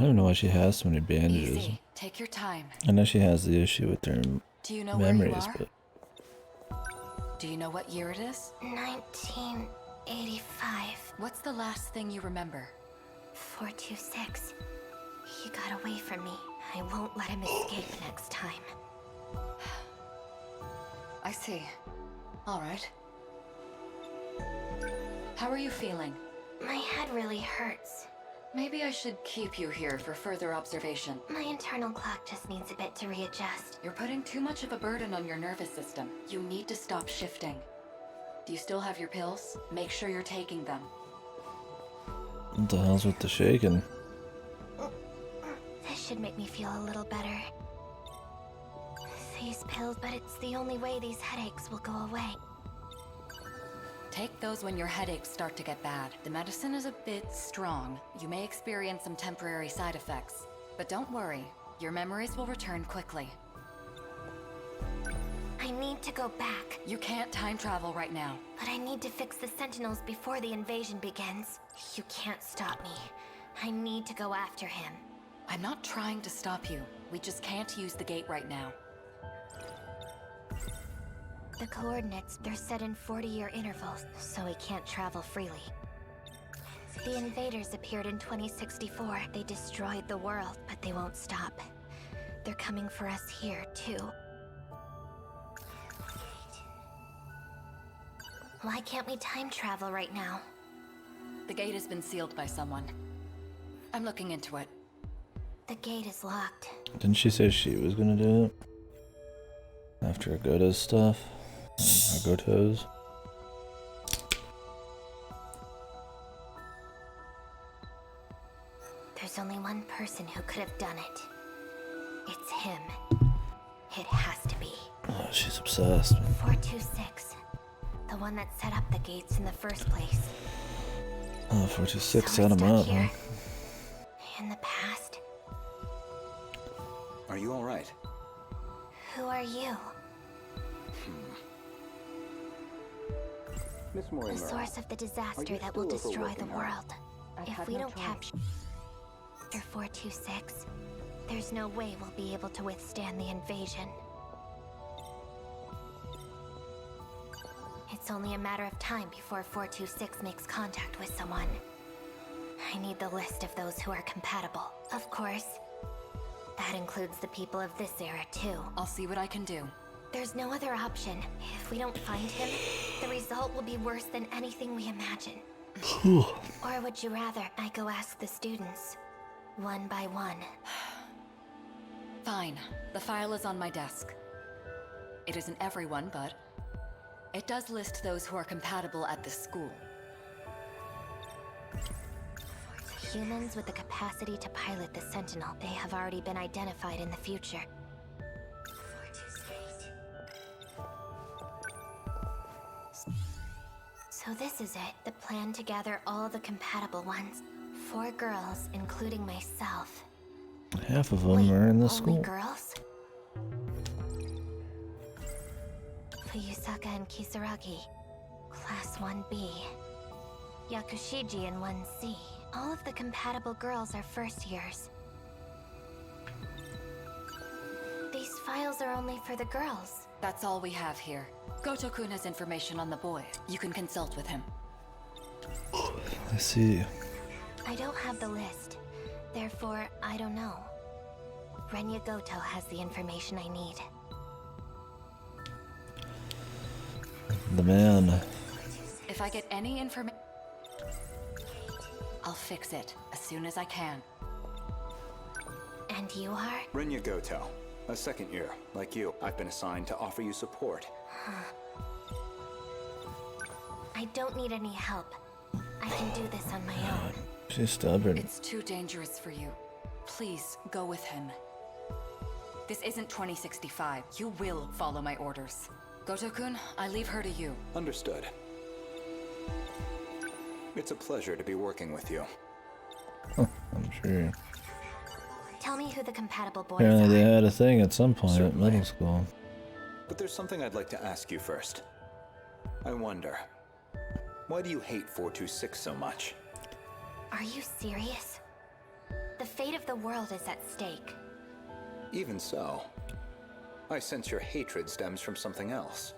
I don't know why she has so many bandages. Easy. Take your time. I know she has the issue with her Do you know memories, where you are? but Do you know what year it is? 1985. What's the last thing you remember? 426. He got away from me. I won't let him escape next time. I see. All right. How are you feeling? My head really hurts. Maybe I should keep you here for further observation. My internal clock just needs a bit to readjust. You're putting too much of a burden on your nervous system. You need to stop shifting. Do you still have your pills? Make sure you're taking them. what the hell's with the shaking? This should make me feel a little better. These pills, but it's the only way these headaches will go away. Take those when your headaches start to get bad. The medicine is a bit strong. You may experience some temporary side effects. But don't worry, your memories will return quickly. I need to go back, You can't time travel right now. but I need to fix the Sentinels before the invasion begins. You can't stop me. I need to go after him. I'm not trying to stop you. We just can't use the gate right now. The coordinates, they're set in 40-year intervals, so he can't travel freely. The invaders appeared in 2064. They destroyed the world, but they won't stop. They're coming for us here, too. Why can't we time travel right now? The gate has been sealed by someone. I'm looking into it. The gate is locked. Didn't she say she was gonna do it? After Agota's stuff? Agotos? There's only one person who could have done it. It's him. It has to be. Oh, she's obsessed. 426. The one that set up the gates in the first place. Oh, 426 So we're set him stuck up, huh? here. In the past. Are you all right? Who are you? Miss The Mortimer, source of the disaster you that will still destroy the overworking her? world. I've If had we no don't choice. capture 426, there's no way we'll be able to withstand the invasion. It's only a matter of time before 426 makes contact with someone. I need the list of those who are compatible. Of course, that includes the people of this era too. I'll see what I can do. There's no other option. If we don't find him, the result will be worse than anything we imagine. Or would you rather I go ask the students, one by one? Fine. The file is on my desk. It isn't everyone, but it does list those who are compatible at this school. Humans with the capacity to pilot the Sentinel, they have already been identified in the future. So this is it, the plan to gather all the compatible ones. 4 girls, including myself. Half of them Wait, are in the only school. girls? Fuyusaka and Kisaragi, Class 1B. Yakushiji in 1C. All of the compatible girls are first years. These files are only for the girls. That's all we have here. Goto-kun has information on the boy. You can consult with him. I see. I don't have the list. Therefore, I don't know. Renya Goto has the information I need. The man. If I get any information, I'll fix it as soon as I can. And you are? Renya Goto. A second year, like you. I've been assigned to offer you support. I don't need any help. I can do this on my own. She's stubborn. It's too dangerous for you. Please, go with him. This isn't 2065. You will follow my orders. Goto-kun, I leave her to you. Understood. It's a pleasure to be working with you. I'm sure. Tell me who the compatible boys Apparently they are. had a thing at some point at Certainly. middle school. But there's something I'd like to ask you first. I wonder, why do you hate 426 so much? Are you serious? The fate of the world is at stake. Even so, I sense your hatred stems from something else.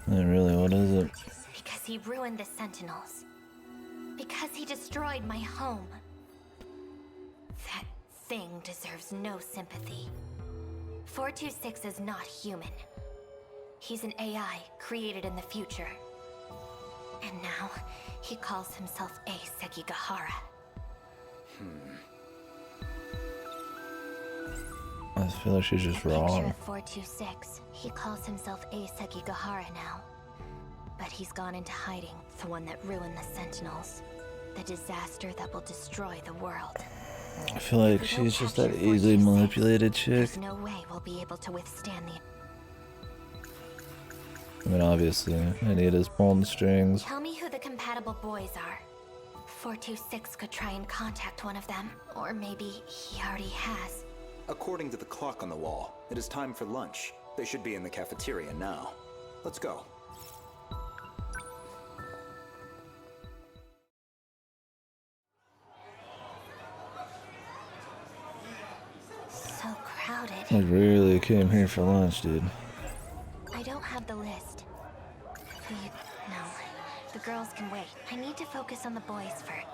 Really, what is it? Because he ruined the Sentinels. Because he destroyed my home. That thing deserves no sympathy. 426 is not human. He's an AI created in the future. And now, he calls himself A Sekigahara. I feel like she's just Picture wrong. of 426. He calls himself A Sekigahara now. But he's gone into hiding, the one that ruined the Sentinels. The disaster that will destroy the world. I feel like she's just that easily manipulated chick. There's no way we'll be able to withstand the... I mean, obviously, Anita's pulling the strings. Tell me who the compatible boys are. 426 could try and contact one of them. Or maybe he already has. According to the clock on the wall, it is time for lunch. They should be in the cafeteria now. Let's go. So crowded. I really came here for lunch, dude. I don't have the list. No. The girls can wait. I need to focus on the boys first.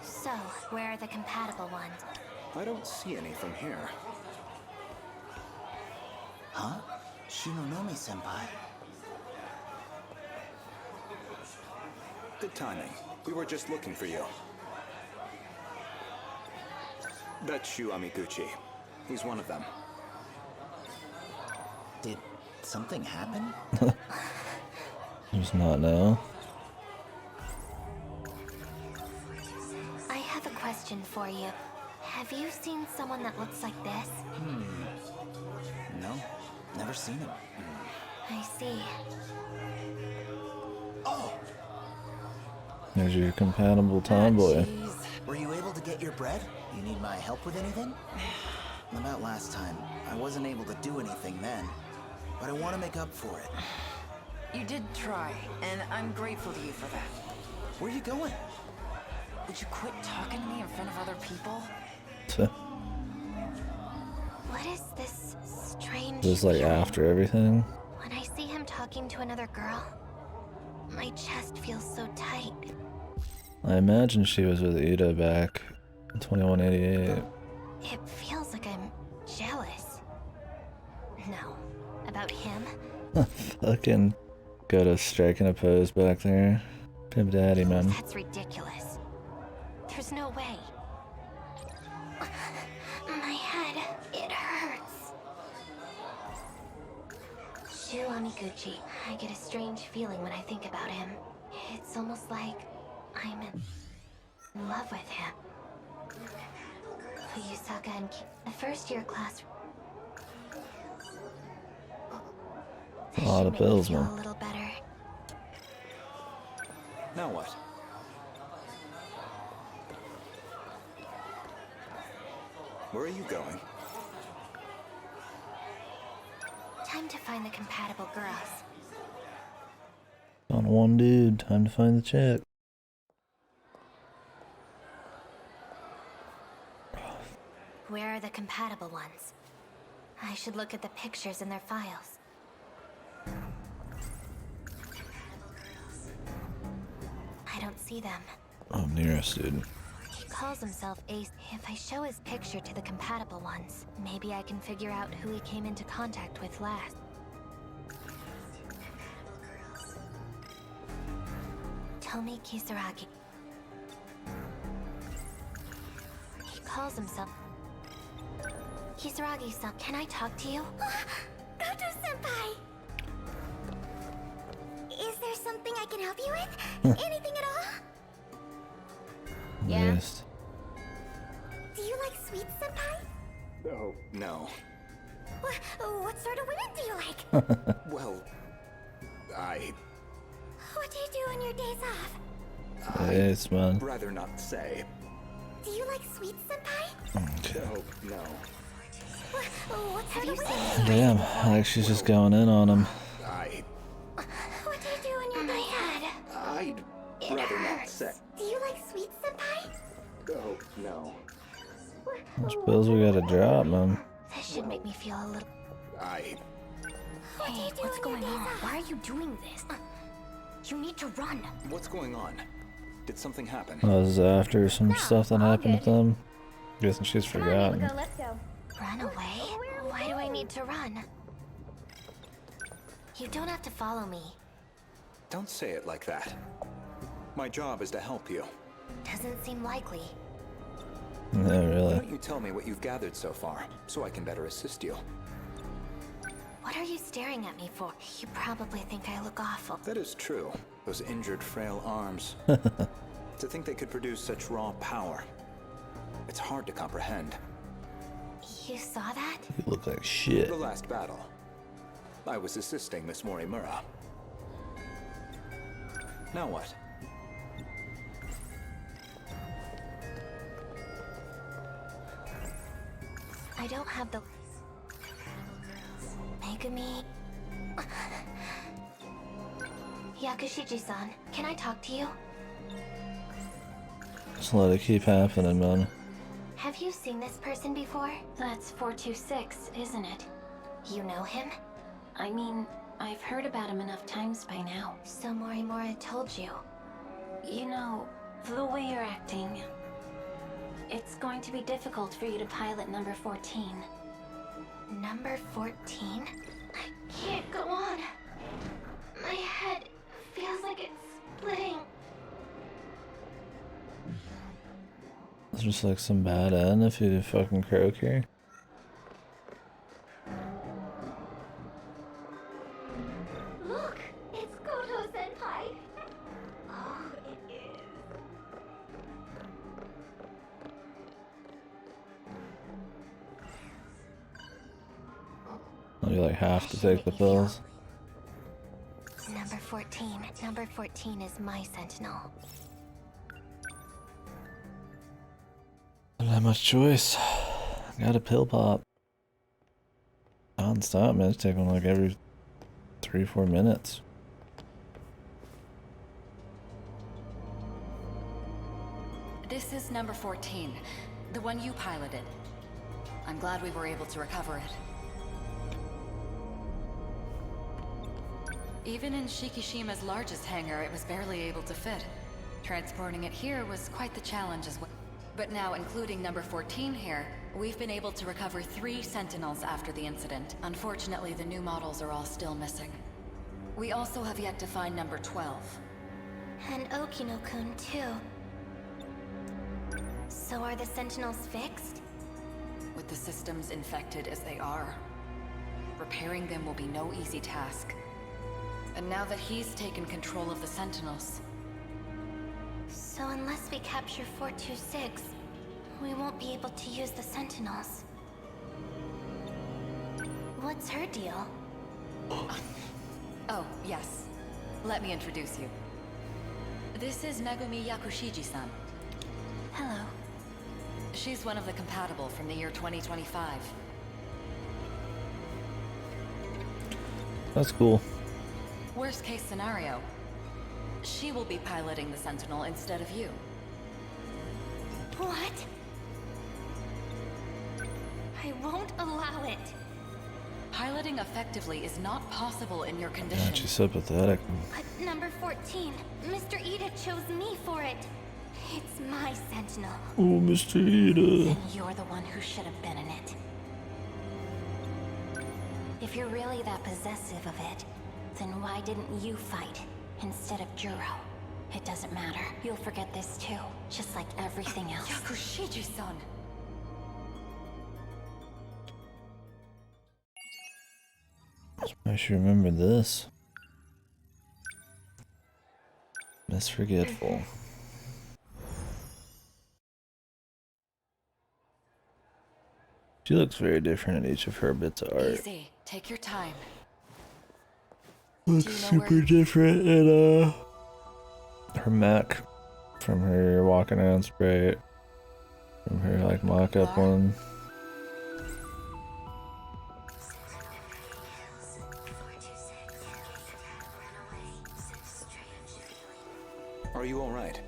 So, where are the compatible ones? I don't see any from here. Huh? Shinonomi-senpai. Good timing. We were just looking for you. That's Shu Amiguchi. He's one of them. Did something happen? Just not now. I have a question for you. Have you seen someone that looks like this? No, never seen him. I see. Oh! There's your compatible tomboy. Were you able to get your bread? You need my help with anything? About last time, I wasn't able to do anything then, but I want to make up for it. You did try, and I'm grateful to you for that. Where are you going? Would you quit talking to me in front of other people? What is this strange Just like feeling? after everything. When I see him talking to another girl, my chest feels so tight. I imagine she was with Ida back in 2188. It feels like I'm jealous. No. About him? Fucking got a striking a pose back there. Pimp daddy, man. That's ridiculous. There's no way. My head, it hurts. Shu Amiguchi. I get a strange feeling when I think about him. It's almost like I'm in love with him. Fuyusaka and the first year class. A lot of This should make me pills, feel man. a little better. Now what? Where are you going? Time to find the compatible girls. On one dude, time to find the chick. Where are the compatible ones? I should look at the pictures in their files. I don't see them. I'm nearest, dude. He calls himself Ace. If I show his picture to the compatible ones, maybe I can figure out who he came into contact with last. Tomi Kisaragi. He calls himself... Kisaragi-san, can I talk to you? Goto-senpai! Is there something I can help you with? Anything at all? Yeah? Nearest. Do you like sweets, senpai? Oh, no. What sort of women do you like? Well, What do you do on your days off? Yes, man. rather not say. Do you like sweets, senpai? Okay. Oh, no. What sort of women? Damn, like she's just going in on him. I... What do you do on your days off? It Rather not hurts. say. Do you like sweets, Senpai? Oh, no. Which bills we gotta drop, man? This should make me feel a little... I... Hey, what's going on? Why are you doing this? You need to run. What's going on? Did something happen? I was after some stuff that all happened with good. them. Guessing she's forgotten. let's go. Run away? Why do I need to run? You don't have to follow me. Don't say it like that. My job is to help you. Doesn't seem likely. No, Why really. don't you tell me what you've gathered so far, so I can better assist you? What are you staring at me for? You probably think I look awful. That is true. Those injured, frail arms. To think they could produce such raw power. It's hard to comprehend. You saw that? You look like shit. The last battle. I was assisting Miss Morimura. Now what? I don't have the... Megumi... Yakushiji-san, can I talk to you? Just let it keep happening, man. Have you seen this person before? That's 426, isn't it? You know him? I mean, I've heard about him enough times by now. So Morimura told you. You know, the way you're acting, it's going to be difficult for you to pilot number 14. Number 14? I can't go on. My head feels like it's splitting. It's just like some bad end if you fucking croak here. Look! It's Goto-senpai! Oh, it is. You like have to take the pills. Number 14. Number 14 is my sentinel. Don't have much choice. Got a pill pop. Non-stop, man. It's taking like every 3-4 minutes. This is number 14, the one you piloted. I'm glad we were able to recover it. Even in Shikishima's largest hangar, it was barely able to fit. Transporting it here was quite the challenge as well. But now, including number 14 here, we've been able to recover 3 Sentinels after the incident. Unfortunately, the new models are all still missing. We also have yet to find number 12. And Okino-kun, too. So are the sentinels fixed? With the systems infected as they are, repairing them will be no easy task. And now that he's taken control of the Sentinels, So unless we capture 426, we won't be able to use the sentinels. What's her deal? oh, yes. Let me introduce you. This is Megumi Yakushiji-san. Hello. She's one of the compatible from the year 2025. That's cool. Worst case scenario, she will be piloting the Sentinel instead of you. What? I won't allow it. Piloting effectively is not possible in your God, condition. she's so pathetic. But number 14, Mr. Ida chose me for it. It's my sentinel. Oh, Mr. Ida. And you're the one who should have been in it. If you're really that possessive of it, then why didn't you fight instead of Juro? It doesn't matter. You'll forget this too, just like everything else. Yakushiji-san! I should remember this. Miss Forgetful. She looks very different in each of her bits of art. Easy. Take your time. Looks Do you know super where- different in her mech from her walking around spray, from her like mock-up one. Are you all right?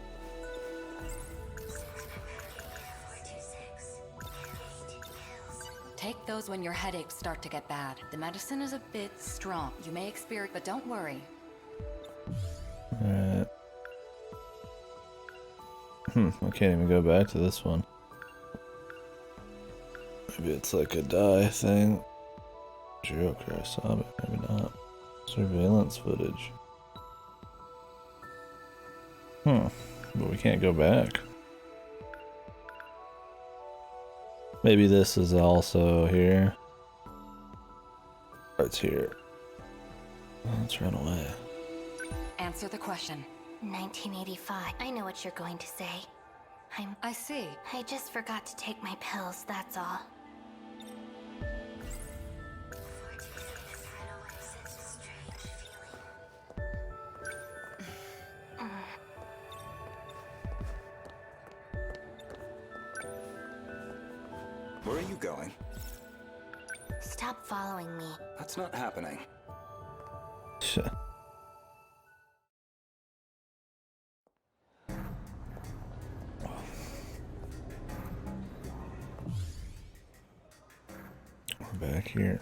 Take those when your headaches start to get bad. The medicine is a bit strong. You may experience, but don't worry. Alright. I can't even go back to this one. Maybe it's like a die thing. Joker, I saw it, maybe not. Surveillance footage. But we can't go back. Maybe this is also here. Or it's here. Let's run away. Answer the question. 1985. I know what you're going to say. I see. I just forgot to take my pills, that's all. Where are you going? Stop following me. That's not happening. We're back here.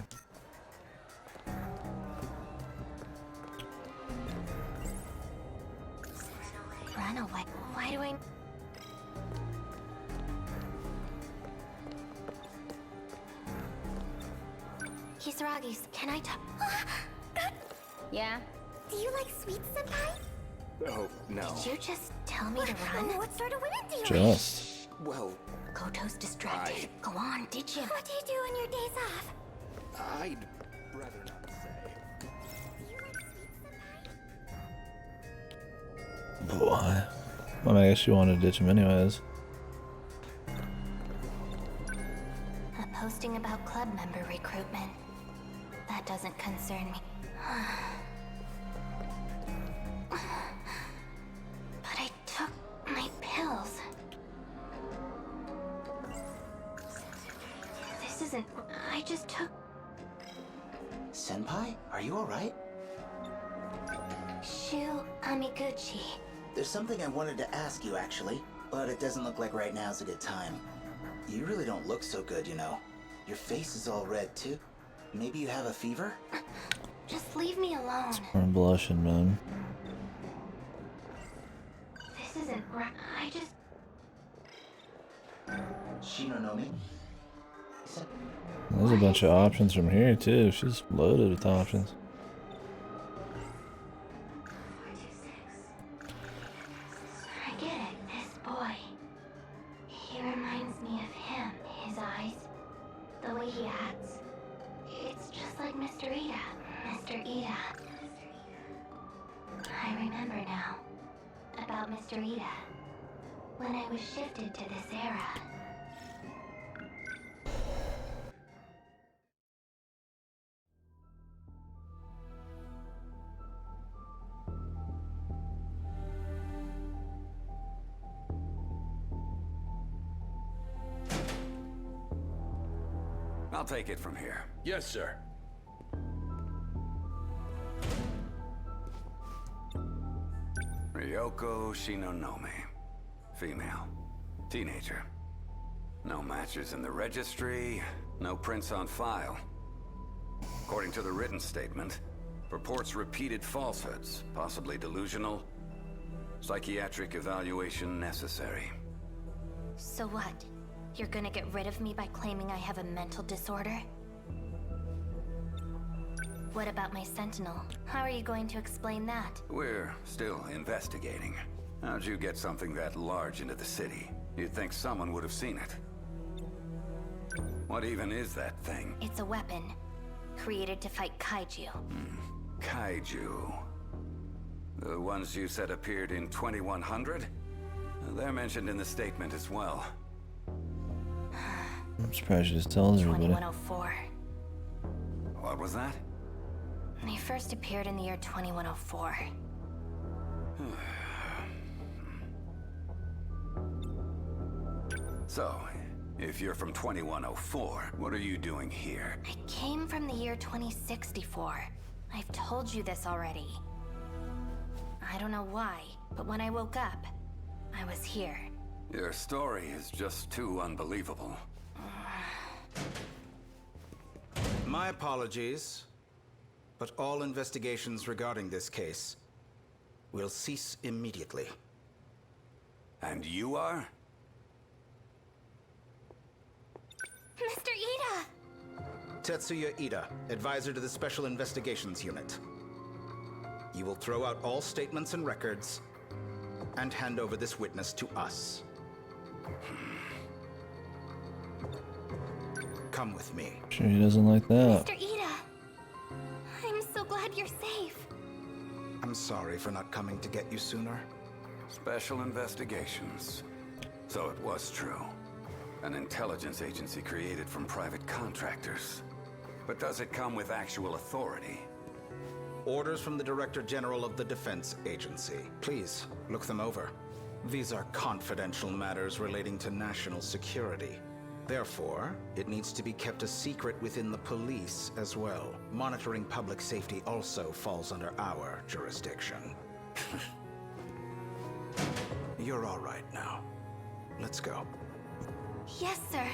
Run away. Why do I... Kisaragi's, can I talk? Yeah? Do you like sweets, Senpai? Oh, no. Did you just tell me to run? What sort of women do you like? Just. Well, Goto's distracted. Go on, did you? What do you do on your days off? I'd rather not say. Do you like sweets, Senpai? Boy. Well, I guess you want to ditch him anyways. A posting about club member recruitment. That doesn't concern me. But I took my pills. This isn't... I just took... Senpai, are you alright? Shu Amiguchi. There's something I wanted to ask you, actually, but it doesn't look like right now's a good time. You really don't look so good, you know. Your face is all red, too. Maybe you have a fever? Just leave me alone. I'm blushing, man. This isn't right. I just... Shinonomi? There's a bunch of options from here, too. She's loaded with options. I get it. This boy. He reminds me of him. His eyes. The way he acts. It's just like Mr. Ida. Mr. Ida. I remember now. About Mr. Ida. When I was shifted to this era. I'll take it from here. Yes, sir. Ryoko Shinonomi. Female. Teenager. No matches in the registry, no prints on file. According to the written statement, purports repeated falsehoods, possibly delusional. Psychiatric evaluation necessary. So what? You're gonna get rid of me by claiming I have a mental disorder? What about my Sentinel? How are you going to explain that? We're still investigating. How'd you get something that large into the city? You'd think someone would have seen it. What even is that thing? It's a weapon. Created to fight kaiju. Kaiju. The ones you said appeared in 2100? They're mentioned in the statement as well. I'm surprised she just tells everybody. 2104. What was that? They first appeared in the year 2104. So, if you're from 2104, what are you doing here? I came from the year 2064. I've told you this already. I don't know why, but when I woke up, I was here. Your story is just too unbelievable. My apologies, but all investigations regarding this case will cease immediately. And you are? Mr. Ida! Tetsuya Ida, advisor to the Special Investigations Unit. You will throw out all statements and records and hand over this witness to us. Come with me. Sure he doesn't like that. Mr. Ida! I'm so glad you're safe. I'm sorry for not coming to get you sooner. Special investigations. So it was true. An intelligence agency created from private contractors. But does it come with actual authority? Orders from the Director General of the Defense Agency. Please, look them over. These are confidential matters relating to national security. Therefore, it needs to be kept a secret within the police as well. Monitoring public safety also falls under our jurisdiction. You're all right now. Let's go. Yes, sir.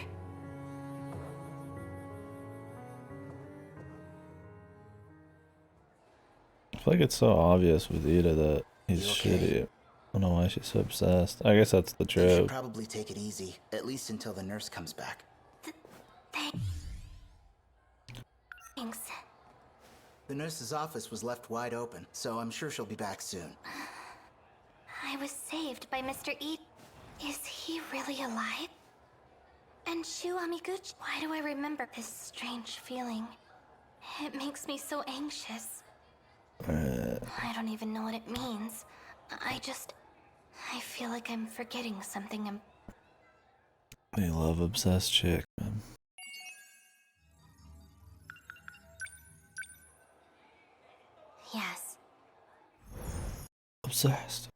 I feel like it's so obvious with Ida that he's You okay? shitty. I don't know why she's so obsessed. I guess that's the You should trope. probably take it easy, at least until the nurse comes back. Thanks. The nurse's office was left wide open, so I'm sure she'll be back soon. I was saved by Mr. Ida. Is he really alive? And Shu Amiguchi? Why do I remember this strange feeling? It makes me so anxious. I don't even know what it means. I feel like I'm forgetting something. They love obsessed chick, man. Yes. Obsessed.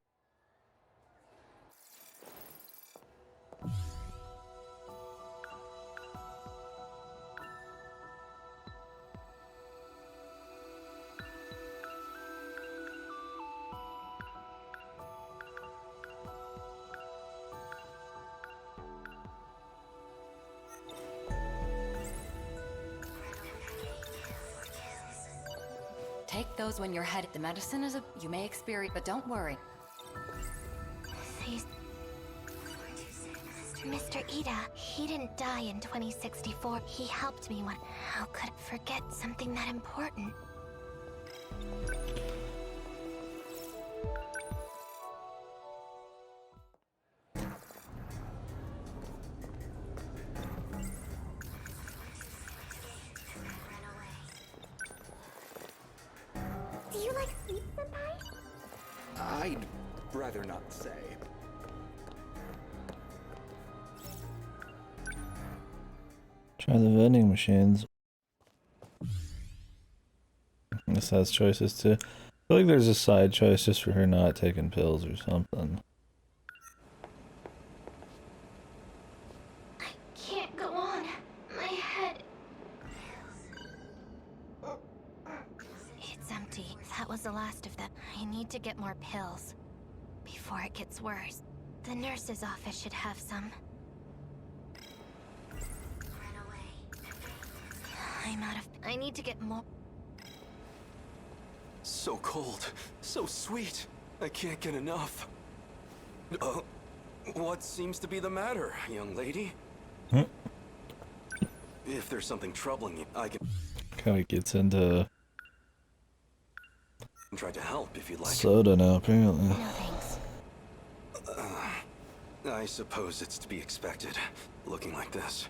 Take those when you're headed. The medicine is you may experience, but don't worry. Mr. Ida, he didn't die in 2064. He helped me when... How could I forget something that important? Do you like sweets, Senpai? I'd rather not say. Try the vending machines. This has choices too. I feel like there's a side choice just for her not taking pills or something. I can't go on. My head... It's empty. That was the last of them. I need to get more pills before it gets worse. The nurse's office should have some. I'm out of... I need to get more... So cold, so sweet. I can't get enough. What seems to be the matter, young lady? If there's something troubling you, I can Kind of gets into try to help if you'd like. soda now, apparently. No thanks. I suppose it's to be expected, looking like this.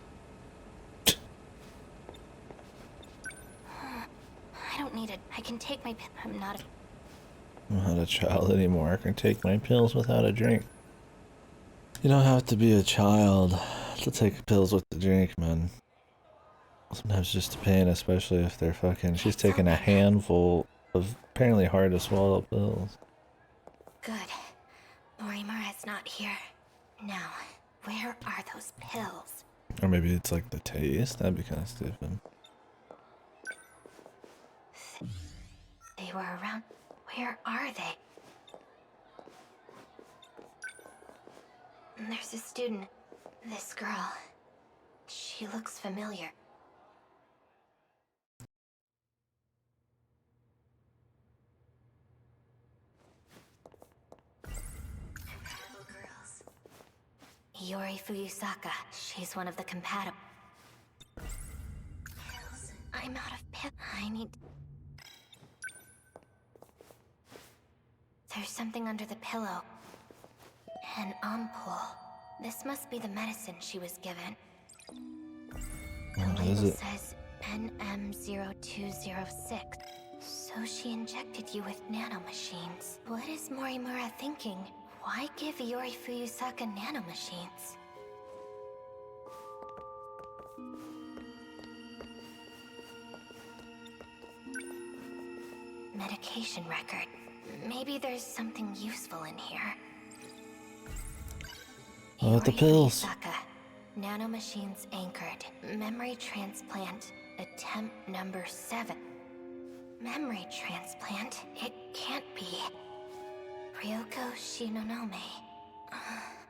I don't need it. I can take my... I'm not... I'm not a child anymore. I can take my pills without a drink. You don't have to be a child to take pills with the drink, man. Sometimes just a pain, especially if they're fucking... She's taking a handful of apparently hard to swallow pills. Good. Morimura's not here. Now, where are those pills? Or maybe it's like the taste. That'd be kind of stupid. They were around. Where are they? There's a student. This girl. She looks familiar. Yori Fuyusaka. She's one of the compatible. I'm out of pills. I need... There's something under the pillow. An ampoule. This must be the medicine she was given. The label says NM0206. So she injected you with nanomachines. What is Morimura thinking? Why give Yori Fuyusaka nanomachines? Medication record. Maybe there's something useful in here. What the pills? Fuyusaka. Nanomachines anchored. Memory transplant. Attempt number 7. Memory transplant? It can't be. Ryoko Shinonome.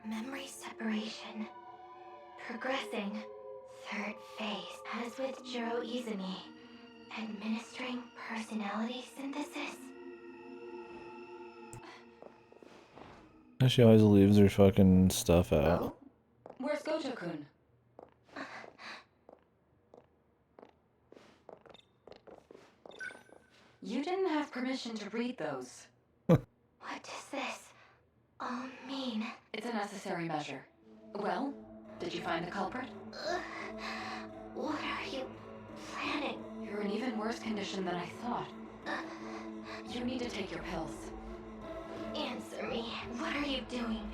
Memory separation. Progressing. 3rd phase. As with Jiro Izumi. Administering personality synthesis. She always leaves her fucking stuff out. Oh? Where's Gojo-kun? You didn't have permission to read those. What does this all mean? It's a necessary measure. Well, did you find the culprit? What are you planning? You're in even worse condition than I thought. You need to take your pills. Answer me. What are you doing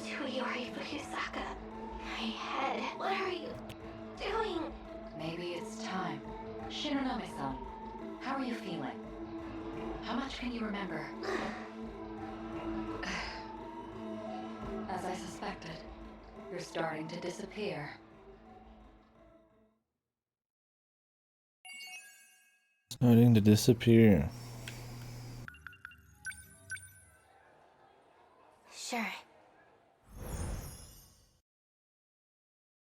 to Yori Fuyusaka? My head. What are you doing? Maybe it's time. Shinonome-san, how are you feeling? How much can you remember? As I suspected, you're starting to disappear. Starting to disappear. Sure.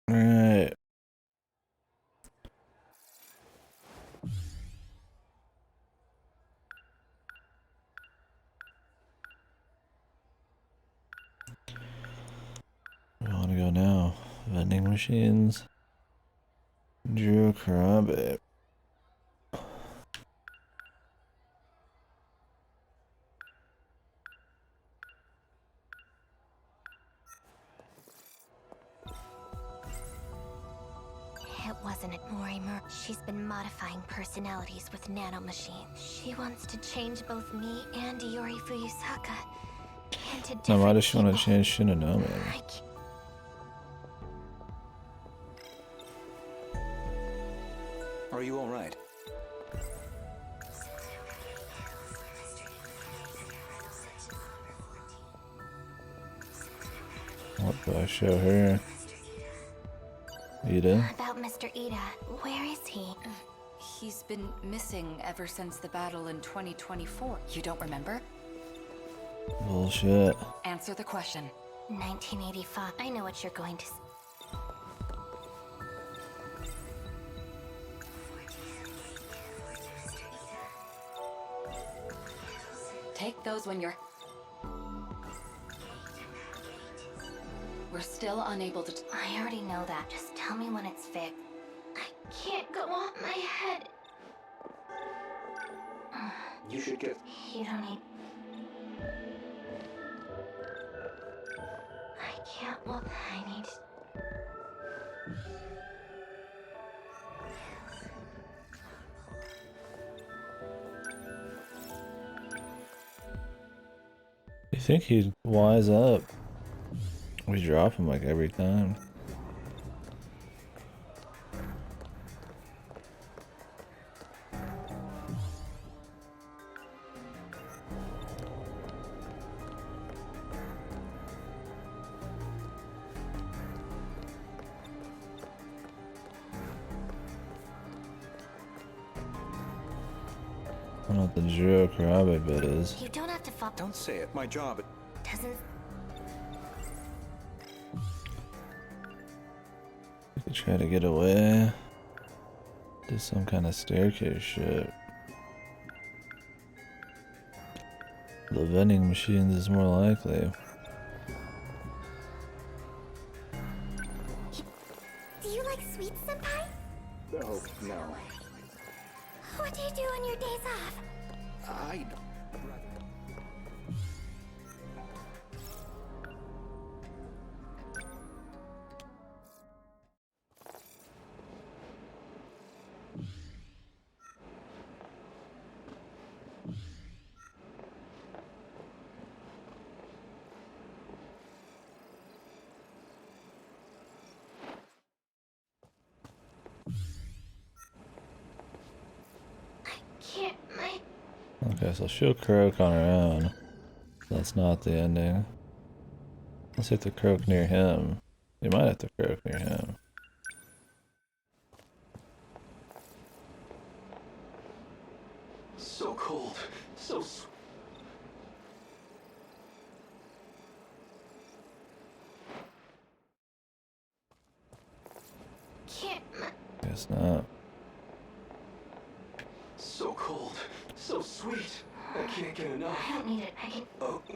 Alright. We want to go now. Vending machines. Drew Karabe. It wasn't a Morimura. She's been modifying personalities with nanomachines. She wants to change both me and Yori Fuyusaka into different Now why does she want to people. change Shinonome? I can't- Are you all right? What do I show her? Ida? About Mr. Ida. Where is he? He's been missing ever since the battle in 2024. You don't remember? Bullshit. Answer the question. 1985. I know what you're going to Take those when you're... We're still unable to... I already know that. Just tell me when it's fixed. I can't go off my head. You should get... You don't need... I can't. Well, I need... You think he'd wise up? We drop him like every time. I don't know what the Jiro Karabe bit is. You don't have to fall... Don't say it. My job... Doesn't... I could try to get away. Do some kind of staircase shit. The vending machines is more likely. Do you like sweets, Senpai? Oh, no. What do you do on your days off? I... Can't my... Okay, so she'll croak on her own. That's not the ending. Let's have to croak near him. You might have to croak near him. So cold. So sweet. Can't my... Guess not. So cold. So sweet. I can't get enough. I don't need it. I can...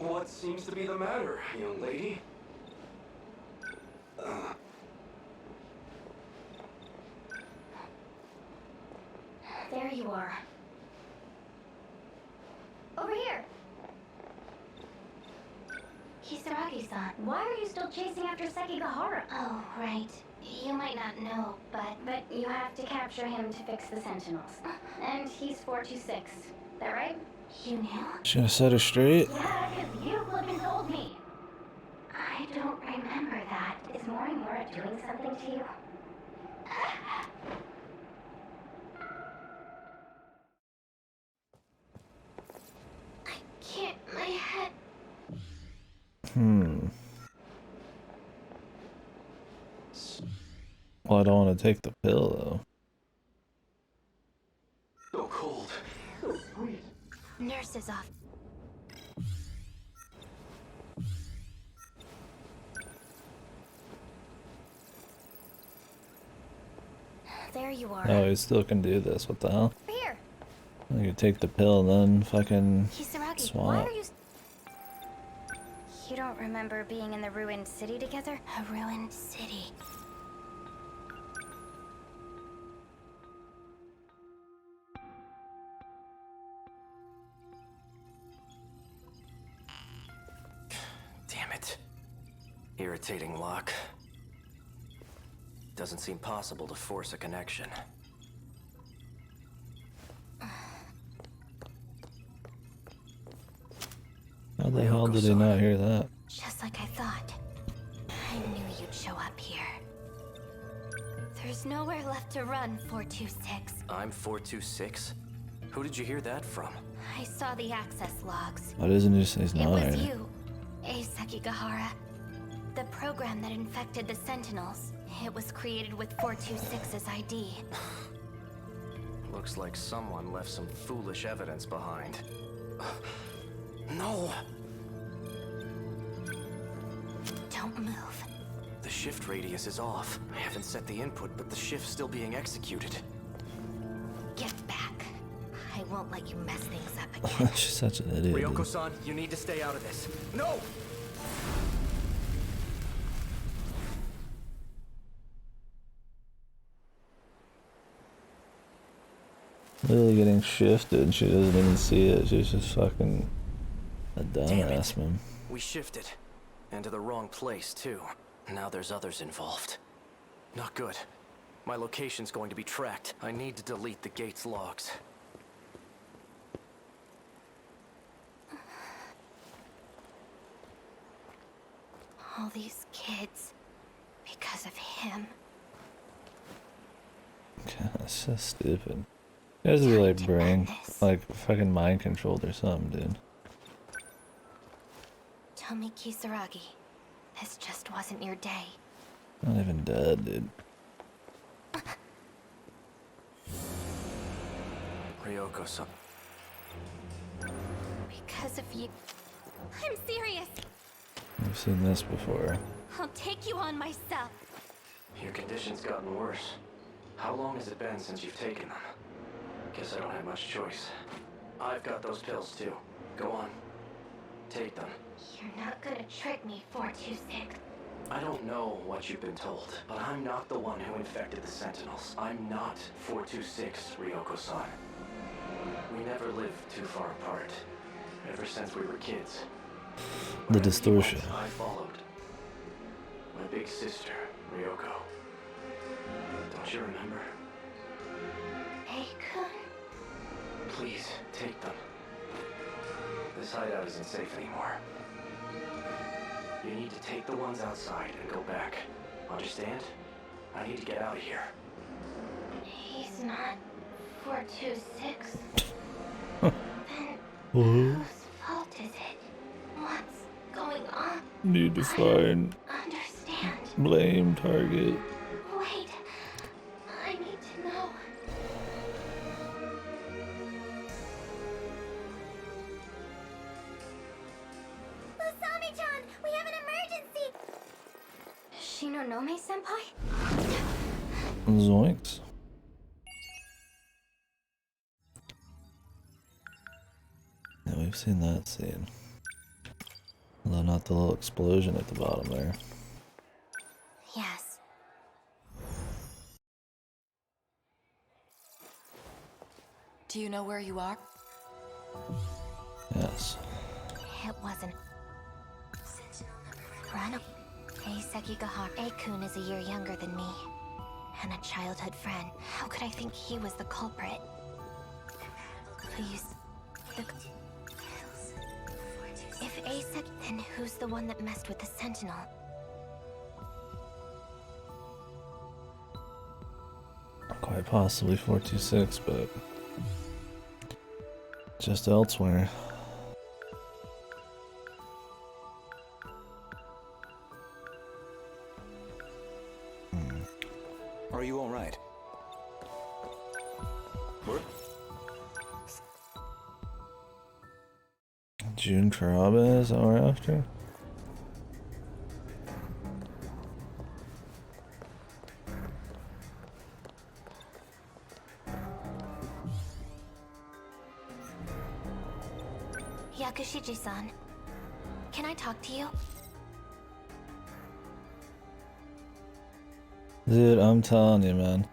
What seems to be the matter, young lady? There you are. Over here! Kisaragi-san, why are you still chasing after Sekigahara? Oh, right. You might not know, but you have to capture him to fix the Sentinels. And he's 426. That right? You knew? Should I set her straight? Yeah, because you flippin' told me. I don't remember that. Is Morimura doing something to you? I can't. My head. Well, I don't want to take the pill though. So cold. So sweet. Nurse is off. There you are. Oh, he still can do this. What the hell? Here. I could take the pill and then fucking Kisaragi, why swap. are you... You don't remember being in the ruined city together? A ruined city. Damn it. Irritating lock. Doesn't seem possible to force a connection. How the hell did he not hear that? Just like I thought. I knew you'd show up here. There's nowhere left to run, 426. I'm 426? Who did you hear that from? I saw the access logs. Why doesn't he just say he's It not was hearing it? you, Sekigahara. The program that infected the Sentinels. It was created with 426's ID. Looks like someone left some foolish evidence behind. No! Don't move. The shift radius is off. I haven't set the input, but the shift's still being executed. Get back. I won't let you mess things up again. She's such an idiot. dude. Ryoko-san, you need to stay out of this. No! Literally getting shifted. She doesn't even see it. She's just fucking a Damn dumbass, it. man. We shifted. And to the wrong place, too. Now there's others involved. Not good. My location's going to be tracked. I need to delete the gate's logs. All these kids. Because of him. God, that's so stupid. You guys be like brain, like fucking mind controlled or something, dude. Tell me, Kisaragi. This just wasn't your day. Not even dead, dude. Ryoko-san. Because of you. I'm serious. I've seen this before. I'll take you on myself. Your condition's gotten worse. How long has it been since you've taken them? Guess I don't have much choice. I've got those pills too. Go on. Take them. You're not gonna trick me, 426. I don't know what you've been told, but I'm not the one who infected the Sentinels. I'm not 426, Ryoko-san. We never lived too far apart. Ever since we were kids. The distortion. I followed. My big sister, Ryoko. Don't you remember? Hey-kun. Please, take them. This hideout isn't safe anymore. You need to take the ones outside and go back. Understand? I need to get out of here. He's not 426. Then What? whose fault is it? What's going on? Need to find Understand. blame target. Wait. I need to know. Usami-chan, we have an emergency! Shinonome-senpai? Zoinks. Yeah, we've seen that scene. Although not the little explosion at the bottom there. Yes. Do you know where you are? Yes. It wasn't. Run. Ei Sekigahara. Ei-kun is a year younger than me. And a childhood friend. How could I think he was the culprit? Please. If Ei-sek, then who's the one that messed with the Sentinel? Quite possibly 426, but just elsewhere. Are you all right? June Karabe, is that what we're after? Yakushiji-san, can I talk to you? Dude, I'm telling you, man.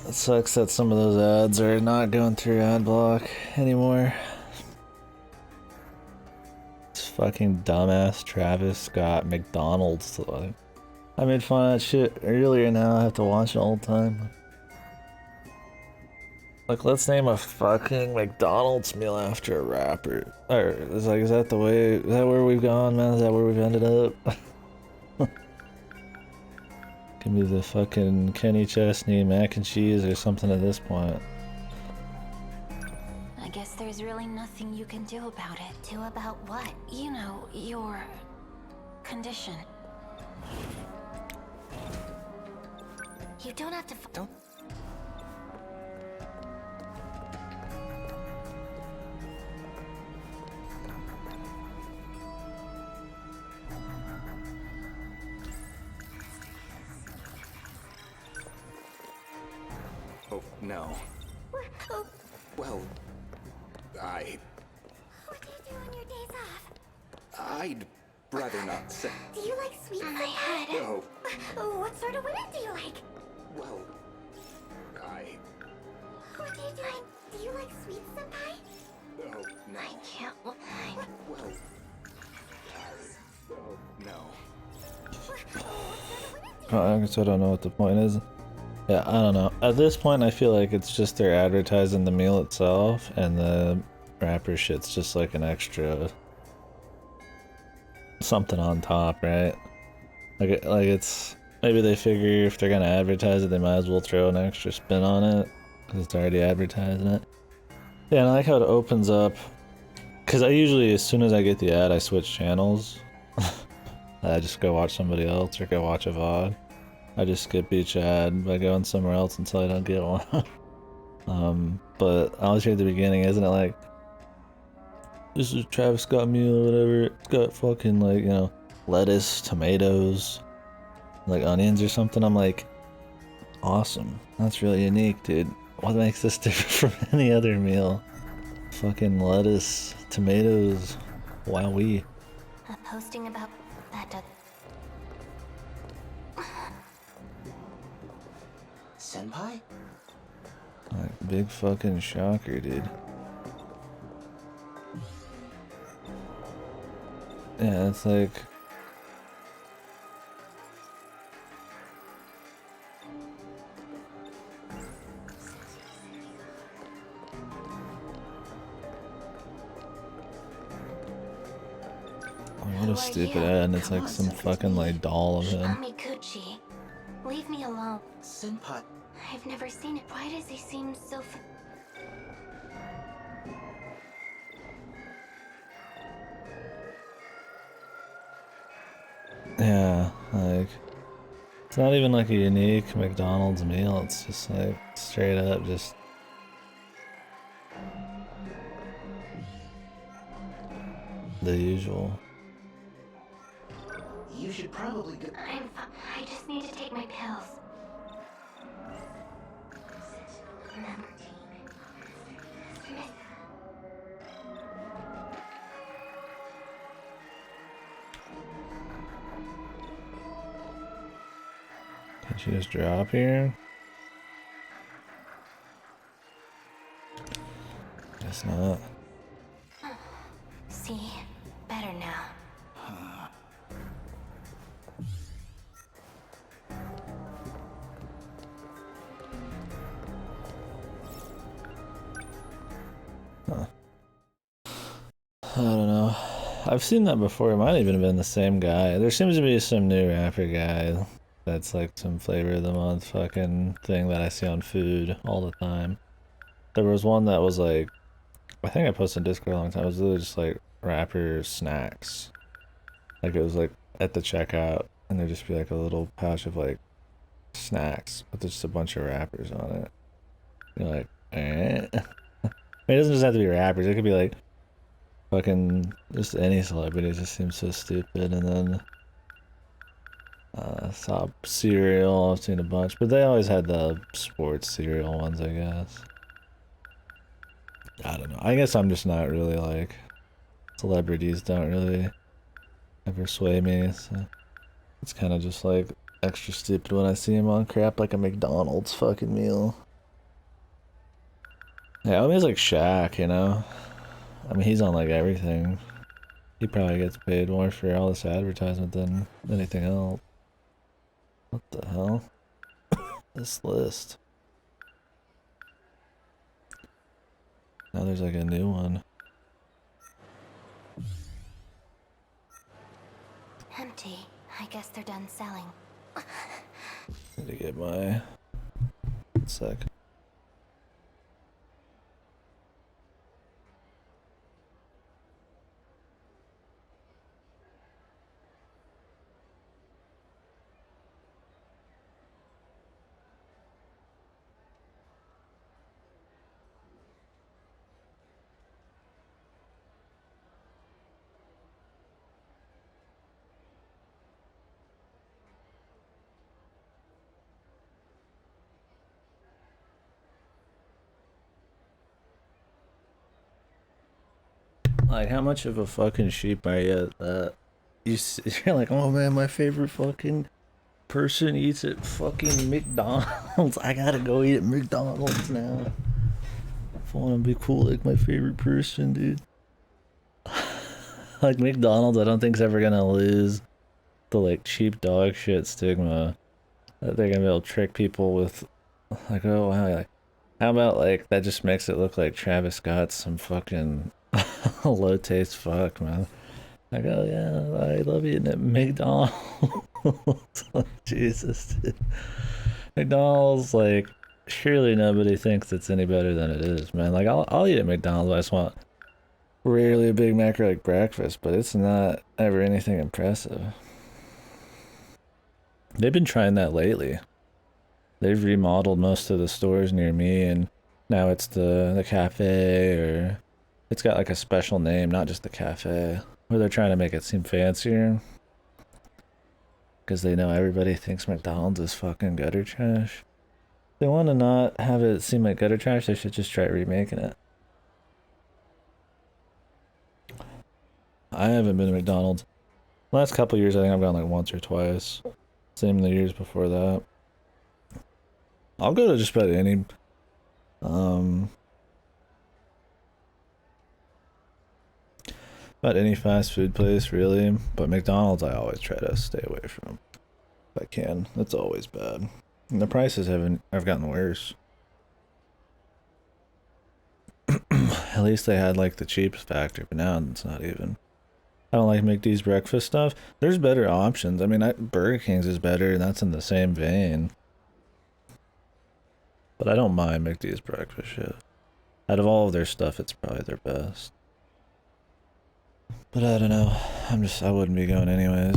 It sucks that some of those ads are not going through ad block anymore. This fucking dumbass Travis Scott McDonald's. Like, I made fun of that shit earlier, now I have to watch it all the time. Like, let's name a fucking McDonald's meal after a rapper. Or, is that the way, is that where we've gone, man? Is that where we've ended up? Give me the fucking Kenny Chesney mac and cheese or something at this point. I guess there's really nothing you can do about it. Do about what? You know, your condition. You don't have to don't. Oh, no. Well, I... What do you do on your days off? I'd rather not say... Do you like sweets? My head. No. What sort of women do you like? Well, I... What do you do? Do you like sweets, senpai? Oh, no. I can't. Well... Oh, no. I guess I don't know what the point is. Yeah, I don't know. At this point, I feel like it's just they're advertising the meal itself, and the rapper shit's just like an extra something on top, right? Like it's maybe they figure if they're gonna advertise it, they might as well throw an extra spin on it because it's already advertising it. Yeah, and I like how it opens up. Because I usually, as soon as I get the ad, I switch channels. I just go watch somebody else or go watch a VOD. I just skip each ad by going somewhere else until I don't get one. But I always hear at the beginning, isn't it like, this is Travis Scott meal or whatever, it's got fucking like, you know, lettuce, tomatoes, like onions or something. I'm like, awesome. That's really unique, dude. What makes this different from any other meal? Fucking lettuce, tomatoes, wowee. Posting about that. Senpai? Like, big fucking shocker, dude. Yeah, it's like... What a stupid ad, and it's like some fucking like doll of him. Amikuchi. Leave me alone. Senpai. I've never seen it. Why does he seem so Yeah, like... It's not even like a unique McDonald's meal, it's just like straight up just... the usual. You should probably go. I just need to take my pills. Can she just drop here? Guess not. See? Better now. Huh. I don't know. I've seen that before. It might even have been the same guy. There seems to be some new rapper guy that's like some flavor of the month fucking thing that I see on food all the time. There was one that was like, I think I posted on Discord a long time. It was literally just like rapper snacks. Like it was like at the checkout, and there'd just be like a little pouch of like snacks with just a bunch of rappers on it. You're like, eh. I mean, it doesn't just have to be rappers. It could be like fucking just any celebrity. It just seems so stupid. And then saw cereal. I've seen a bunch, but they always had the sports cereal ones, I guess. I don't know. I guess I'm just not really like celebrities. Don't really ever sway me. So it's kind of just like extra stupid when I see him on crap like a McDonald's fucking meal. Yeah, I mean, he's like Shaq, you know? I mean, he's on like everything. He probably gets paid more for all this advertisement than anything else. What the hell? This list. Now there's like a new one. Empty. I guess they're done selling. Need to get my... 1 sec. Like, how much of a fucking sheep are you that you're like, oh man, my favorite fucking person eats at fucking McDonald's. I gotta go eat at McDonald's now. If I wanna be cool like my favorite person, dude. Like, McDonald's, I don't think's ever gonna lose the, like, cheap dog shit stigma. That they're gonna be able to trick people with, like, oh wow, like, how about, like, that just makes it look like Travis Scott's some fucking low taste fuck, man. Like, oh yeah, I love eating at McDonald's. Jesus, dude. McDonald's, like, surely nobody thinks it's any better than it is, man. Like, I'll eat at McDonald's. I just want rarely a Big Mac or like breakfast, but it's not ever anything impressive. They've been trying that lately. They've remodeled most of the stores near me, and now it's the cafe, or it's got like a special name, not just the cafe, where they're trying to make it seem fancier. Because they know everybody thinks McDonald's is fucking gutter trash. If they want to not have it seem like gutter trash, they should just try remaking it. I haven't been to McDonald's. Last couple years, I think I've gone like once or twice. Same in the years before that. I'll go to just about any about any fast food place, really. But McDonald's, I always try to stay away from if I can. It's always bad. And the prices have gotten worse. At least they had like the cheapest factor, but now it's not even. I don't like McD's breakfast stuff. There's better options. I mean, Burger King's is better, and that's in the same vein. But I don't mind McD's breakfast shit. Out of all of their stuff, it's probably their best. But I don't know. I wouldn't be going anyways.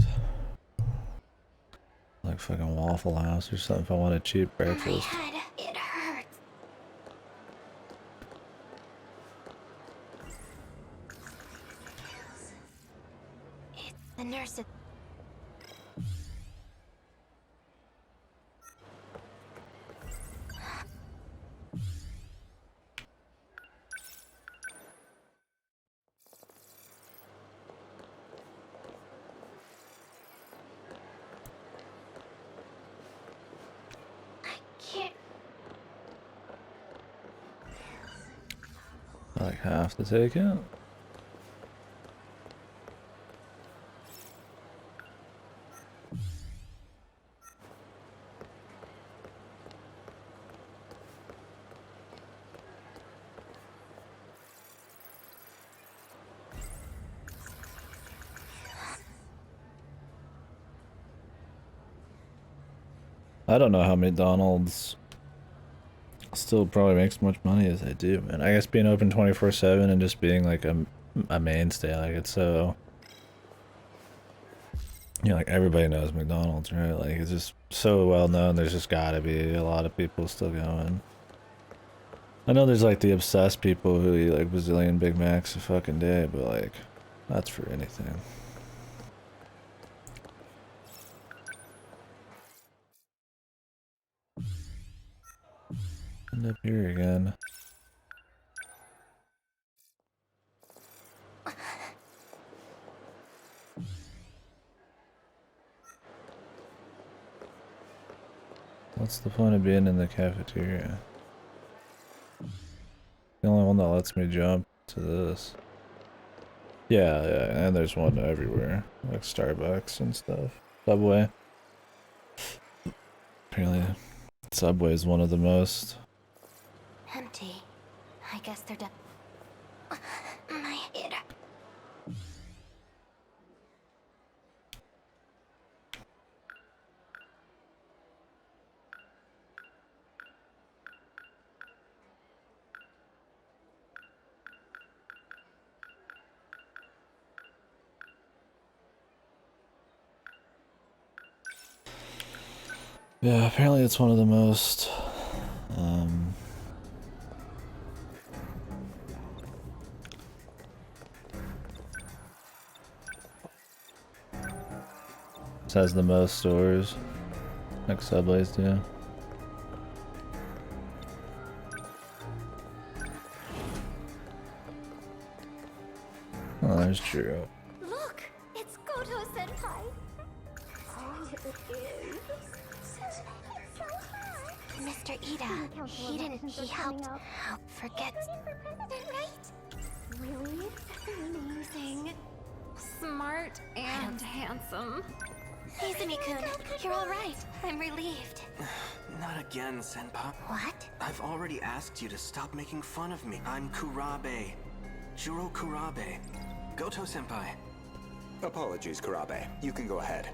Like fucking Waffle House or something if I want a cheap breakfast. My head, it hurts. It's the nurse. I like have to take it. I don't know how McDonald's still probably makes much money as they do, man. I guess being open 24/7 and just being like a mainstay, like it's so, you know, like everybody knows McDonald's, right? Like it's just so well known. There's just gotta be a lot of people still going. I know there's like the obsessed people who eat like bazillion Big Macs a fucking day, but like that's for anything. End up here again. What's the point of being in the cafeteria? The only one that lets me jump to this. Yeah, and there's one everywhere. Like Starbucks and stuff. Subway. Apparently, Subway is one of the most. Empty. I guess they're done. My head. Yeah, apparently it's one of the most it has the most stores, like Subways do. Oh, that's true. Look, it's Goto-senpai. Oh, it is. Mr. Ida, he helped forget. Right? Really? Amazing. Smart and handsome. Izumi-kun, you're all right. I'm relieved. Not again, Senpai. What? I've already asked you to stop making fun of me. I'm Kurabe. Juro Kurabe. Goto-senpai. Apologies, Kurabe. You can go ahead.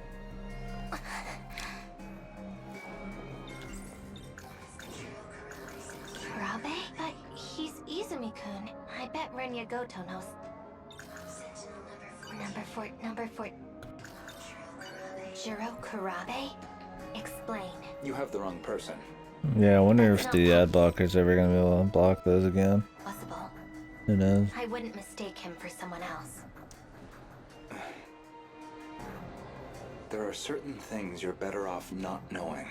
Kurabe? But he's Izumi-kun. I bet Renya Goto knows. Number four. Juro Kurabe? Explain. You have the wrong person. Yeah, I wonder if the ad blocker's ever gonna be able to block those again. Possible. Who knows? I wouldn't mistake him for someone else. There are certain things you're better off not knowing.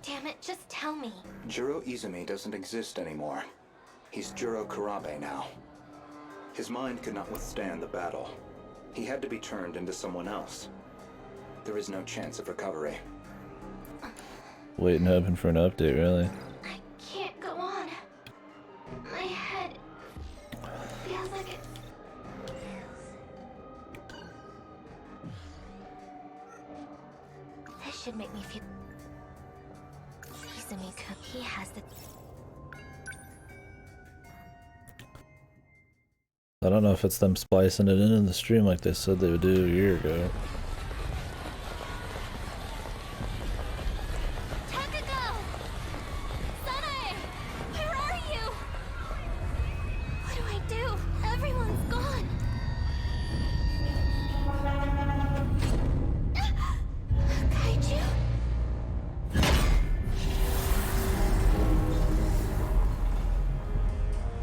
Damn it, just tell me. Juro Izumi doesn't exist anymore. He's Juro Kurabe now. His mind could not withstand the battle. He had to be turned into someone else. There is no chance of recovery. Waiting hoping for an update, really. I can't go on. My head feels like it. This should make me feel. Izumi-kun, he has the. I don't know if it's them splicing it in the stream like they said they would do a year ago.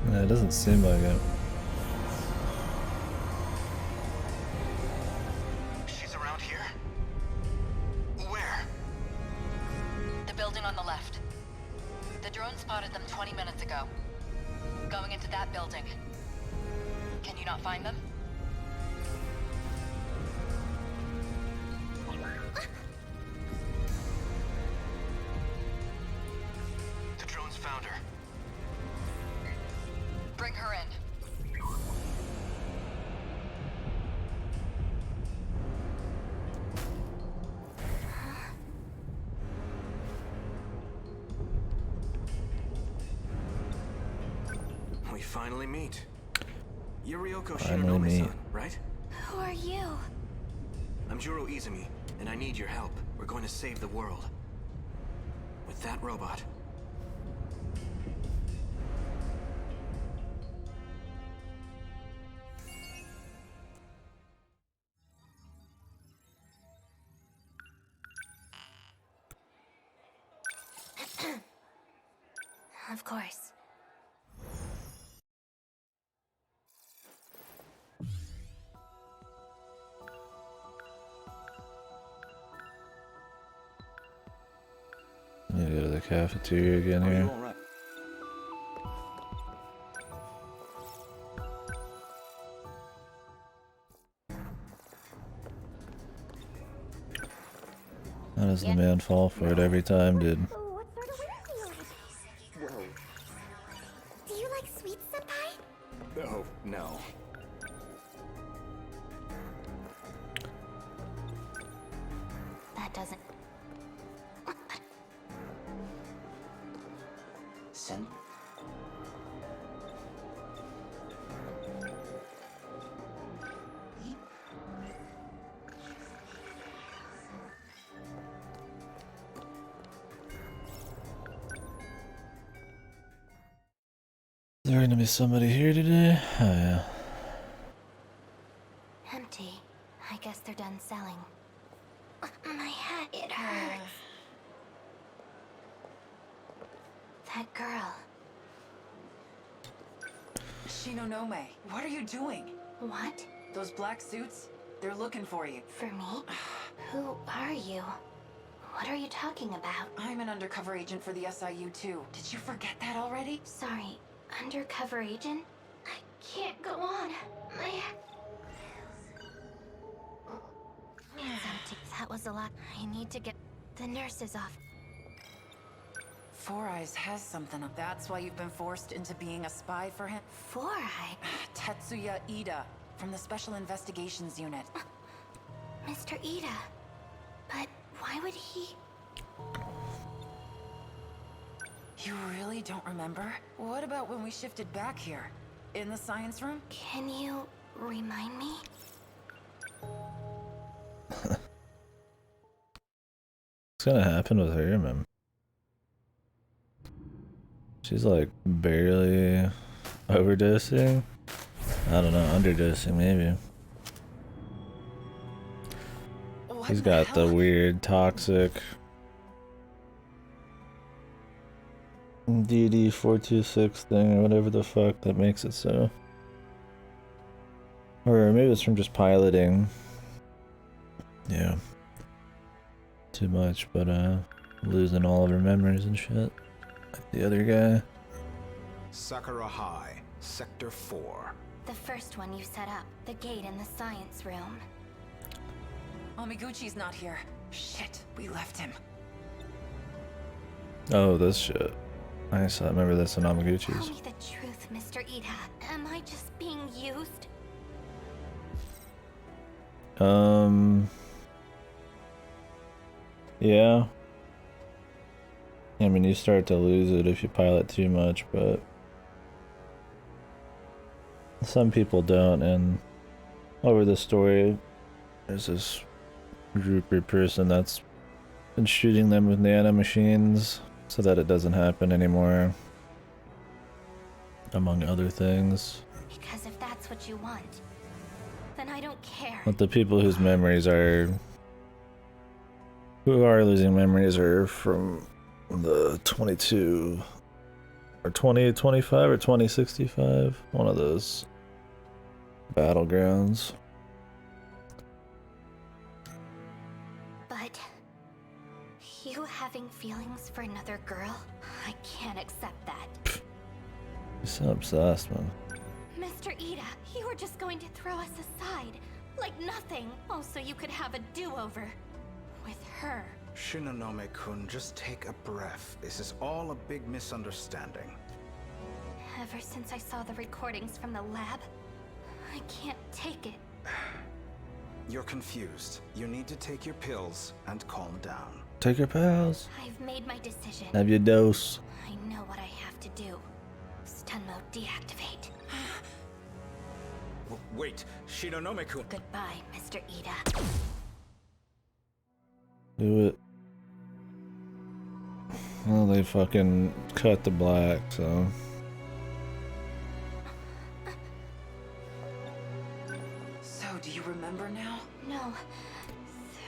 Yeah, it doesn't seem like it. She's around here? Where? The building on the left. The drone spotted them 20 minutes ago. Going into that building. Can you not find them? The drone's found her. Bring her in. We finally meet. You're Ryoko Finally meet. Shinonome-san, right? Who are you? I'm Juro Izumi, and I need your help. We're going to save the world. With that robot. Of course. Need to go to the cafeteria again Are you here. all right? How does the man fall for it every time, dude? What sort of weird are you? Do you like sweets, senpai? Oh, no. That doesn't. Sen? Is there gonna be somebody here today? Oh yeah. Empty. I guess they're done selling. My head, it hurts. That girl. Shinonome, what are you doing? What? Those black suits? They're looking for you. For me? Who are you? What are you talking about? I'm an undercover agent for the SIU too. Did you forget that already? Sorry, undercover agent? I can't go on. My head. It's empty. That was a lot. I need to get the nurses off. Four Eyes has something. That's why you've been forced into being a spy for him. Four Eye? Tetsuya Ida, from the Special Investigations Unit. Mr. Ida. But why would he? You really don't remember? What about when we shifted back here? In the science room? Can you remind me? What's gonna happen with her, man? She's like barely overdosing. I don't know, underdosing maybe. He's got the weird toxic DD426 thing or whatever the fuck that makes it so. Or maybe it's from just piloting. Yeah. too much, but losing all of her memories and shit. Like the other guy. Sakura High, Sector 4. The first one you set up, the gate in the science room. Omiguchi's not here. Shit, we left him. Oh, this shit. I remember this in Tell Amaguchi's. me the truth, Mr. Ida. Am I just being used? Yeah. I mean, you start to lose it if you pilot too much, but some people don't, and over the story, there's this grouper person that's been shooting them with nanomachines so that it doesn't happen anymore, among other things. Because if that's what you want, then I don't care. But the people whose memories are... who are losing memories are from the 22... or 2025 or 2065, one of those battlegrounds. But you having feelings for another girl, I can't accept that. You're so obsessed, man. Mr. Ida, you were just going to throw us aside, like nothing. Oh, so you could have a do-over with her. Shinonome-kun, just take a breath. This is all a big misunderstanding. Ever since I saw the recordings from the lab, I can't take it. You're confused. You need to take your pills and calm down. Take your pills. I've made my decision. Have your dose. I know what I have to do. Stun mode deactivate. Wait, Shinonome-kun. Goodbye, Mr. Ida. Do it. Well, they fucking cut the black, so... So, do you remember now? No,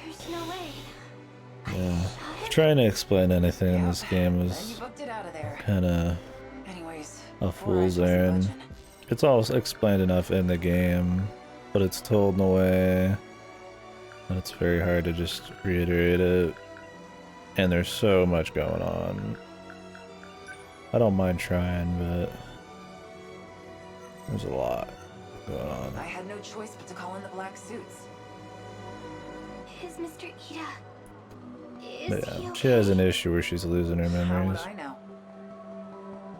there's no way. Yeah. Trying to explain anything in this game And is you booked it out of there. kinda Anyways, a before I fool's was a errand. legend. It's all explained enough in the game, but it's told in a way that it's very hard to just reiterate it. And there's so much going on. I don't mind trying, but there's a lot going on. I had no choice but to call in the black suits. Is Mr. Ida... Is But he yeah, okay? she has an issue where she's losing her How would memories. I know?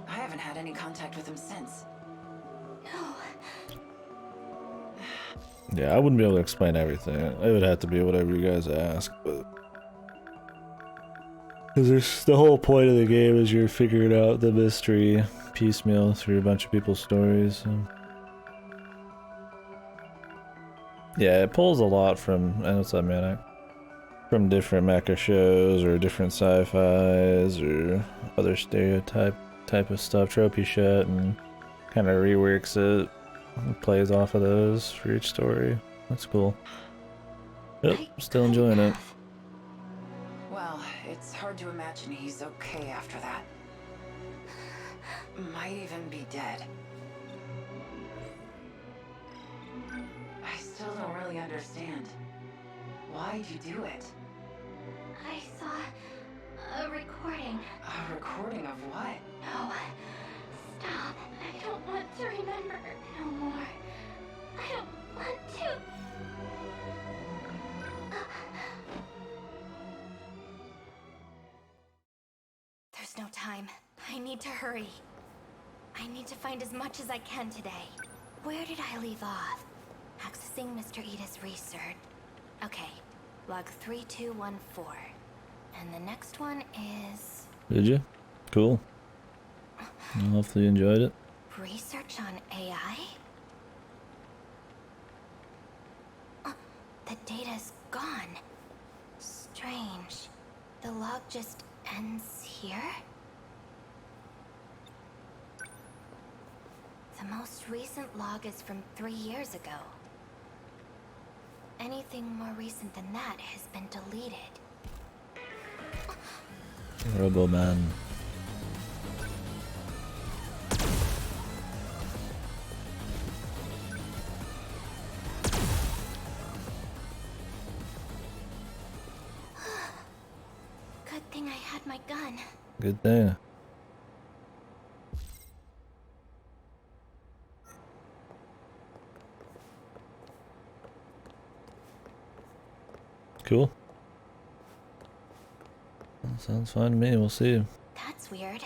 I haven't had any contact with him since. No. Yeah, I wouldn't be able to explain everything. It would have to be whatever you guys ask, but... Because there's the whole point of the game is you're figuring out the mystery piecemeal through a bunch of people's stories. So. Yeah, it pulls a lot from, and what's up, man? From different mecha shows or different sci-fis or other type of stuff, tropey shit, and kind of reworks it and plays off of those for each story. That's cool. Yep, still enjoying it. Well, it's hard to imagine he's okay after that. Might even be dead. I still don't really understand. Why'd you do it? I saw a recording. A recording of what? No. Stop. I don't want to remember no more. I don't want to. There's no time. I need to hurry. I need to find as much as I can today. Where did I leave off? Accessing Mr. Ida's research. Okay, log 3214. And the next one is... Did you? Cool. Well, hopefully you enjoyed it. research on AI? The data's gone. Strange. The log just ends here? The most recent log is from 3 years ago. Anything more recent than that has been deleted. Robo-Man. thing I had my gun. Good thing. Cool. Sounds fine to me. We'll see. That's weird.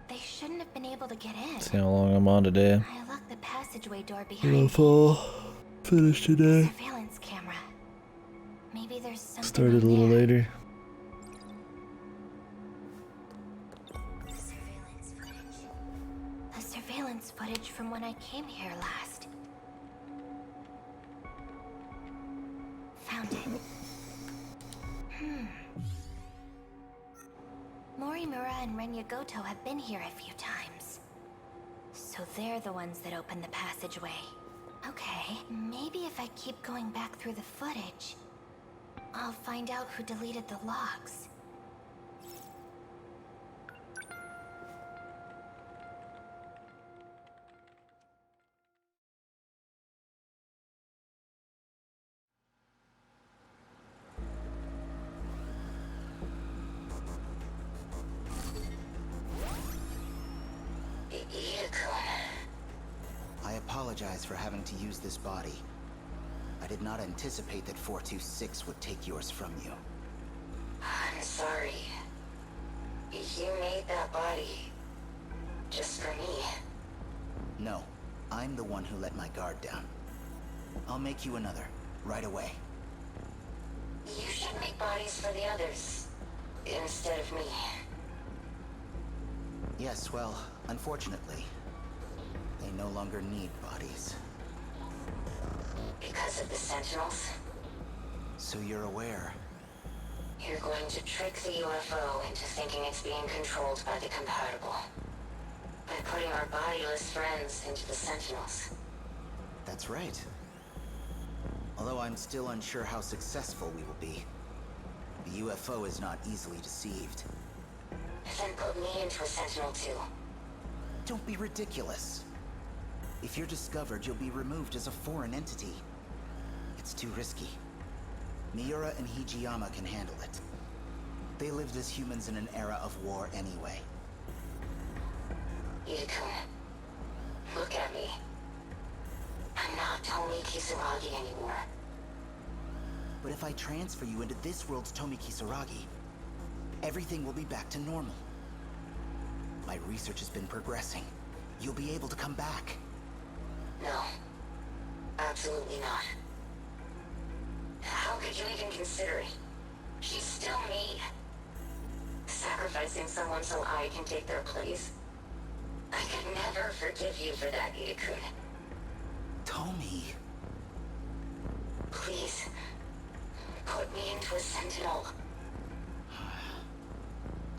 They shouldn't have been able to get in. See how long I'm on today. I locked the passageway door behind me. Finish today. Surveillance camera. Maybe there's something Started a in little there. later. The surveillance footage from when I came here last. Found it. Morimura and Renya Goto have been here a few times. So they're the ones that opened the passageway. Okay, maybe if I keep going back through the footage, I'll find out who deleted the logs. I apologize for having to use this body. I did not anticipate that 426 would take yours from you. I'm sorry. You made that body just for me. No, I'm the one who let my guard down. I'll make you another, right away. You should make bodies for the others instead of me. Yes, well, unfortunately, they no longer need bodies. Because of the Sentinels? So you're aware. You're going to trick the UFO into thinking it's being controlled by the compatible. By putting our bodiless friends into the Sentinels. That's right. Although I'm still unsure how successful we will be. The UFO is not easily deceived. Then put me into a Sentinel too. Don't be ridiculous. If you're discovered, you'll be removed as a foreign entity. It's too risky. Miura and Hijiyama can handle it. They lived as humans in an era of war anyway. Itakun, look at me. I'm not Tomi Kisaragi anymore. But if I transfer you into this world's Tomi Kisaragi, everything will be back to normal. My research has been progressing. You'll be able to come back. No. Absolutely not. How could you even consider it? She's still me. Sacrificing someone so I can take their place. I could never forgive you for that, Itakun. Tomi. Please. Put me into a Sentinel.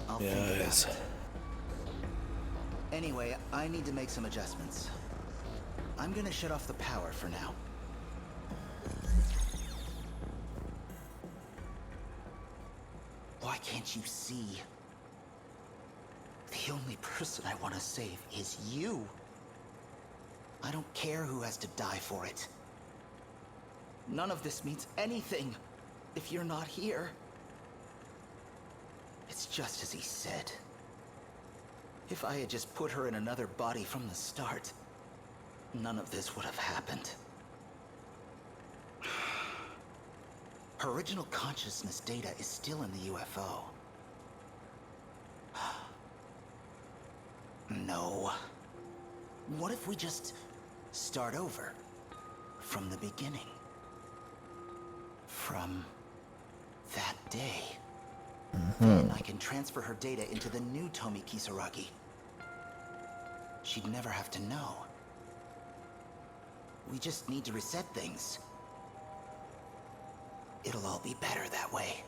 I'll think about it. Anyway, I need to make some adjustments. I'm gonna shut off the power for now. Why can't you see? The only person I want to save is you. I don't care who has to die for it. None of this means anything if you're not here. It's just as he said. If I had just put her in another body from the start, none of this would have happened. Her original consciousness data is still in the UFO. No. What if we just start over? From the beginning? From that day? Then I can transfer her data into the new Tomi Kisaragi. She'd never have to know. We just need to reset things. It'll all be better that way.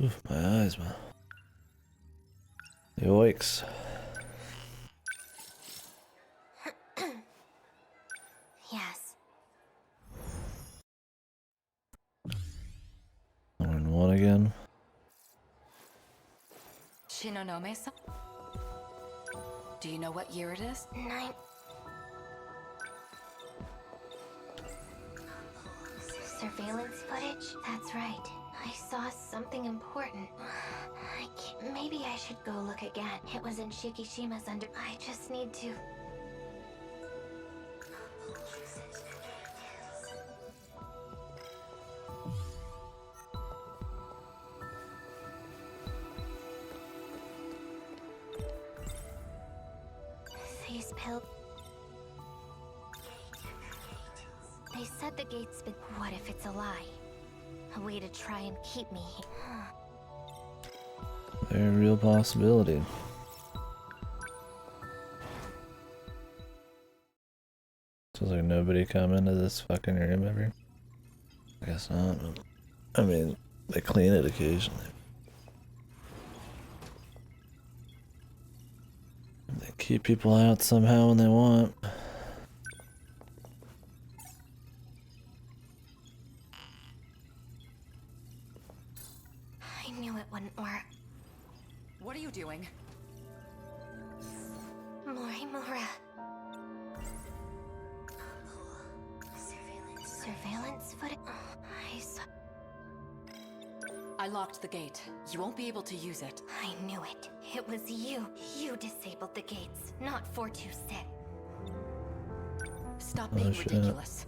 Oof, my eyes, man. Yikes. Yes. We're in one again. Shinonome-san? Do you know what year it is? Surveillance footage? That's right. I saw something important. Maybe I should go look again. It was in Shikishima's under... I just need to... These pills... They said the gate's been... What if it's a lie? A way to try and keep me here. Very real possibility. Sounds like nobody come into this fucking room ever. I guess not. I mean, they clean it occasionally. They keep people out somehow when they want. I knew it wouldn't work. What are you doing? Morimura. Surveillance footage? I saw... I locked the gate. You won't be able to use it. I knew it. It was you. You disabled the gates, not 426. Stop being shit. ridiculous.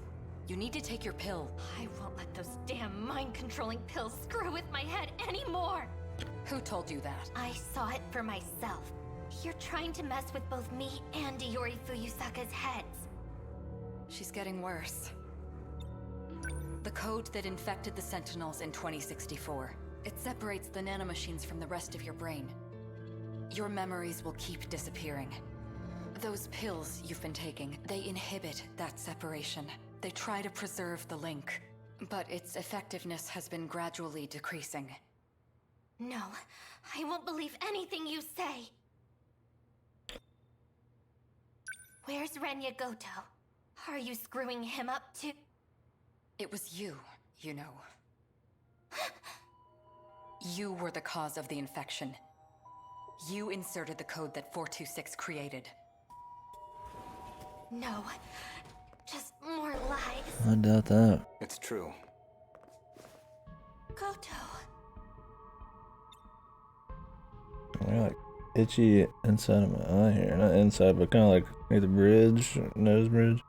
You need to take your pill. I won't let those damn mind-controlling pills screw with my head anymore! Who told you that? I saw it for myself. You're trying to mess with both me and Iori Fuyusaka's heads. She's getting worse. The code that infected the Sentinels in 2064. It separates the nanomachines from the rest of your brain. Your memories will keep disappearing. Those pills you've been taking, they inhibit that separation. They try to preserve the link, but its effectiveness has been gradually decreasing. No, I won't believe anything you say! Where's Renya Goto? Are you screwing him up too? It was you, you know. You were the cause of the infection. You inserted the code that 426 created. No, just more lies. I doubt that. It's true. Goto. I got like itchy inside of my eye here. Not inside, but kind of like near the bridge, nose bridge.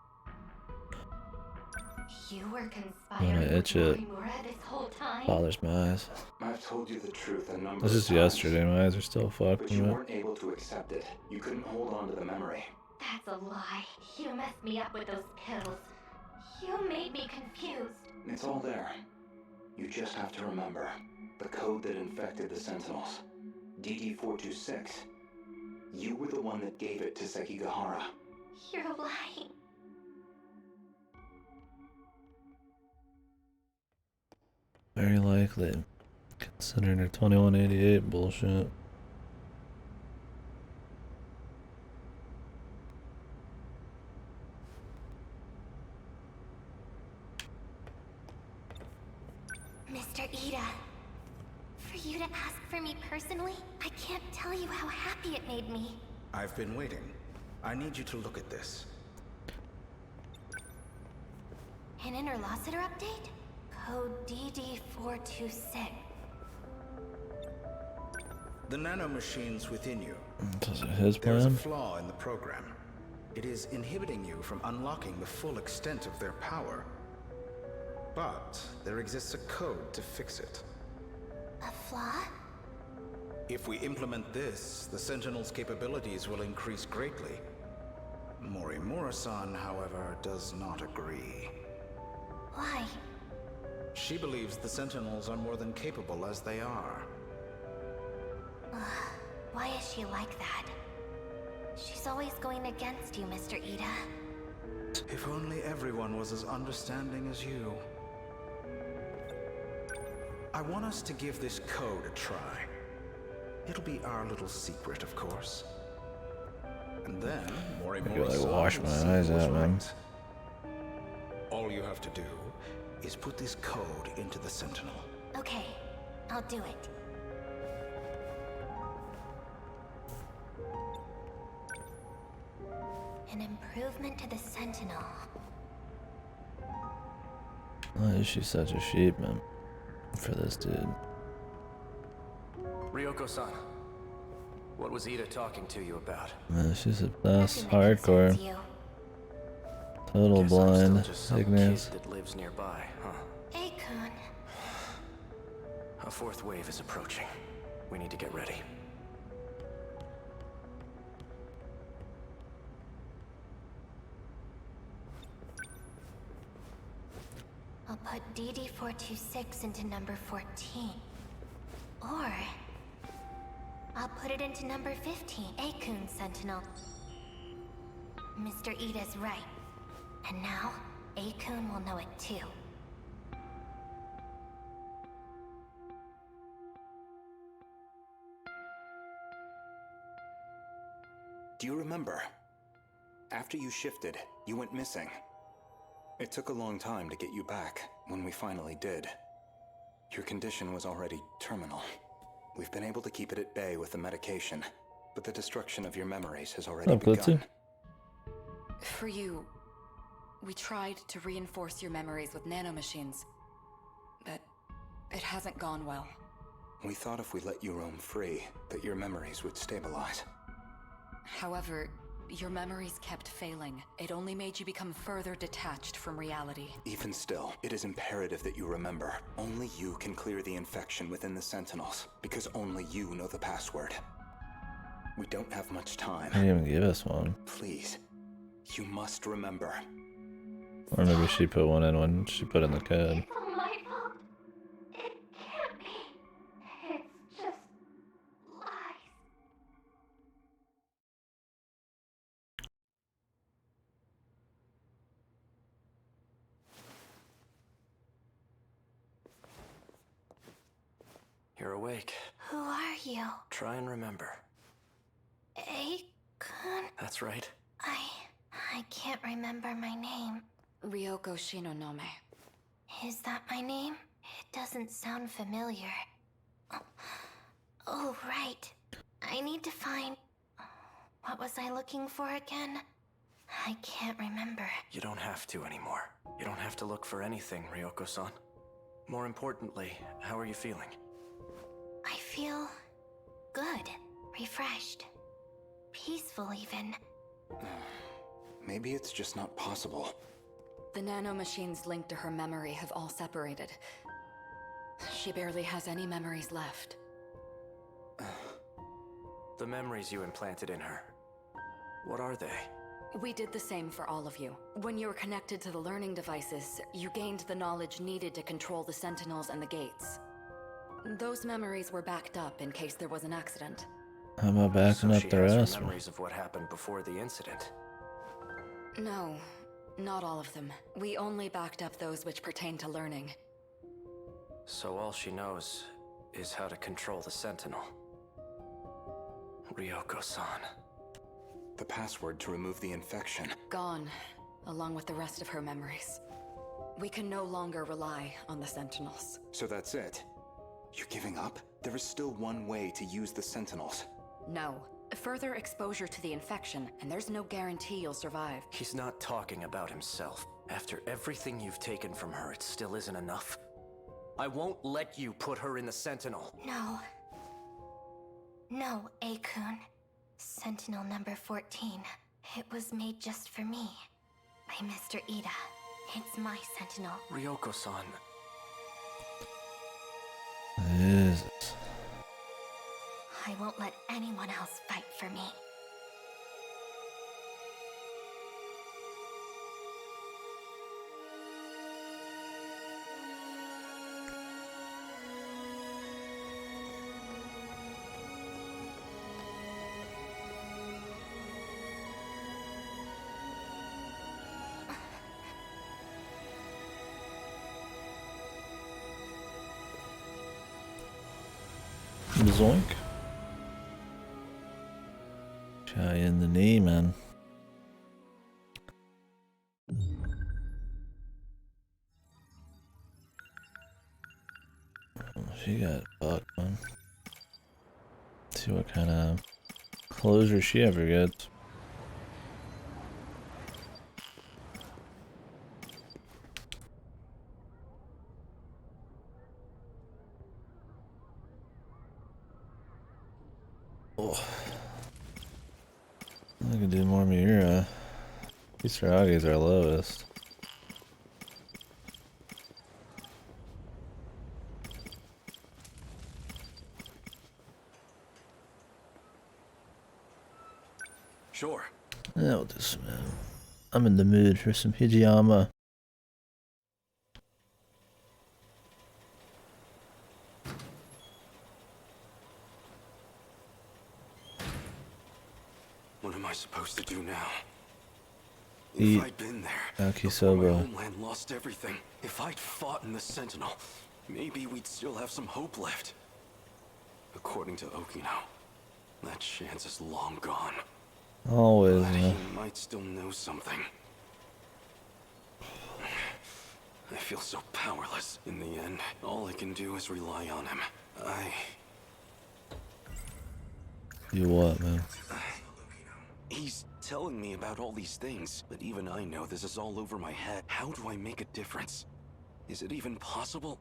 You were When conspiring I with itch it, Morimura this whole time? bothers my eyes. I've told you the truth a number This of is times, yesterday. My eyes are still fucked. but you weren't able to accept it. You couldn't hold on to the memory. That's a lie. You messed me up with those pills. You made me confused. It's all there. You just have to remember. The code that infected the Sentinels. DD-426. You were the one that gave it to Sekigahara. You're lying. Very likely, considering her 2188 bullshit. Mr. Ida, for you to ask for me personally, I can't tell you how happy it made me. I've been waiting. I need you to look at this. An interlocutor update? Code DD-426. The nanomachines within you. Is it his There's a plan? flaw in the program. It is inhibiting you from unlocking the full extent of their power. But there exists a code to fix it. A flaw? If we implement this, the Sentinel's capabilities will increase greatly. Morimura-san, however, does not agree. Why? She believes the Sentinels are more than capable as they are. Why is she like that? She's always going against you, Mr. Ida. If only everyone was as understanding as you. I want us to give this code a try. It'll be our little secret, of course. And then Morimura-san like wash will my see eyes who was out, man. right. All you have to do is put this code into the Sentinel. Okay, I'll do it. An improvement to the Sentinel. Why is she such a sheep, man? For this dude. Ryoko-san, what was Ida talking to you about? Man, she's a Nothing best that concerns hardcore. you. Total Guess I'm still blind. just some Ignorance. kid that lives nearby, huh? Akon. A fourth wave is approaching. We need to get ready. I'll put DD426 into number 14. Or I'll put it into number 15. Akon Sentinel. Mr. Ida's right. And now, Akon will know it too. Do you remember? After you shifted, you went missing. It took a long time to get you back, when we finally did. Your condition was already terminal. We've been able to keep it at bay with the medication, but the destruction of your memories has already begun. For you, we tried to reinforce your memories with nanomachines, but it hasn't gone well. We thought if we let you roam free, that your memories would stabilize. However, your memories kept failing. It only made you become further detached from reality. Even still, it is imperative that you remember. Only you can clear the infection within the Sentinels, because only you know the password. We don't have much time. They didn't even give us one. Please, you must remember. Or maybe she put one in when she put in the code. It's all my fault. It can't be. It's just lies. You're awake. Who are you? Try and remember. Akon? That's right. I can't remember my name. Ryoko Shinonome. Is that my name? It doesn't sound familiar. Oh, right. I need to find... What was I looking for again? I can't remember. You don't have to anymore. You don't have to look for anything, Ryoko-san. More importantly, how are you feeling? I feel... good. Refreshed. Peaceful, even. Maybe it's just not possible. The nanomachines linked to her memory have all separated. She barely has any memories left. The memories you implanted in her, what are they? We did the same for all of you. When you were connected to the learning devices, you gained the knowledge needed to control the Sentinels and the gates. Those memories were backed up in case there was an accident. How about backing So up she the has her rest? memories of what happened before the incident. No, not all of them. We only backed up those which pertain to learning. So all she knows is how to control the Sentinel. Ryoko-san. The password to remove the infection. Gone, along with the rest of her memories. We can no longer rely on the Sentinels. So that's it? You're giving up? There is still one way to use the Sentinels. No. Further exposure to the infection, and there's no guarantee you'll survive. He's not talking about himself. After everything you've taken from her, it still isn't enough. I won't let you put her in the Sentinel. No. No, Akon. Sentinel number 14. It was made just for me. By Mr. Ida. It's my Sentinel. Ryoko-san. Jesus. I won't let anyone else fight for me. Zoink. Try in the knee, man. Oh, she got fucked, man. See what kind of closure she ever gets. I can do more Miura. These Aegis are lowest. Sure. Oh, this man. I'm in the mood for some Hijiyama. What am I supposed to do now? Eat If I'd been there, before my yakisoba. homeland lost everything, if I'd fought in the Sentinel, maybe we'd still have some hope left. According to Okino, that chance is long gone. Always, But yeah. he might still know something. I feel so powerless. In the end, all I can do is rely on him. You what, man? He's telling me about all these things, but even I know this is all over my head. How do I make a difference? Is it even possible?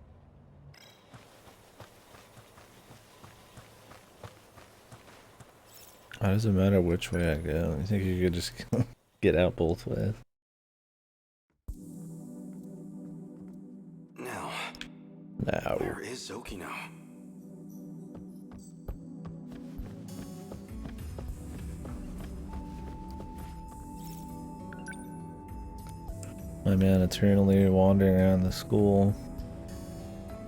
Why does it matter which way I go? You think you could just get out both ways? Now, No. where is Okino? My man eternally wandering around the school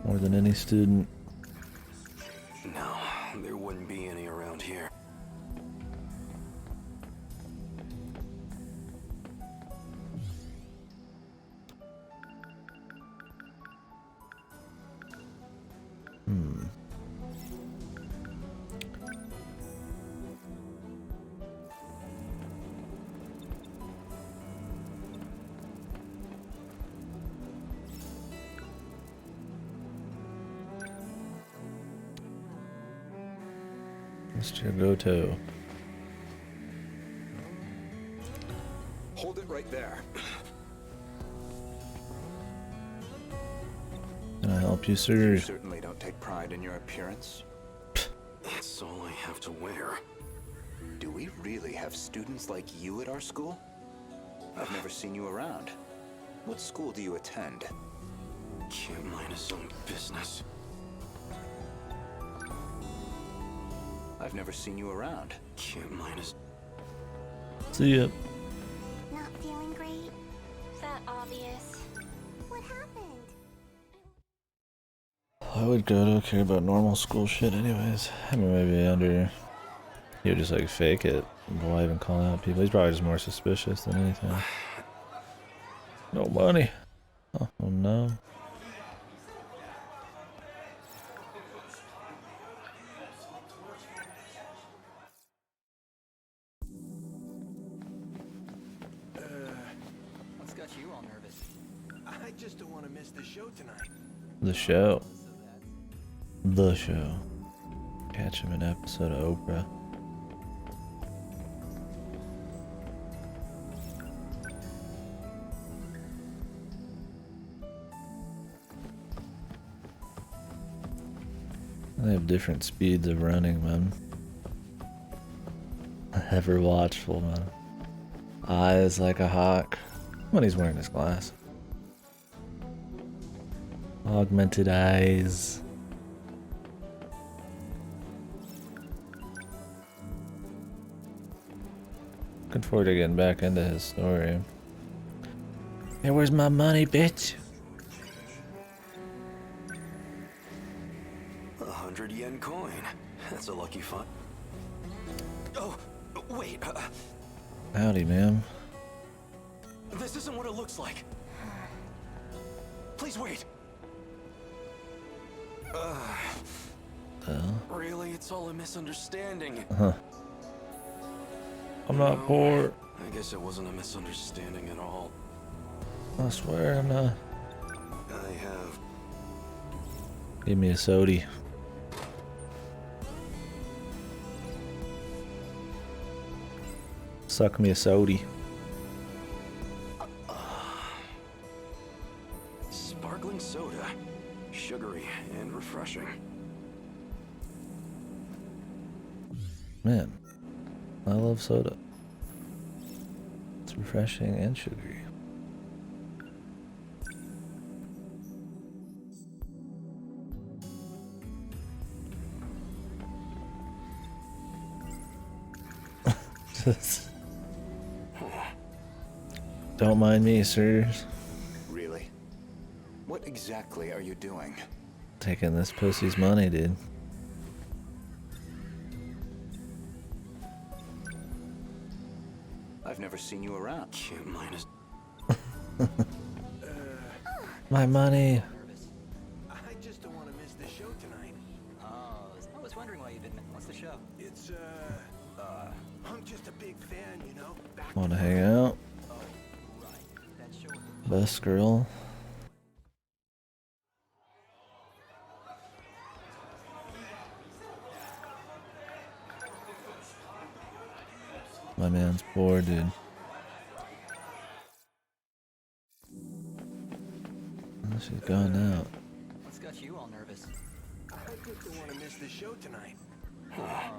more than any student. No, there wouldn't be any around here. Mr. Goto. Hold it right there. Can I help you, You sir? certainly don't take pride in your appearance. It's all I have to wear. Do we really have students like you at our school? I've never seen you around. What school do you attend? Can't mind his own business. I've never seen you around. Can't mind his... See ya. Not feeling great? That obvious. What happened? Why would Goto care about normal school shit anyways? I mean, maybe under... He would just like fake it. Why even call out people? He's probably just more suspicious than anything. No money. Oh no. What's got you all nervous? I just don't want to miss the show tonight. The show. The show. Catch him in an episode of Oprah. They have different speeds of running, man. Ever watchful, man. Eyes like a hawk when he's wearing his glass. Augmented eyes. Looking forward to getting back into his story. Hey, where's my money, bitch? 100 yen coin. That's a lucky find. Oh, wait. Howdy, ma'am. This isn't what it looks like. Please wait. Really, it's all a misunderstanding. I'm not poor. I guess it wasn't a misunderstanding at all. I swear I'm not. I have... Give me a sody. Suck me a sody. Sparkling soda. Sugary and refreshing. Man, I love soda. It's refreshing and sugary. Don't mind me, sirs. Really? What exactly are you doing? Taking this pussy's money, dude. I've never seen you around. Can't minus. My money. I just don't want to miss the show tonight. Oh, I was wondering why you've been. What's the show? It's, I'm just a big fan, you know? Back Wanna hang out? Oh, right. That show with the Best girl. My man's bored, dude. Oh, she's gone out. What's got you all nervous? I just don't want to miss the show tonight. Oh,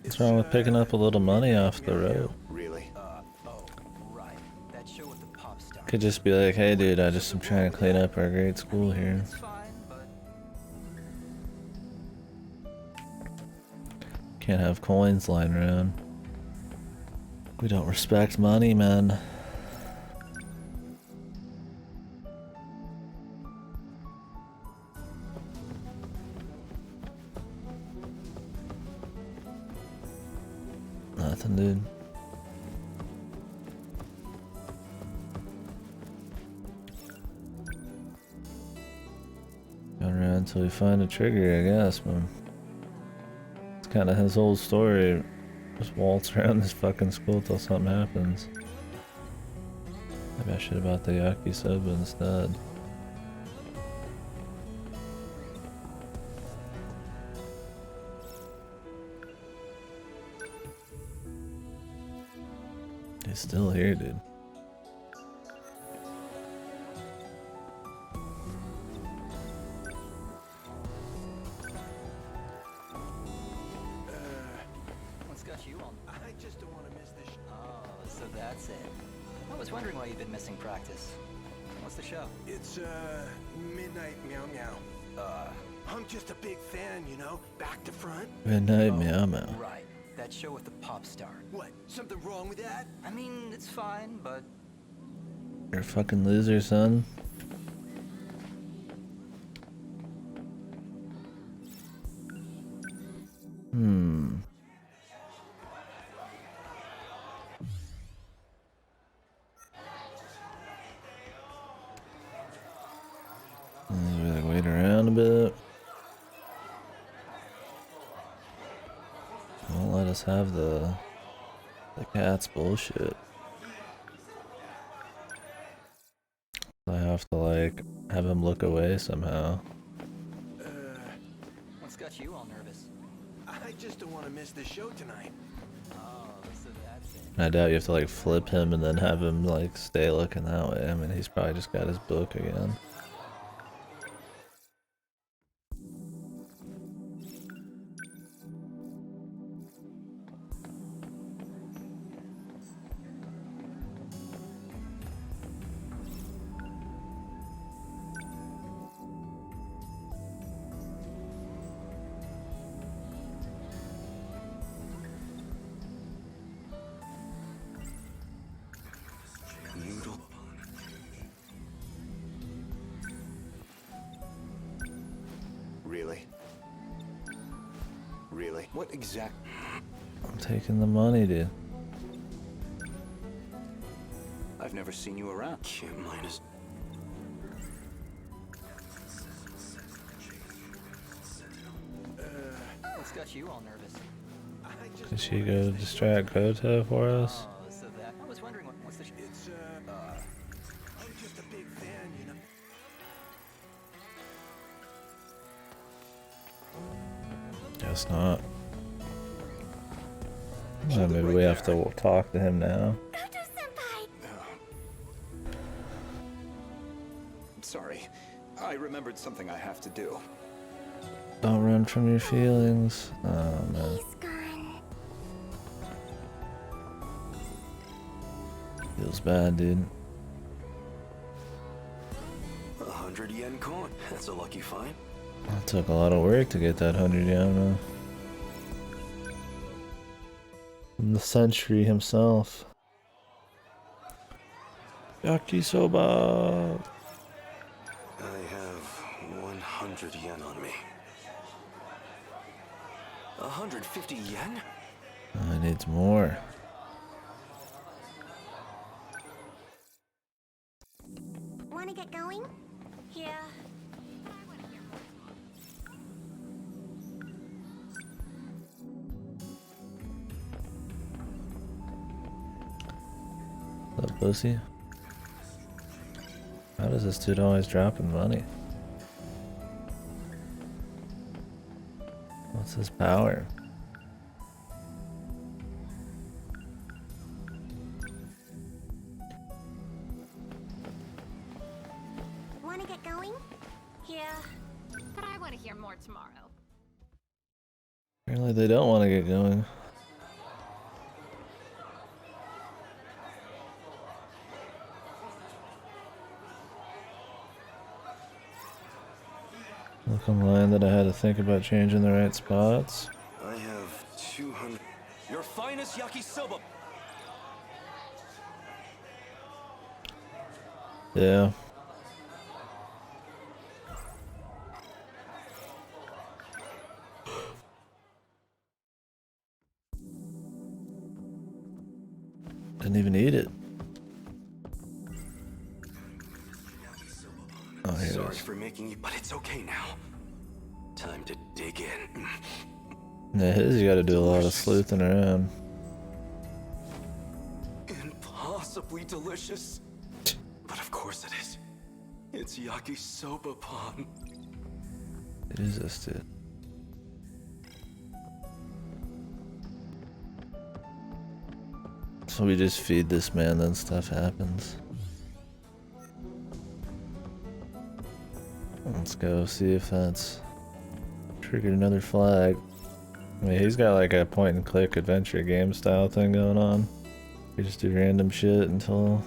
What's wrong with picking up a little money off the road? Really? oh, right. That show with the pop star. Could just be like, hey dude, I just am trying to clean up our great school here. It's fine, but Can't have coins lying around. We don't respect money, man. Nothing, dude. Going around until we find a trigger, I guess, man. It's kind of his whole story. Just waltz around this fucking school till something happens. Maybe I should have bought the yakisoba instead. He's still here, dude. what's got you all? I just don't want to miss the show. Oh, so that's it. I was wondering why you've been missing practice. What's the show? It's, Midnight Meow Meow. I'm just a big fan, you know? Back to front. Midnight Meow Meow. Right. That show with the pop star. What? Something wrong with that? I mean, it's fine, but You're a fucking loser, son. Maybe like wait around a bit. Won't let us have the cat's bullshit. I have to like have him look away somehow. what's got you all nervous? I just don't want to miss the show tonight. Oh, so that's it. I doubt you have to like flip him and then have him like stay looking that way. I mean, he's probably just got his book again. Noodle. Really? Really? What exact? I'm taking the money, dude. I've never seen you around. Can't minus. What's got you all nervous? I just Did she go distract Koto for us? Oh, so that. I was wondering what's the show? It's, I'm just a big fan, you know? Guess not. Well, maybe we have to talk to him now. Sorry. I remembered something I have to do. Don't run from your feelings. Oh man. He's gone. Feels bad, dude. 100 yen coin. That's a lucky find. It took a lot of work to get that 100 yen, man. From the century himself. Yakisoba! I have 100 yen on me. 150 yen? I need more. Wanna get going? Yeah. What's up, pussy? How does this dude always dropping money? What's his power? Wanna get going? Yeah. But I wanna hear more tomorrow. Apparently they don't want to get going. Look online that I had to think about changing the right spots. I have 200. Your finest yakisoba. Yeah. Didn't even eat it. Oh, here it Sorry is. for making you, but it's okay now. Time to dig in. Yeah, his you gotta do a lot of sleuthing around. Impossibly delicious. But of course it is. It's yakisoba pan. Jesus, dude. So we just feed this man, then stuff happens. Let's go see if that's triggered another flag. I mean, he's got like a point and click adventure game style thing going on. You just do random shit until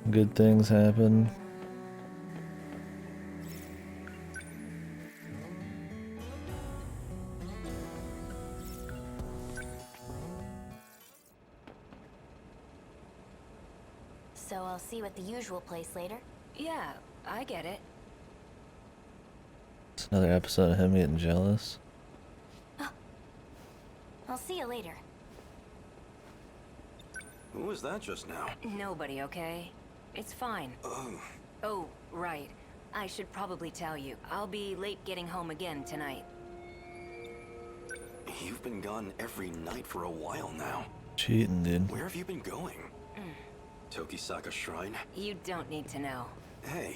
good things happen. So I'll see you at the usual place later? Yeah, I get it. It's another episode of him getting jealous. I'll see you later. Who was that just now? Nobody, okay? It's fine. Oh, right. I should probably tell you. I'll be late getting home again tonight. You've been gone every night for a while now. Cheating, dude. Where have you been going? Tokisaka Shrine? You don't need to know. Hey,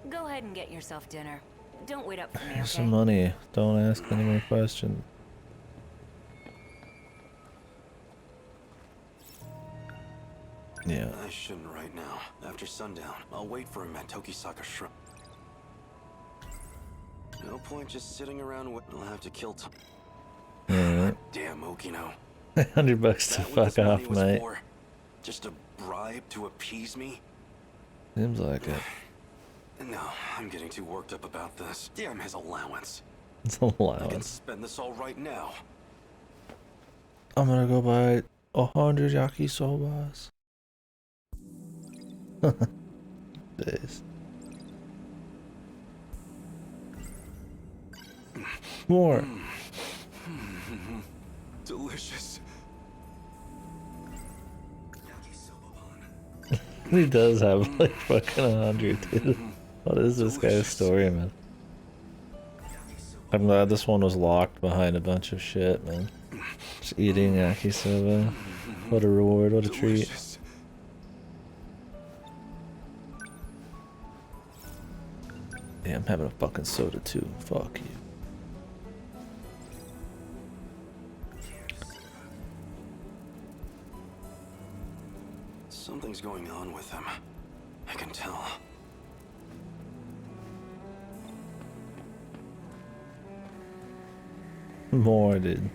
Go ahead and get yourself dinner. Don't wait up for me, Here's okay? some money. Don't ask any more questions. Yeah. I shouldn't right now. After sundown, I'll wait for him at Tokisaka Shrine. No point just sitting around. I'll have to kill time. Alright. Damn Okino. $100 to That what fuck this money off, was mate. for? Just a bribe to appease me? Seems like it. No, I'm getting too worked up about this. Damn his allowance. It's I can allowance. spend this all right now. I'm gonna go buy 100 yakisobas. Days. More. Delicious. He does have like fucking 100, dude. What is this guy's story, man? I'm glad this one was locked behind a bunch of shit, man. Just eating yakisoba. What a reward, what a treat. Delicious. Yeah, I'm having a fucking soda too. Fuck you. Something's going on with him. I can tell. More, dude.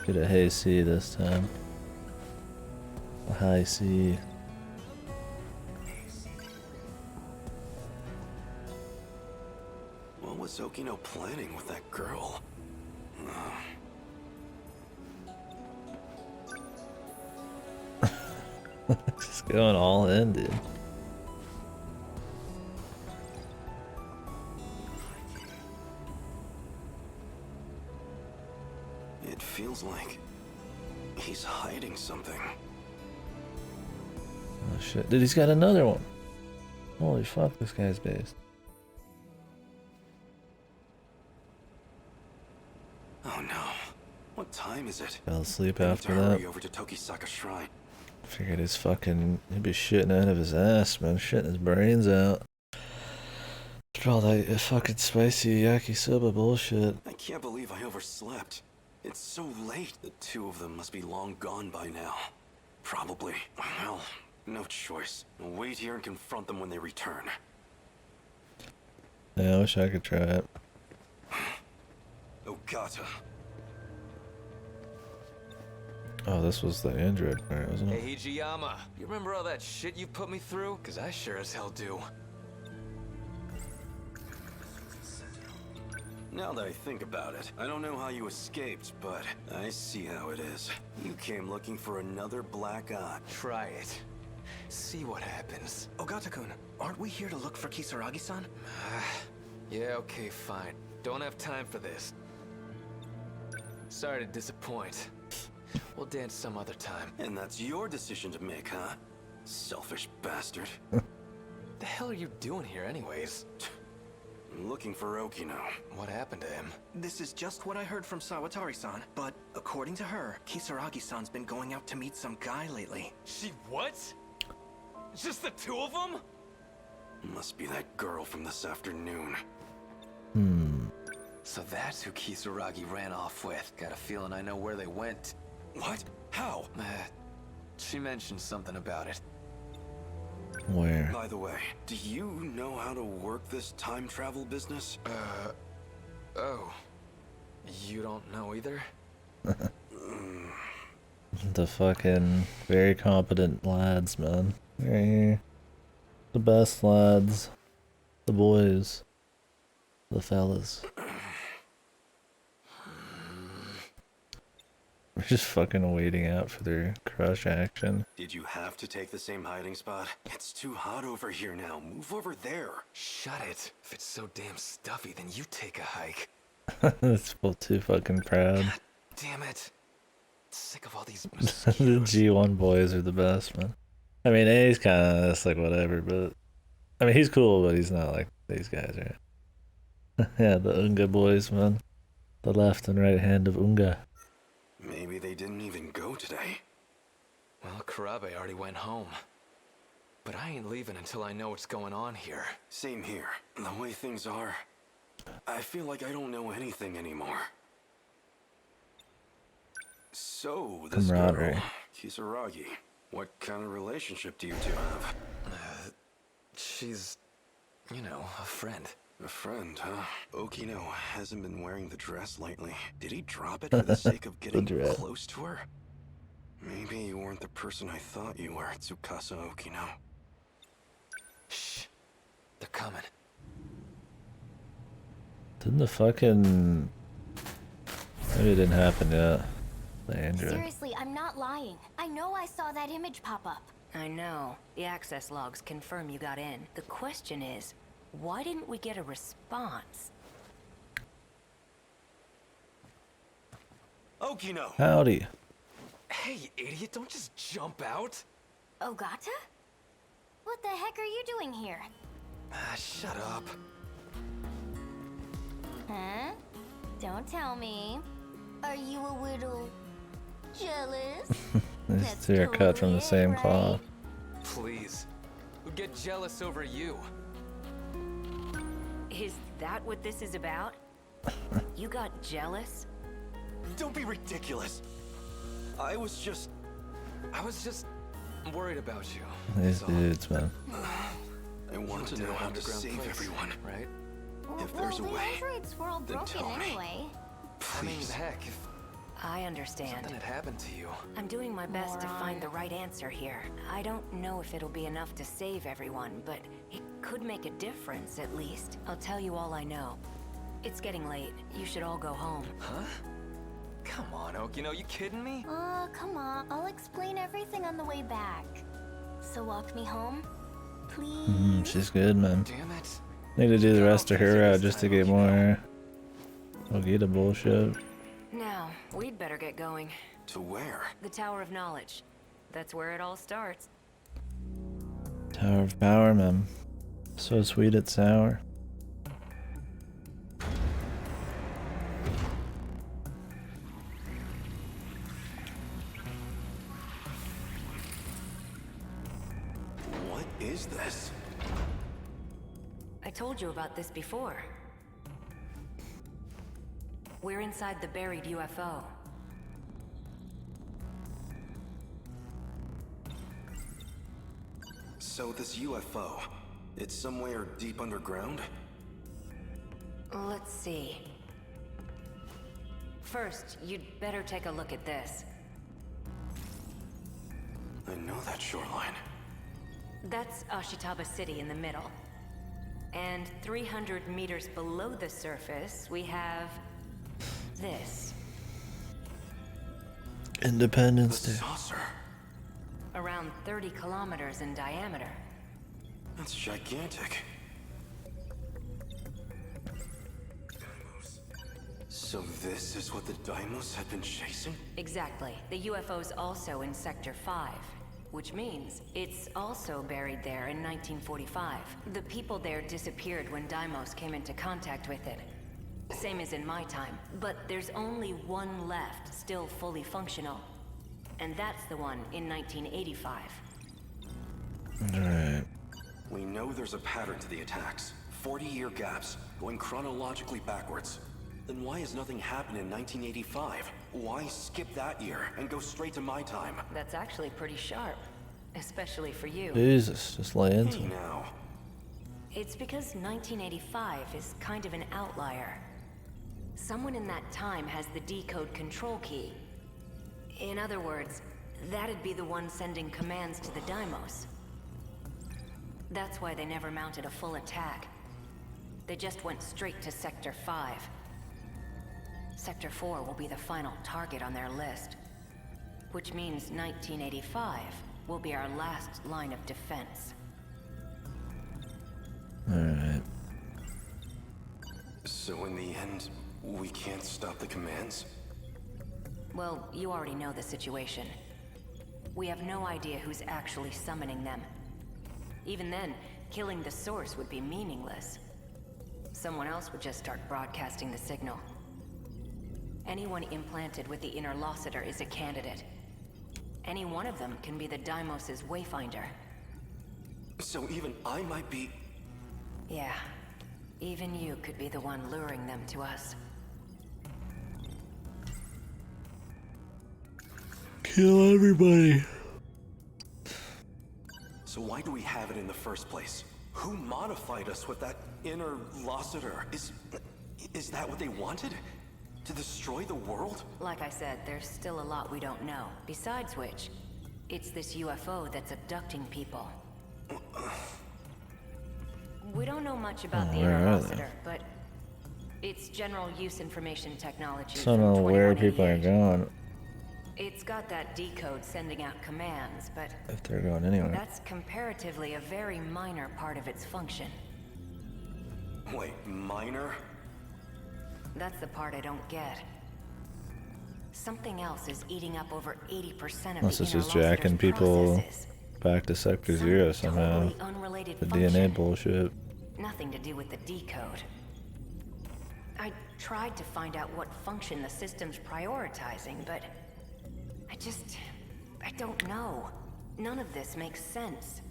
Get a high C this time. A high C. What was Okino planning with that girl? Just going all in, dude. It feels like he's hiding something. Oh shit. Dude, he's got another one. Holy fuck, this guy's based. Oh no. What time is it? Fell asleep I need after to hurry that. over to Tokisaka Shrine. Figured he'd be shitting out of his ass, man. Shitting his brains out. After all that fucking spicy yakisoba bullshit. I can't believe I overslept. It's so late. The two of them must be long gone by now. Probably. Well, no choice. I'll wait here and confront them when they return. Yeah, I wish I could try it. Ogata. Oh, this was the android part, wasn't it? Hey, Hijiyama, you remember all that shit you put me through? Cause I sure as hell do. Now that I think about it, I don't know how you escaped, but I see how it is. You came looking for another black eye. Try it. See what happens. Ogata-kun, aren't we here to look for Kisaragi-san? Yeah, okay, fine. Don't have time for this. Sorry to disappoint. We'll dance some other time. And that's your decision to make, huh? Selfish bastard. The hell are you doing here anyways? I'm looking for Okino. What happened to him? This is just what I heard from Sawatari-san, but according to her, Kisaragi-san's been going out to meet some guy lately. She what? Just the two of them? Must be that girl from this afternoon. So that's who Kisaragi ran off with. Got a feeling I know where they went. What? How? She mentioned something about it. Where? By the way, do you know how to work this time travel business? Oh. You don't know either? The fucking very competent lads, man. The best lads. The boys. The fellas. We're just fucking waiting out for their crush action. Did you have to take the same hiding spot? It's too hot over here now. Move over there. Shut it. If it's so damn stuffy, then you take a hike. It's both too fucking proud. God damn it. Sick of all these The mosquitoes. G1 boys are the best, man. I mean, A's kind of that's like whatever, but I mean, he's cool, but he's not like these guys, right? Yeah, the Unga boys, man. The left and right hand of Unga. Maybe they didn't even go today. Well, Karabe already went home. But I ain't leaving until I know what's going on here. Same here. The way things are, I feel like I don't know anything anymore. So, this Camaraderie. girl, Kisaragi, what kind of relationship do you two have? She's, you know, a friend. A friend, huh? Okino hasn't been wearing the dress lately. Did he drop it for the sake of getting dress. close to her? Maybe you weren't the person I thought you were, Tsukasa Okino. Shh. They're coming. Didn't the fucking... Maybe it didn't happen yet. The android. Seriously, I'm not lying. I know I saw that image pop up. I know. The access logs confirm you got in. The question is, why didn't we get a response? Okino! Howdy. Hey, idiot, don't just jump out. Ogata? What the heck are you doing here? Shut up. Huh? Don't tell me. Are you a little jealous? These two are cut from the same cloth. Please. Who'd get jealous over you? Is that what this is about? You got jealous? Don't be ridiculous! I was just worried about you. These That's all. dudes, man. I wanted to know how to Underground save place, everyone. right? If there's a the way, androids were all then broken tell me. anyway. I mean, Please. heck, I understand. Something had happened to you. I'm doing my best to find the right answer here. I don't know if it'll be enough to save everyone, but it could make a difference at least. I'll tell you all I know. It's getting late. You should all go home. Huh? Come on, Okino, you kidding me? Come on. I'll explain everything on the way back. So walk me home, please. She's good, man. Damn it. Need to do the rest of her route just to get more Ogita bullshit. Now, we'd better get going. To where? The Tower of Knowledge. That's where it all starts. Tower of Power, man. So sweet it's sour. What is this? I told you about this before. We're inside the buried UFO. So this UFO, it's somewhere deep underground? Let's see. First, you'd better take a look at this. I know that shoreline. That's Ashitaba City in the middle. And 300 meters below the surface, we have this. Independence The Day. saucer. Around 30 kilometers in diameter. That's gigantic. So this is what the Deimos had been chasing? Exactly. The UFO's also in Sector 5, which means it's also buried there in 1945. The people there disappeared when Deimos came into contact with it. Same as in my time, but there's only one left, still fully functional. And that's the one in 1985. Alright. We know there's a pattern to the attacks. 40-year gaps, going chronologically backwards. Then why has nothing happened in 1985? Why skip that year and go straight to my time? That's actually pretty sharp, especially for you. Jesus, just lay into Hey it. now. It's because 1985 is kind of an outlier. Someone in that time has the decode control key. In other words, that'd be the one sending commands to the Deimos. That's why they never mounted a full attack. They just went straight to Sector 5. Sector 4 will be the final target on their list. Which means 1985 will be our last line of defense. Alright. So in the end, we can't stop the commands? Well, you already know the situation. We have no idea who's actually summoning them. Even then, killing the source would be meaningless. Someone else would just start broadcasting the signal. Anyone implanted with the inner Lossiter is a candidate. Any one of them can be the Deimos' wayfinder. So even I might be... Yeah. Even you could be the one luring them to us. Kill everybody. So why do we have it in the first place? Who modified us with that inner Lossiter? Is that what they wanted? To destroy the world? Like I said, there's still a lot we don't know. Besides which, it's this UFO that's abducting people. We don't know much about the inner Lossiter, but it's general use information technology. So I don't know where 2188. people are going. It's got that decode sending out commands, but If they're going anywhere. that's comparatively a very minor part of its function. Wait, minor? That's the part I don't get. Something else is eating up over 80% of Unless the it's inner just jacking Lossiter's people processes. back to Sector 0 somehow. Totally unrelated The function. DNA bullshit. Nothing to do with the decode. I tried to find out what function the system's prioritizing, but I don't know. None of this makes sense.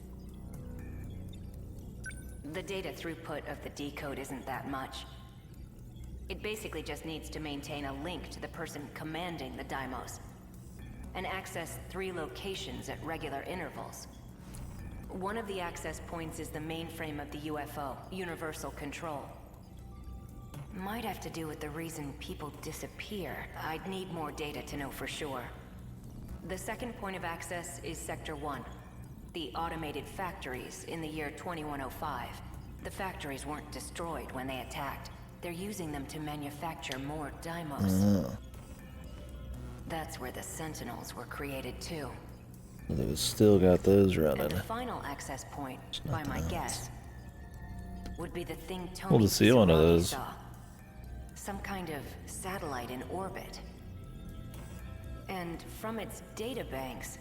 The data throughput of the decode isn't that much. It basically just needs to maintain a link to the person commanding the Deimos, and access 3 locations at regular intervals. One of the access points is the mainframe of the UFO, Universal Control. might have to do with the reason people disappear. I'd need more data to know for sure. The second point of access is Sector 1. The automated factories in the year 2105. The factories weren't destroyed when they attacked. They're using them to manufacture more Deimos. That's where the Sentinels were created too. They've still got those running. And the final access point, by my guess, would be the thing Tony We'll just see one of those. saw. Some kind of satellite in orbit. And from its data banks,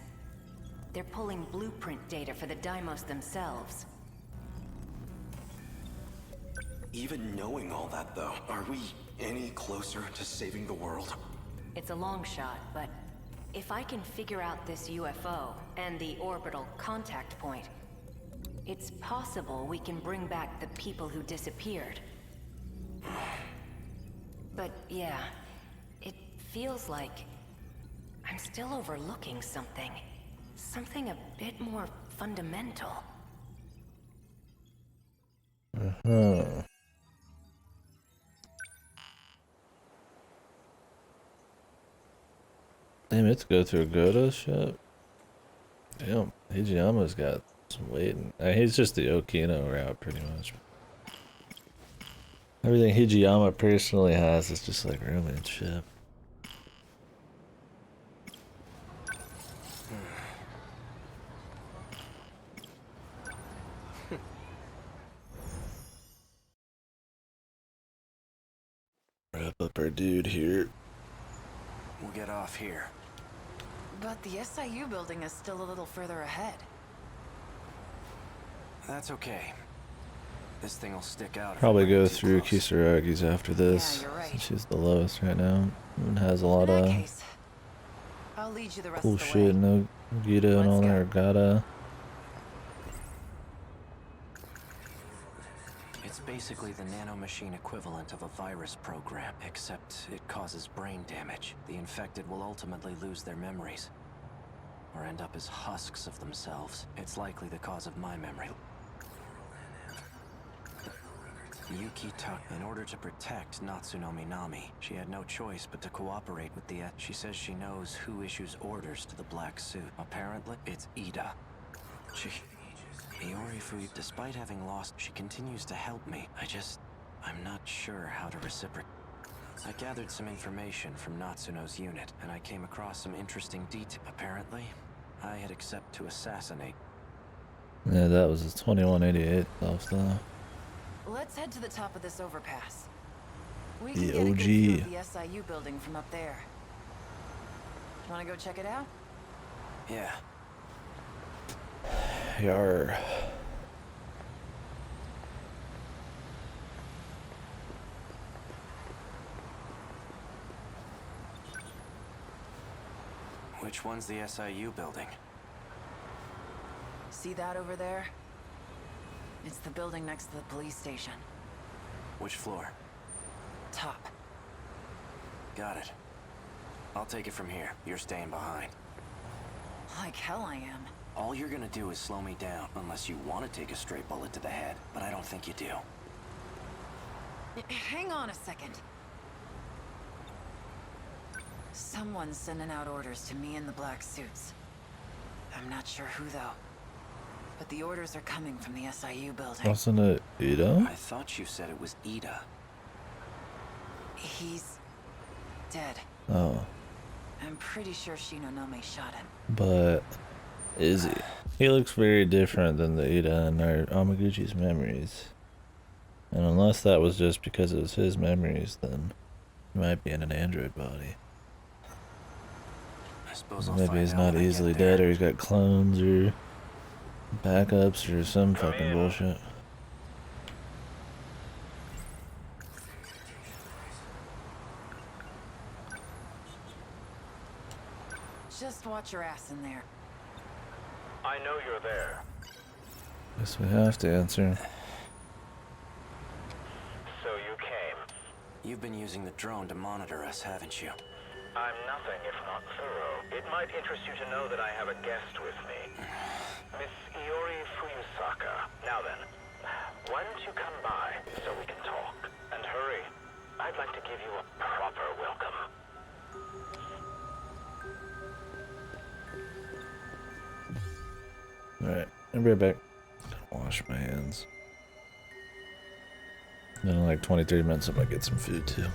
they're pulling blueprint data for the Deimos themselves. Even knowing all that, though, are we any closer to saving the world? It's a long shot, but if I can figure out this UFO and the orbital contact point, it's possible we can bring back the people who disappeared. But yeah, it feels like I'm still overlooking something. Something a bit more fundamental. Damn, it's go through Goda shit. Damn, Hijiyama's got some weight. He's just the Okino route, pretty much. Everything Hijiyama personally has is just like room and shit. Wrap up our dude here. We'll get off here. But the SIU building is still a little further ahead. That's okay. This thing will stick out. Probably go through Kisaragi's after this. Yeah, you're right. Since she's the lowest right now. And has a lot In that of case, I'll lead you the rest cool of the shit, way. no Gita and all that, or Gata. It's basically the nanomachine equivalent of a virus program, except it causes brain damage. The infected will ultimately lose their memories, or end up as husks of themselves. It's likely the cause of my memory. Yuki took in order to protect Natsuno Minami. She had no choice but to cooperate with the... She says she knows who issues orders to the black suit. Apparently, it's Ida. Iori Fui, despite having lost, she continues to help me. I'm not sure how to reciprocate. I gathered some information from Natsuno's unit, and I came across some interesting details. Apparently, I had accepted to assassinate. Yeah, that was a 2188 stuff though. Let's head to the top of this overpass. We The can get a good OG. view of the SIU building from up there. Wanna go check it out? Yeah. Yar. Which one's the SIU building? See that over there? It's the building next to the police station. Which floor? Top. Got it. I'll take it from here. You're staying behind. Like hell I am. All you're gonna do is slow me down, unless you want to take a straight bullet to the head, but I don't think you do. Hang on a second. Someone's sending out orders to me in the black suits. I'm not sure who though. But the orders are coming from the SIU building. Wasn't it Ida? I thought you said it was Ida. He's dead. Oh. I'm pretty sure Shinonome shot him. But is he? He looks very different than the Ida in our Amaguchi's memories. And unless that was just because it was his memories, then he might be in an android body. I suppose I'll Maybe find he's out not when I get easily there. dead, or he's got clones or backups or some fucking bullshit. Just watch your ass in there. I know you're there. Guess we have to answer. So you came. You've been using the drone to monitor us, haven't you? I'm nothing if not thorough. It might interest you to know that I have a guest with me. Miss Iori Fuyusaka. Now then, why don't you come by so we can talk? And hurry. I'd like to give you a proper welcome. Alright, I'll be right back. Gotta wash my hands. Then in like 20-30 minutes I might get some food too.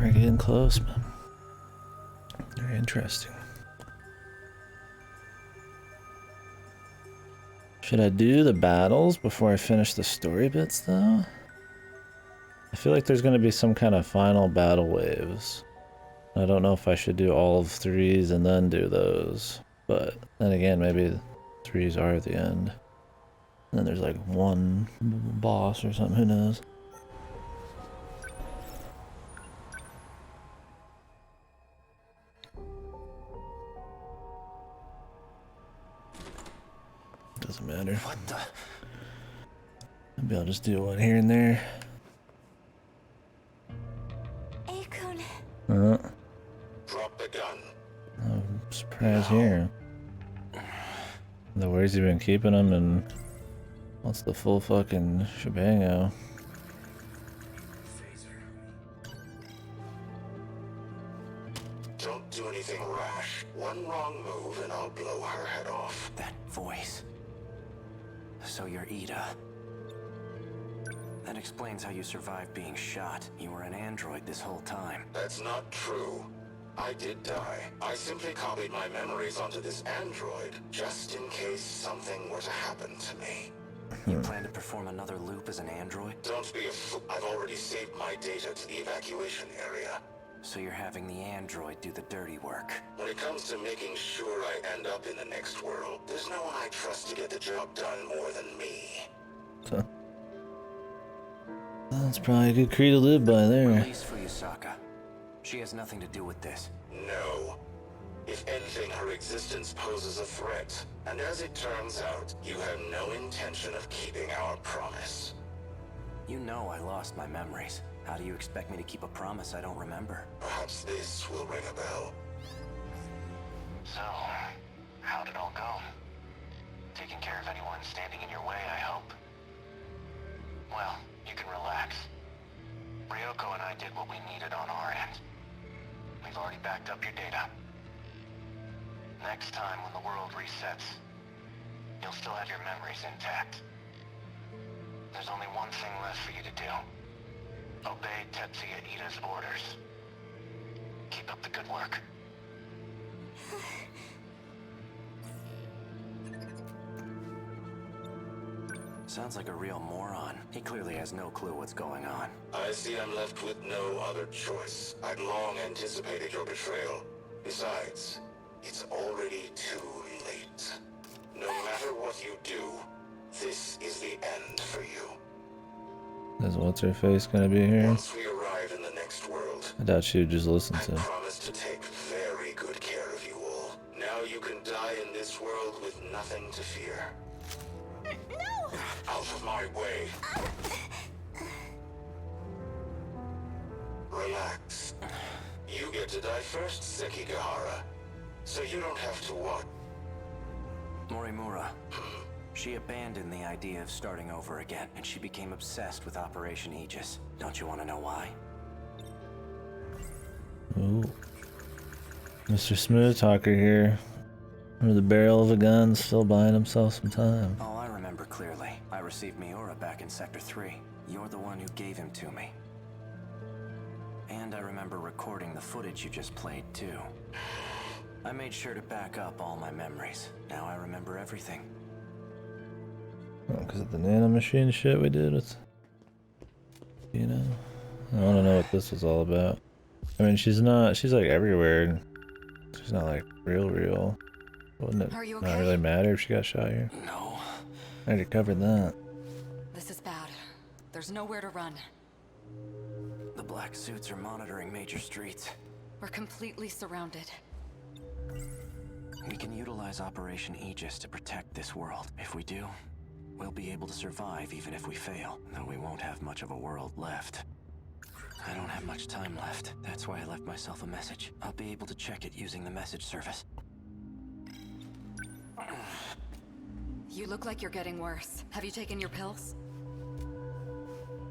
We're getting close, man. Very interesting. Should I do the battles before I finish the story bits, though? I feel like there's going to be some kind of final battle waves. I don't know if I should do all of 3s and then do those. But then again, maybe 3s are at the end. And then there's like one boss or something, who knows? Doesn't matter. What the? Maybe I'll just do one here and there. Drop the gun. No surprise here. The where's he been keeping them and what's the full fucking shebango? Don't do anything rash. One wrong move and I'll blow her head off. That voice. So you're Ida. That explains how you survived being shot. You were an android this whole time. That's not true. I did die. I simply copied my memories onto this android, just in case something were to happen to me. You plan to perform another loop as an android? Don't be a fool. I've already saved my data to the evacuation area. So you're having the android do the dirty work. When it comes to making sure I end up in the next world, there's no one I trust to get the job done more than me. So, that's probably a good creed to live by there. Release Fuyusaka. She has nothing to do with this. No. If anything, her existence poses a threat. And as it turns out, you have no intention of keeping our promise. You know I lost my memories. How do you expect me to keep a promise I don't remember? Perhaps this will ring a bell. So, how'd it all go? Taking care of anyone standing in your way, I hope. Well, you can relax. Ryoko and I did what we needed on our end. We've already backed up your data. Next time when the world resets, you'll still have your memories intact. There's only one thing left for you to do. Obey Tetsuya Ida's orders. Keep up the good work. Sounds like a real moron. He clearly has no clue what's going on. I see I'm left with no other choice. I'd long anticipated your betrayal. Besides, it's already too late. No matter what you do, this is the end for you. Is what's her face gonna be here? Once we arrive in the next world, I doubt she would just listen I to. promise to take very good care of you all. Now you can die in this world with nothing to fear. No! Out of my way. Relax. You get to die first, Sekigahara. So you don't have to watch. Morimura. She abandoned the idea of starting over again, and she became obsessed with Operation Aegis. Don't you want to know why? Ooh. Mr. Smooth Talker here. Under the barrel of a gun, still buying himself some time. Oh, I remember clearly. I received Miura back in Sector 3. You're the one who gave him to me. And I remember recording the footage you just played, too. I made sure to back up all my memories. Now I remember everything. Oh, because of the nanomachine shit we did with... You know? I want to know what this was all about. I mean, she's like everywhere. She's not like real. Wouldn't it Are you not okay? really matter if she got shot here? No. I already covered that. This is bad. There's nowhere to run. The black suits are monitoring major streets. We're completely surrounded. We can utilize Operation Aegis to protect this world. If we do, we'll be able to survive even if we fail, though we won't have much of a world left. I don't have much time left. That's why I left myself a message. I'll be able to check it using the message service. You look like you're getting worse. Have you taken your pills?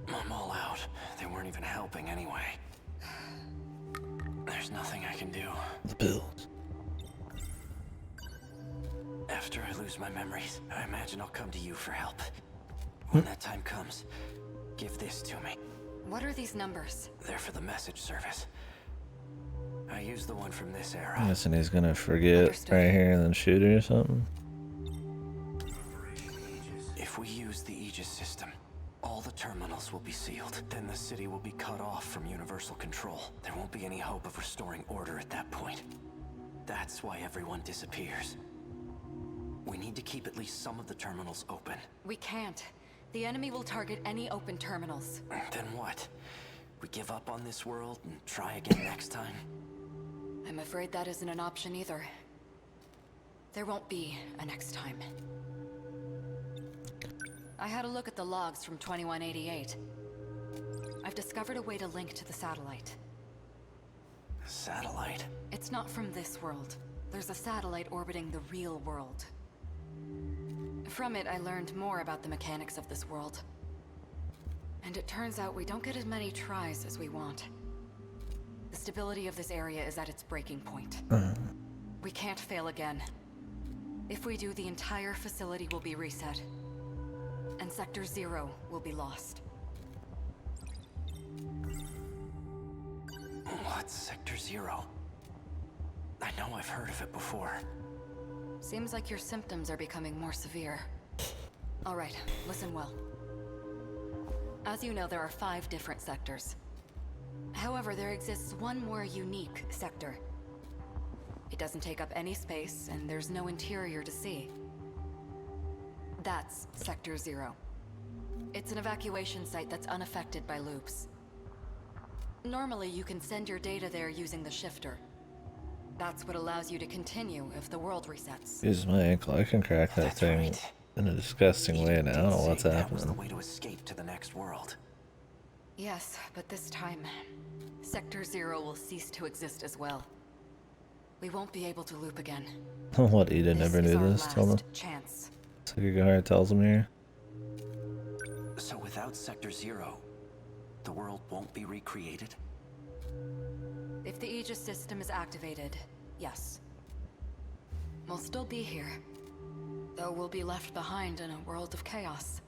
I'm all out. They weren't even helping anyway. There's nothing I can do. The pills. After I lose my memories, I imagine I'll come to you for help. When that time comes, give this to me. What are these numbers? They're for the message service. I used the one from this era. I'm guessing he's gonna forget Understood. right here and then shoot her or something. If we use the Aegis system, all the terminals will be sealed. Then the city will be cut off from universal control. There won't be any hope of restoring order at that point. That's why everyone disappears. We need to keep at least some of the terminals open. We can't. The enemy will target any open terminals. Then what? We give up on this world and try again next time? I'm afraid that isn't an option either. There won't be a next time. I had a look at the logs from 2188. I've discovered a way to link to the satellite. Satellite? It's not from this world. There's a satellite orbiting the real world. From it, I learned more about the mechanics of this world. And it turns out we don't get as many tries as we want. The stability of this area is at its breaking point. We can't fail again. If we do, the entire facility will be reset. And Sector 0 will be lost. What's Sector 0? I know I've heard of it before. Seems like your symptoms are becoming more severe. All right, listen well. As you know, there are 5 different sectors. However, there exists one more unique sector. It doesn't take up any space, and there's no interior to see. That's Sector 0. It's an evacuation site that's unaffected by loops. Normally, you can send your data there using the shifter. That's what allows you to continue if the world resets. Use my ankle. I can crack that thing in a disgusting way, and I don't know what's That was the happening. way to escape to the next world. Yes, but this time, Sector 0 will cease to exist as well. We won't be able to loop again. What, Eden never This is knew our this? Tell them. last chance. Sekigahara tells him here. So without Sector 0, the world won't be recreated? If the Aegis system is activated, yes. We'll still be here, though we'll be left behind in a world of chaos.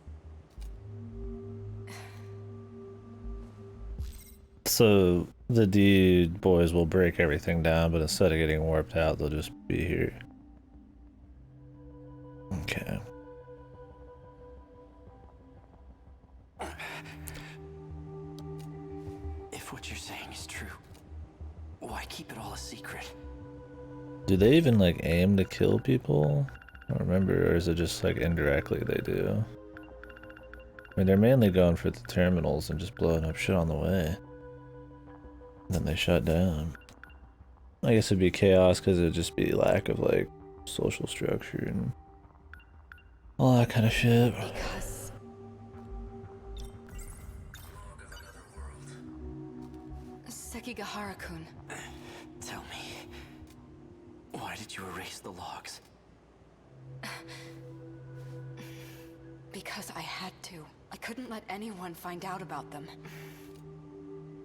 So the D boys will break everything down, but instead of getting warped out, they'll just be here. Okay. If what you're saying is true, why keep it all a secret? Do they even like aim to kill people? I don't remember, or is it just like indirectly they do? I mean, they're mainly going for the terminals and just blowing up shit on the way. Then they shut down. I guess it'd be chaos because it'd just be lack of like social structure and all that kind of shit. Because Sekigahara-kun. Tell me, why did you erase the logs? Because I had to. I couldn't let anyone find out about them.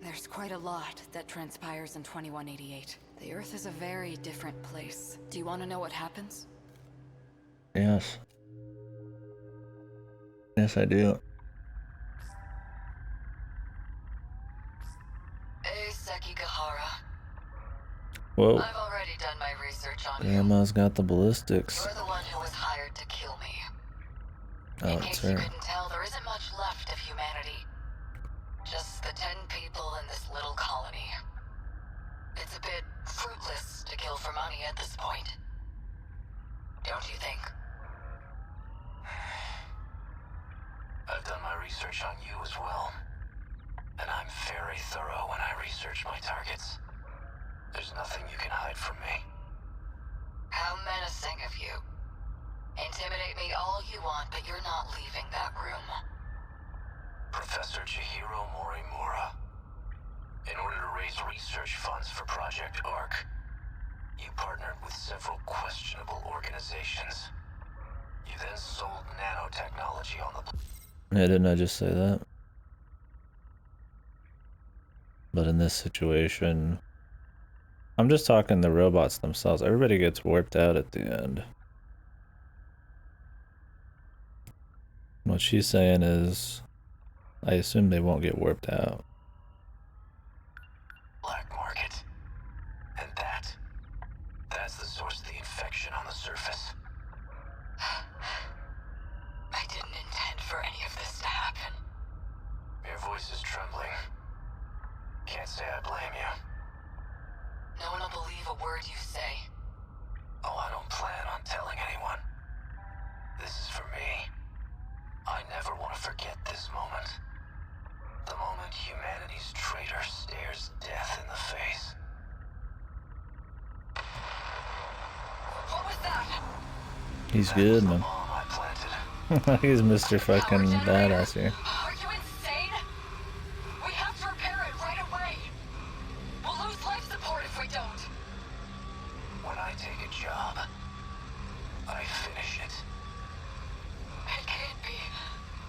There's quite a lot that transpires in 2188. The Earth is a very different place. Do you want to know what happens? Yes. Yes, I do. Hey, Sekigahara. Whoa. I've already done my research on you. Grandma's got the ballistics. You're the one who was hired to kill me. Oh, In it's case you her. couldn't tell, there isn't much left of humanity. Just the 10 people in this little colony. It's a bit fruitless to kill for money at this point. Don't you think? I've done my research on you as well. And I'm very thorough when I research my targets. There's nothing you can hide from me. How menacing of you. Intimidate me all you want, but you're not leaving that room. Professor Chihiro Morimura. In order to raise research funds for Project ARC, you partnered with several questionable organizations. You then sold nanotechnology on the... Yeah, didn't I just say that? But in this situation, I'm just talking the robots themselves. Everybody gets warped out at the end. What she's saying is, I assume they won't get warped out. black market. And that's the source of the infection on the surface. I didn't intend for any of this to happen. Your voice is trembling. Can't say I blame you. No one will believe a word you say. Oh, I don't plan on telling anyone. This is for me. I never want to forget this moment. The moment humanity's traitor stares death in the face. What was that? He's good, man. Bomb I planted. He's Mr. fucking badass here. Are you insane? We have to repair it right away. We'll lose life support if we don't. When I take a job, I finish it. It can't be.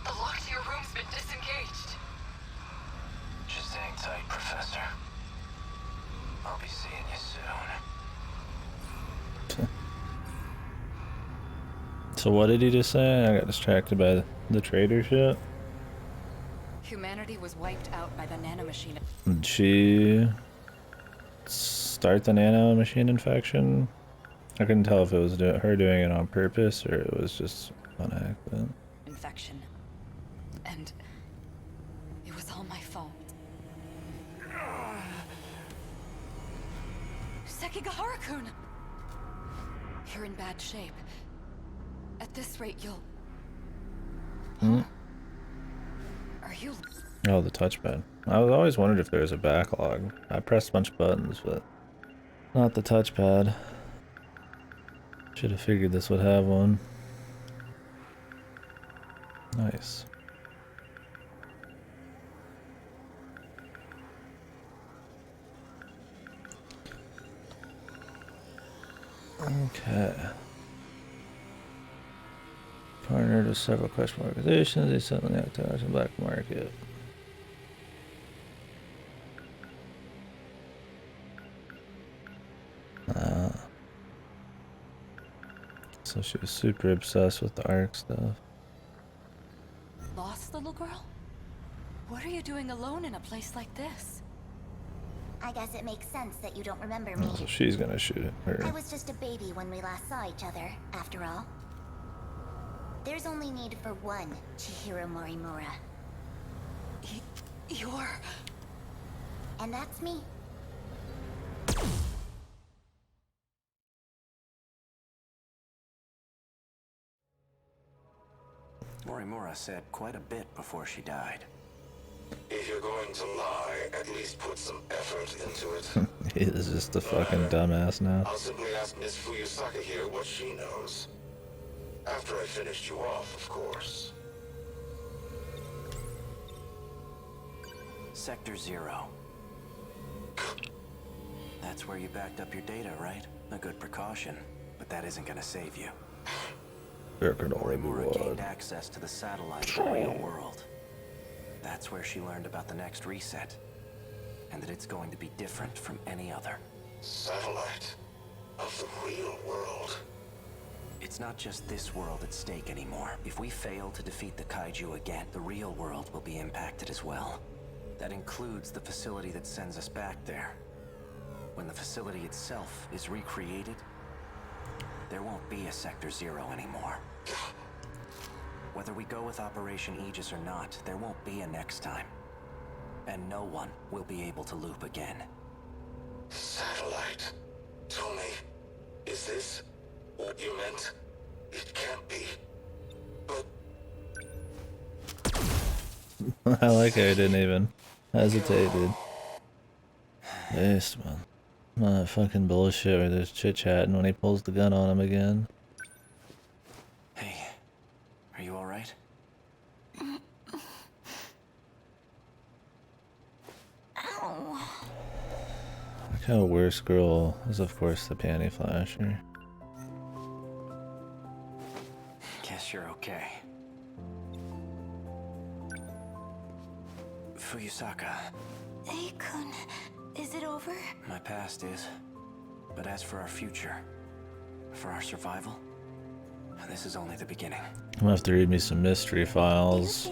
The lock to your room's been disengaged. Just hang tight, Professor. I'll be seeing you soon. So what did he just say? I got distracted by the traitor shit. Humanity was wiped out by the nanomachine. Did she start the nanomachine infection? I couldn't tell if it was her doing it on purpose or it was just on accident. Infection. And it was all my fault. Sekigahara-kun! You're in bad shape. At this rate, you'll... Are you... Oh, the touchpad. I was always wondered if there was a backlog. I pressed a bunch of buttons, but not the touchpad. Should have figured this would have one. Nice. Okay. Partnered with several questionable organizations. They sell the actors in the black market. So she was super obsessed with the ARC stuff. Lost, little girl? What are you doing alone in a place like this? I guess it makes sense that you don't remember me. So she's gonna shoot her. I was just a baby when we last saw each other, after all. There's only need for one Chihiro Morimura. You're... And that's me. Morimura said quite a bit before she died. If you're going to lie, at least put some effort into it. He is just a fucking dumbass now. I'll simply ask Miss Fuyusaka here what she knows. After I finished you off, of course. Sector 0. That's where you backed up your data, right? A good precaution, but that isn't gonna save you. Morimura gained access to the satellite of the real world. That's where she learned about the next reset, and that it's going to be different from any other. Satellite of the real world. It's not just this world at stake anymore. If we fail to defeat the kaiju again, the real world will be impacted as well. That includes the facility that sends us back there. When the facility itself is recreated, there won't be a Sector 0 anymore. Whether we go with Operation Aegis or not, there won't be a next time. And no one will be able to loop again. Satellite. Tell me, is this what you meant? It can't be. But I like how he didn't even hesitate, dude. Based, man. Not fucking bullshit where there's chit-chatting when he pulls the gun on him again. Hey, are you alright? Ow. The kind of worst girl is of course the panty flasher. Guess you're okay. Fuyusaka. Ei-kun, is it over? My past is. But as for our future, for our survival, this is only the beginning. I'm gonna have to read me some mystery files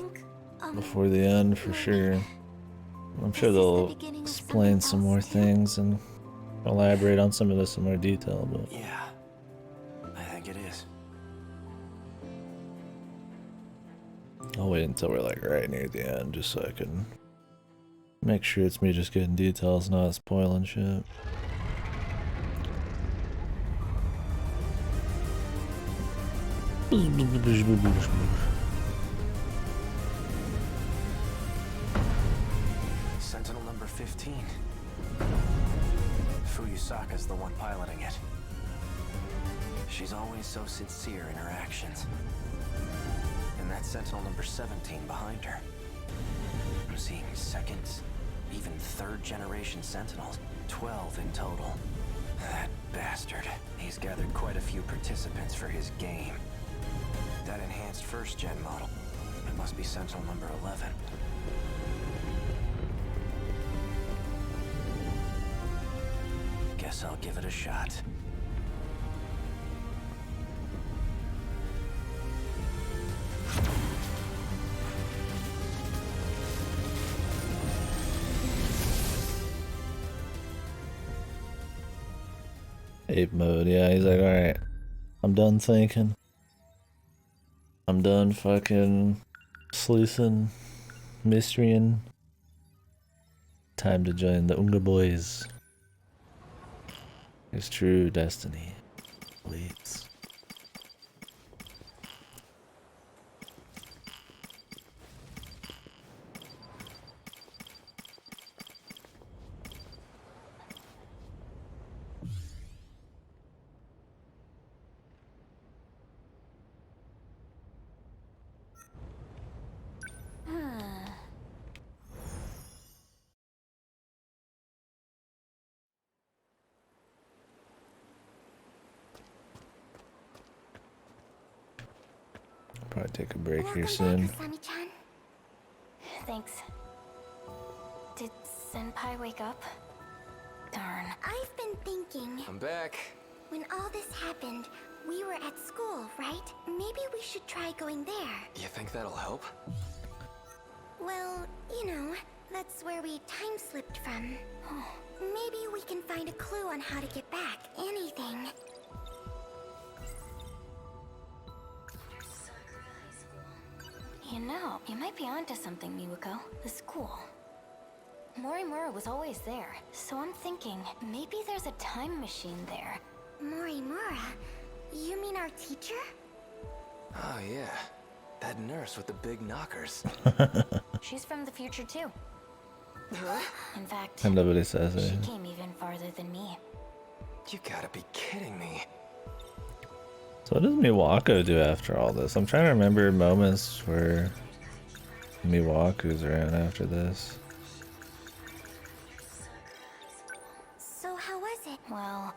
before the end for sure. I'm sure they'll explain some more things and elaborate on some of this in more detail, but Yeah, I think it is. I'll wait until we're like right near the end just so I can make sure it's me just getting details, not spoiling shit. Sentinel number 15. Fuyusaka's the one piloting it. She's always so sincere in her actions. And that's Sentinel number 17 behind her. I'm seeing second, even third generation Sentinels. 12 in total. That bastard. He's gathered quite a few participants for his game. That enhanced first gen model. It must be Sentinel number 11. Guess I'll give it a shot. Ape mode, yeah, he's like, alright, I'm done thinking. I'm done fucking sleuthing, mysterying. Time to join the Unga Boys. His true destiny waits. Probably take a break here soon. Asami-chan. Thanks. Did Senpai wake up? Darn. I've been thinking. I'm back. When all this happened, we were at school, right? Maybe we should try going there. You think that'll help? Well, you know, that's where we time slipped from. Maybe we can find a clue on how to get back. Anything. You know, you might be onto something, Miwako. The school. Morimura was always there, so I'm thinking maybe there's a time machine there. Morimura? You mean our teacher? Oh yeah, that nurse with the big knockers. She's from the future too. In fact, And nobody says she it. came even farther than me. You gotta be kidding me. So what does Miwako do after all this? I'm trying to remember moments where Miwaku's around after this. So how was it? Well,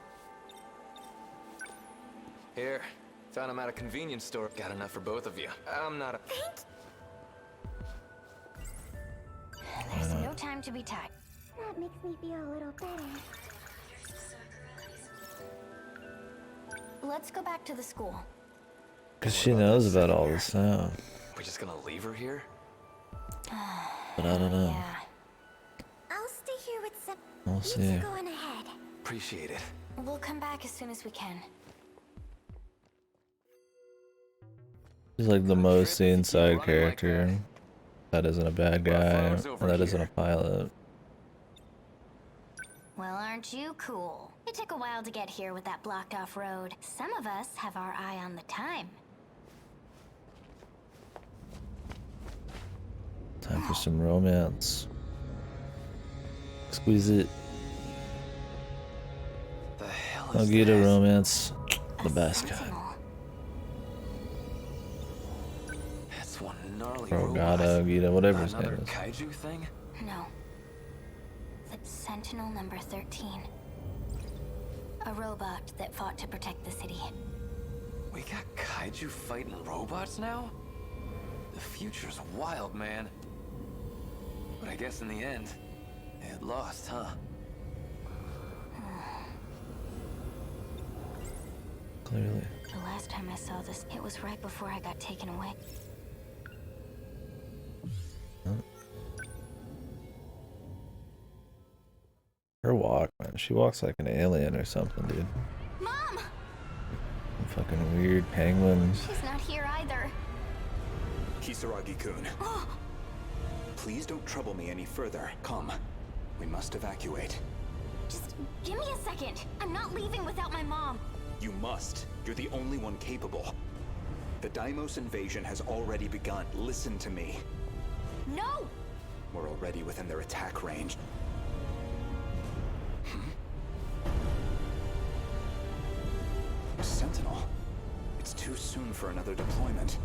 Here, found him at a convenience store. Got enough for both of you. I'm not a... there's no time to be tied. That makes me feel a little better. Let's go back to the school. Because she knows about all this now. We're just gonna leave her here? But I don't know. Yeah. I'll stay here with some. We'll You see. two go on ahead. Appreciate it. We'll come back as soon as we can. She's like the most seen side character. That isn't a bad guy, and that isn't a pilot. Well, aren't you cool? It took a while to get here with that blocked off road. Some of us have our eye on the time. Time for some romance. Exquisite. The hell is Nagita this? romance. The best kind. Sentinel. That's one gnarly Or robot. Gata, Gita, whatever his name Another is. kaiju thing? No. The Sentinel number 13. A robot that fought to protect the city. We got kaiju fighting robots now? The future's wild, man. But I guess in the end, it lost, huh? Clearly. The last time I saw this, it was right before I got taken away. Her walk, man. She walks like an alien or something, dude. Mom! Fucking weird penguins. She's not here either. Kisaragi-kun, please don't trouble me any further. Come. We must evacuate. Just give me a second. I'm not leaving without my mom. You must. You're the only one capable. The Deimos invasion has already begun. Listen to me. No! We're already within their attack range. Sentinel. It's too soon for another deployment.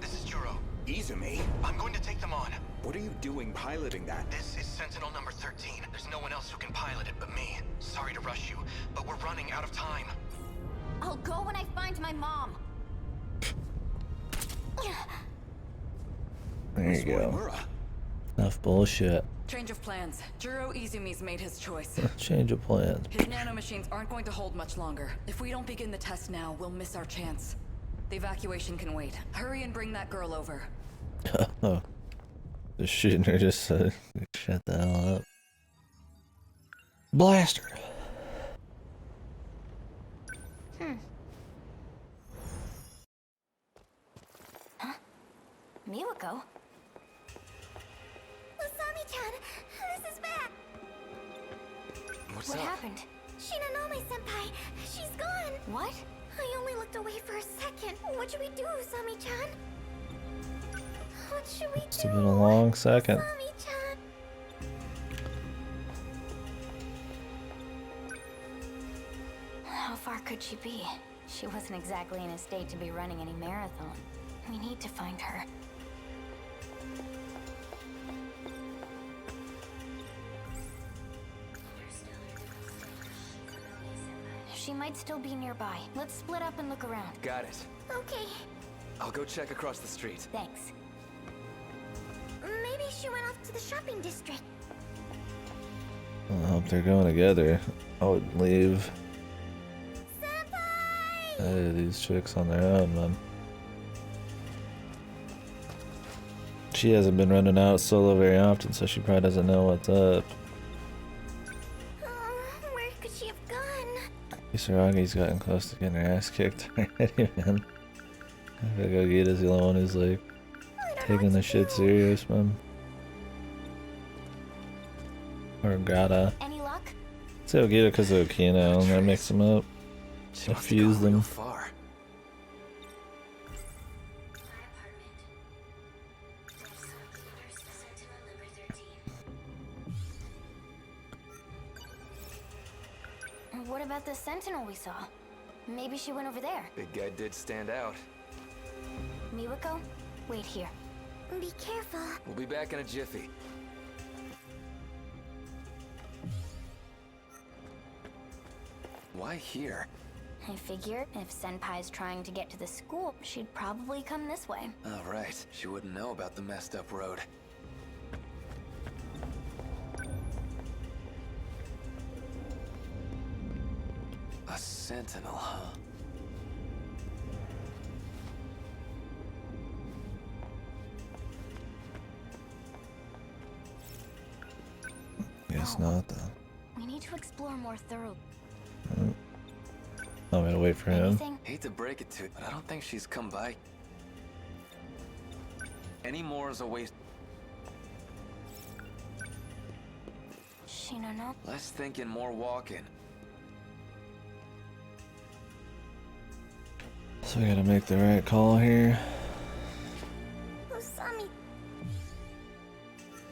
This is Juro. Izumi, I'm going to take them on. what are you doing piloting that? This is Sentinel number 13. There's no one else who can pilot it but me. Sorry to rush you, but we're running out of time. I'll go when I find my mom. There you go. Morimura. Enough bullshit. Change of plans. Juro Izumi's made his choice. Change of plans. His nanomachines aren't going to hold much longer. If we don't begin the test now, we'll miss our chance. The evacuation can wait. Hurry and bring that girl over. Oh. Just shooting her, just shut the hell up. Blast her. Miwako? Usami-chan, this is bad. What's What up? happened? Shinonome-senpai, she's gone. What? I only looked away for a second. What should we do, Usami-chan? What should we do? It's been a long second. Usami-chan. How far could she be? She wasn't exactly in a state to be running any marathon. We need to find her. She might still be nearby. Let's split up and look around. Got it. Okay, I'll go check across the street. Thanks. maybe she went off to the shopping district. I hope they're going together. I would leave. Senpai! Hey, these chicks on their own, man. She hasn't been running out solo very often, so she probably doesn't know what's up. Where could she have gone? Kisaragi's gotten close to getting her ass kicked already, man. I gotta go get is the only one who's like, I don't taking the shit serious, man. Or gotta. Any luck? So get it because of Okino and then mix them up. Fuse them. Far. What about the Sentinel we saw? Maybe she went over there. Big guy did stand out. Miwako, wait here. Be careful. We'll be back in a jiffy. Why here? I figured if Senpai's trying to get to the school, she'd probably come this way. Oh, right. She wouldn't know about the messed up road. A sentinel, huh? Guess not, though. We need to explore more thoroughly. I'm gonna wait for him. Hate to break it to you, but I don't think she's come by. Any more is a waste. Shinano? Less thinking, more walking. So we gotta make the right call here. Usami.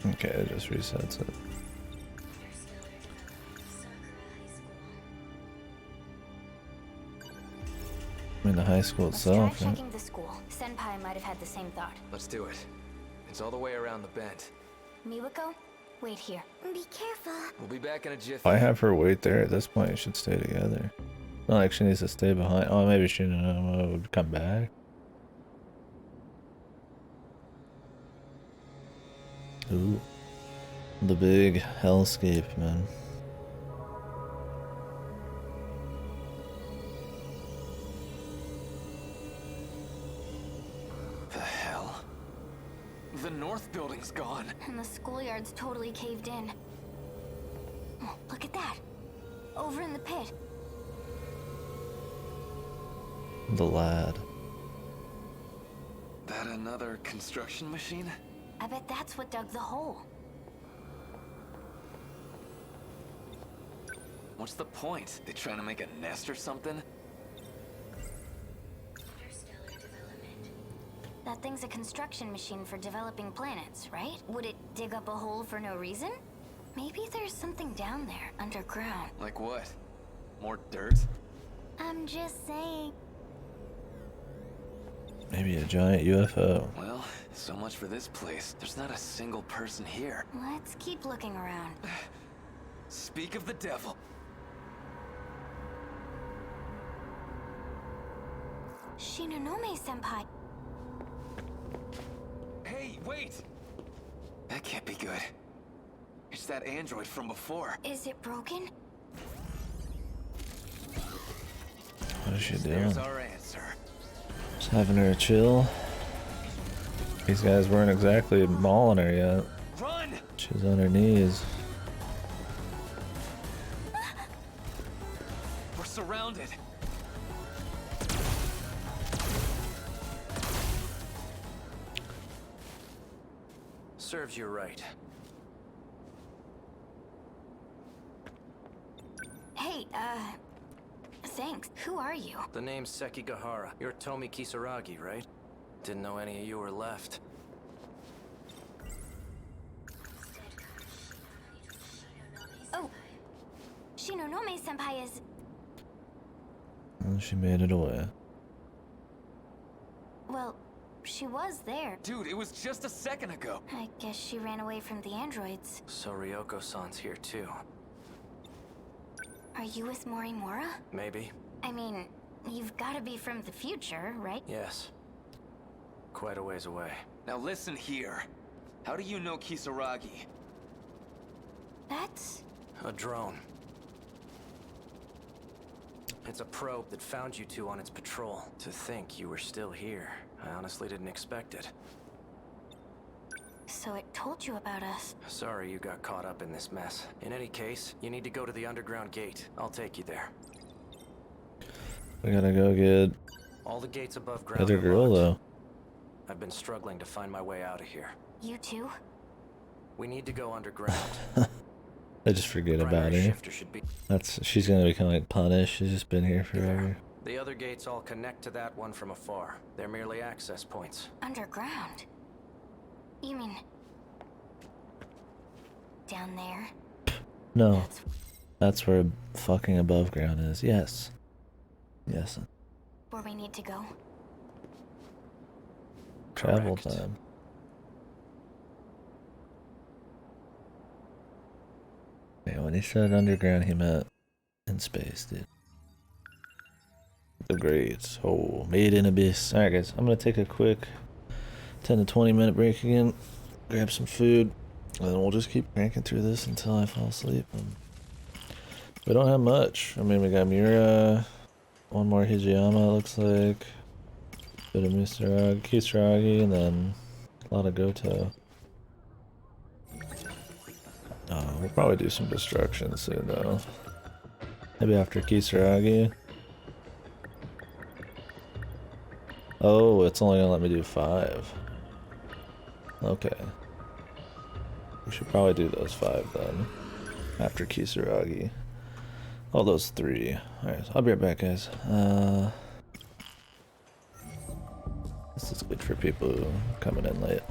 Okay, it just resets it. I mean, the high school itself, Try right? checking the school. Senpai might have had the same thought. Let's do it. It's all the way around the bend. Miwako, wait here. Be careful. We'll be back in a jiffy. Why have her wait there? At this point, you should stay together. Not like she needs to stay behind. Oh, maybe she would come back. Ooh. The big hellscape, man. The hell? The north building's gone. And the schoolyard's totally caved in. Oh, look at that. Over in the pit. The lad. That another construction machine? I bet that's what dug the hole. What's the point? They trying to make a nest or something? That thing's a construction machine for developing planets, right? Would it dig up a hole for no reason? Maybe there's something down there, underground. Like what? More dirt? I'm just saying. Maybe a giant UFO. Well, so much for this place. There's not a single person here. Let's keep looking around. Speak of the devil. Shinonome-senpai. Hey, wait! That can't be good. It's that android from before. Is it broken? What is she doing? There's our answer. Just having her chill. These guys weren't exactly mauling her yet. Run! She's on her knees. We're surrounded. Serves you right. Hey, thanks. Who are you? The name's Sekigahara. You're Tomi Kisaragi, right? Didn't know any of you were left. Oh, Shinonome-senpai is... And she made it away. Well, she was there. Dude, it was just a second ago. I guess she ran away from the androids. So Ryoko-san's here too. Are you with Morimura? Maybe. I mean, you've gotta be from the future, right? Yes. Quite a ways away. Now listen here. How do you know Kisaragi? That's... A drone. It's a probe that found you two on its patrol. To think you were still here. I honestly didn't expect it. So it told you about us. Sorry you got caught up in this mess. In any case, you need to go to the underground gate. I'll take you there. We gotta go get all the gates above the ground. other girl, though. I've been struggling to find my way out of here. You too? We need to go underground. I just forget about her. She's gonna become like punished. She's just been here forever. The other gates all connect to that one from afar. They're merely access points. Underground? You mean... down there? No. That's where fucking above ground is. Yes. Yes. Where we need to go? Travel time. Yeah, when he said underground, he meant in space, dude. The grades. Oh, made in abyss. Alright, guys. I'm gonna take a quick 10 to 20 minute break again. Grab some food. And then we'll just keep cranking through this until I fall asleep. And we don't have much. I mean, we got Mura. One more Hijiyama, it looks like. Bit of Kisaragi, and then a lot of Goto. We'll probably do some destruction soon, though. Maybe after Kisaragi. Oh, it's only gonna let me do 5. Okay. We should probably do those 5 then. After Kisaragi. Oh, those 3. Alright, so I'll be right back, guys. This is good for people coming in late.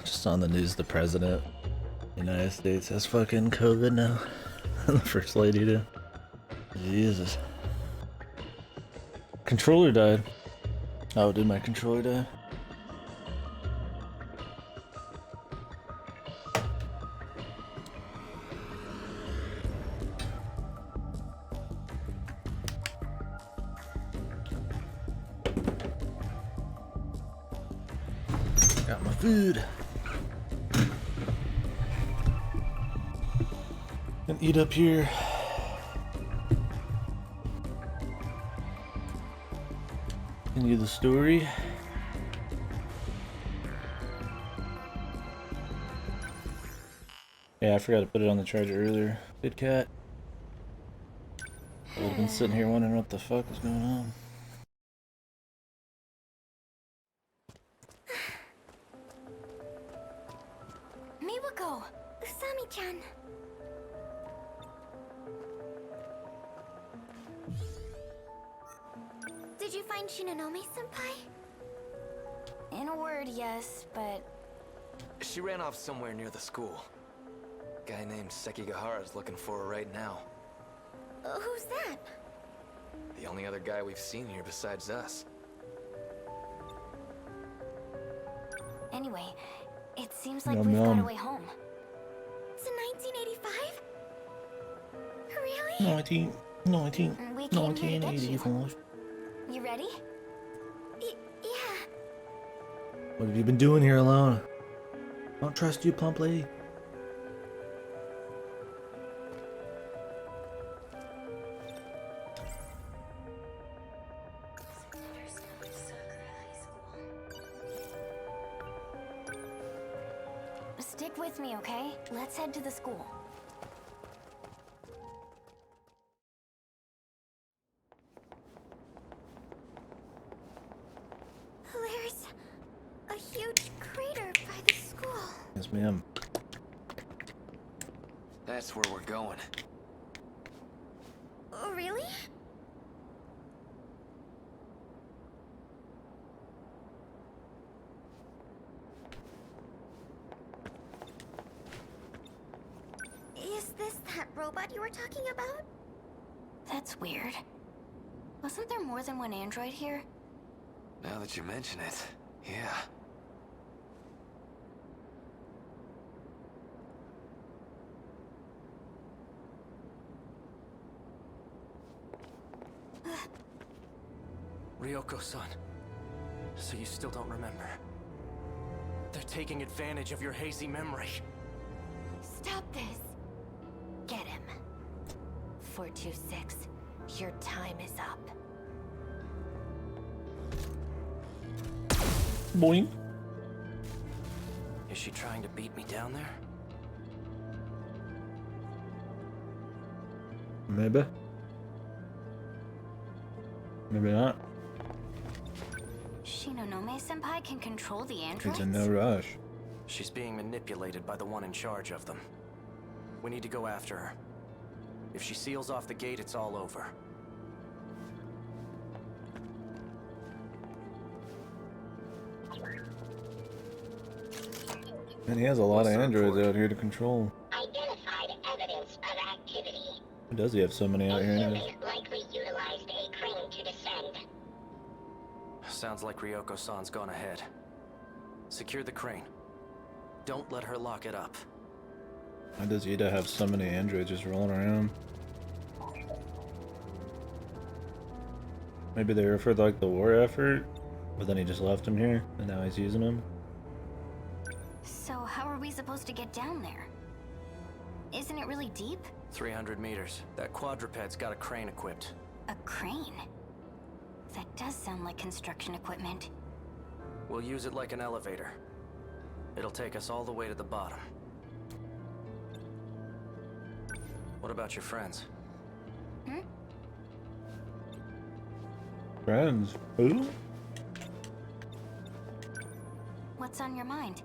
Just on the news, the president of the United States has fucking COVID now. And the first lady did. Jesus. Controller died. Oh, did my controller die? Got my food. And eat up here. Continue the story. Yeah, I forgot to put it on the charger earlier. Good cat. I would have been sitting here wondering what the fuck was going on. Miwako! Usami-chan! Did you find Shinonome-senpai? In a word, yes, but She ran off somewhere near the school. Guy named Sekigahara is looking for her right now. Who's that? The only other guy we've seen here besides us. anyway, it seems like Yum, we've yum. got a way home. To 1985? Really? 1985. You ready? Yeah. What have you been doing here alone? Don't trust you, plump lady. Stick with me, okay? Let's head to the school. There's a huge crater by the school. Yes, ma'am. That's where we're going. Oh, really? Is this that robot you were talking about? That's weird. Wasn't there more than one android here? Now that you mention it, yeah. Ryoko-san, so you still don't remember? They're taking advantage of your hazy memory. Stop this. Get him. 426, your time is up. Boing. Is she trying to beat me down there? Maybe. Maybe not. Shinonome-senpai can control the androids? It's in no rush. She's being manipulated by the one in charge of them. We need to go after her. If she seals off the gate, it's all over. And he has a lot of androids out here to control. Identified evidence of activity. Why does he have so many out here anyways? Likely utilized a crane to descend. Sounds like Ryoko-san's gone ahead. Secure the crane. Don't let her lock it up. Why does Ida have so many androids just rolling around? Maybe they were for like the war effort, but then he just left them here, and now he's using them. So how are we supposed to get down there? Isn't it really deep? 300 meters. That quadruped's got a crane equipped. A crane? That does sound like construction equipment. We'll use it like an elevator. It'll take us all the way to the bottom. What about your friends? Friends? Who? What's on your mind?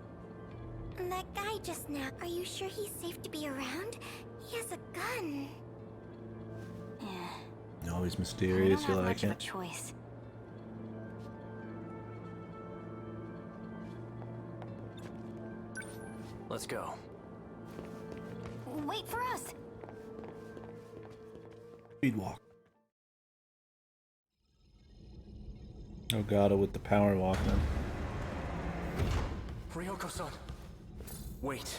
That guy just now, are you sure he's safe to be around? He has a gun. Always mysterious, you like it. Choice. Let's go. Wait for us. Speed walk. Oh god, with the power walking. Ryoko-san. Wait.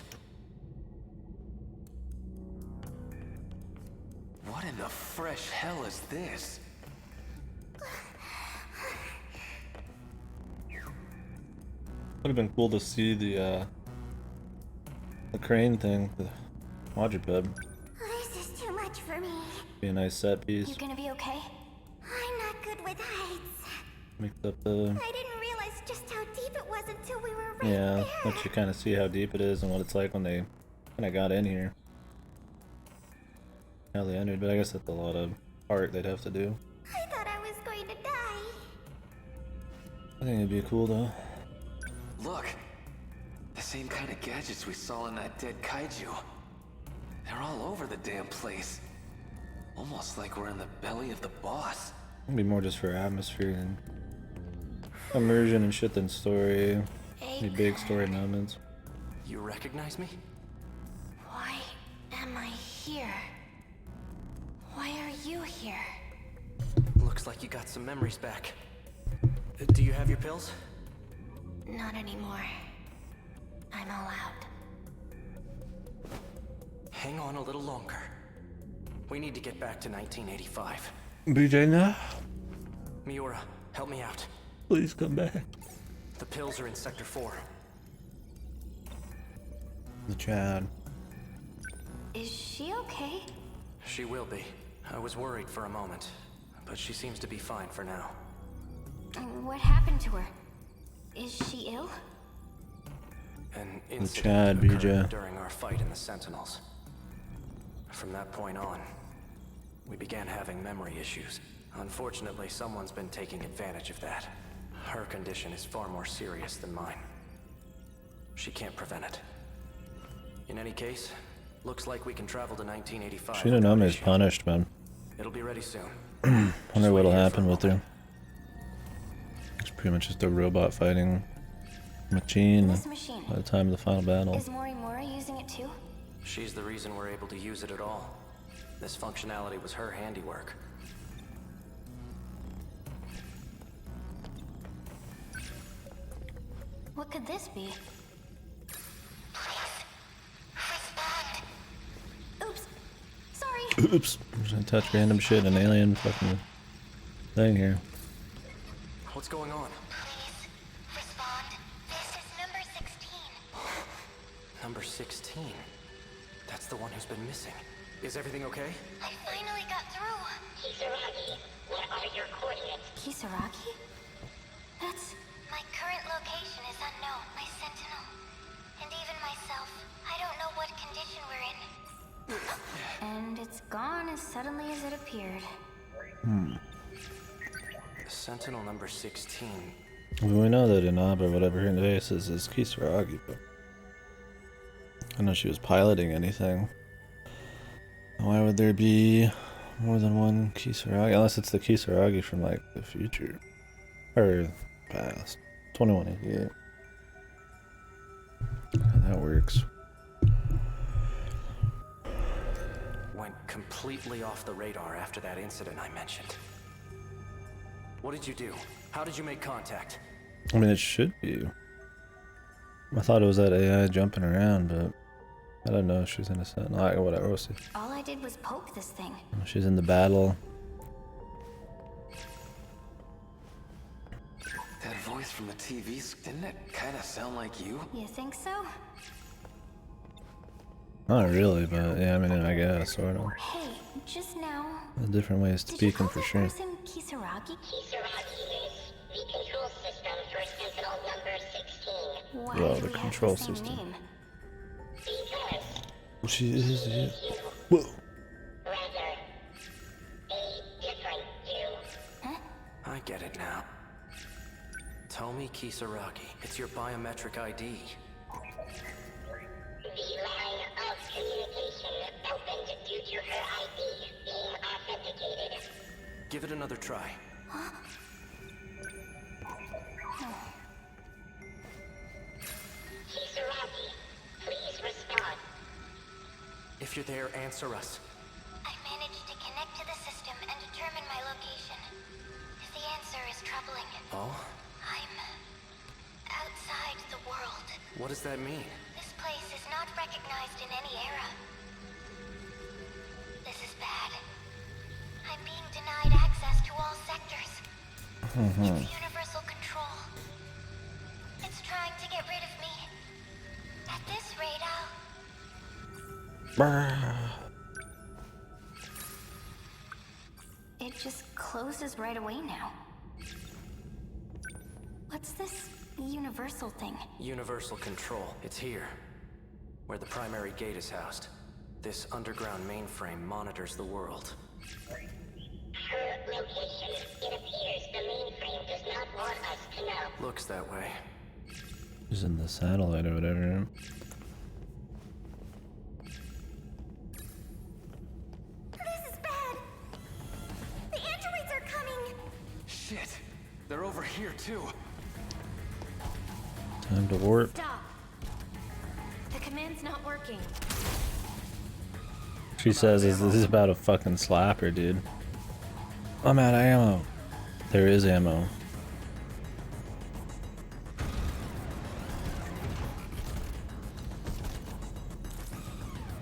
What in the fresh hell is this? Would have been cool to see the crane thing, the quadruped. This is too much for me. Be a nice set piece. You gonna be okay? I'm not good with heights. Mixed up the. I didn't realize just how deep it was until we were right Yeah, there. lets you kind of see how deep it is and what it's like when they kind of got in here. How they entered, but I guess that's a lot of art they'd have to do. I thought I was going to die. I think it'd be cool though. Look! The same kind of gadgets we saw in that dead kaiju. They're all over the damn place. Almost like we're in the belly of the boss. It'd be more just for atmosphere and immersion and shit than story. Be big story moments. You recognize me? Why am I here? Why are you here? Looks like you got some memories back. Do you have your pills? Not anymore. I'm all out. Hang on a little longer. We need to get back to 1985. BJ, now? Miura, help me out. Please come back. The pills are in Sector 4. The Chad. Is she okay? She will be. I was worried for a moment, but she seems to be fine for now. What happened to her? Is she ill? An Chad, incident BJ. occurred during our fight in the Sentinels. From that point on, we began having memory issues. Unfortunately, someone's been taking advantage of that. Her condition is far more serious than mine. She can't prevent it. In any case, looks like we can travel to 1985. Shinonami is punished, man. It'll be ready soon. Wonder what'll happen with her. It's pretty much just a robot fighting machine This machine. by the time of the final battle. Is Morimura using it too? She's the reason we're able to use it at all. This functionality was her handiwork. What could this be? Oops. Sorry. Oops. I'm just gonna touch random shit, an alien fucking thing here. What's going on? Respond. This is number 16. Number 16. That's the one who's been missing. Is everything okay? I finally got through. Kisaragi, what are your coordinates? Kisaragi? That's... My current location is unknown, my Sentinel. And even myself, I don't know what condition we're in. And it's gone as suddenly as it appeared. Sentinel number 16. Well, we know that Inaba, whatever her face is Kisaragi, but I know she was piloting anything. Why would there be more than one Kisaragi? Unless it's the Kisaragi from, like, the future. Or past. 2188. That works. Went completely off the radar after that incident I mentioned. What did you do? How did you make contact? I mean, it should be. I thought it was that AI jumping around, but I don't know if she's innocent. Like, whatever, we'll see. All I did was poke this thing. She's in the battle. That voice from the TV, didn't it kind of sound like you? You think so? Not really, but yeah, I mean, I guess, sort of. Hey, just now... There's different ways to speak for sure. Person Kisaragi? Kisaragi is the control system for Sentinel number 16. Why Well, do the we have control the same system. name? Because, Well, she is, yeah. Whoa. rather, a different you. I get it now. Tomi Kisaragi. It's your biometric ID. The line of communication opened due to her ID being authenticated. Give it another try. Kisaragi, please you're there, answer us. I managed to connect to the system and determine my location. The answer is troubling. Oh? I'm outside the world. What does that mean? This place is not recognized in any era. This is bad. I'm being denied access to all sectors. It's universal control. It's trying to get rid of me. At this rate, It just closes right away now. What's this universal thing? Universal control. It's here, where the primary gate is housed. This underground mainframe monitors the world. Current location. It appears the mainframe does not want us to know. Looks that way. Using the satellite or whatever. This is bad! The androids are coming! Shit! They're over here too! Time to warp. Stop! The command's not working. She says, "This is about a fucking slapper, dude." I'm out of ammo. There is ammo.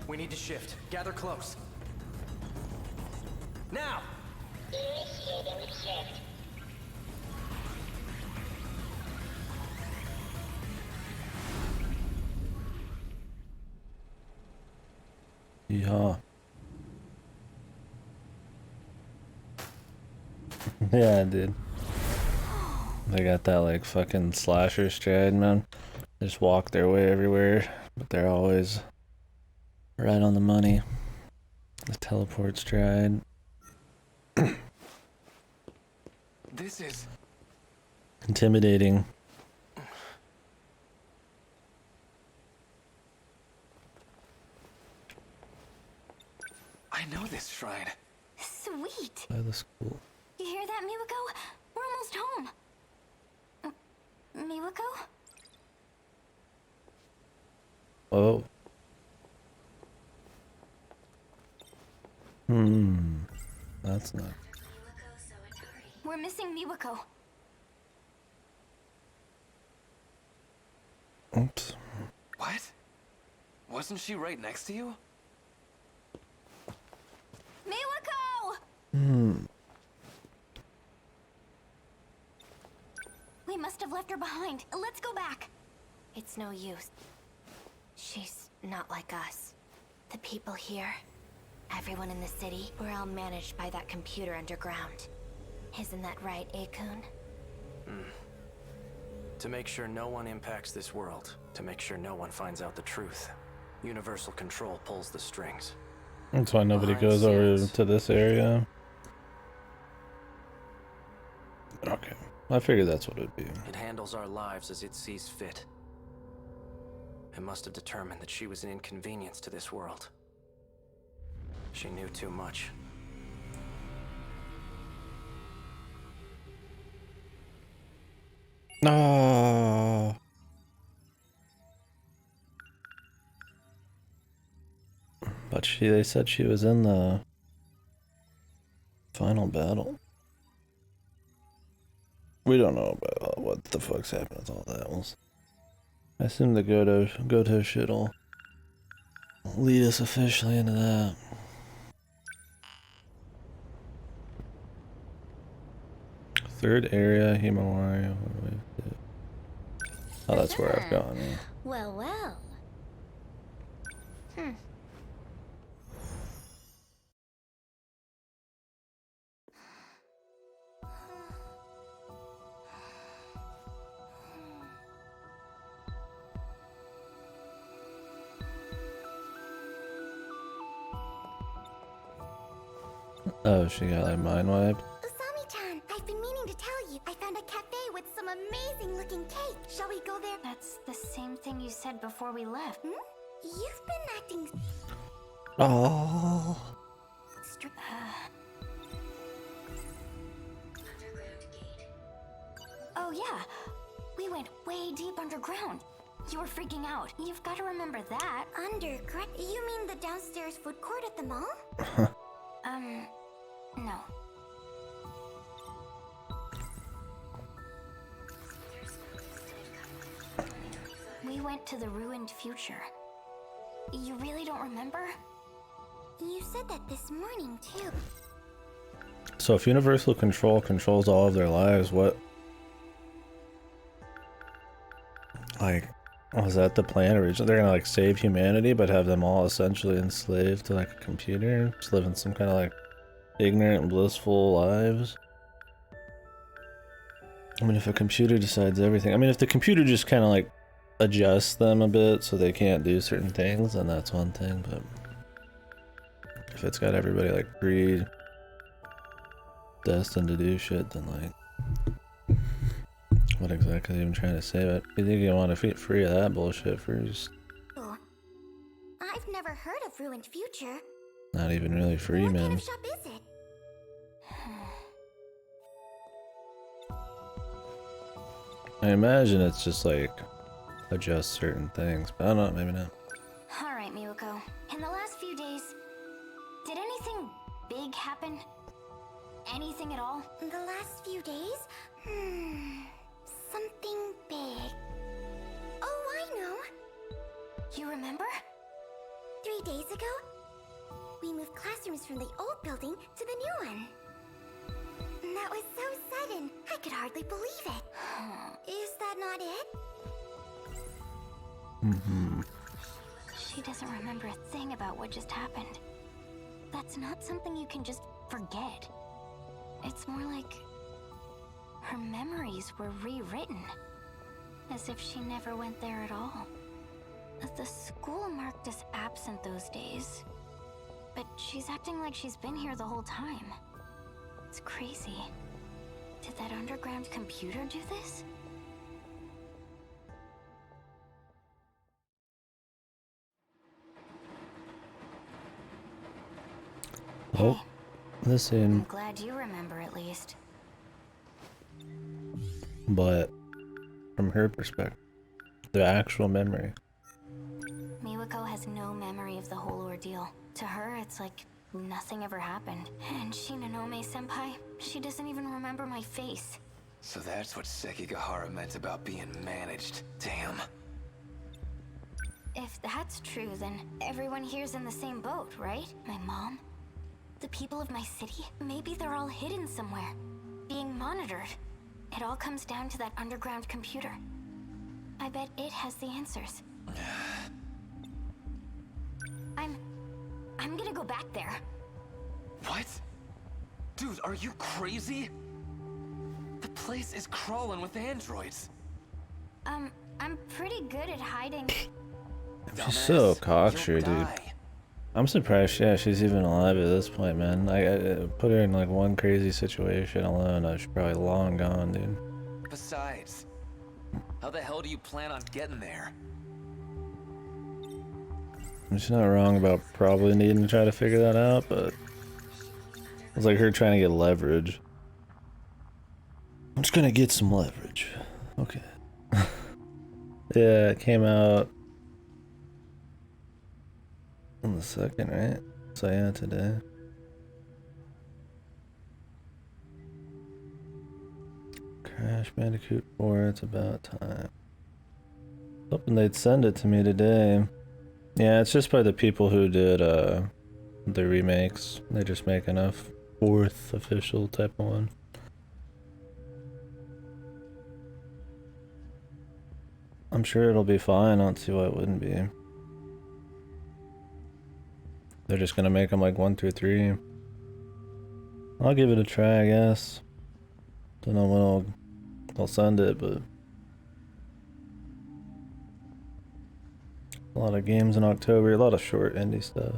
We need to shift. Gather close. Now! Initiating the shift. Yeah. Yeah, dude. They got that like fucking slasher stride, man. They just walk their way everywhere, but they're always right on the money. The teleport stride. This is... Intimidating. I know this shrine. Sweet! By the school. You hear that, Miwako? We're almost home. Miwako? Oh. That's not. We're missing Miwako. Oops. What? Wasn't she right next to you? Miwako! We must have left her behind. Let's go back. It's no use. She's not like us. The people here, everyone in the city, we're all managed by that computer underground. Isn't that right, Akun? To make sure no one impacts this world, to make sure no one finds out the truth, universal control pulls the strings. That's why nobody Behind goes over scenes. to this area. Okay. I figured that's what it'd be. It handles our lives as it sees fit. It must have determined that she was an inconvenience to this world. She knew too much. No. But they said she was in the final battle. We don't know about what the fuck's happened with all that. I assume the Goto shit'll lead us officially into that. Third area, Himawari. Oh, that's where I've gone. Yeah. Well, well. Oh, she got like mind wiped. Usami-chan, I've been meaning to tell you. I found a cafe with some amazing looking cake. Shall we go there? That's the same thing you said before we left. You've been acting... Oh. Oh yeah, we went way deep underground. You were freaking out. You've got to remember that. Underground? You mean the downstairs food court at the mall? No. We went to the ruined future. You really don't remember? You said that this morning, too. So if Universal Control controls all of their lives, what... Like, was that the plan originally? They're gonna like save humanity, but have them all essentially enslaved to like a computer? Just living some kind of like ignorant, blissful lives? I mean, if a computer decides everything... I mean, if the computer just kind of like adjusts them a bit so they can't do certain things, then that's one thing, but... If it's got everybody like destined to do shit, then like, what exactly are you even trying to say? But you think you want to get free of that bullshit first? Oh, I've never heard of Ruined Future. Not even really free, What man. kind of shop is it? I imagine it's just like adjust certain things, but I don't know, maybe not. All right, Miyuko. In the last few days, did anything big happen? Anything at all? The last few days? Something big. Oh, I know. You remember? 3 days ago, we moved classrooms from the old building to the new one. That was so sudden, I could hardly believe it. Is that not it? She doesn't remember a thing about what just happened. That's not something you can just forget. It's more like her memories were rewritten, as if she never went there at all. The school marked us absent those days, but she's acting like she's been here the whole time. It's crazy. Did that underground computer do this? Oh, listen. I'm glad you remember at least. But from her perspective, the actual memory. Miwako has no memory of the whole ordeal. To her, it's like nothing ever happened. And Shinonome-senpai, she doesn't even remember my face. So that's what Sekigahara meant about being managed. Damn. If that's true, then everyone here's in the same boat, right? My mom? The people of my city? Maybe they're all hidden somewhere, being monitored. It all comes down to that underground computer. I bet it has the answers. I'm gonna go back there. What? Dude, are you crazy? The place is crawling with androids. I'm pretty good at hiding. She's so cocksure, dude. I'm surprised, yeah, she's even alive at this point, man. I put her in like one crazy situation alone, she's probably long gone, dude. Besides, how the hell do you plan on getting there? She's not wrong about probably needing to try to figure that out, but it's like her trying to get leverage. I'm just gonna get some leverage. Okay. Yeah, it came out on the 2nd, right? So yeah, today. Crash Bandicoot 4, it's about time. Hoping they'd send it to me today. Yeah, it's just by the people who did the remakes. They're just making a 4th official type of one. I'm sure it'll be fine, I don't see why it wouldn't be. They're just gonna make them like 1 through 3. I'll give it a try, I guess. Don't know when I'll send it, but a lot of games in October, a lot of short indie stuff.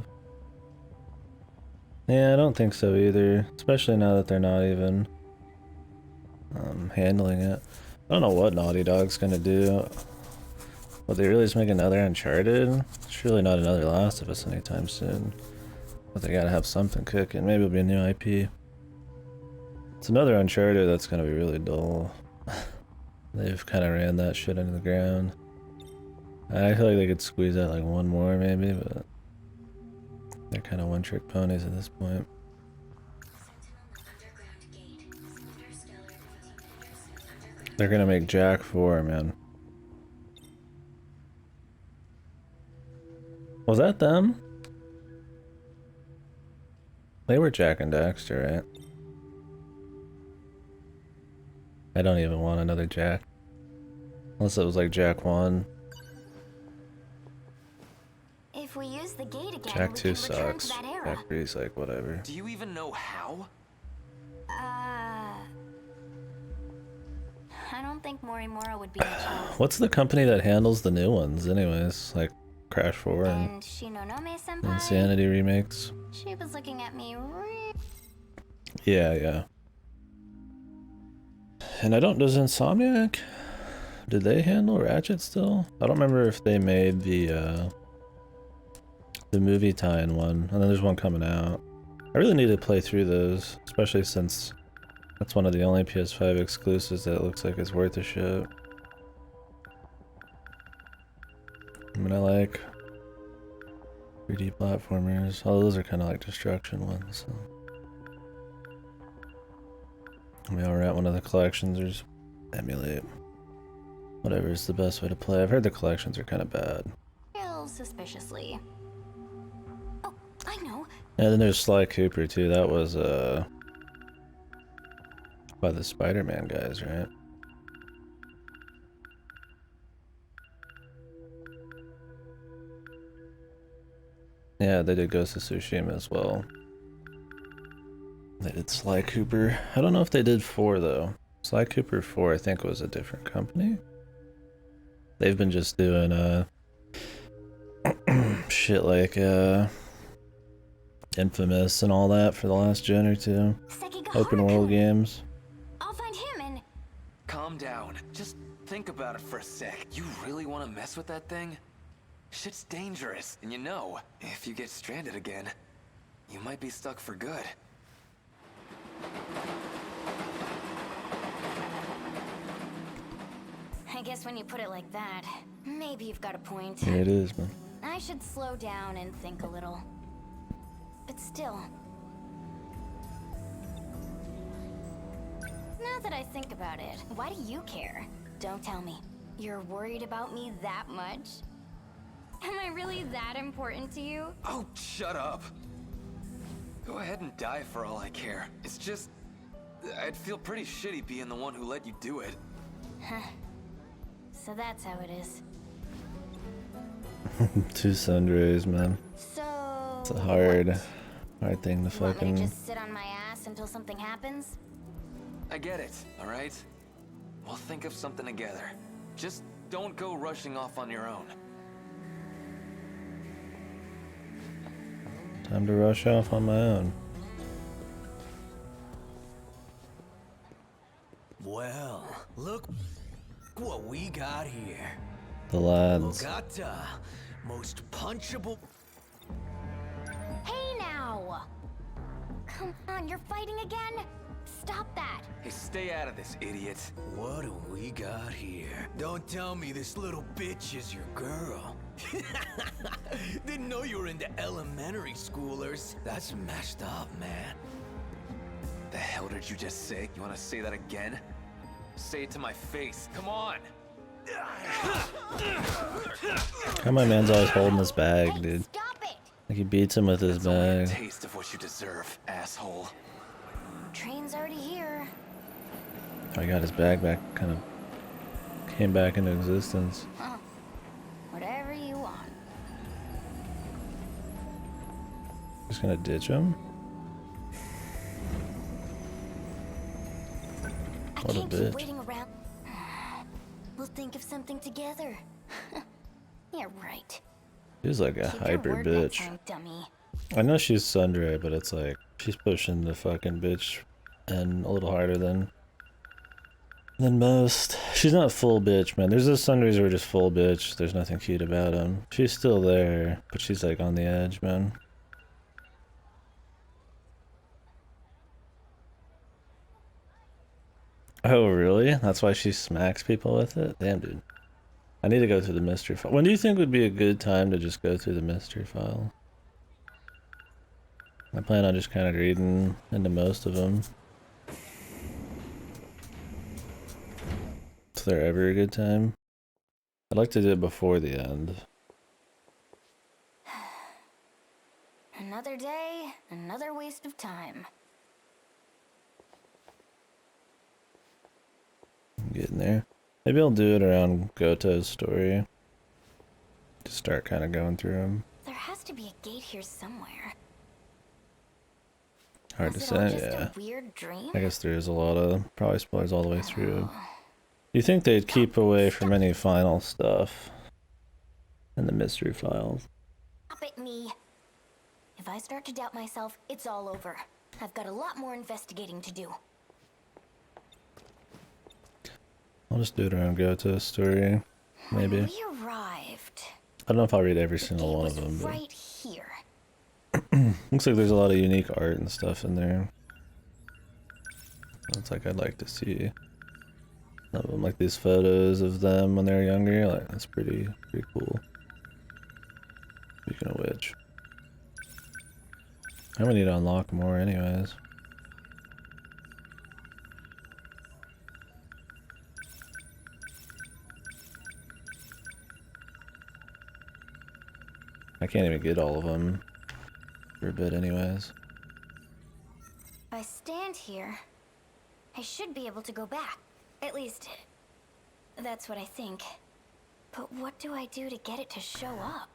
Yeah, I don't think so either, especially now that they're not even handling it. I don't know what Naughty Dog's gonna do. Will they really just make another Uncharted? Surely not another Last of Us anytime soon. But they gotta have something cooking. Maybe it'll be a new IP. It's another Uncharted that's gonna be really dull. They've kind of ran that shit into the ground. I feel like they could squeeze out like one more maybe, but they're kind of one-trick ponies at this point. They're gonna make Jack 4, man. Was that them? They were Jack and Daxter, right? I don't even want another Jack. Unless it was like Jack 1. If we use the gate again, Jack we 2 can return to sucks. that era. Jack 3's like whatever. Do you even know how? I don't think Morimura would be a challenge. What's the company that handles the new ones anyways? Like Crash 4 and And Shinonome Senpai? Insanity remakes? She was looking at me Yeah, yeah. And I don't, does Insomniac, did they handle Ratchet still? I don't remember if they made the movie tie-in one, and then there's one coming out. I really need to play through those, especially since that's one of the only PS5 exclusives that looks like it's worth a shit. I mean, I like 3D platformers. All those are kind of like destruction ones. So. I mean, we're at one of the collections, or just emulate. Whatever is the best way to play. I've heard the collections are kind of bad. real suspiciously. Oh, I know. And then there's Sly Cooper too. That was by the Spider-Man guys, right? Yeah, they did Ghost of Tsushima as well. They did Sly Cooper. I don't know if they did 4 though. Sly Cooper 4 I think was a different company. They've been just doing shit like Infamous and all that for the last gen or two. Open world games. I'll find him and... Calm down. Just think about it for a sec. You really want to mess with that thing? Shit's dangerous, and you know, if you get stranded again, you might be stuck for good. I guess when you put it like that, maybe you've got a point. Yeah, it is, man. I should slow down and think a little. But still. Now that I think about it, why do you care? Don't tell me. You're worried about me that much? Am I really that important to you? Oh, shut up. Go ahead and die for all I care. It's just... I'd feel pretty shitty being the one who let you do it. Huh. So that's how it is. 2 Sundres, man. So... It's a hard thing to You want me fucking... to just sit on my ass until something happens? I get it, alright? We'll think of something together. Just don't go rushing off on your own. Time to rush off on my own. Well, look what we got here. The lads. Bogata, most punchable. Hey now! Come on, you're fighting again? Stop that! Hey, stay out of this, idiot. What do we got here? Don't tell me this little bitch is your girl. Didn't know you were into elementary schoolers. That's messed up, man. The hell did you just say? You want to say that again? Say it to my face. Come on! How my man's always holding his bag, dude. Like he beats him with his bag. Taste of what you deserve, asshole. Train's already here. I got his bag back, kind of came back into existence. Huh. Whatever you want. Just gonna ditch him? What a Can't keep bitch. waiting around. We'll think of something together. Yeah, right. She's like a Keep your hyper word next bitch. time, dummy. I know she's Sundre, but it's like she's pushing the fucking bitch and a little harder than most. She's not full bitch, man. There's those Sundres who are just full bitch. There's nothing cute about them. She's still there, but she's like on the edge, man. Oh, really? That's why she smacks people with it? Damn, dude. I need to go through the mystery file. When do you think would be a good time to just go through the mystery file? I plan on just kind of reading into most of them. Is there ever a good time? I'd like to do it before the end. Another day, another waste of time. I'm getting there. Maybe I'll do it around Goto's story. Just start kind of going through them. There has to be a gate here somewhere. Hard to Was it all say, just yeah. a weird dream? I guess there is a lot of probably spoilers all the way through. You think they'd keep away from any final stuff in the mystery files? Stop it, me. If I start to doubt myself, it's all over. I've got a lot more investigating to do. I'll just do it around Goto's story, maybe. We arrived. I don't know if I'll read every single one of them, but Right here. looks like there's a lot of unique art and stuff in there. Looks like I'd like to see some of them, like these photos of them when they're younger. Like that's pretty cool. Speaking of which, I would need to unlock more, anyways. I can't even get all of them for a bit, anyways. If I stand here, I should be able to go back. At least, that's what I think. But what do I do to get it to show up?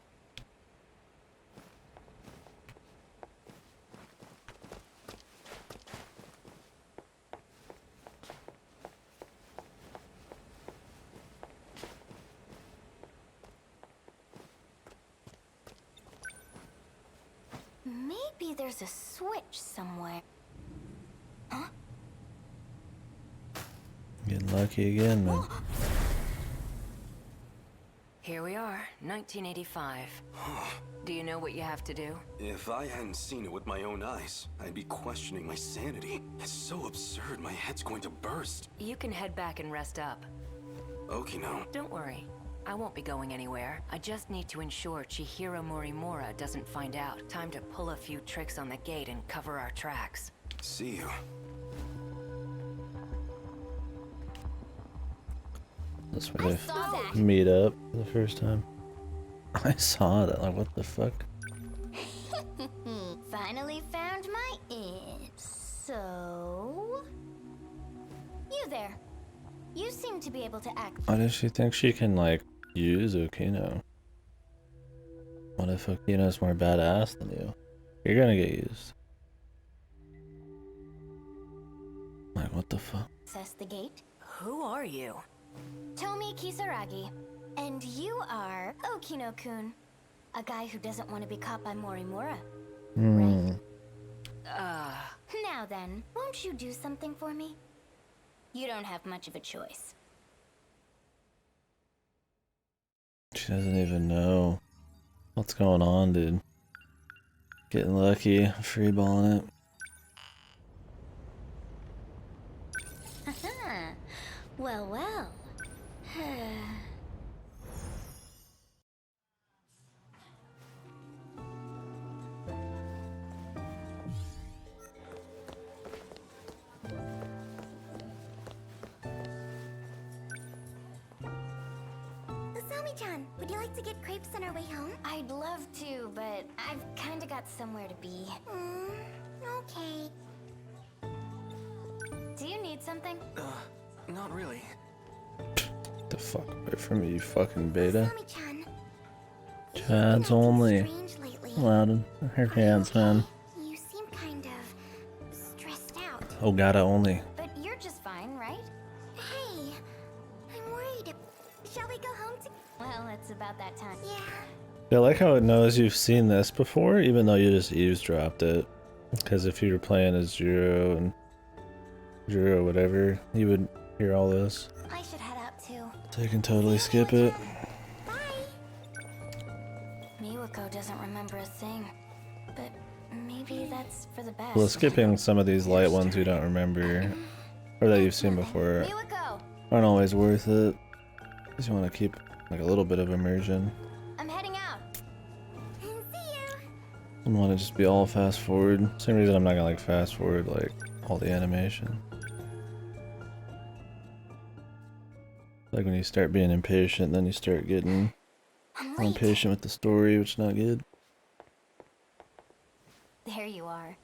Maybe there's a switch somewhere. Huh? Getting lucky again, man. Here we are, 1985. Do you know what you have to do? If I hadn't seen it with my own eyes, I'd be questioning my sanity. It's so absurd, my head's going to burst. You can head back and rest up. Okino. Don't worry. I won't be going anywhere. I just need to ensure Chihiro Morimura doesn't find out. Time to pull a few tricks on the gate and cover our tracks. See you. That's where they meet up for the first time. I saw that, like, what the fuck? Finally found my in. So... You there. You seem to be able to act. Why does she think she can, like, use Okino? What if Okino's more badass than you? You're gonna get used. Like, what the fuck? Access the gate. Who are you? Tomi Kisaragi. And you are Okino-kun. A guy who doesn't want to be caught by Morimura. Right? Now then, won't you do something for me? You don't have much of a choice. She doesn't even know what's going on, dude. Getting lucky, freeballing it. Well, well. Asami-chan, would you like to get crepes on our way home? I'd love to, but I've kinda got somewhere to be. Okay. Do you need something? Not really. Get the fuck away from me, you fucking beta. Asami-chan, Chad's only allowed in her hands, man. you seem kind of stressed out. Ogata only. But you're just fine, right? Hey, I'm worried. Shall we go home to... Well, it's about that time. Yeah. I like how it knows you've seen this before, even though you just eavesdropped it. Because if you were playing as Jiro and Jiro whatever, you would hear all this. I should head out too. So you can totally skip it. Miwako doesn't remember a thing. But maybe that's for the best. Well, skipping some of these light ones you don't remember, or that you've seen before, Miwako! aren't always worth it. Because you want to keep like a little bit of immersion. I'm heading out. See you. I want to just be all fast forward. Same reason I'm not gonna like fast forward like all the animation. Like when you start being impatient, then you start getting impatient with the story, which is not good. There you are.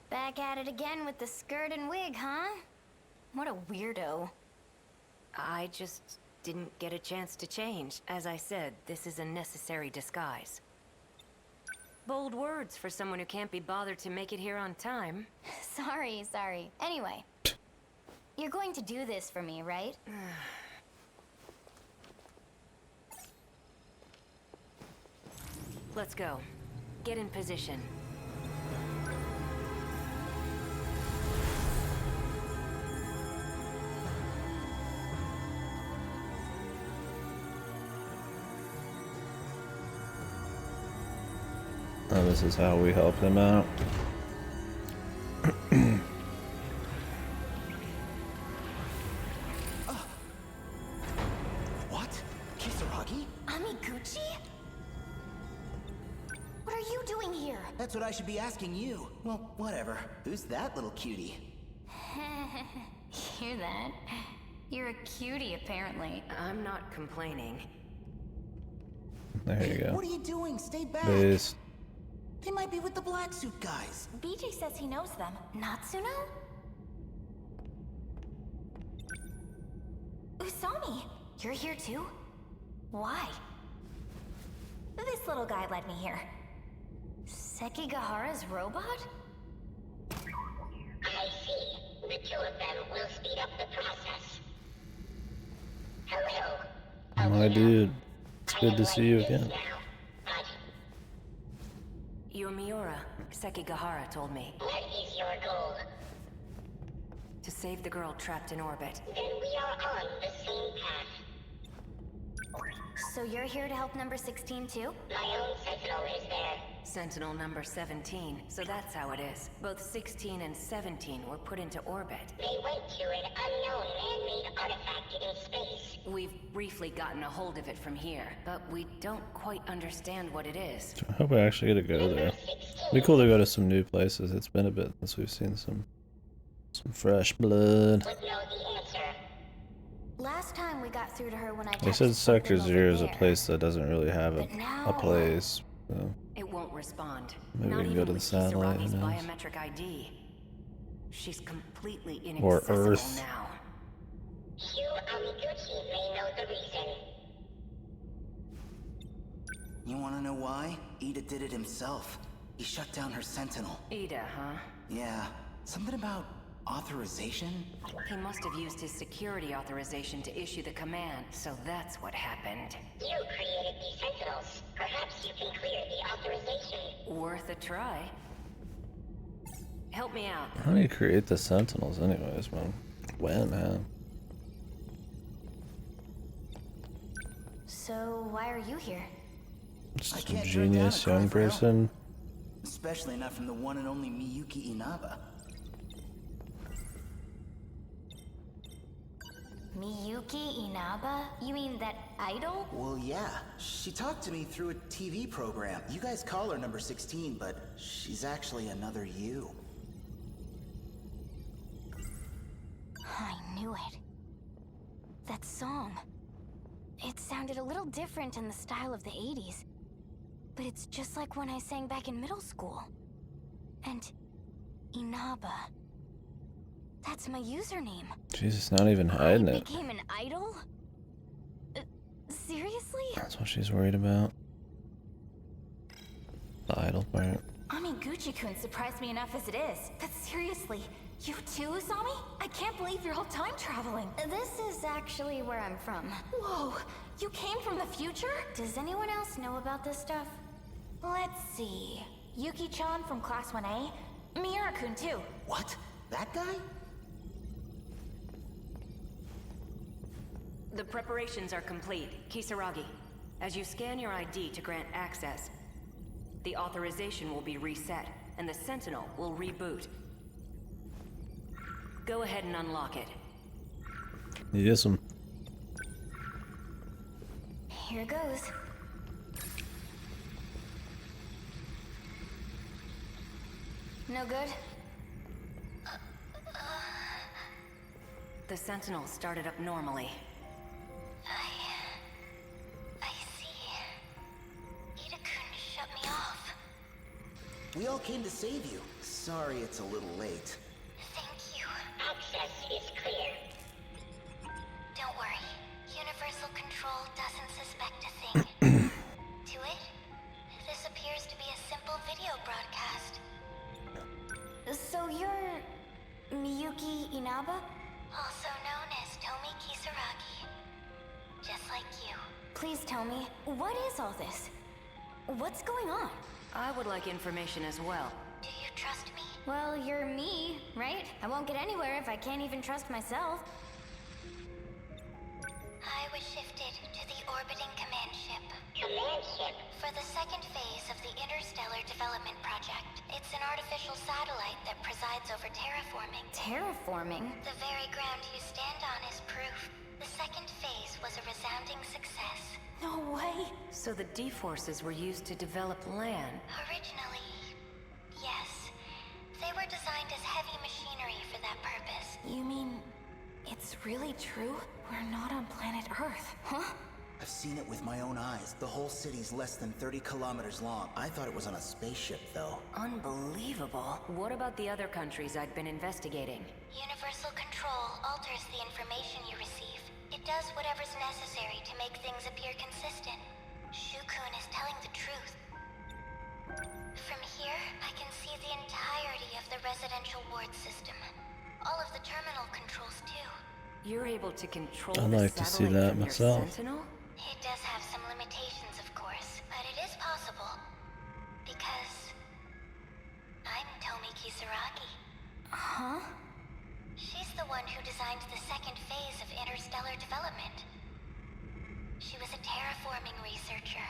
Back at it again with the skirt and wig, huh? What a weirdo. I just didn't get a chance to change. As I said, this is a necessary disguise. Bold words for someone who can't be bothered to make it here on time. Sorry. Anyway, you're going to do this for me, right? Let's go. Get in position. Oh, this is how we help him out. What? Kisaragi? Amiguchi? What are you doing here? That's what I should be asking you. Well, whatever. Who's that little cutie? Hear that? You're a cutie, apparently. I'm not complaining. There you go. What are you doing? Stay back. Base. They might be with the black suit guys. BJ says he knows them. Natsuno? Usami, you're here too? Why? This little guy led me here. Sekigahara's robot? I see. The two of them will speed up the process. Hello. My dude. It's good to see you again. You're Miura, Sekigahara told me. What is your goal? To save the girl trapped in orbit. Then we are on the same path. So you're here to help number 16 too? My own Sentinel is there. Sentinel number 17, so that's how it is. Both 16 and 17 were put into orbit. They went to an unknown man-made artifact in space. We've briefly gotten a hold of it from here, but we don't quite understand what it is. I hope I actually get to go there. It'd be cool to go to some new places. It's been a bit since we've seen some fresh blood. Would know the answer. Last time we got through to her when I They said Sector something Zero over is a there. place that doesn't really have But now- a place. So It won't respond. maybe Not we can even go to the with satellite. Kisaragi's Who knows? biometric ID. She's completely Or inaccessible Earth. now. You, Amiguchi, may know the reason. You want to know why? Ida did it himself. He shut down her Sentinel. Ida, huh? Yeah. Something about authorization? He must have used his security authorization to issue the command, so that's what happened. You created these Sentinels. Perhaps you can clear the authorization. Worth a try. Help me out. How do you create the Sentinels anyways, man? When, man? So why are you here? Just can't a turn down genius a cry young for help. person. Especially not from the one and only Miyuki Inaba. Miyuki Inaba? You mean that idol? Well, yeah. She talked to me through a TV program. You guys call her number 16, but she's actually another you. I knew it. That song. It sounded a little different in the style of the 80s. But it's just like when I sang back in middle school. And Inaba. That's my username. Jesus, not even hiding I it. became an idol? Seriously? That's what she's worried about. The idol part. Amiguchi-kun surprised me enough as it is. But seriously, you too, Usami? I can't believe you're all time traveling. This is actually where I'm from. Whoa, you came from the future? Does anyone else know about this stuff? Let's see. Yuki-chan from Class 1A. Miura-kun too. What? That guy? The preparations are complete. Kisaragi, as you scan your ID to grant access, the authorization will be reset, and the Sentinel will reboot. Go ahead and unlock it. Yes, Here goes. No good? The Sentinels started up normally. I see. Ida-kun shut me off. We all came to save you. Sorry it's a little late. Thank you. Access is clear. Don't worry. Universal Control doesn't suspect a thing. To it, this appears to be a simple video broadcast. So you're Miyuki Inaba? Also known as Tomi Kisaragi. Just like you. Please tell me, what is all this? What's going on? I would like information as well. Do you trust me? Well, you're me, right? I won't get anywhere if I can't even trust myself. I was shifted to the orbiting command ship. Command ship? For the second phase of the Interstellar Development Project. It's an artificial satellite that presides over terraforming. Terraforming? The very ground you stand on is proof. The second phase was a resounding success. No way! So the D-forces were used to develop land. Originally, yes. They were designed as heavy machinery for that purpose. You mean, it's really true? We're not on planet Earth, huh? I've seen it with my own eyes. The whole city's less than 30 kilometers long. I thought it was on a spaceship, though. Unbelievable. What about the other countries I'd been investigating? Universal Control alters the information you receive. It does whatever's necessary to make things appear consistent. Shukun is telling the truth. From here, I can see the entirety of the residential ward system. All of the terminal controls, too. You're able to control I'd the like to see satellite that from your myself. Sentinel? It does have some limitations, of course, but it is possible. Because I'm Tomi Kisaragi. Huh? She's the one who designed the second phase of interstellar development. She was a terraforming researcher.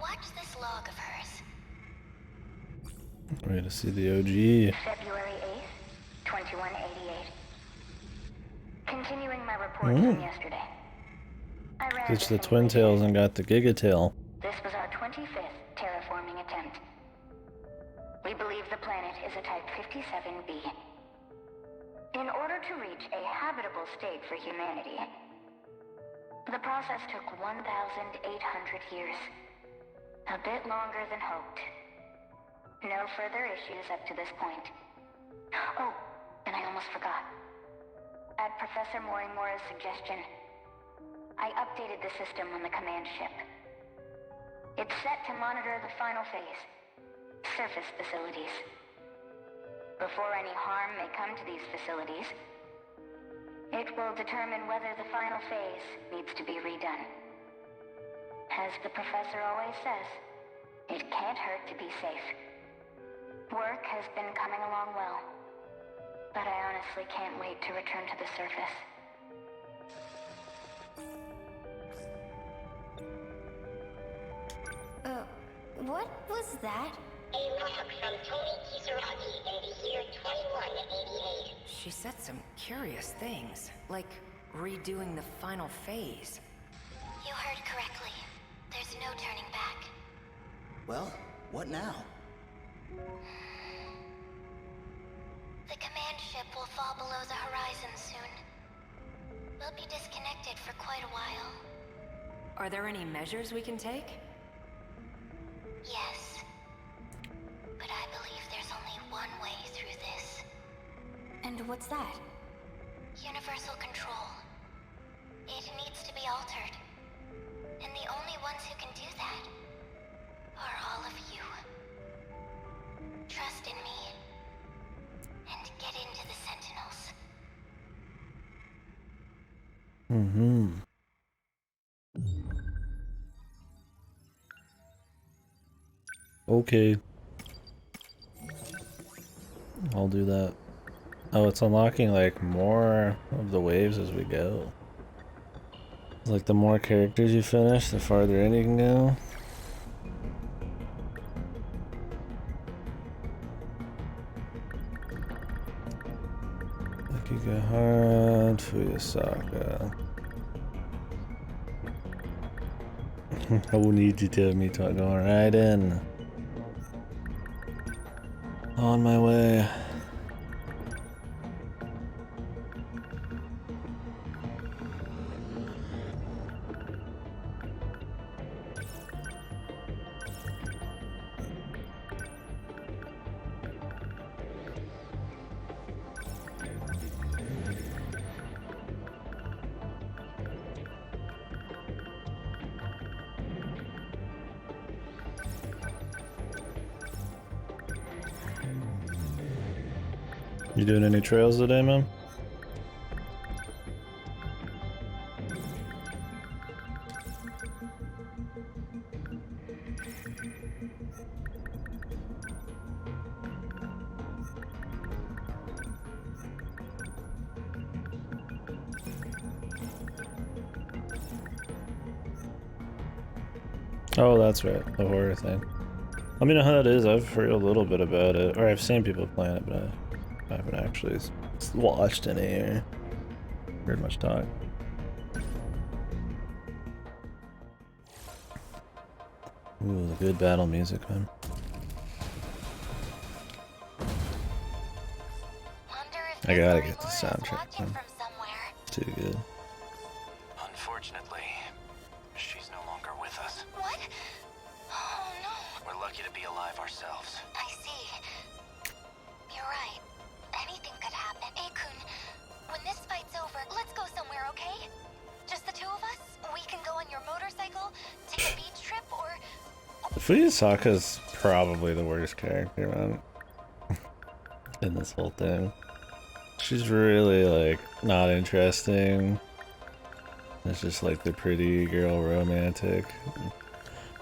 Watch this log of hers. Ready to see the OG. February 8th, 2188. Continuing my report from yesterday. I ran Ditched the twin tails and got the gigatail. This was our 25th terraforming attempt. We believe the planet is a Type 57b. In order to reach a habitable state for humanity, the process took 1,800 years. A bit longer than hoped. No further issues up to this point. Oh, and I almost forgot. At Professor Morimura's suggestion, I updated the system on the command ship. It's set to monitor the final phase, surface facilities. Before any harm may come to these facilities, it will determine whether the final phase needs to be redone. As the professor always says, it can't hurt to be safe. Work has been coming along well, but I honestly can't wait to return to the surface. What was that? A log from Tomi Kisaragi in the year 2188. She said some curious things, like redoing the final phase. You heard correctly. There's no turning back. Well, what now? The command ship will fall below the horizon soon. We'll be disconnected for quite a while. Are there any measures we can take? Yes. But I believe there's only one way through this. And what's that? Universal control. It needs to be altered. And the only ones who can do that are all of you. Trust in me. And get into the Sentinels. Mm-hmm. Okay. I'll do that. Oh, it's unlocking like more of the waves as we go. Like the more characters you finish, the farther in you can go. Sekigahara, Fuyasaka. I will need you to me to go right in. On my way. You doing any trails today, man? Oh, that's right, the horror thing. Let me know how that is. I've heard a little bit about it, or I've seen people playing it, but I haven't actually watched any or heard much talk. Ooh, the good battle music, man. I gotta get the soundtrack, man. It's too good. Unfortunately, she's no longer with us. What? Oh no. We're lucky to be alive ourselves. I see. You're right. Anything could happen. Akun, when this fight's over, let's go somewhere, okay? Just the two of us? We can go on your motorcycle, take a beach trip, or... Fuyasaka's probably the worst character, man, in this whole thing. She's really, like, not interesting. It's just like the pretty girl romantic.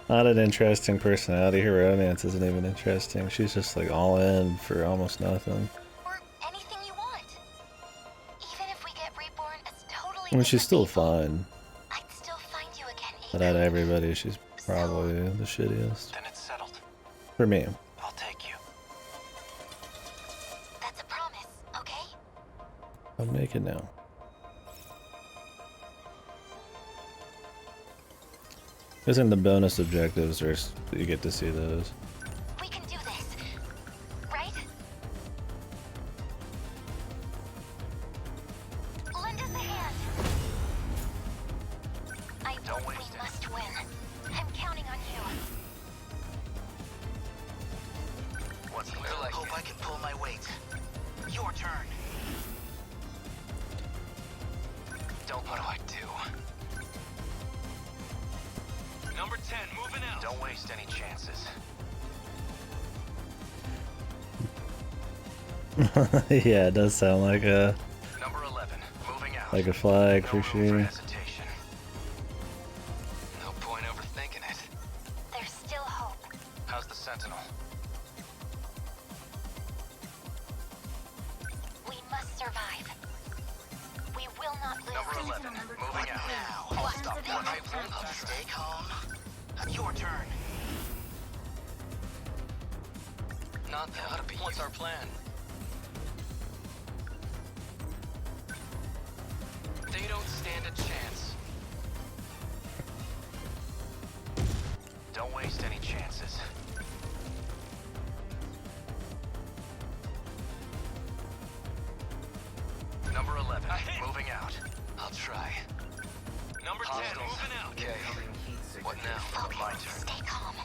Not an interesting personality. Her romance isn't even interesting. She's just like all in for almost nothing. Or anything you want. Even if we get reborn as totally I mean, she's still fun. I'd still find you again, But out of everybody, she's probably the shittiest. Then it's settled. For me. I'll take you. That's a promise, okay? I'll make it now. Isn't the bonus objectives or you get to see those? We can do this, right? Lend us a hand. I know we must win. I'm counting on you. What's the matter? Hope I can pull my weight. Your turn. What do I do? Number 10, moving out. Don't waste any chances. Yeah, it does sound like a Number 11, moving out. like a flag for No sure. room for hesitation. No point overthinking it. There's still hope. How's the Sentinel? We must survive. We will not lose. Number 11, moving out. Now, stay calm. Your turn. Not that ought to be. What's our plan? They don't stand a chance. Don't waste any chances. Number 11, moving out. I'll try. Number 10, moving out. Okay. What now? My turn. Stay calm.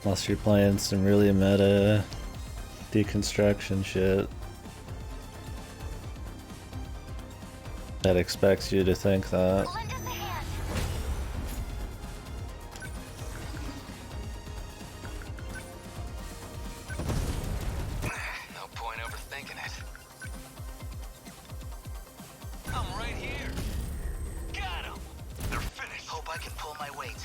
Unless you're playing some really meta deconstruction shit that expects you to think that. Lend us a hand. No point overthinking it. I'm right here. Got him. They're finished. Hope I can pull my weight.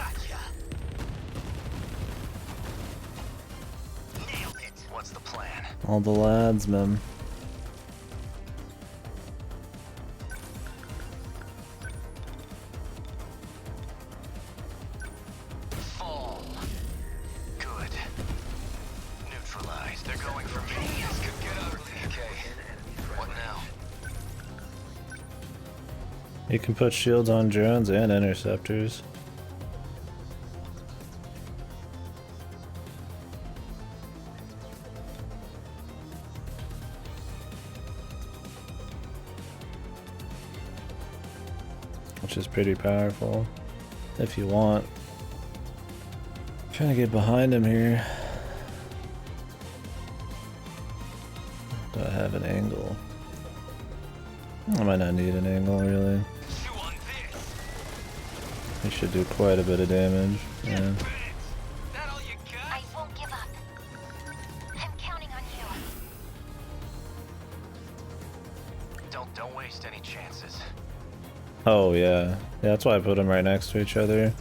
Gotcha. Nailed it. What's the plan? All the lads, man. Fall. Good. Neutralized. They're going for me. This could get ugly. Okay. What now? You can put shields on drones and interceptors. Which is pretty powerful, if you want. Trying to get behind him here. Do I have an angle? I might not need an angle, really. He should do quite a bit of damage. Yeah. I won't give up. I'm counting on you. Don't waste any chances. Oh yeah. Yeah, that's why I put them right next to each other.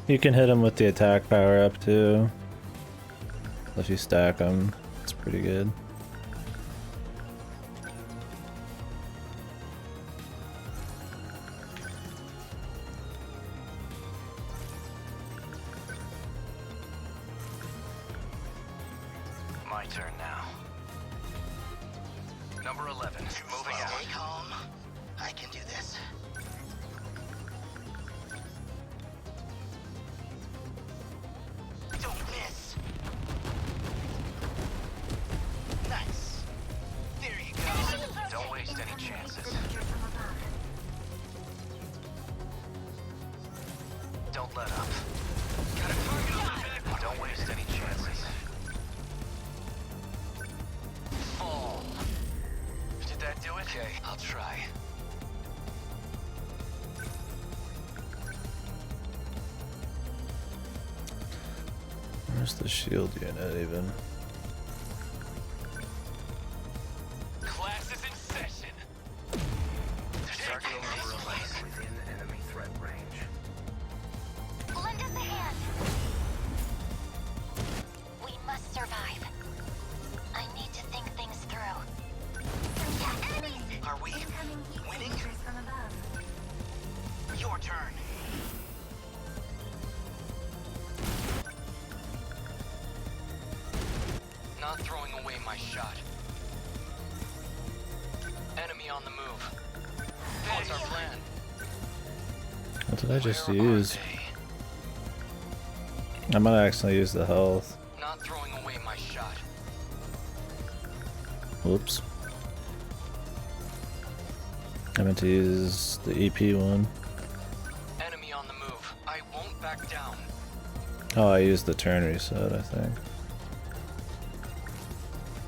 You can hit them with the attack power up too. If you stack them, it's pretty good. My turn now. Number 11. Moving out. Stay calm. I can do this. Don't miss. Nice. There you go. Don't waste any chances. Don't let up. Got a target on the back. Don't waste any chances. Fall. Did that do it? Okay, I'll try. Where's the shield unit even? Class is in session. They're targeting this place. Within enemy threat range. Lend us a hand. We must survive. I need to think things through. Enemies! Are we winning? Your turn. Not throwing away my shot. Enemy on the move. What's our plan? What did I just use? I might accidentally use the health. Not throwing away my shot. Whoops. I meant to use the EP one. Enemy on the move. I won't back down. Oh, I used the turn reset, I think.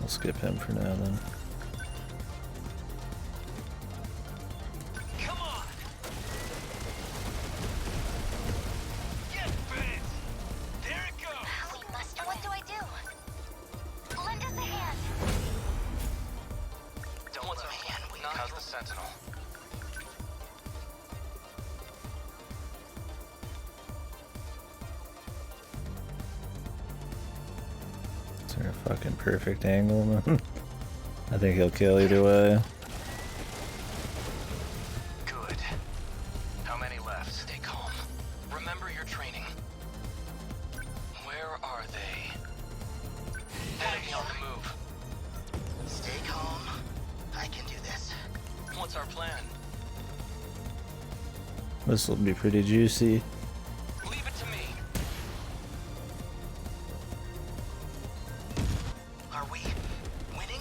We'll skip him for now then. Come on! Get bit! There it goes! We must. What do I do? Lend us a hand. Don't let me. How's the Sentinel? Is there a fucking perfect angle, man? I think he'll kill either way. Good. How many left? Stay calm. Remember your training. Where are they? Enemy on the move. Stay calm. I can do this. What's our plan? This will be pretty juicy. Leave it to me. Are we winning?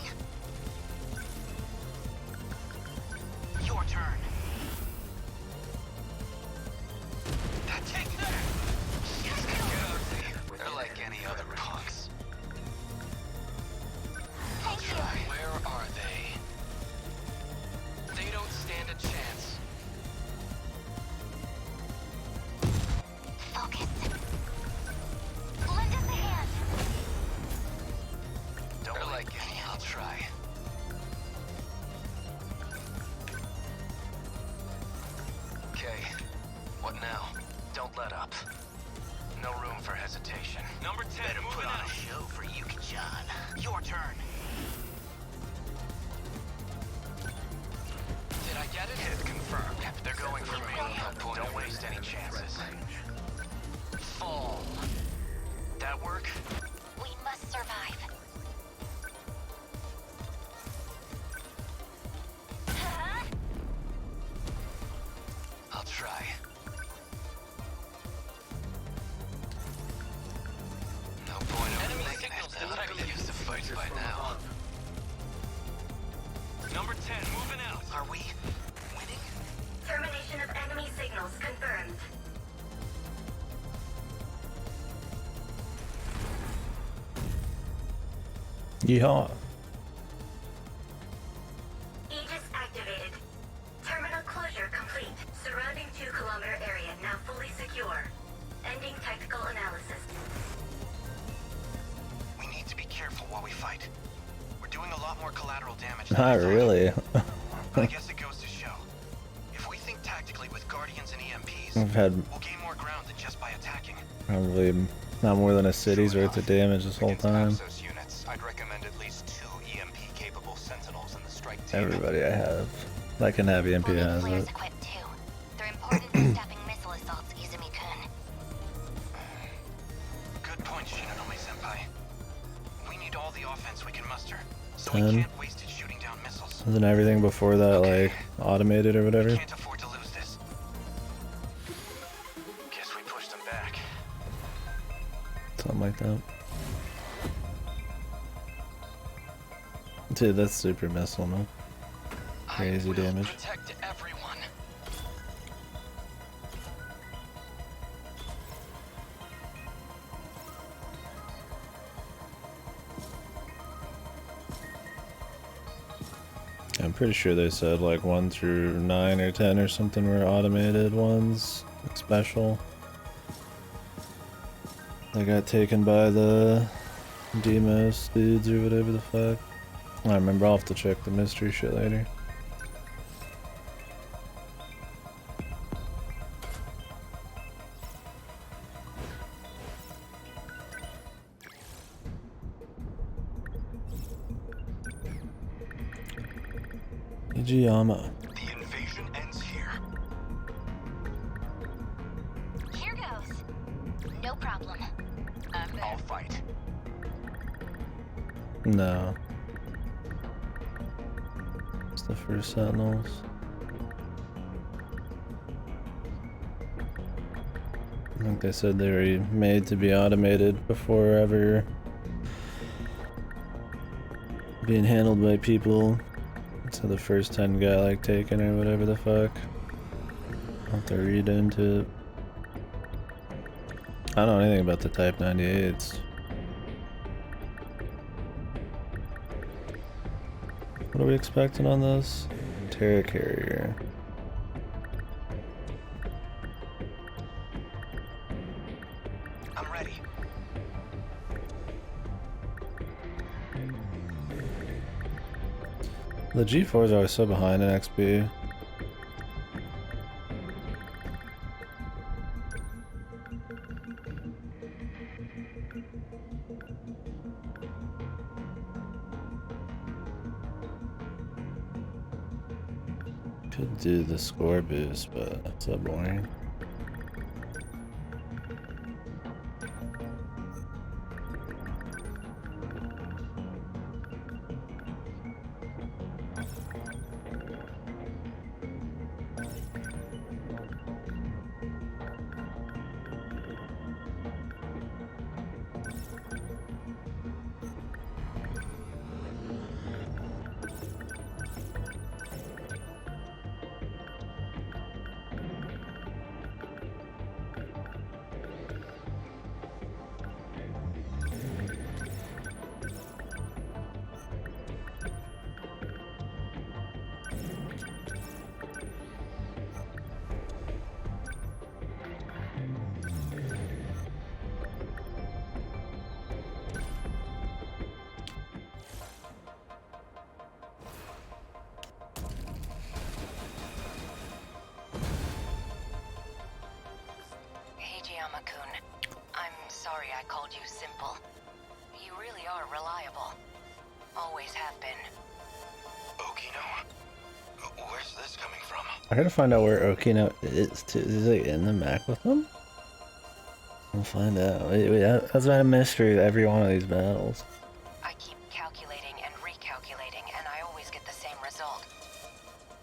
Your turn. Take that! Yes, get ugly. They're like any other punks. I'll try. Where are they? They don't stand a chance. Focus. Lend us a hand. They're like any. I'll try. Okay. What now? Don't let up. No room for hesitation. Number 10, Better put on a show for Yuki-chan. Your turn. Did I get it? Hit confirmed. They're going for me. Don't waste any chances. Fall. That work? We must survive. I'll try. No point of enemy signals. I could use the fight by now. Number 10, moving out. Are we winning? Termination of enemy signals confirmed. Yeehaw. Aegis activated. Terminal closure complete. Surrounding 2-kilometer area now fully secure. Ending tactical analysis. We need to be careful while we fight. We're doing a lot more collateral damage than Not we thought. really. But I guess it goes to show. If we think tactically with Guardians and EMPs, I've had we'll gain more ground than just by attacking. probably not more than a city's worth of damage this whole time. Those units, I'd recommend at least 2 EMP-capable Sentinels in the strike team. Everybody I have that can have EMP has Flares it. equipped too. They're important for stopping missile assaults, Izumi-kun. Good point, Shinonome-senpai. We need all the offense we can muster, so we 10. can't waste it shooting down missiles. Isn't everything before that like automated or whatever? Can't afford to lose this. Guess we pushed them back. Something like that. Dude, that's super missile, man. Crazy damage. Protect everyone. I'm pretty sure they said like 1 through 9 or 10 or something were automated ones, special. They got taken by the Demos dudes or whatever the fuck. I remember, I'll have to check the mystery shit later. Hijiyama. The invasion ends here. Here goes. No problem. I'll fight. No. It's the first Sentinels. I think they said they were made to be automated before ever being handled by people. So the first 10 got like taken or whatever the fuck. I'll have to read into it. I don't know anything about the Type 98s. What are we expecting on this? Terra carrier. I'm ready. The G4s are so behind in XP. Could do the score boost, but that's so boring. I'm sorry I called you simple. You really are reliable. Always have been. Okino? Where's this coming from? I gotta find out where Okino is too. Is he in the mech with them? We'll find out. That's been a mystery to every one of these battles. I keep calculating and recalculating, and I always get the same result.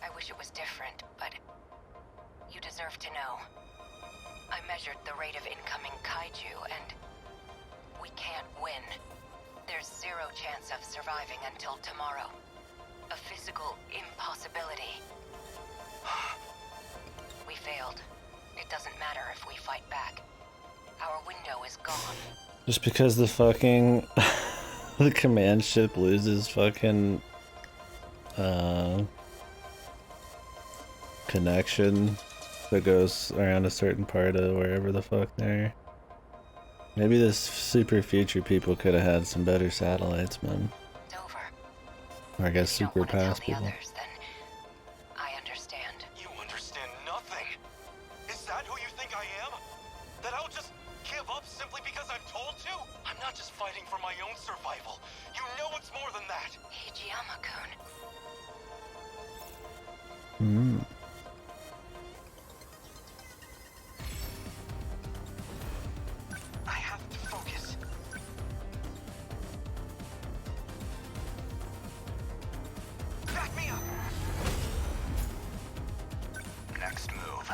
I wish it was different, but you deserve to know. I measured the rate of incoming kaiju, and we can't win. There's zero chance of surviving until tomorrow. A physical impossibility. We failed. It doesn't matter if we fight back. Our window is gone. Just because the fucking the command ship loses fucking connection that goes around a certain part of wherever the fuck they're. Maybe this super future people could have had some better satellites, man. It's over. Or I guess super past people. I understand. You understand nothing. Is that who you think I am? That I'll just give up simply because I'm told to? I'm not just fighting for my own survival. You know it's more than that. Hijiyama-kun. Hmm. I have to focus. Back me up! Next move.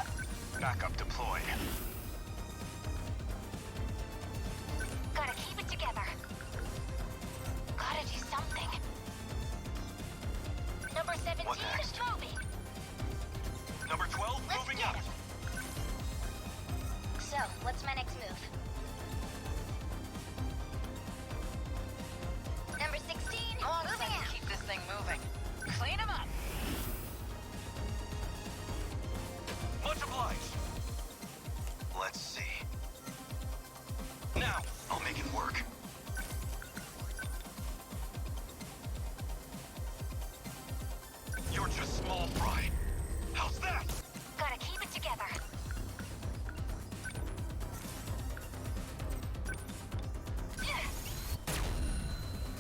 Backup deployed. Gotta keep it together. Gotta do something. Number 17 What next? is moving. Number 12 Let's moving get out. him. So, what's my next move? Number 16, moving out. Keep this thing moving. Clean him up. Much obliged. Let's see. Now, I'll make it work. You're just small fry. How's that? Gotta keep it together.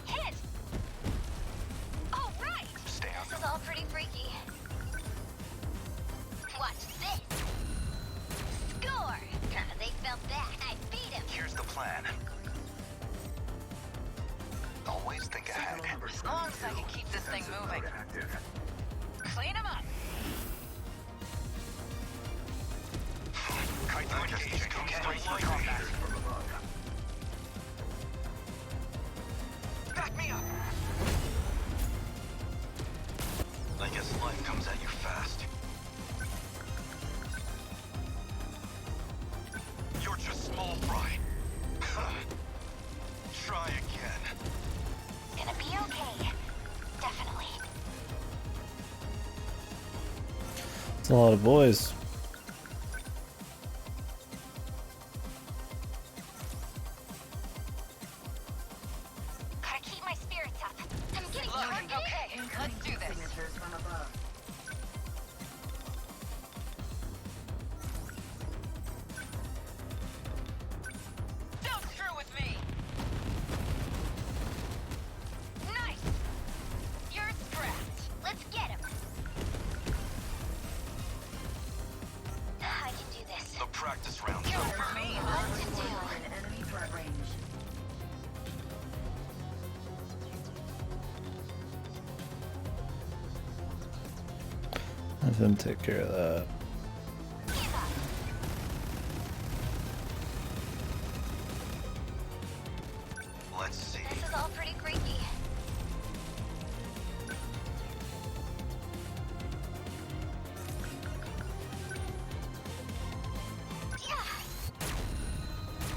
Hit! All right! Stay out. This is all pretty freaky. Watch this! Score! They felt that. I beat him. Here's the plan. Always think ahead. As long as I can keep this thing moving. Clean him up. Kaiju engaging. Straight for combat. Back me up! I guess life comes at you fast. You're just small fry. Try again. Gonna be okay. Definitely. It's a lot of boys. Gotta keep my spirits up. I'm getting targeted. Okay, let's do this. Don't screw with me. Nice! You're scrapped. Let's get him. I can do this. The practice round's You're over. for me. What to do? Enemy threat range. Have him take care of that. Give up. Let's see. This is all pretty creepy. Yeah.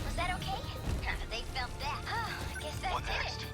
Was that okay? They felt that. I guess that's What next? it.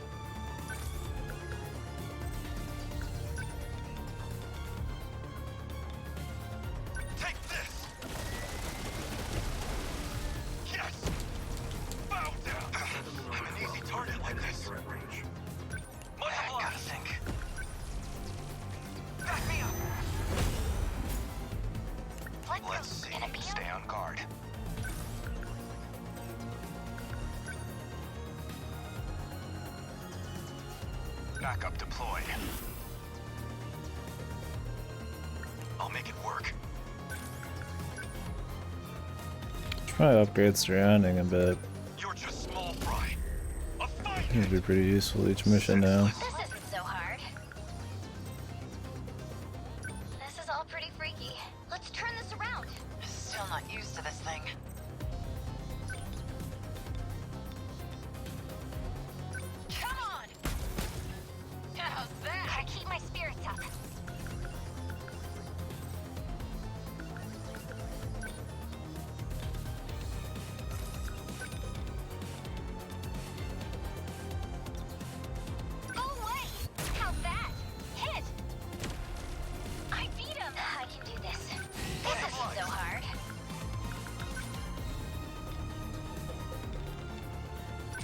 Backup deployed. I'll make it work. Try to upgrade surrounding a bit. You're just small fry. A fight. It'd be pretty useful each mission now. This isn't so hard. This is all pretty freaky. Let's turn this around. Still not used to this thing. Come on! How's that? I keep my spirits up. Oh wait! How's that? Hit! I beat him! I can do this. This isn't so hard.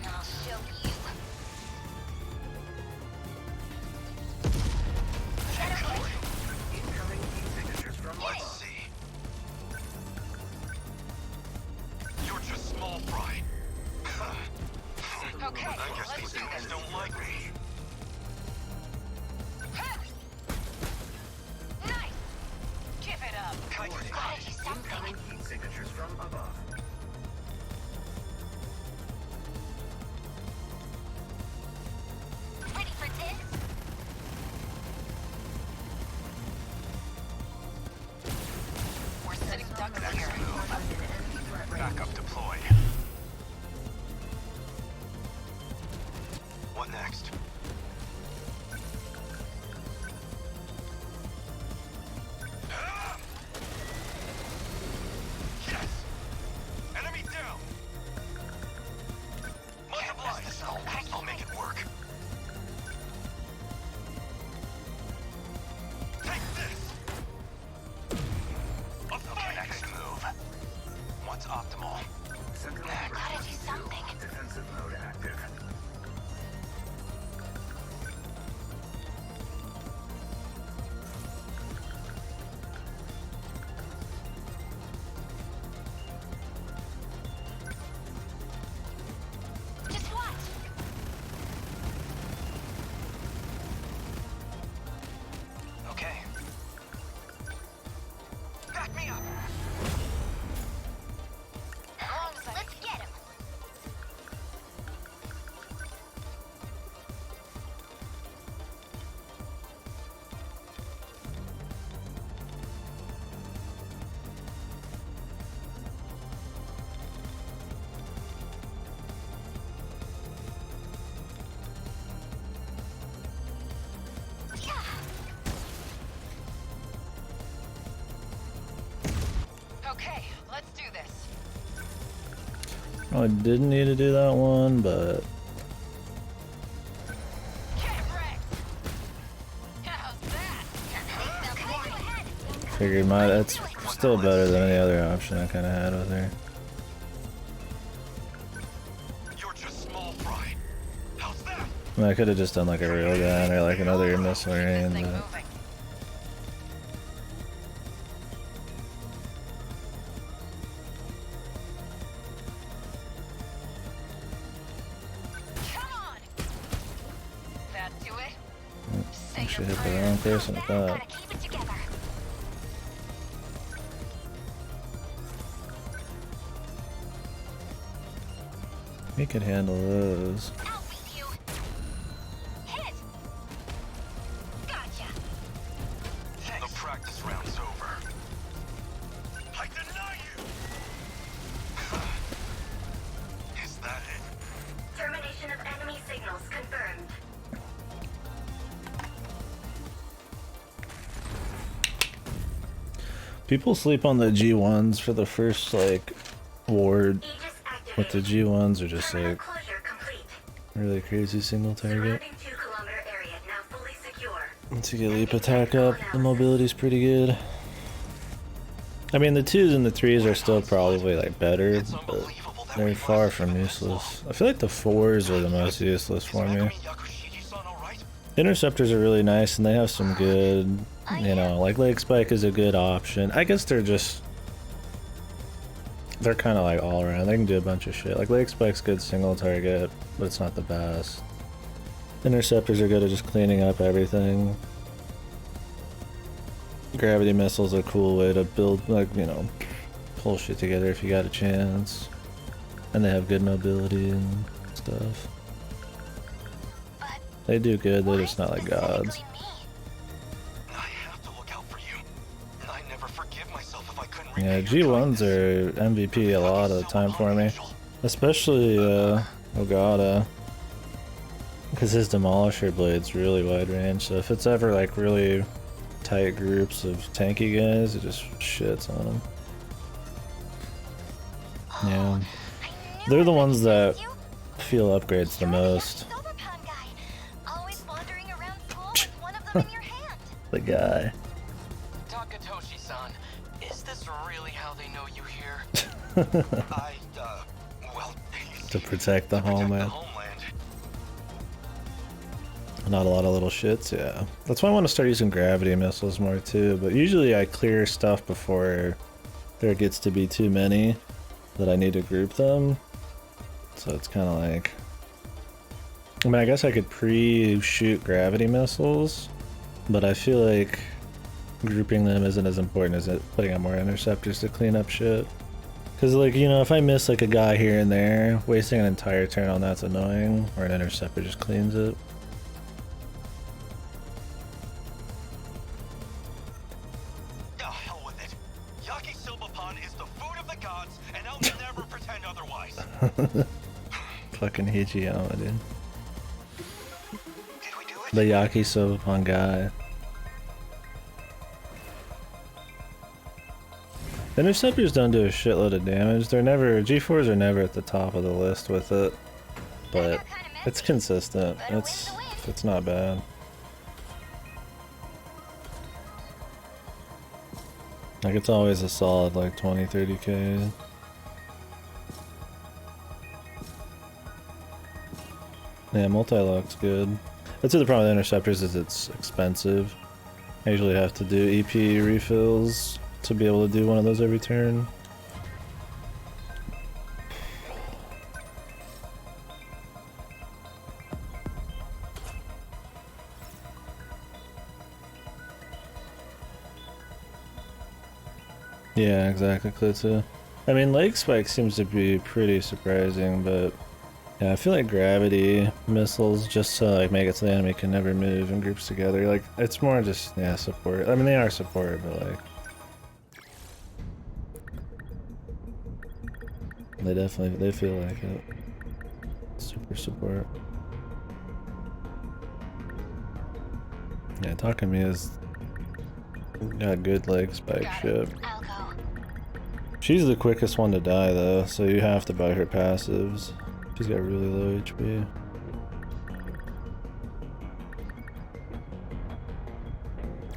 I'll show you. Incoming key signatures from let's see. You're just small fry. Okay, I guess these guys don't like me. nice! Give it up! Incoming key signatures from above. Ready for this? We're sitting ducks here. Backup deployed. What next? Yes! Enemy down! Multiply! I'll make it work. Take this! A fight! Next move. What's optimal? Sentinel Gotta do something. defensive mode active. Just watch. Okay. Back me up! Let's get him. Okay, let's do this. I didn't need to do that one, but figured that's still better than any other option I kind of had with her. You're just small fry. How's that? I mean, I could have just done like a railgun or like another missile range, but That do it? I should hit the wrong person with that. Keep it together. We could handle those. I'll beat you. Hit. Gotcha. The practice round's over. I deny you! Is that it? Termination of enemy signals confirmed. People sleep on the G1s for the first like ward, but the G1s are just like really crazy single target. Once you get leap attack up, the mobility's pretty good. I mean, the 2s and the 3s are still probably like better, but they're far from useless. I feel like the 4s are the most useless for me. Interceptors are really nice and they have some good, you know, like Leg Spike is a good option. I guess they're kind of like all around. They can do a bunch of shit. Like Leg Spike's good single target, but it's not the best. Interceptors are good at just cleaning up everything. Gravity missiles are a cool way to build, like, you know, pull shit together if you got a chance. And they have good mobility and stuff. They do good, they're just not like gods. Yeah, G1s are MVP a lot of the time for me. Especially Ogata. Because his Demolisher blade's really wide range, so if it's ever like really tight groups of tanky guys, it just shits on them. Yeah. They're the ones that feel upgrades the most. The guy. Takatoshi-san, is this really how they know you here? To protect the homeland. Not a lot of little shits, yeah. That's why I want to start using gravity missiles more too, but usually I clear stuff before there gets to be too many that I need to group them. So it's kind of like... I mean, I guess I could pre-shoot gravity missiles, but I feel like grouping them isn't as important as it putting out more interceptors to clean up shit. Because, like, you know, if I miss like a guy here and there, wasting an entire turn on that's annoying, or an interceptor just cleans it. Fucking Hijiyama, dude. The Yakisoba guy. Interceptors don't do a shitload of damage. They're never... G4s are never at the top of the list with it. But it's consistent. It's not bad. Like, it's always a solid, like, 20-30k. Yeah, multi-lock's good. That's the problem with interceptors, is it's expensive. I usually have to do EP refills to be able to do one of those every turn. Yeah, exactly, Klitza. I mean, Lake Spike seems to be pretty surprising, but yeah, I feel like gravity missiles, just to like make it so the enemy can never move in groups together. Like, it's more just, yeah, support. I mean, they are support, but like... They feel like it. Super support. Yeah, Takamiya's got good leg spike shit. She's the quickest one to die though, so you have to buy her passives. She's got really low HP.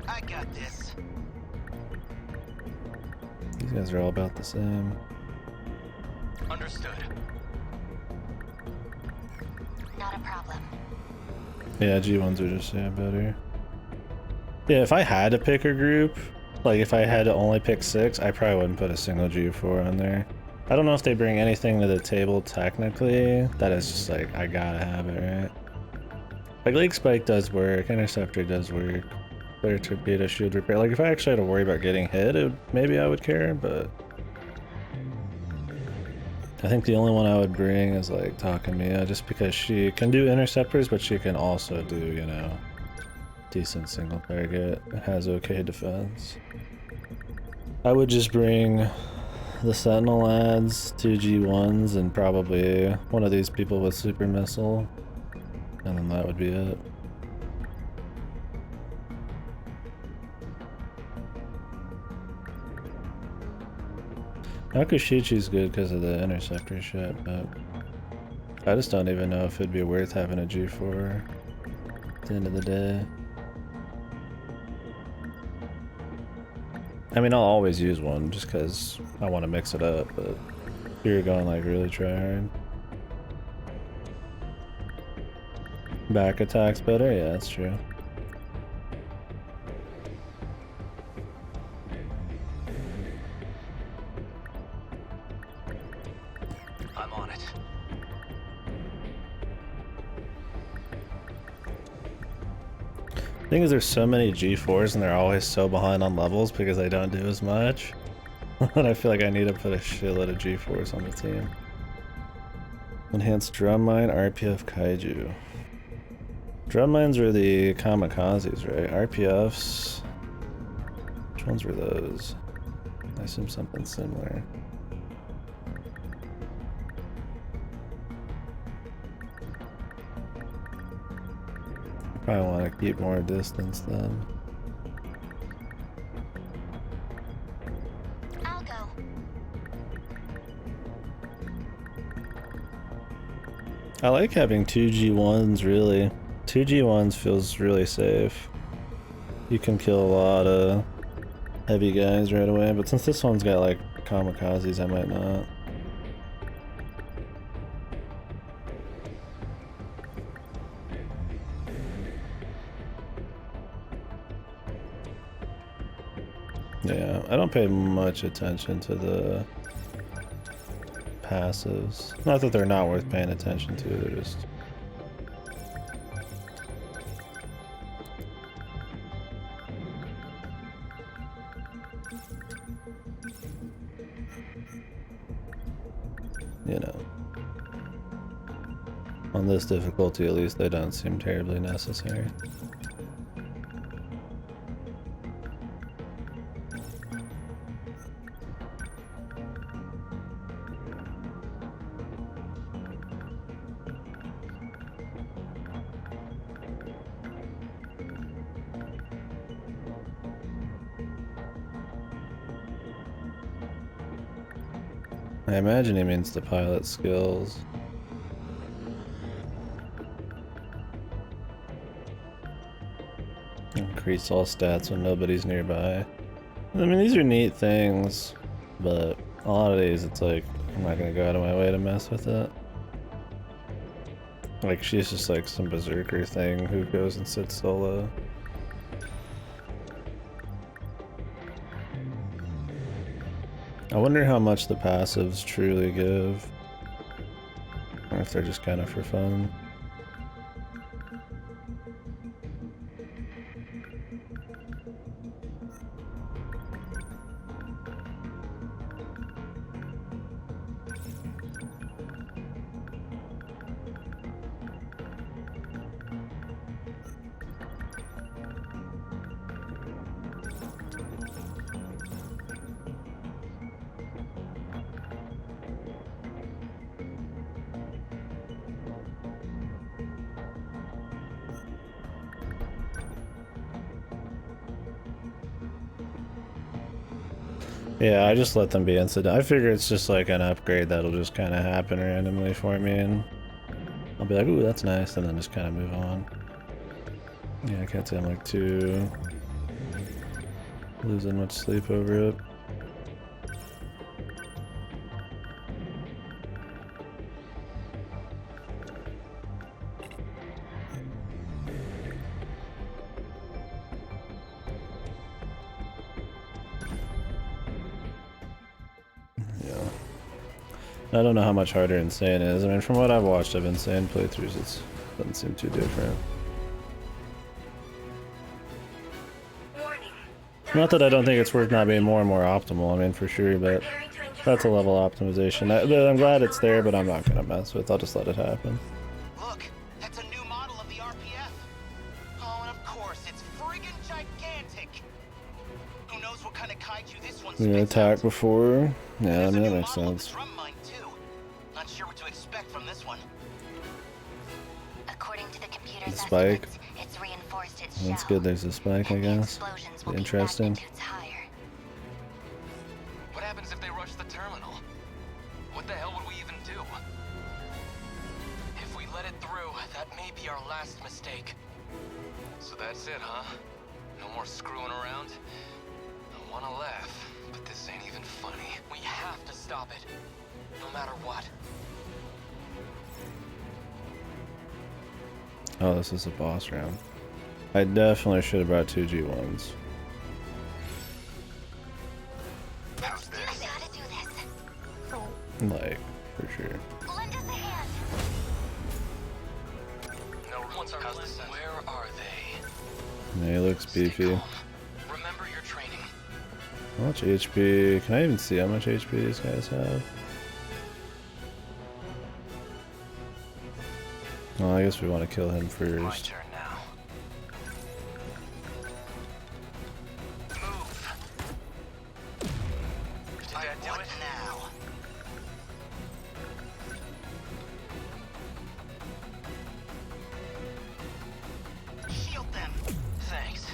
I got this. These guys are all about the same. Understood. Not a problem. Yeah, G1s are just, yeah, better. Yeah, if I had to pick a group, like if I had to only pick 6, I probably wouldn't put a single G4 on there. I don't know if they bring anything to the table technically, that is just like, I gotta have it, right? Like Lake Spike does work, Interceptor does work, Flare Torpedo, Shield Repair. Like if I actually had to worry about getting hit, maybe I would care, but... I think the only one I would bring is like Takamiya, just because she can do interceptors, but she can also do, you know, decent single target, has okay defense. I would just bring the Sentinel lads, 2 G1s, and probably one of these people with super missile, and then that would be it. Akushichi's good because of the interceptor shit, but I just don't even know if it'd be worth having a G4 at the end of the day. I mean, I'll always use one just because I want to mix it up, but you're going like really try hard. Back attack's better? Yeah, that's true. I'm on it. thing is, there's so many G4s and they're always so behind on levels because they don't do as much. And I feel like I need to put a shitload of G4s on the team. Enhanced drum mine, RPF kaiju. Drum mines were the kamikazes, right? RPFs. Which ones were those? I assume something similar. Probably want to keep more distance then. I'll go. I like having 2G1s, really. 2G1s feels really safe. You can kill a lot of heavy guys right away, but since this one's got like kamikazes, I might not. Yeah, I don't pay much attention to the passives. Not that they're not worth paying attention to, they're just... you know. On this difficulty, at least, they don't seem terribly necessary. I imagine he means the pilot skills. Increase all stats when nobody's nearby. I mean, these are neat things, but a lot of these, it's like, I'm not gonna go out of my way to mess with it. Like, she's just like some berserker thing who goes and sits solo. I wonder how much the passives truly give. Or if they're just kind of for fun. Yeah, I just let them be incident. I figure it's just like an upgrade that'll just kind of happen randomly for me, and I'll be like, ooh, that's nice, and then just kind of move on. Yeah, I can't say I'm like too losing much sleep over it. I don't know how much harder Insane is. I mean, from what I've watched of Insane playthroughs, it doesn't seem too different. Not that I don't think it's worth not being more and more optimal, I mean, for sure, but that's a level optimization. I'm glad it's there, but I'm not going to mess with it. I'll just let it happen. Look, that's a new model of the RPF. Oh, and of course, it's friggin' gigantic. Who knows what kind of kaiju this one's We attack before. Yeah, I mean, that makes sense. Not sure what to expect from this one. According to the computer's The spike. estimates, it's reinforced its That's shell. good, there's a spike, I guess. Interesting. What happens if they rush the terminal? What the hell would we even do? If we let it through, that may be our last mistake. So that's it, huh? No more screwing around? I wanna laugh, but this ain't even funny. We have to stop it, no matter what. Oh, this is a boss round. I definitely should have brought 2 G1s. Like, for sure. Lend us a hand. No, where are they? Yeah, he looks beefy. Remember your training. How much HP? Can I even see how much HP these guys have? Well, I guess we want to kill him first. My turn now. Move. Did that do it? Now. Shield them. Thanks.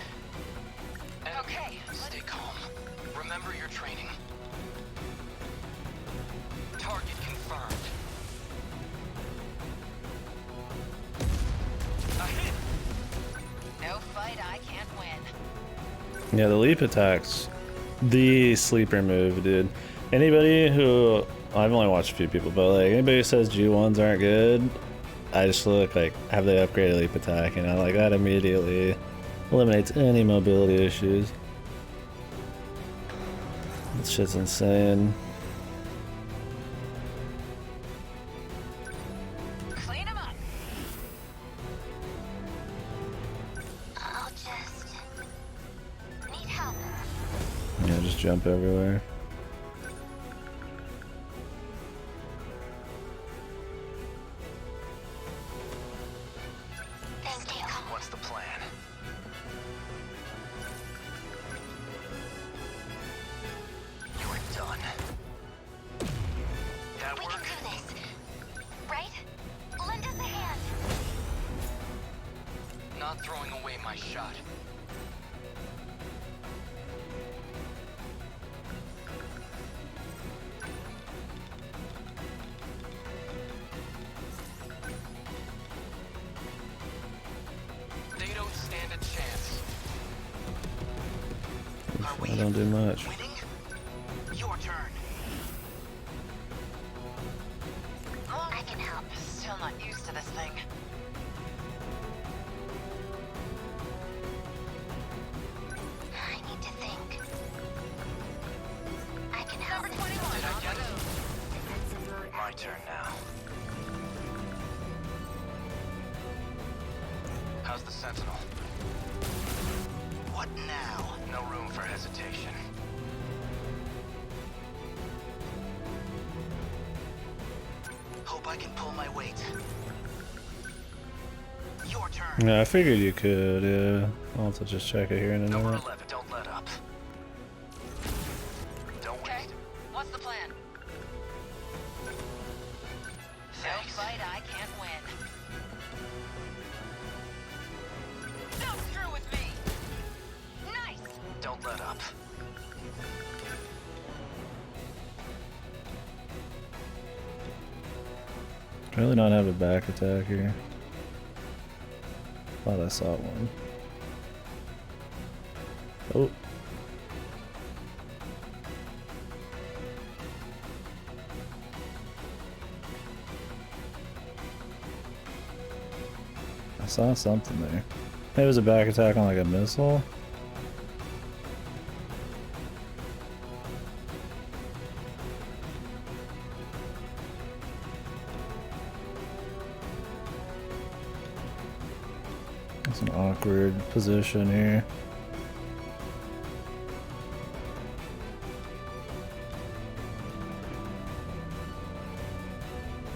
Okay. Stay calm. Remember your training. Target confirmed. No fight I can't win. Yeah, the leap attack's the sleeper move, dude. Anybody who, I've only watched a few people, but like anybody who says G1s aren't good, I just look like, have they upgraded leap attack? You know, like that immediately eliminates any mobility issues. This shit's insane. Clean them up. I'll just need help. Yeah, just jump everywhere. Thank you. What's the plan? You're done. That We work? can do this. Right? Lend us a hand. Not throwing away my shot. They don't stand a chance. I don't do much. Winning? Your turn. I can help. Still not used to this thing. I need to think. I can help. Number 21. Did I get it? Defensive mode. My turn now. How's the Sentinel? What now? No room for hesitation. Hope I can pull my weight. Your turn. Yeah, I figured you could, yeah. I'll have to just check it here in a Number minute. 11, don't let up. Don't Okay. wait. What's the plan? Thanks. No fight I can't win. Don't screw with me. Nice. Don't let up. Really don't have a back attack here. Thought I saw one. Oh. I saw something there. Maybe it was a back attack on like a missile. It's an awkward position here.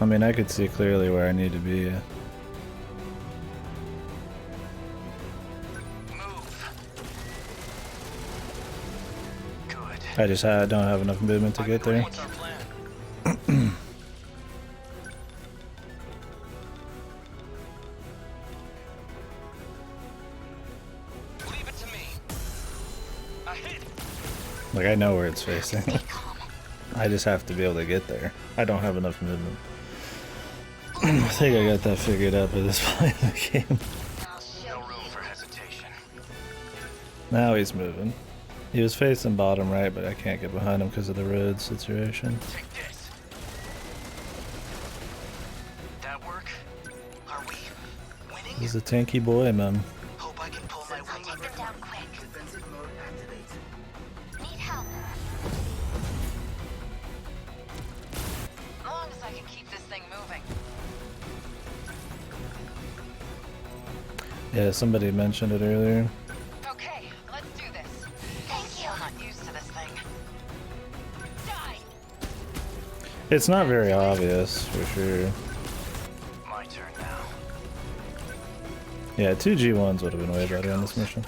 I mean, I could see clearly where I need to be. I just don't have enough movement to get there. What's our plan? Leave it to me. A hit. Like, I know where it's facing. I just have to be able to get there. I don't have enough movement. I think I got that figured out by this point in the game. No room for hesitation. Now he's moving. He was facing bottom right, but I can't get behind him because of the road situation. Take this. That work? Are we winning? He's a tanky boy, man. Hope I can pull my weight. Take them down quick. Defensive mode activate. Need help. As long as I can keep this thing moving. Yeah, somebody mentioned it earlier. It's not very obvious, for sure. My turn now. Yeah, 2 G1s would have been way better on this mission.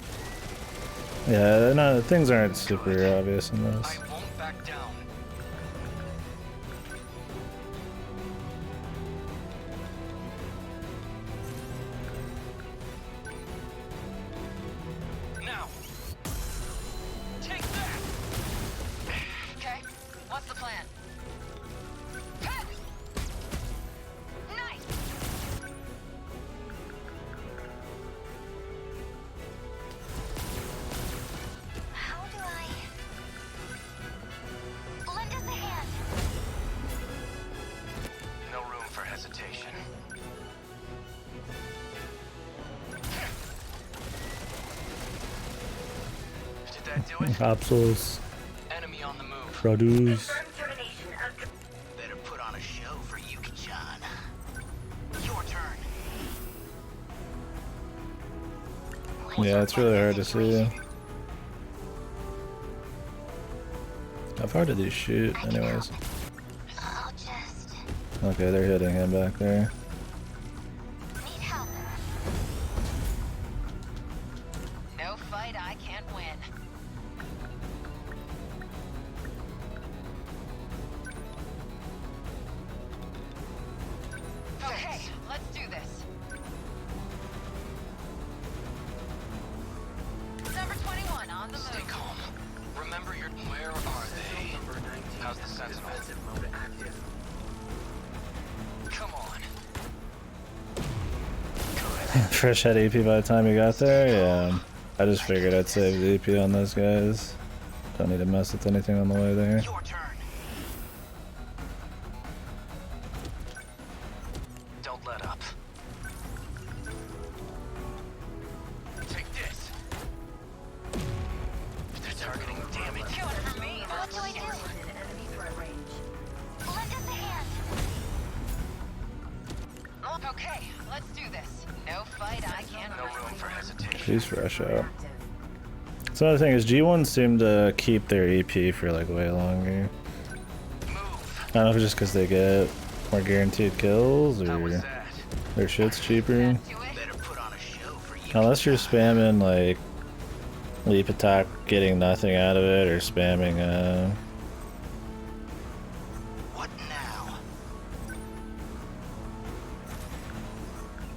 Yeah, no, things aren't super obvious in this. I won't back down. Now. Take that. Okay, what's the plan? Nice! How do I... Lend us a hand. No room for hesitation. Did that do it? Capsules. Enemy on the move. Produce. Better put on a show for Yuki-chan. Your turn. Yeah, it's really hard to see. How far did these shoot, anyways? I'll just... Okay, they're hitting him back there. need help. No fight I can't win. Okay, let's do this. Number 21 on the move. Stay calm. Remember your... Where are they? How's the Sentinel? Come on. Fresh had EP by the time you got there? Yeah. I just figured I'd save the EP on those guys. Don't need to mess with anything on the way there. Your turn. Don't let up. Take this. They're targeting damage. Coming for me. What do I do? Lend us a hand. Okay, let's do this. No fight I can't No win. room for hesitation. She's fresh out. So another thing is G1s seem to keep their EP for like way longer. I don't know if it's just because they get more guaranteed kills or their shit's cheaper. Unless you're spamming like leap attack, getting nothing out of it, or spamming What now?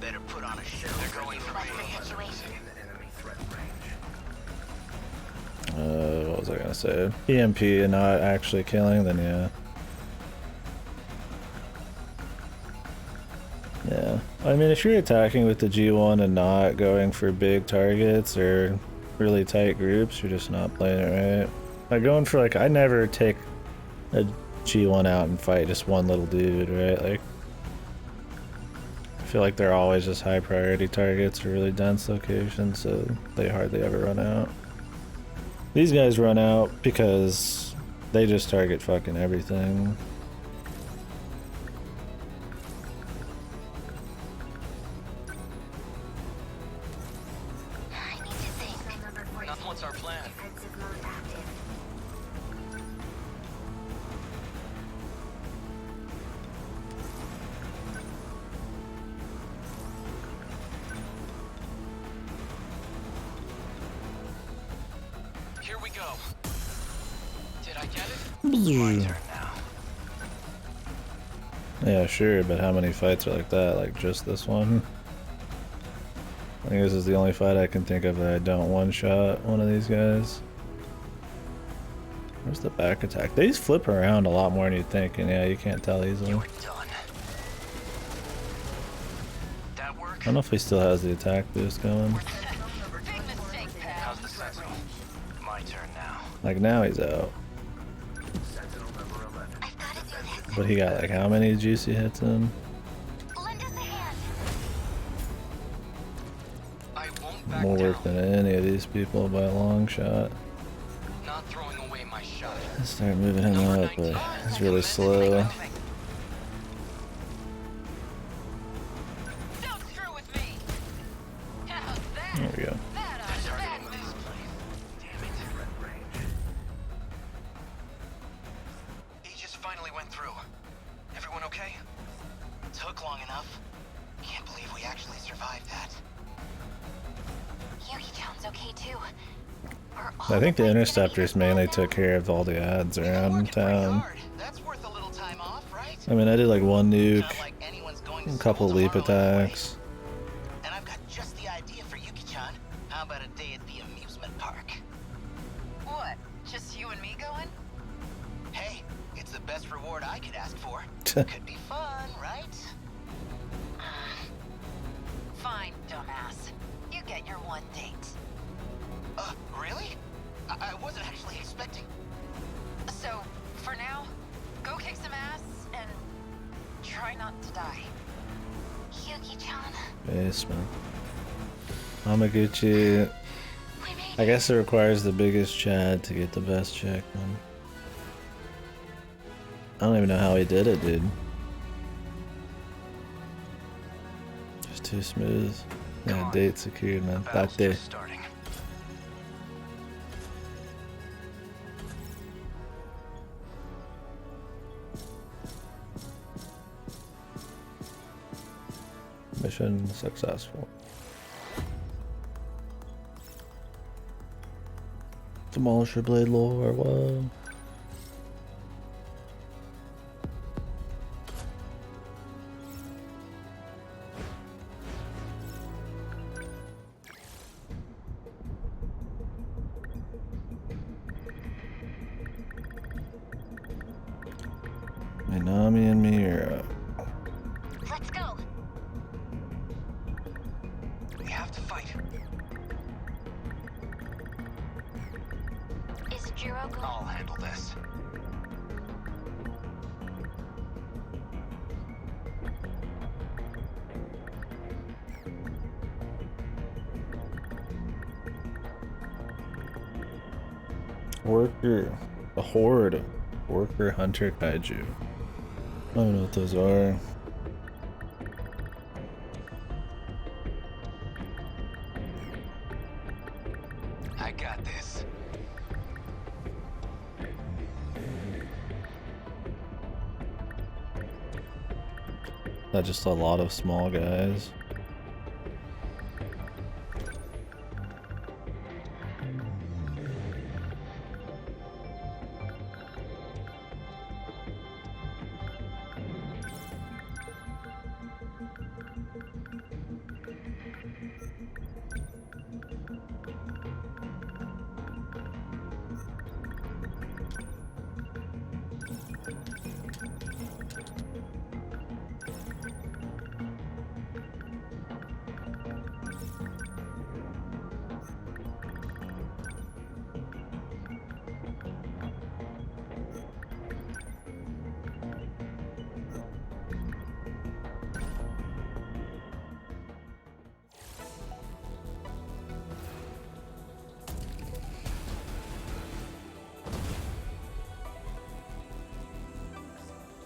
Better put on a show. They're going for me. what was I gonna say? EMP and not actually killing, then yeah. Yeah. I mean, if you're attacking with the G1 and not going for big targets or really tight groups, you're just not playing it right. Like going for like, I never take a G1 out and fight just one little dude, right? Like, I feel like they're always just high priority targets or really dense locations, so they hardly ever run out. These guys run out because they just target fucking everything. What's our plan? Here we go. Did I get it? My turn now. Yeah, sure, but how many fights are like that? Like just this one? I think this is the only fight I can think of that I don't one-shot one of these guys. Where's the back attack? They flip around a lot more than you'd think, and yeah, you can't tell easily. I don't know if he still has the attack boost going. How's the Sentinel? My turn now. Like now he's out. But he got like how many juicy hits in? More work than any of these people by a long shot. Not throwing away my shot. Let's start moving him up, but he's really slow. There we go. Aegis finally went through. took long enough. Can't believe we actually survived that. Yuki-chan's okay too. I think the interceptors mainly took care of all the ads around town. I mean, I did like one nuke, a couple leap attacks. And I've got just the idea for Yuki-chan. How about a day at the amusement park? What? Just you and me going? Hey, it's the best reward I could ask for. Could be fun, right? Fine, dumbass. You get your one date. Really? I wasn't actually expecting. So, for now, go kick some ass and try not to die. Yuki-chan. Basement. Hamaguchi. I guess it requires the biggest Chad to get the best chick, man. I don't even know how he did it, dude. Just too smooth. Yeah, date secured, man. That day. Mission successful. Demolish your blade lore, whoa. Minami and Miura. Let's go. We have to fight. Is Jiro going? I'll handle this. Worker. The Horde. Worker Hunter Kaiju. I don't know what those are. I got this. That's just a lot of small guys.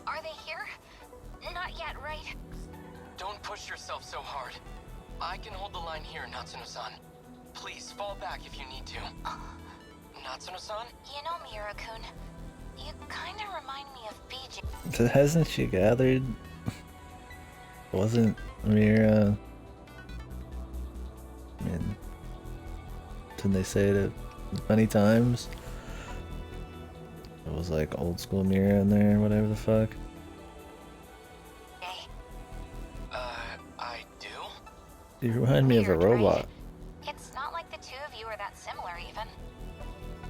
Are they here? Not yet, right? Don't push yourself so hard. I can hold the line here, Natsuno-san. Please, fall back if you need to. Natsuno-san? You know, Miura-kun, you kinda remind me of BJ. Hasn't she gathered? Wasn't Mira? I mean, didn't they say it many times? It was like old school Mira in there, whatever the fuck. I do? You remind me of a robot. It's not like the two of you are that similar, even.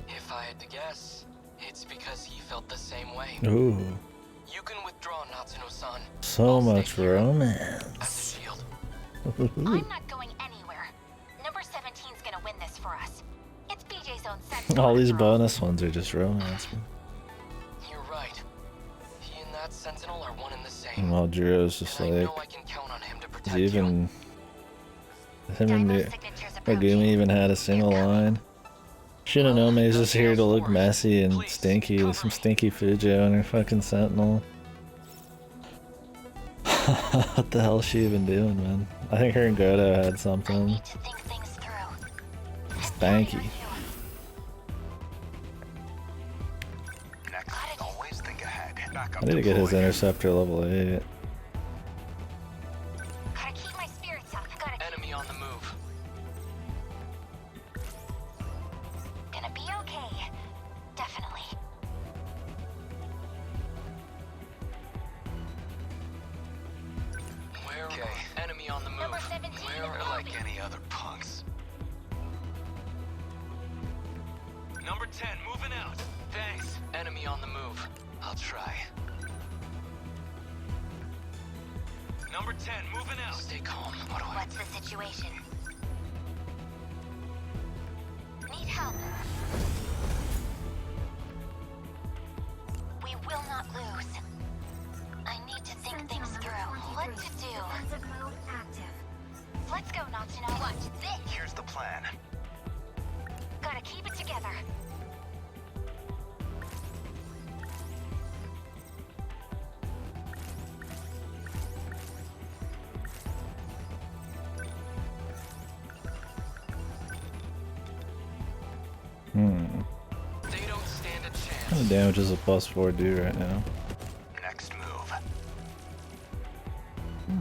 If I had to guess, it's because he felt the same way. Ooh. You can withdraw, Natsuno-san. So much romance. As a shield. I'm not going anywhere. Number 17's gonna win this for us. It's BJ's own Sentinel. All these bonus ones are just romance. You're right. He and that Sentinel are one and the same. And while Jiro's just And I like, know I can count on him to protect he even, him and Megumi even had a single line. Shinonome's just here to look messy and stinky with some stinky Fujo and her fucking Sentinel. What the hell is she even doing, man? I think her and Goto had something. Stanky. I need to get his interceptor level 8. Gotta keep my spirits up. Enemy on the move. Gonna be okay. Definitely. Okay, enemy on the move. Number 17 in the We're like lobby. any other punks. Number 10, moving out. Thanks. Enemy on the move. I'll try. Number 10, moving out. Stay calm. What do I What's the situation? Need help. We will not lose. I need to think things through. What to do? Defensive mode active. Let's go, Natsuno. Watch this. Here's the plan. Gotta keep it together. They don't stand a chance. What kind of damage does a +4 do right now? Next move.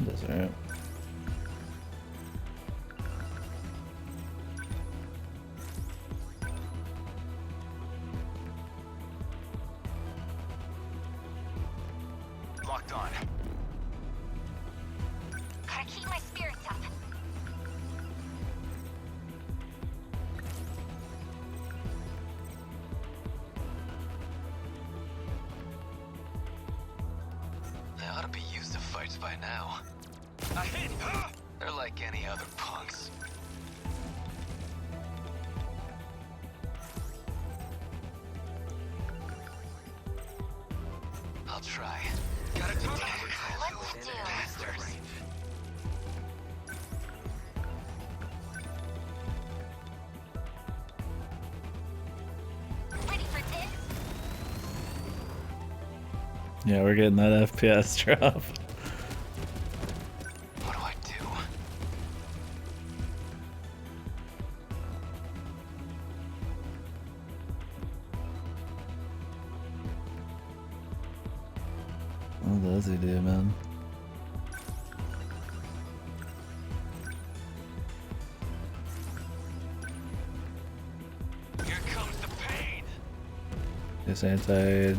That's alright. Locked on. Gotta keep my spirits up. They ought to be used to fights by now. I hit! They're like any other punks. I'll try. Got a total. What to do? Bastards. Ready for this? Yeah, we're getting that FPS drop. What do I do? What does he do, man? Here comes the pain. This anti-air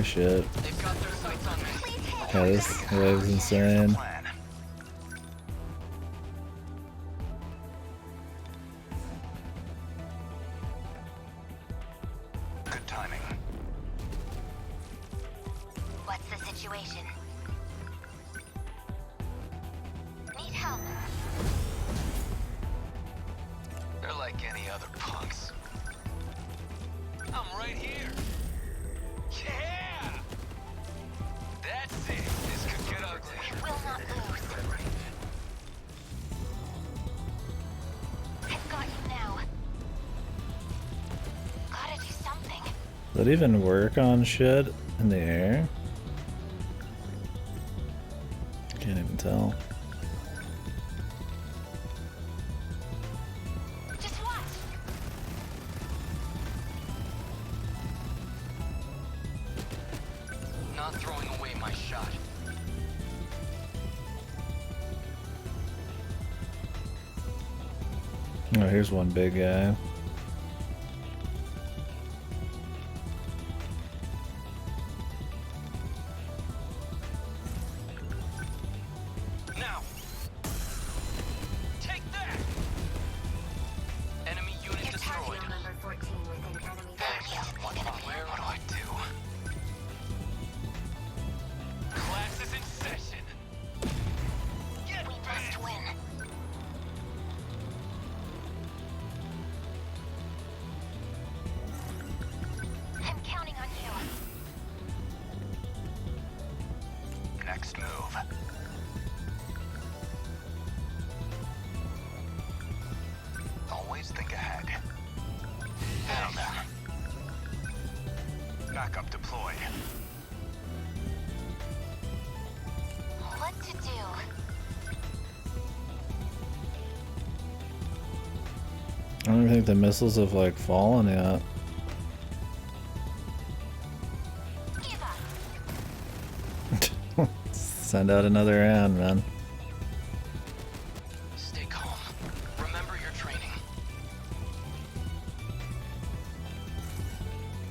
shit. They've got their sights on me. Yeah, this wave's insane. Plan. Good timing. What's the situation? Need help. They're like any other punks. I'm right here. Yeah! That's it. This could get ugly. Will not lose. I've got you now. Gotta do something. Does that even work on shit in the air? Can't even tell. Just watch. Not throwing away my shot. Oh, here's one big guy. Now! Take that! Enemy unit Your destroyed. target number 14 within enemy target. What do I do? Class is in session. Get We back! must win. I'm counting on you. Next move. Always think ahead. Down them. Backup deployed. What to do? I don't even think the missiles have like fallen yet. Give up. Send out another round, man. Stay calm. Remember your training.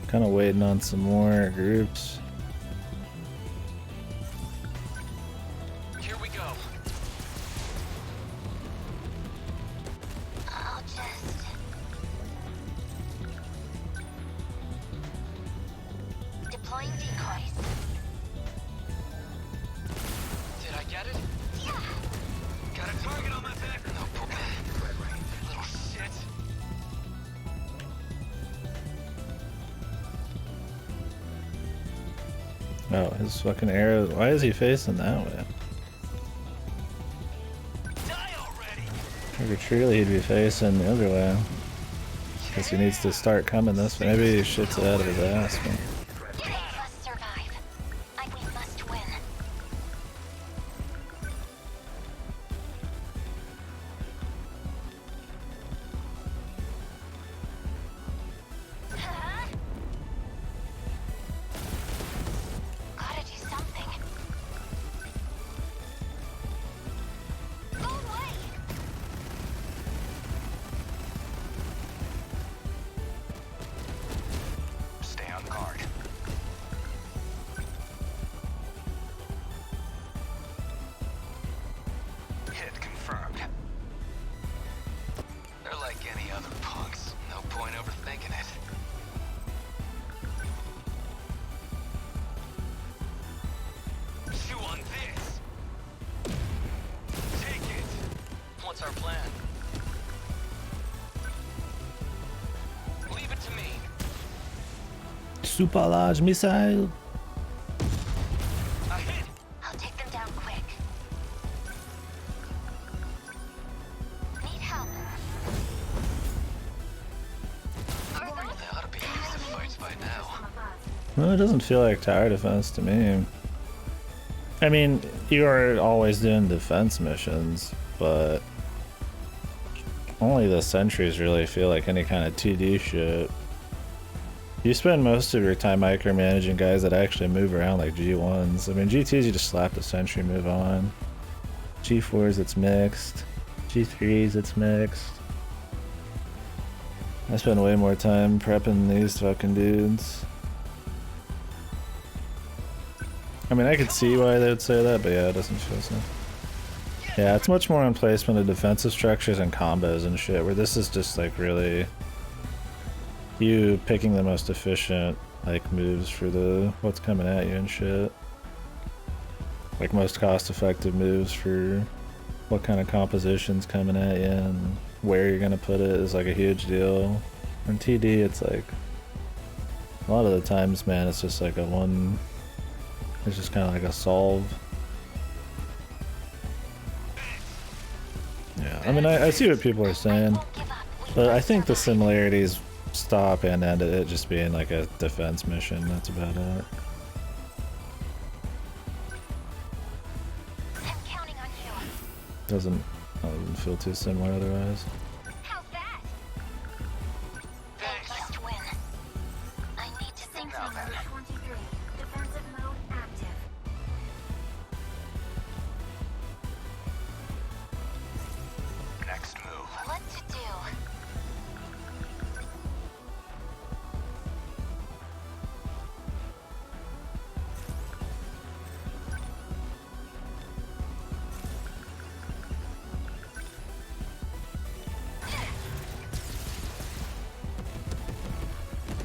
Kind of waiting on some more groups. Here we go. I'll just... Deploying decoys. Did I get it? Yeah. Got a target on my back. No, little shit. Oh, his fucking arrow. Why is he facing that way? Figured surely he'd be facing the other way. Guess he needs to start coming this way. Maybe he shits it out of his ass, man. They must survive. We must win. Gotta do something. Go away! Stay on guard. Hit confirmed. They're like any other punks. No point overthinking it. Chew on this. Take it. What's our plan? Leave it to me. Super large missile. I'll take them down quick. Need help. They ought to be used to fights by now. Well, it doesn't feel like tower defense to me. I mean, you are always doing defense missions, but only the sentries really feel like any kind of 2D shit. You spend most of your time micromanaging guys that actually move around like G1s. I mean, G2s you just slap the sentry, move on. G4s it's mixed. G3s it's mixed. I spend way more time prepping these fucking dudes. I mean, I could see why they would say that, but yeah, it doesn't feel so. Yeah, it's much more on placement of defensive structures and combos and shit, where this is just like really you picking the most efficient like moves for the what's coming at you and shit. Like most cost-effective moves for what kind of composition's coming at you and where you're gonna put it is like a huge deal. In TD it's like a lot of the times, man, it's just like it's just kind of like a solve. Yeah, I mean, I see what people are saying, but I think the similarities stop and end at it just being like a defense mission. That's about it. I'm counting on you. Doesn't feel too similar otherwise. How's that? They must win. I need to think number 23. Defensive mode active. Next move. What to do?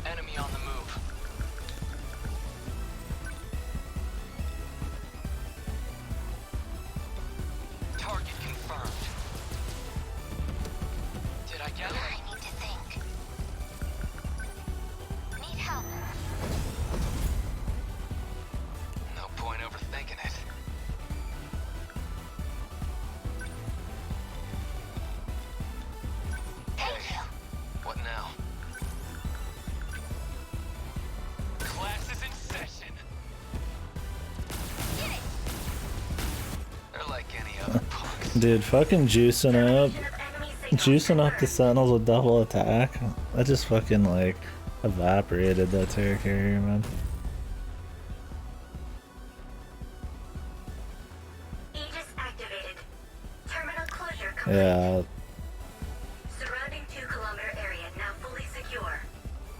Enemy on the move. Target confirmed. Did I get it? I need to think. Need help. No point overthinking it. Thank you. What now? Class is in session. They're like any other punks. Dude, fucking juicing up the Sentinels with double attack. I just fucking like evaporated that terror carrier, man. Yeah. Surrounding 2-kilometer area now fully secure.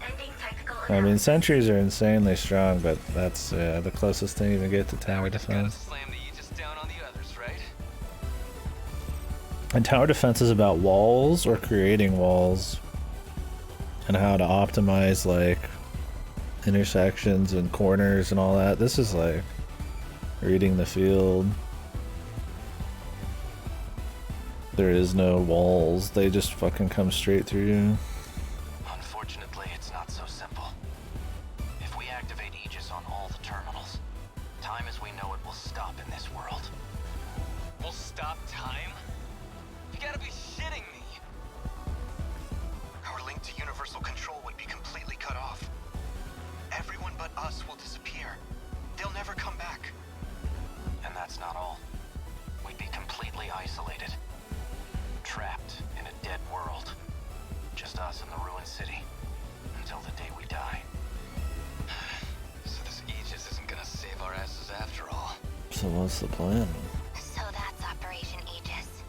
Ending technical I mean, sentries are insanely strong, but that's the closest thing you can get to tower defense. Slam the Aegis down on the others, right? And tower defense is about walls or creating walls, and how to optimize like intersections and corners and all that. This is like reading the field. There is no walls, they just fucking come straight through you. Unfortunately, it's not so simple. If we activate Aegis on all the terminals, time as we know it will stop in this world. We'll stop time? You gotta be shitting me! Our link to universal control would be completely cut off. Everyone but us will disappear. They'll never come back. And that's not all. We'd be completely isolated. Trapped in a dead world. Just us and the ruined city. Until the day we die. So this Aegis isn't gonna save our asses after all. So what's the plan? So that's Operation Aegis.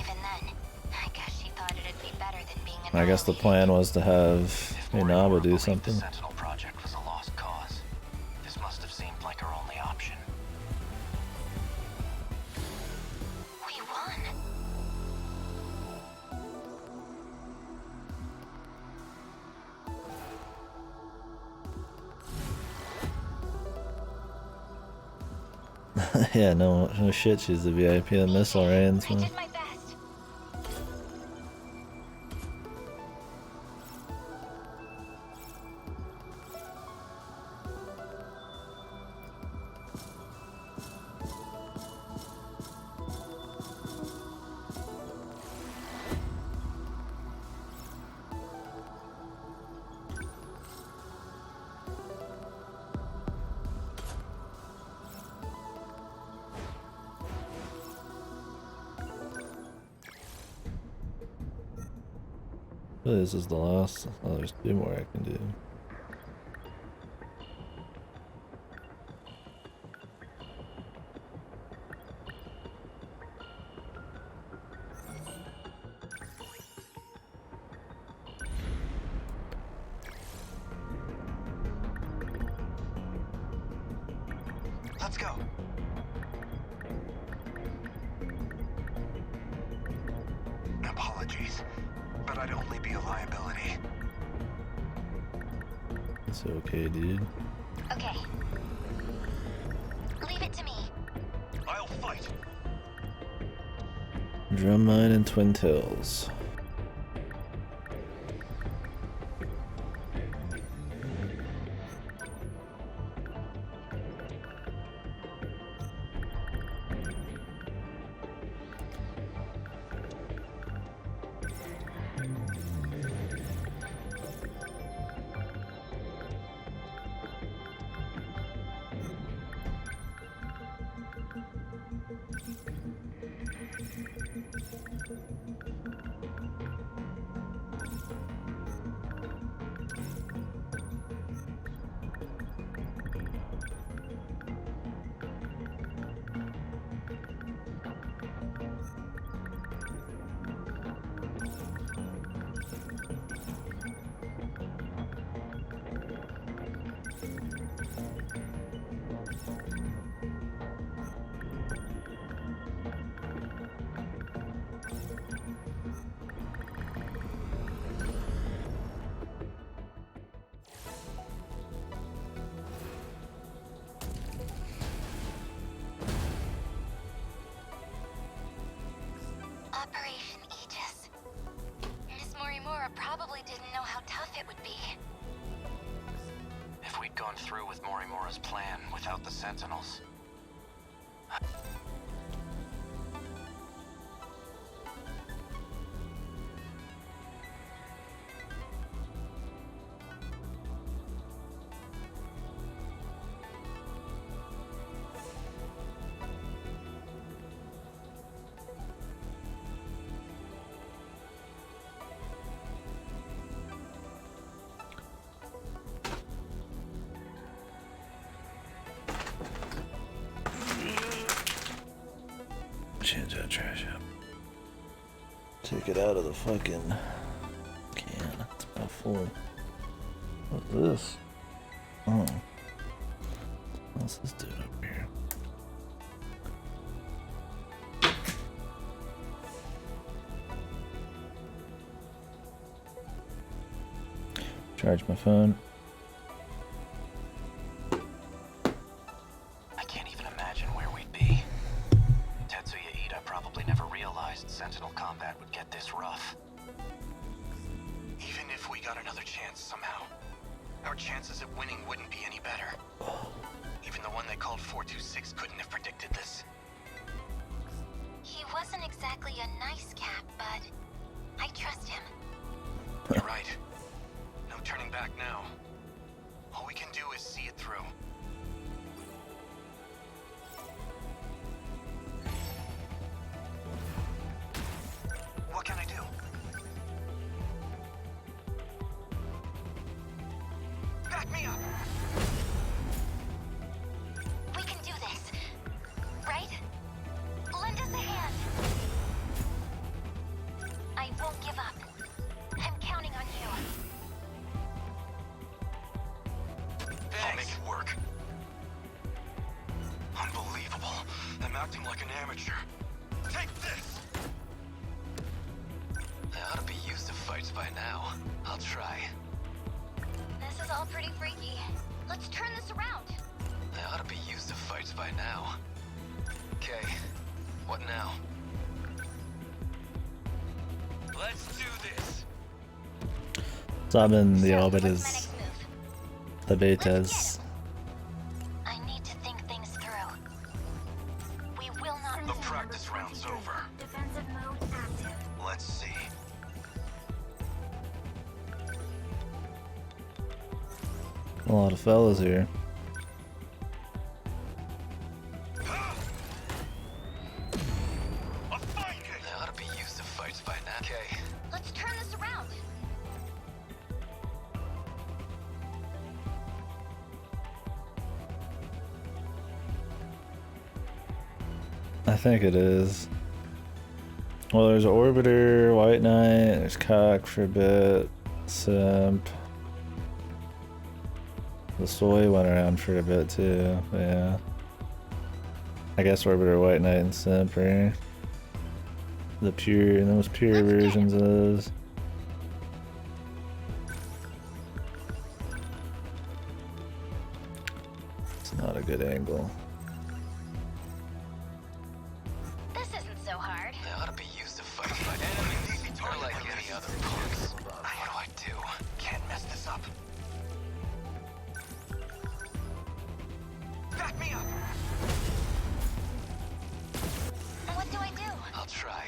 Even then, I guess she thought it'd be better than being an I guess the plan was to have Inaba do something. Sentinel project was a lost cause. This must have seemed like our only option. We won. Yeah, no shit, she's the VIP of the missile range. I did my best. This is the last. Oh, there's 2 more I can do. Let's go. Apologies, but I'd only be a liability. It's okay, dude. Okay. Leave it to me. I'll fight. Drum mine and Twin Tails. Operation Aegis. Miss Morimura probably didn't know how tough it would be. If we'd gone through with Morimura's plan without the Sentinels. Change that trash up. Take it out of the fucking can. It's about full. What's this? Oh. What's this dude up here? Charge my phone. I can't even imagine where we'd be. Tetsuya Ida probably never realized Sentinel combat would get this rough. Even if we got another chance somehow, our chances at winning wouldn't be any better. Even the one they called 426 couldn't have predicted this. He wasn't exactly a nice cat, but I trust him. You're right. No turning back now. All we can do is see it through. What can I do? Back me up! We can do this, right? Lend us a hand. I won't give up. I'm counting on you. I'll make it work. Unbelievable. I'm acting like an amateur. Take this! I ought to be used to fights by now. I'll try. This is all pretty freaky. Let's turn this around. I ought to be used to fights by now. Okay, what now? Let's do this! So I'm in the orbit is the betas. I need to think things through. We will not. The practice round's over. Defensive mode active. Let's see. A lot of fellas here. I ought to be used to fights by now. Okay. Let's turn this around. I think it is. Well, there's Orbiter, White Knight, there's Cock for a bit, Simp. The Soy went around for a bit too, but yeah. I guess Orbiter, White Knight, and Simp are the pure, and those pure versions of those. It's not a good angle. This isn't so hard. I ought to be used to fights by enemies. Or like any other punks. What do I do? Can't mess this up. Back me up! What do I do? I'll try.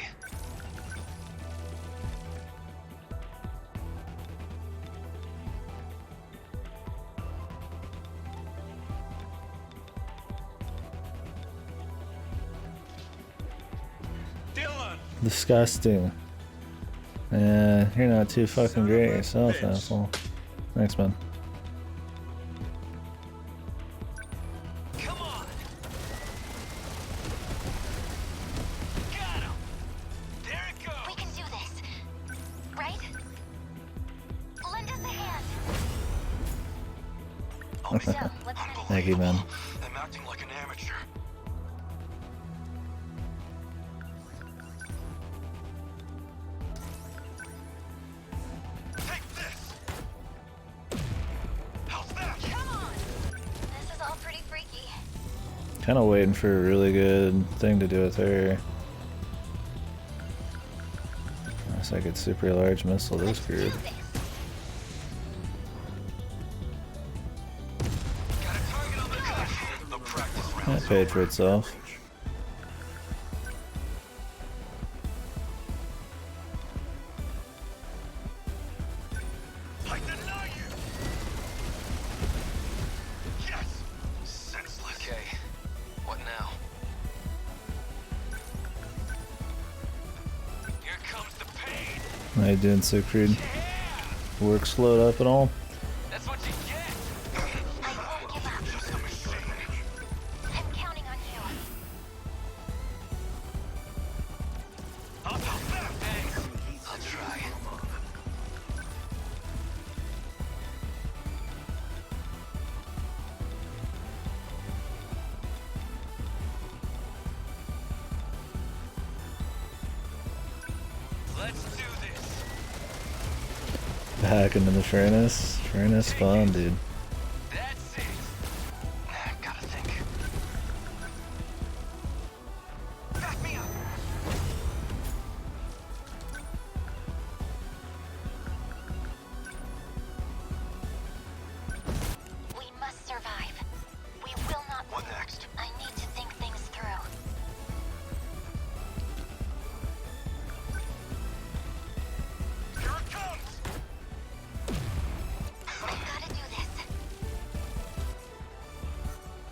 Disgusting. Yeah, you're not too fucking great yourself, asshole. Thanks, man. Come on! Got him. There it goes. We can do this, right? Lend us a hand. So, let's finish. Thank you, man. I'm acting like an amateur. Take this! How's that? Come on. This is all pretty freaky. Kind of waiting for a really good thing to do with her. Unless I could super large missile this group. That paid for itself. I deny you! Yes! Senseless. Okay, what now? Here comes the pain! How you doing, Siegfried? Work slowed up at all? That's what you get! I won't give up. Just a machine. I'm counting on you. How about that? Thanks. Back into the furnace. Furnace fun, dude. That's it. Gotta think. Back me up. We must survive. We will not. What next? I need to think things through. Here it comes. We gotta do this.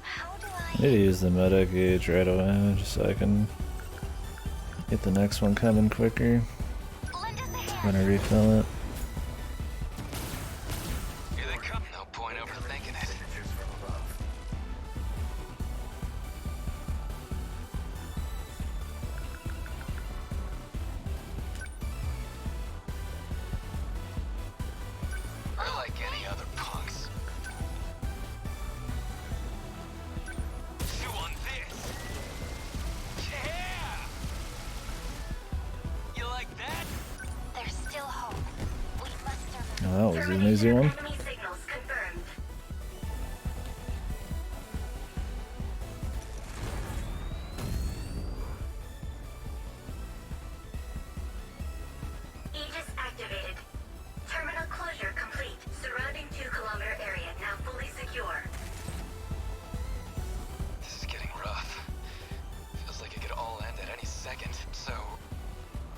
How do I? I need to use the meta gauge right away just so I can get the next one coming quicker. I'm gonna refill it. Here they come. No point overthinking it. We're like any other punks. Chew on this. Yeah. You like that? There's still hope. We must survive. Oh, that was an easy one. Enemy signals confirmed. Aegis activated. Terminal closure complete. Surrounding 2-kilometer area now fully secure. This is getting rough. Feels like it could all end at any second. So,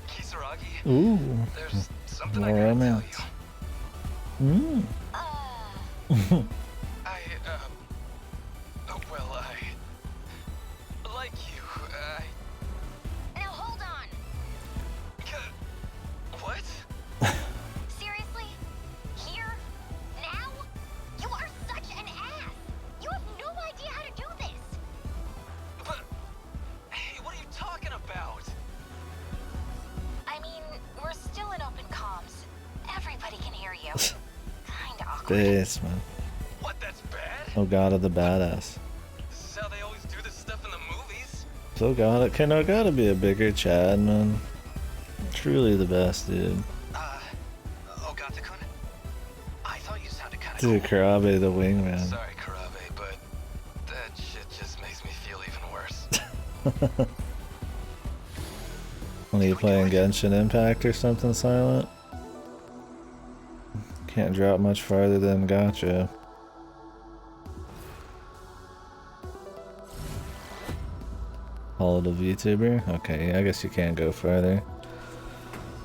Kisaragi, Ooh. there's something I More gotta tell romance. you. Mm. Well, I like you. Now hold on. What? Seriously? Here? Now? You are such an ass. You have no idea how to do this. But, hey, what are you talking about? I mean, we're still in open comms. Everybody can hear you. Kinda awkward. This man. What, that's bad? Oh god of the badass. This is how they always do this stuff in the movies? So god, can I gotta be a bigger Chad, man. Truly the best, dude. Ogata-kun? I thought you sounded kinda Dude, Karabe the wingman. Sorry, Karabe, but that shit just makes me feel even worse. When you playing Genshin Impact or something, Silent? Can't drop much farther than gotcha. Follow the VTuber? Okay, yeah, I guess you can't go further.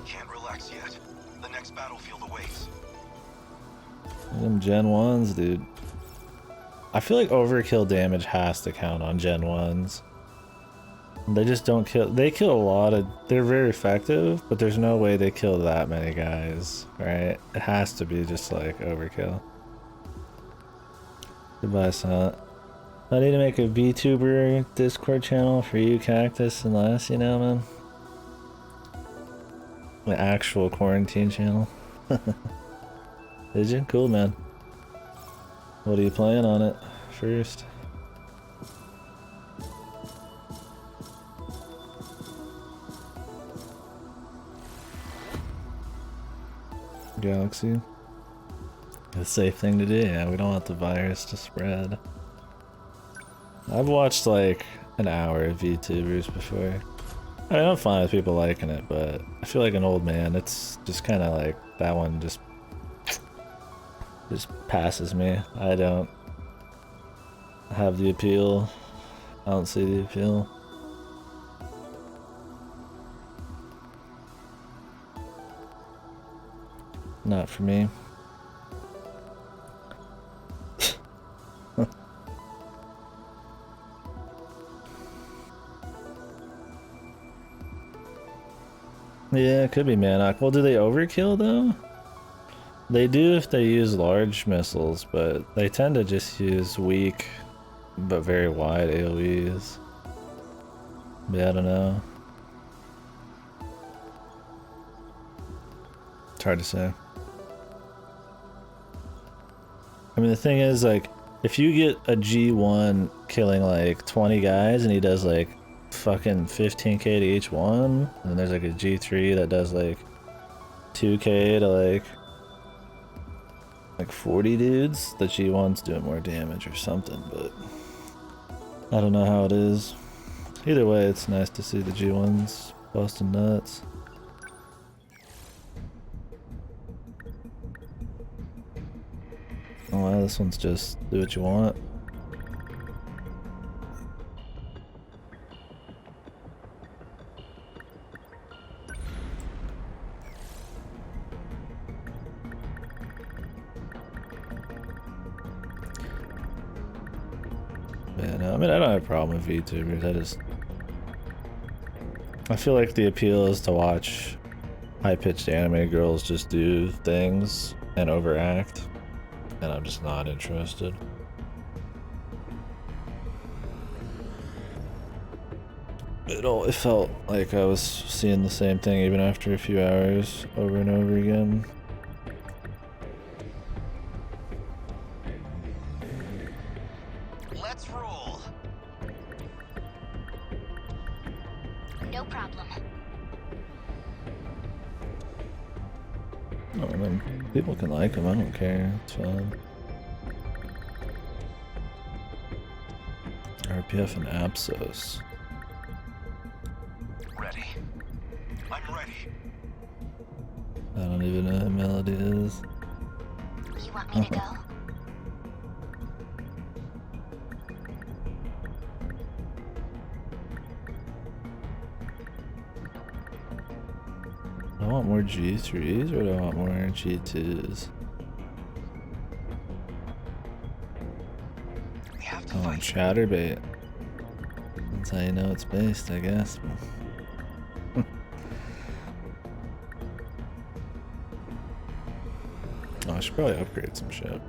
Can't relax yet. The next battlefield awaits. Them Gen 1s, dude. I feel like overkill damage has to count on Gen 1s. They just don't kill. They kill a lot of. They're very effective, but there's no way they kill that many guys, right? It has to be just like overkill. Goodbye, Silent. I need to make a VTuber Discord channel for you, Cactus, and Les, you know, man. An actual quarantine channel. Did you? Cool, man. What are you playing on it first? Galaxy. The safe thing to do, yeah, we don't want the virus to spread. I've watched like an hour of VTubers before. I mean, I'm fine with people liking it, but I feel like an old man. It's just kind of like that one just passes me. I don't have the appeal. I don't see the appeal. Not for me. Yeah, it could be Manok. Well, do they overkill though? They do if they use large missiles, but they tend to just use weak but very wide AoEs. Yeah, I don't know. It's hard to say. I mean, the thing is, like, if you get a G1 killing like 20 guys and he does like fucking 15k to each one, and then there's like a G3 that does like 2k to like like 40 dudes. The G1's doing more damage or something, but I don't know how it is. Either way, it's nice to see the G1's busting nuts. Oh wow, this one's just do what you want. Yeah, no, I mean, I don't have a problem with VTubers. I feel like the appeal is to watch high-pitched anime girls just do things and overact, and I'm just not interested. It felt like I was seeing the same thing even after a few hours over and over again. Let's roll. No problem. No, I mean, people can like them, I don't care, it's fine. RPF and Apsos. Ready. I'm ready. I don't even know who Melody is. You want me to go? Do I want more G3s or do I want more G2s? Oh, Chatterbait. That's how you know it's based, I guess. Oh, I should probably upgrade some shit.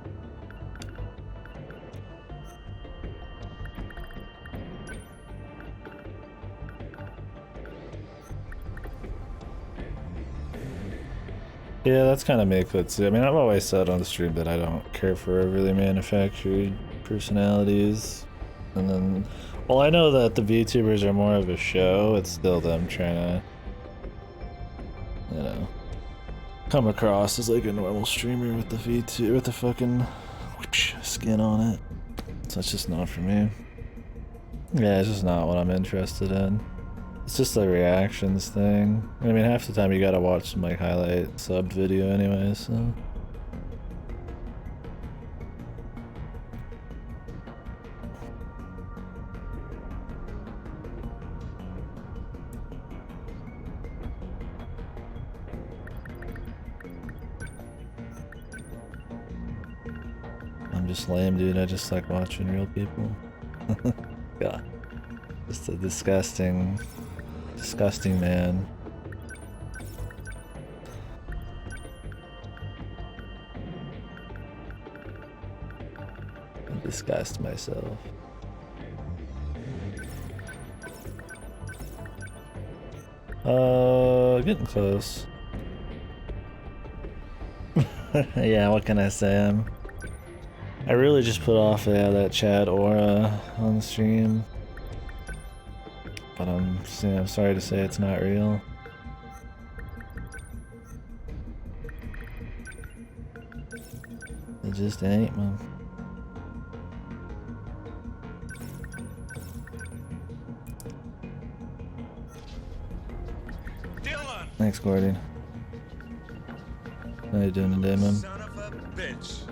Yeah, that's kind of Makelet's. I mean, I've always said on the stream that I don't care for overly manufactured personalities. And then, well, I know that the VTubers are more of a show. It's still them trying to, you know, come across as like a normal streamer with the V2, with the fucking whoosh, skin on it. So it's just not for me. Yeah, it's just not what I'm interested in. It's just a reactions thing. I mean, half the time you gotta watch some like highlight sub video anyway, so. I'm just lame, dude. I just like watching real people. God. Just a disgusting man. I disgust myself. Getting close. Yeah, what can I say? I really just put off that Chad aura on the stream. But I'm sorry to say it's not real. It just ain't, man. Dylan! Thanks, Guardian. How you doing today, man? Son of a bitch.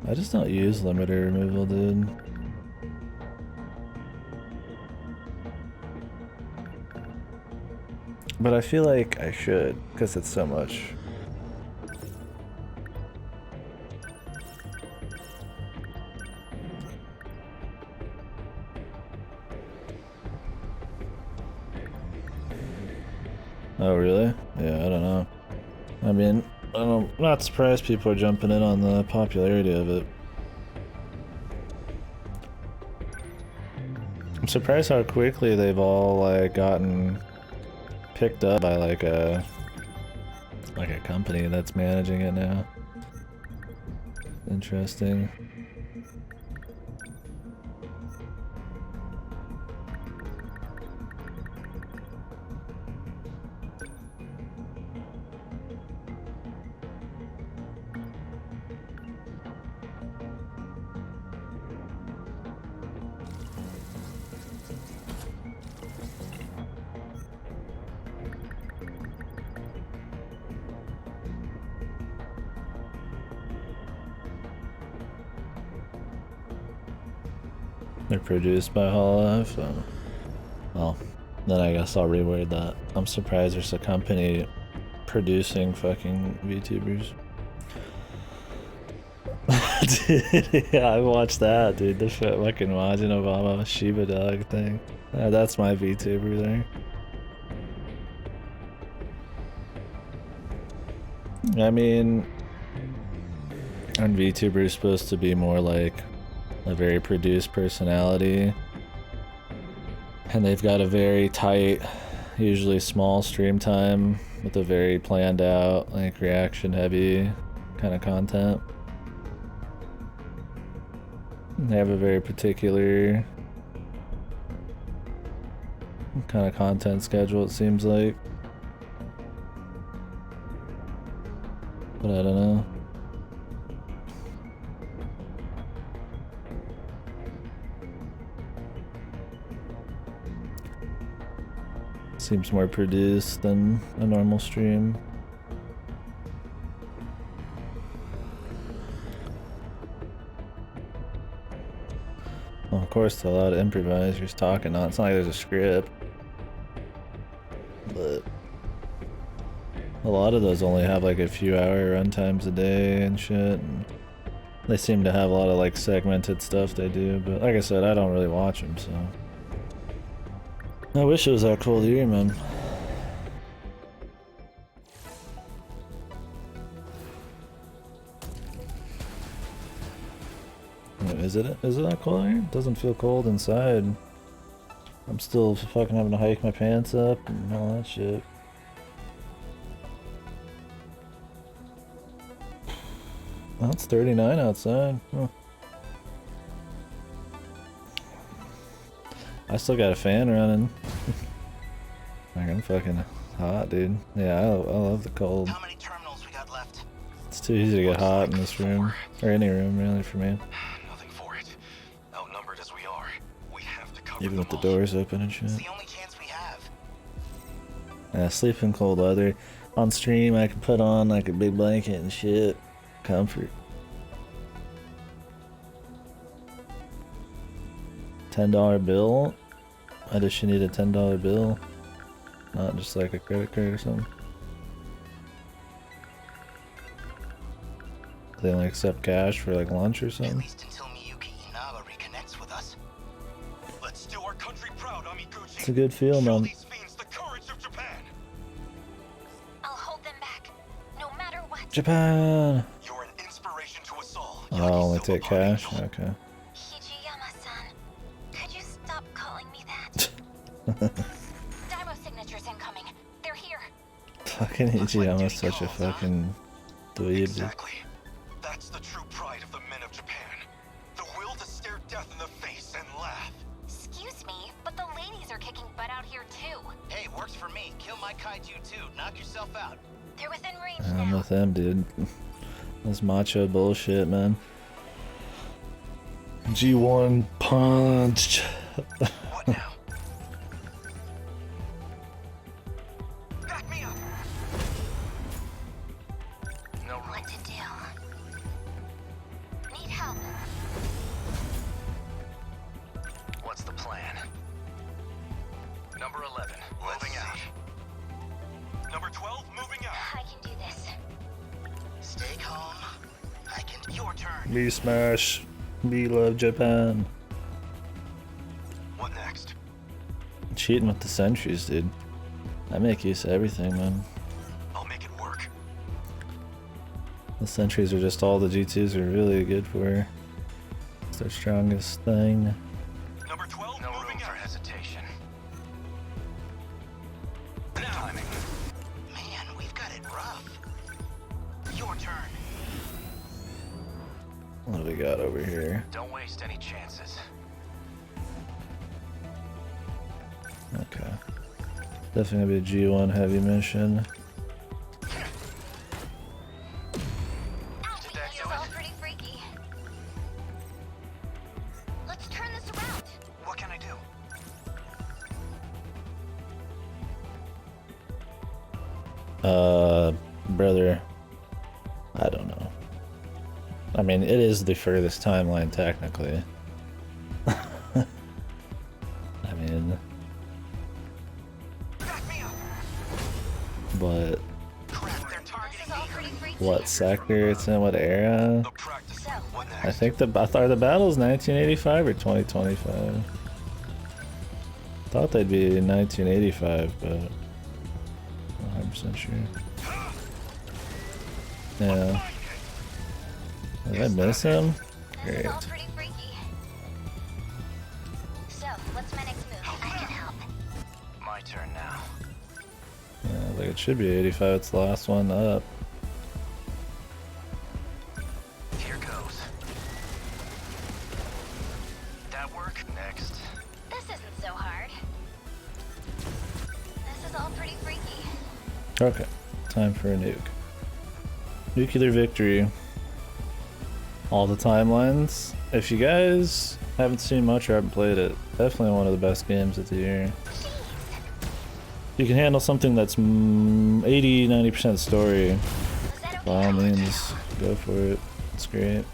I just don't use limiter removal, dude. But I feel like I should, because it's so much. Oh, really? Yeah, I don't know. I mean, I'm not surprised people are jumping in on the popularity of it. I'm surprised how quickly they've all like gotten picked up by like a company that's managing it now. Interesting. They're produced by Hololive. Well, then I guess I'll reword that. I'm surprised there's a company producing fucking VTubers. Dude, yeah, I watched that, dude. The fucking Majin Obama Shiba dog thing. That's my VTuber there. I mean, and VTuber is supposed to be more like a very produced personality, and they've got a very tight, usually small stream time with a very planned out, like reaction heavy kind of content. They have a very particular kind of content schedule, it seems like. But I don't know. Seems more produced than a normal stream. Well, of course, they're allowed to improvise. You're just talking. It's not like there's a script. But a lot of those only have like a few hour run times a day and shit. And they seem to have a lot of like segmented stuff they do. But like I said, I don't really watch them, so. I wish it was that cool to hear, man. Is it that cold here? It doesn't feel cold inside. I'm still fucking having to hike my pants up and all that shit. Well, it's 39 outside. Huh. I still got a fan running. Like, I'm fucking hot, dude. Yeah, I love the cold. How many terminals we got left? It's too easy to get hot in this room. Or any room, really, for me. Nothing for it. Outnumbered as we are, we have to cover Even with the doors open and shit. It's the only chance we have. Yeah, sleep in cold weather. On stream, I can put on like a big blanket and shit. Comfort. $10 bill? Why does she need a $10 bill? Not just like a credit card or something? They only accept cash for like lunch or something? At least until Miyuki Inaba reconnects with us. Let's do our country proud, Amiguchi. It's a good feel, man. These fiends the courage of Japan. I'll hold them back, no matter what. Japan! You're an inspiration to us all. Oh, I'll only take cash? Okay. Hijiyama-san, could you stop calling me that? Daimo signatures incoming. They're here. Fucking Hijiyama's such a fucking dweeb. Exactly. That's the true pride of the men of Japan. The will to stare death in the face and laugh. Excuse me, but the ladies are kicking butt out here too. Hey, works for me. Kill my kaiju too. Knock yourself out. They're within range I'm now. with them, dude. That's macho bullshit, man. G1 punch. What now? Back me up. No room. What to do? Need help. What's the plan? Number 11, moving out. Number 12, moving out. I can do this. Stay calm. I can. Your turn. Me smash. Me love Japan. What next? Cheating with the sentries, dude. I make use of everything, man. I'll make it work. The sentries are just all the G2s are really good for. It's their strongest thing. Number 12, no room for hesitation. Timing. Man, we've got it rough. Your turn. What do we got over here? Don't waste any chances. Okay. Definitely gonna be a G1 heavy mission. This is all pretty freaky. Let's turn this around. What can I do? Brother. I don't know. I mean, it is the furthest timeline, technically. mean, but what sector it's in, what era? I think I thought the battle's 1985 or 2025. Thought they'd be 1985, but I'm not 100% sure. Yeah. Did I miss him? Great. So, what's my next move? I can help. My turn now. Yeah, like it should be 85. It's the last one up. Here goes. That work? Next. This isn't so hard. This is all pretty freaky. Okay, time for a nuke. Nuclear victory. All the timelines. If you guys haven't seen much or haven't played it, definitely one of the best games of the year. You can handle something that's 80-90% story. By all means, go for it. It's great.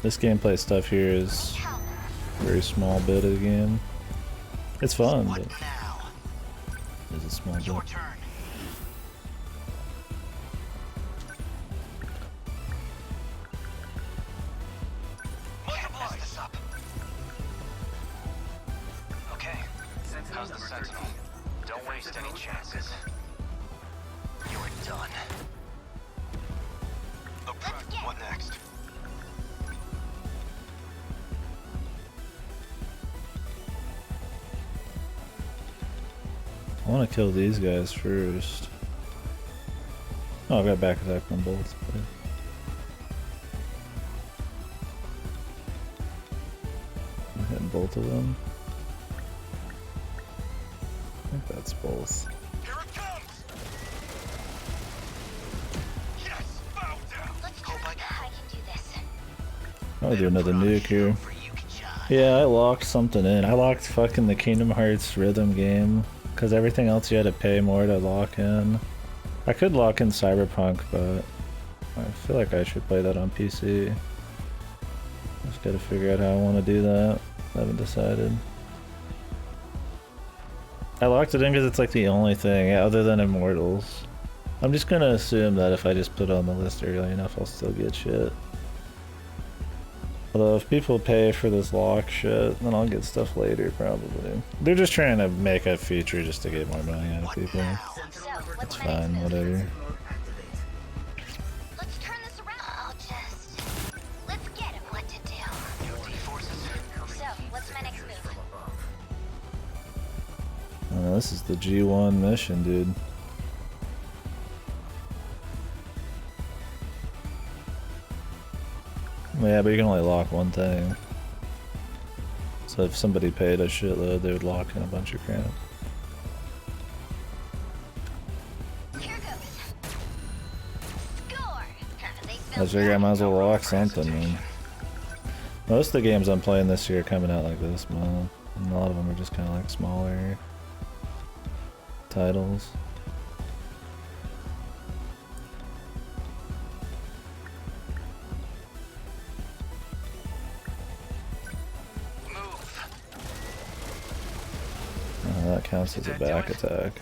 This gameplay stuff here is a very small bit of the game. It's fun, but it's a small bit. How's the Sentinel? Don't waste any chances. You're done. What next? I want to kill these guys first. Oh, I've got back attack on both. But... I'm hitting both of them. I think that's both. Here it comes! Yes! Bow down! Let's try. I can do this. I'll do another nuke here. Yeah, I locked something in. I locked fucking the Kingdom Hearts rhythm game. Because everything else you had to pay more to lock in. I could lock in Cyberpunk, but I feel like I should play that on PC. Just gotta figure out how I want to do that. I haven't decided. I locked it in because it's like the only thing, other than Immortals. I'm just gonna assume that if I just put it on the list early enough, I'll still get shit. Although if people pay for this lock shit, then I'll get stuff later probably. They're just trying to make a feature just to get more money out of people. It's fine, whatever. Let's turn this around. Let's get him what to do. So, what's my next move? This is the G1 mission, dude. Yeah, but you can only lock one thing. So if somebody paid a shitload, they would lock in a bunch of crap. I figure I might as well lock something, man. Most of the games I'm playing this year are coming out like this, man. And a lot of them are just kind of like smaller titles. That counts as a back attack.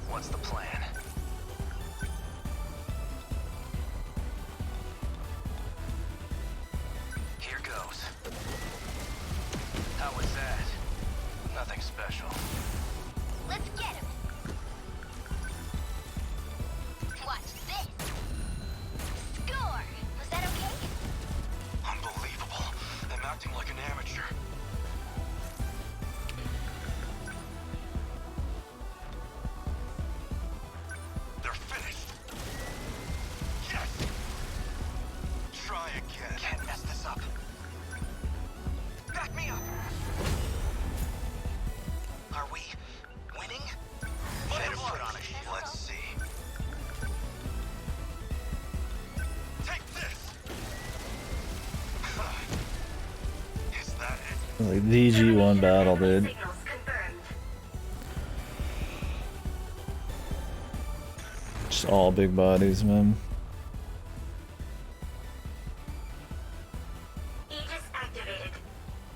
What's the plan? Here goes. How was that? Nothing special. Let's get him. Watch this. Score. Was that okay? Unbelievable. I'm acting like an amateur. They're finished. Yes. Try again. Can't mess this up. Back me up. Are we winning? Better put on a show. Let's see. Take this. Is that it? Like the G1 battle, dude. Just all big bodies, man. Aegis activated.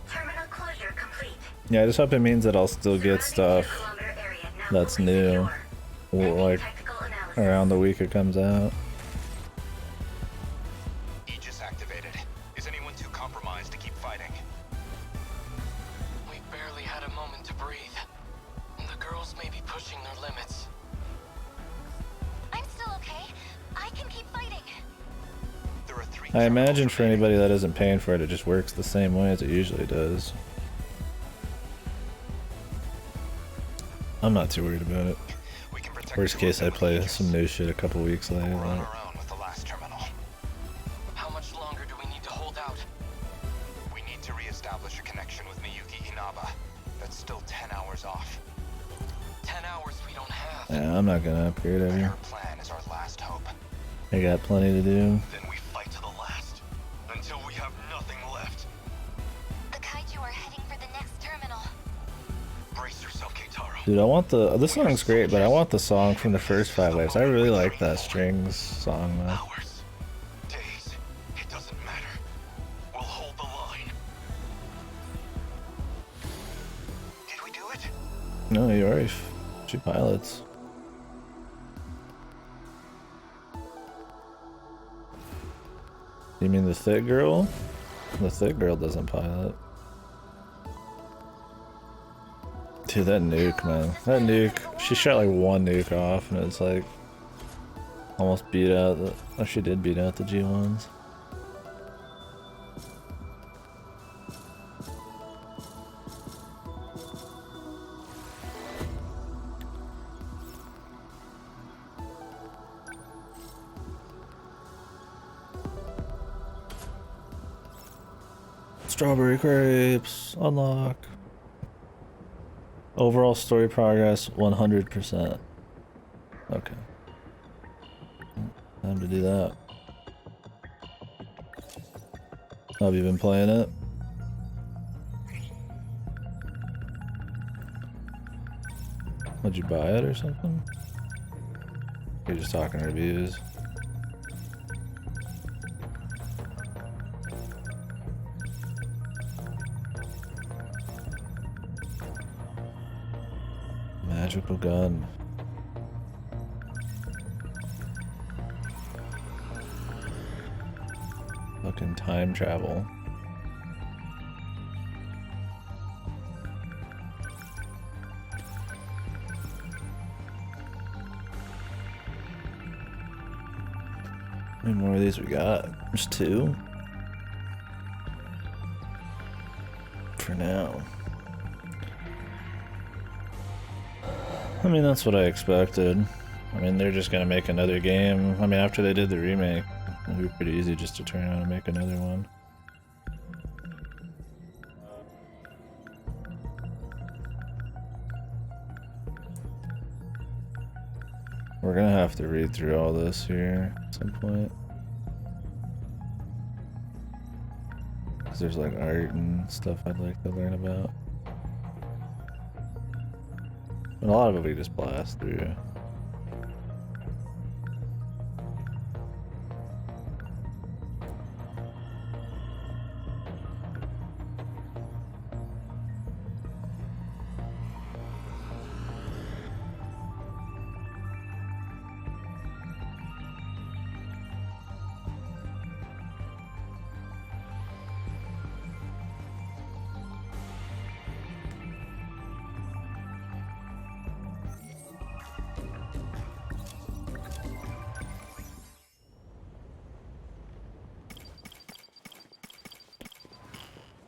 Terminal closure complete. Yeah, I just hope it means that I'll still get stuff that's new, like around the week it comes out. Aegis activated. Is anyone too compromised to keep fighting? We barely had a moment to breathe. The girls may be pushing their limits. I'm still okay. I can keep fighting. There are 3 I imagine for anybody that isn't paying for it, it just works the same way as it usually does. I'm not too worried about it. Worst case, I play some new shit a couple weeks later. with the last terminal. How much longer do we need to hold out? We need to re-establish a connection with Miyuki Inaba. That's still 10 hours off. 10 hours we don't have. Yeah, I'm not gonna upgrade ever. Her plan is our last hope. I got plenty to do. Then we fight to the last, until we have nothing left. The kaiju are heading for the next terminal. Brace yourself, Keitaro. Dude, I want the... This song's great, but I want the song from the first 5 waves. I really like that strings song, though. Days. It doesn't matter. We'll hold the line. Did we do it? No, you already... She pilots. You mean the thick girl? The thick girl doesn't pilot. Dude, that nuke, man. That nuke, she shot like 1 nuke off and it's like almost beat out the... Oh, she did beat out the G1s. Strawberry crepes, unlock. Overall story progress, 100%. Okay. Time to do that. Have you been playing it? Would you buy it or something? You're just talking reviews. Magical gun. Fucking time travel. How many more of these we got? Just 2? For now. I mean, that's what I expected. I mean, they're just gonna make another game. I mean, after they did the remake, it'd be pretty easy just to turn around and make another one. We're gonna have to read through all this here at some point. 'Cause there's like art and stuff I'd like to learn about. And a lot of it we just blast through.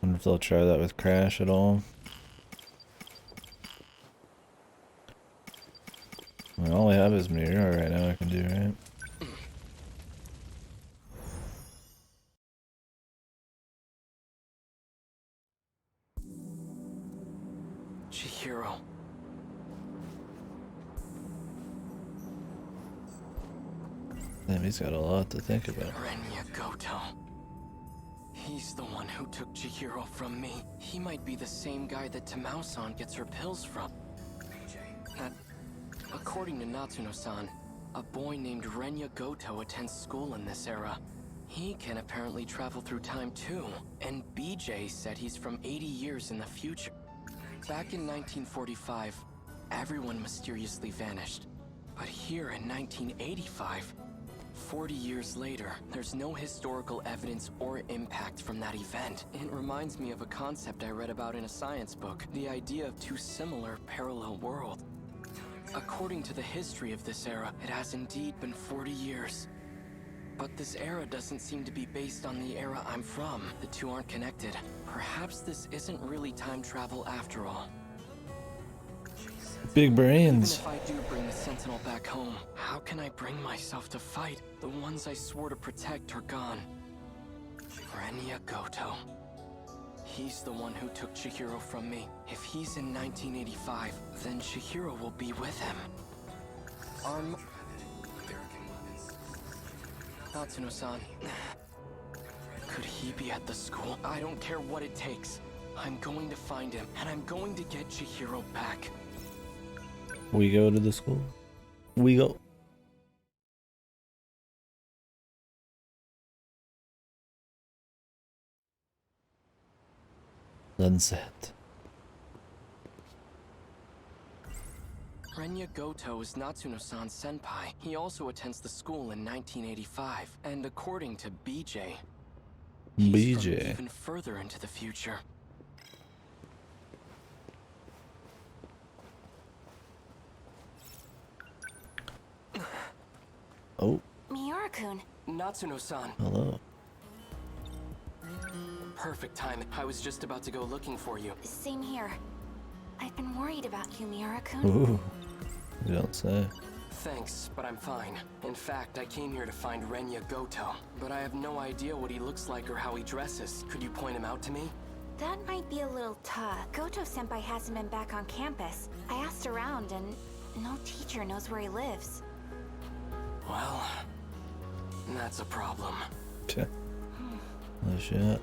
Wonder if they'll try that with Crash at all. I mean, all I have is Mirror right now I can do, right? Chihiro. Damn, he's got a lot to think about. Renya Goto. He's the one who took Chihiro from me. He might be the same guy that Tamao-san gets her pills from. According to Natsuno-san, A boy named Renya Goto attends school in this era. He can apparently travel through time too. And BJ said he's from 80 years in the future. Back in 1945, everyone mysteriously vanished. But here in 1985, 40 years later, there's no historical evidence or impact from that event. It reminds me of a concept I read about in a science book, the idea of two similar parallel worlds. According to the history of this era, it has indeed been 40 years. But this era doesn't seem to be based on the era I'm from. The two aren't connected. Perhaps this isn't really time travel after all. Big brains. Even if I do bring the Sentinel back home, how can I bring myself to fight? The ones I swore to protect are gone. Renya Goto. He's the one who took Chihiro from me. If he's in 1985, then Chihiro will be with him. Natsuno-san. Could he be at the school? I don't care what it takes. I'm going to find him, and I'm going to get Chihiro back. We go to the school. We go. Sunset. Renya Goto is Natsuno-san's senpai. He also attends the school in 1985. And according to BJ, he's from even further into the future. Oh. Miura-kun. Natsuno-san. Hello. Perfect timing. I was just about to go looking for you. Same here. I've been worried about you, Miura-kun. Ooh. You don't say. Thanks, but I'm fine. In fact, I came here to find Renya Goto, but I have no idea what he looks like or how he dresses. Could you point him out to me? That might be a little tough. Goto-senpai hasn't been back on campus. I asked around and no teacher knows where he lives. Well, that's a problem. Okay. Oh shit.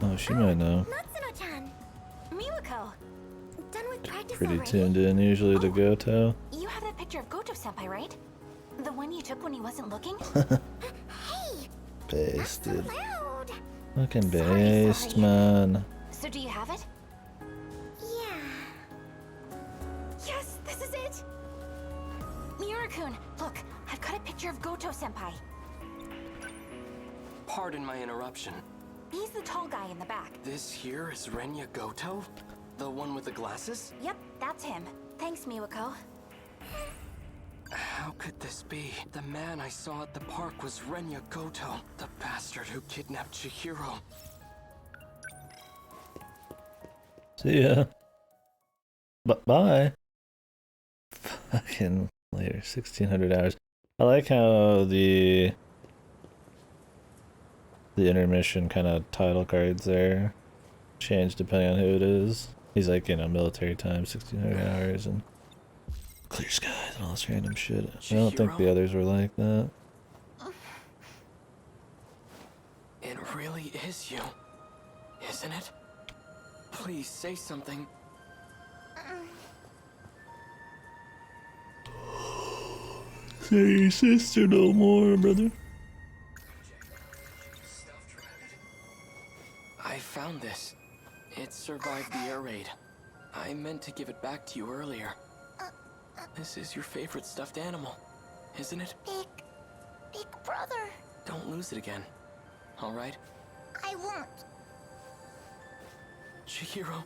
Oh, she might know. Natsuno-chan! Miwako! Done with practice Pretty already? tuned in usually to Goto. You have that picture of Goto-senpai, right? The one you took when he wasn't looking? Hey! Basted. Loud! Fucking based, man. So do you have it? Yeah. Yes, this is it! Miura-kun, look, I've got a picture of Goto-senpai. Pardon my interruption. He's the tall guy in the back. This here is Renya Goto? The one with the glasses? Yep, that's him. Thanks, Miwako. How could this be? The man I saw at the park was Renya Goto, the bastard who kidnapped Chihiro. See ya. Bye. Fucking later. 1600 hours. I like how the intermission kind of title cards there change depending on who it is. He's like, you know, military time, 1600 hours, and clear skies and all this random shit. I don't think the others were like that. It really is you, isn't it? Please say something. Say your sister no more, brother. I found this. It survived the air raid. I meant to give it back to you earlier. This is your favorite stuffed animal, isn't it? Big brother. Don't lose it again, all right? I won't. Chihiro,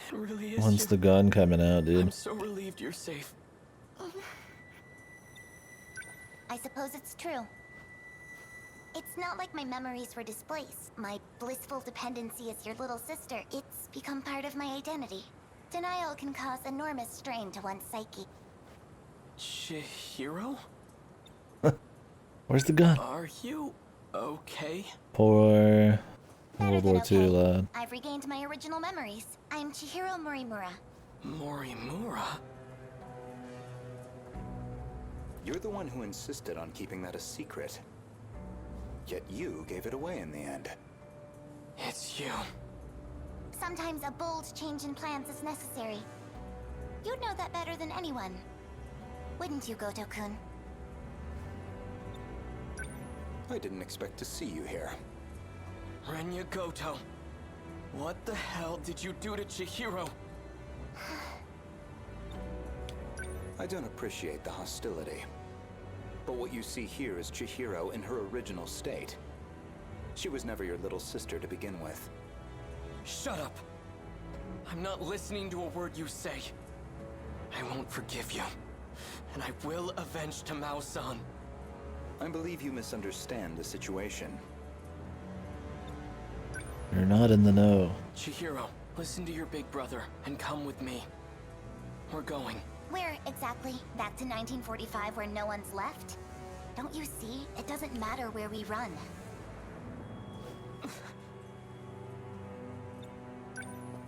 it really is When's you. the gun coming out, dude? I'm so relieved you're safe. I suppose it's true. It's not like my memories were displaced. My blissful dependency as your little sister, it's become part of my identity. Denial can cause enormous strain to one's psyche. Chihiro? Where's the gun? Are you okay? Poor Better World than War II okay. lad. I've regained my original memories. I'm Chihiro Morimura. Morimura? You're the one who insisted on keeping that a secret. Yet you gave it away in the end. It's you. Sometimes a bold change in plans is necessary. You'd know that better than anyone. Wouldn't you, Goto-kun? I didn't expect to see you here. Renya Goto, what the hell did you do to Chihiro? I don't appreciate the hostility. But what you see here is Chihiro in her original state. She was never your little sister to begin with. Shut up! I'm not listening to a word you say. I won't forgive you. And I will avenge Tamao-san. I believe you misunderstand the situation. You're not in the know. Chihiro, listen to your big brother and come with me. We're going. Where exactly? Back to 1945 where no one's left? Don't you see? It doesn't matter where we run.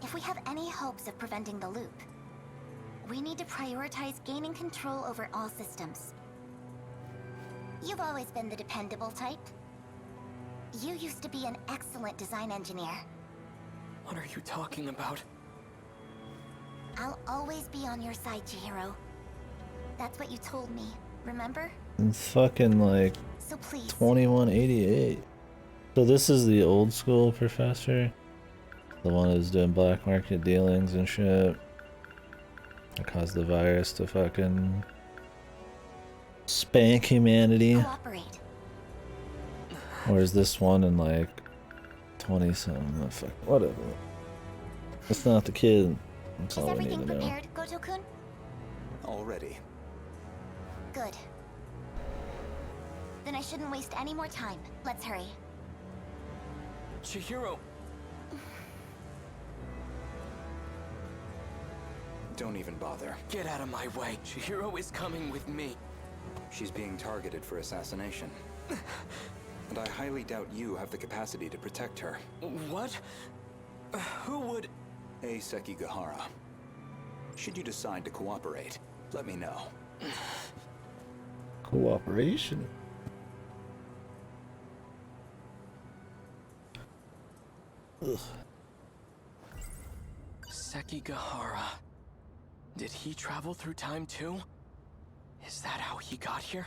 If we have any hopes of preventing the loop, we need to prioritize gaining control over all systems. You've always been the dependable type. You used to be an excellent design engineer. What are you talking about? I'll always be on your side, Chihiro. That's what you told me, remember? It's fucking like So please. 2188. So this is the old school professor? The one who's doing black market dealings and shit. That caused the virus to fucking spank humanity. Cooperate. Or is this one in like 20 something? Oh, fuck, whatever. It's not the kid. That's Is all we need everything to know. prepared, Goto-kun? Already. Good. Then I shouldn't waste any more time. Let's hurry. Chihiro! Don't even bother. Get out of my way. Chihiro is coming with me. She's being targeted for assassination. And I highly doubt you have the capacity to protect her. What? Who would... A Sekigahara. Should you decide to cooperate, let me know. Cooperation. Ugh. Sekigahara. Did he travel through time too? Is that how he got here?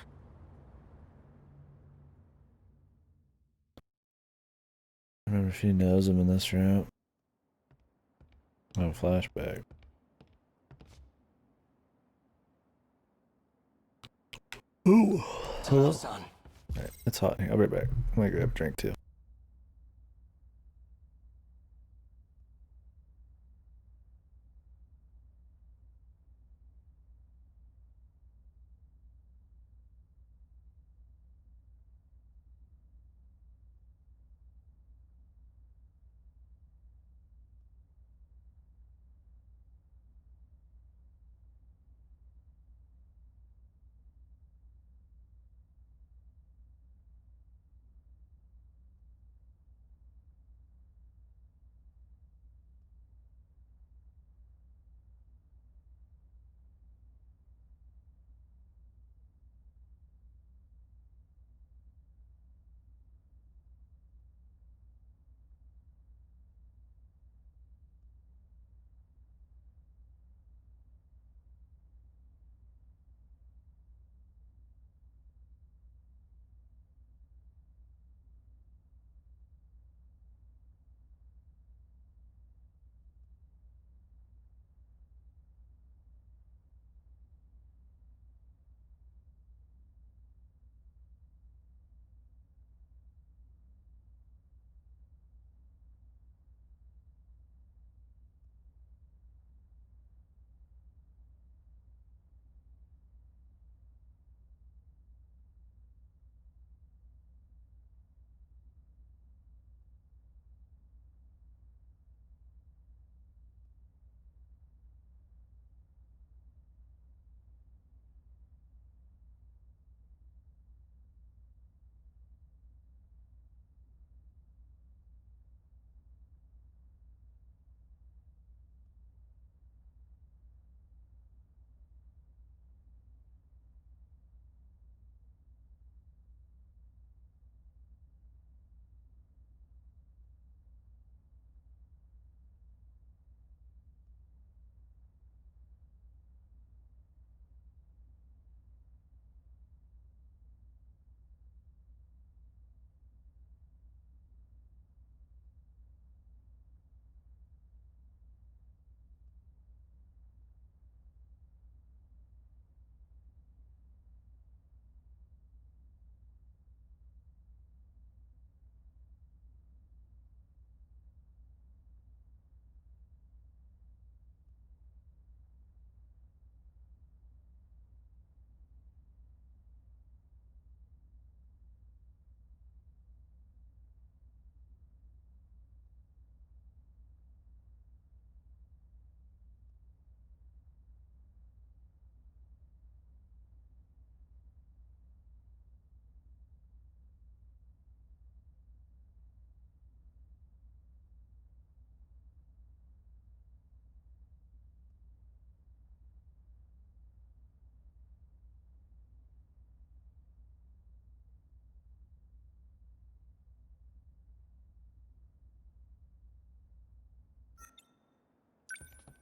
I remember if he knows him in this route. Oh, flashback. Ooh. Hello. Alright, it's hot here. I'll be right back. I'm gonna grab a drink too.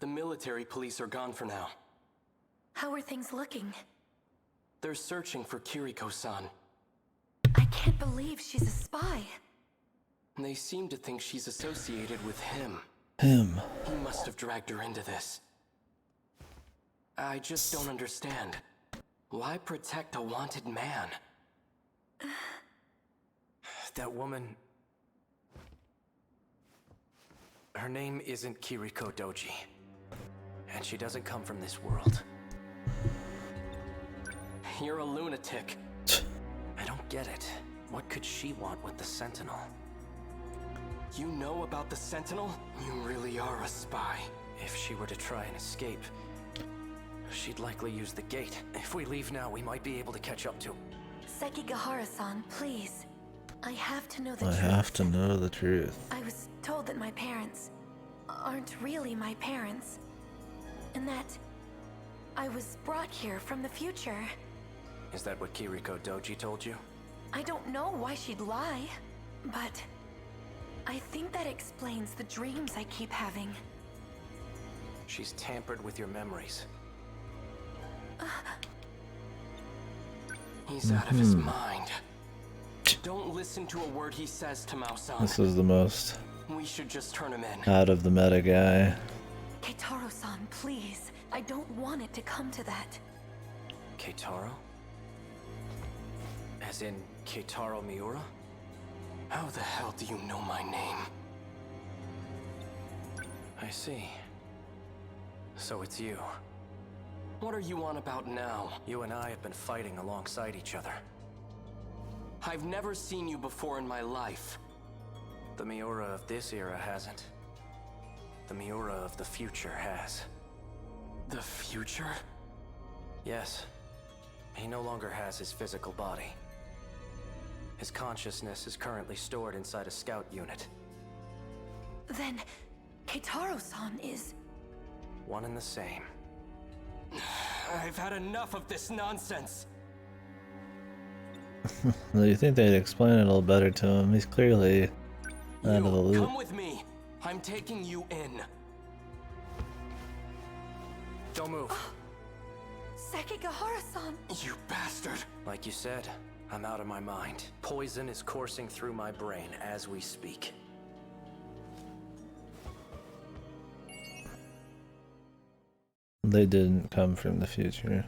The military police are gone for now. How are things looking? They're searching for Kiriko-san. I can't believe she's a spy. They seem to think she's associated with him. Him. He must have dragged her into this. I just don't understand. Why protect a wanted man? That woman... Her name isn't Kiriko Doji. And she doesn't come from this world. You're a lunatic. I don't get it. What could she want with the Sentinel? You know about the Sentinel? You really are a spy. If she were to try and escape, she'd likely use the gate. If we leave now, we might be able to catch up to... Sekigahara-san, please. I have to know the I truth. have to know the truth. I was told that my parents aren't really my parents. And that I was brought here from the future. Is that what Kiriko Doji told you? I don't know why she'd lie, but I think that explains the dreams I keep having. She's tampered with your memories. He's out of his mind. Don't listen to a word he says to Mao-san. This is the most We should just turn him in. out of the meta guy. Keitaro-san, please. I don't want it to come to that. Keitaro? As in Keitaro Miura? How the hell do you know my name? I see. So it's you. What are you on about now? You and I have been fighting alongside each other. I've never seen you before in my life. The Miura of this era hasn't. The Miura of the future has. The future? Yes. He no longer has his physical body. His consciousness is currently stored inside a scout unit. Then Keitaro-san is... one and the same. I've had enough of this nonsense. Do you think they'd explain it a little better to him? He's clearly out of the loop. Come with me. I'm taking you in. Don't move. Sekigahara-san! You bastard! Like you said, I'm out of my mind. Poison is coursing through my brain as we speak. They didn't come from the future.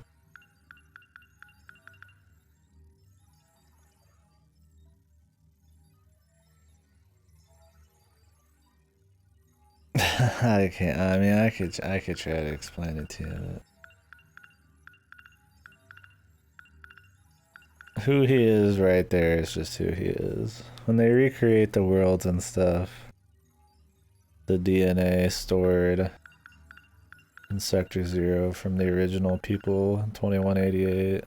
I can't. I mean, I could try to explain it to you. But who he is right there is just who he is. When they recreate the worlds and stuff, the DNA stored in Sector 0 from the original people, 2188,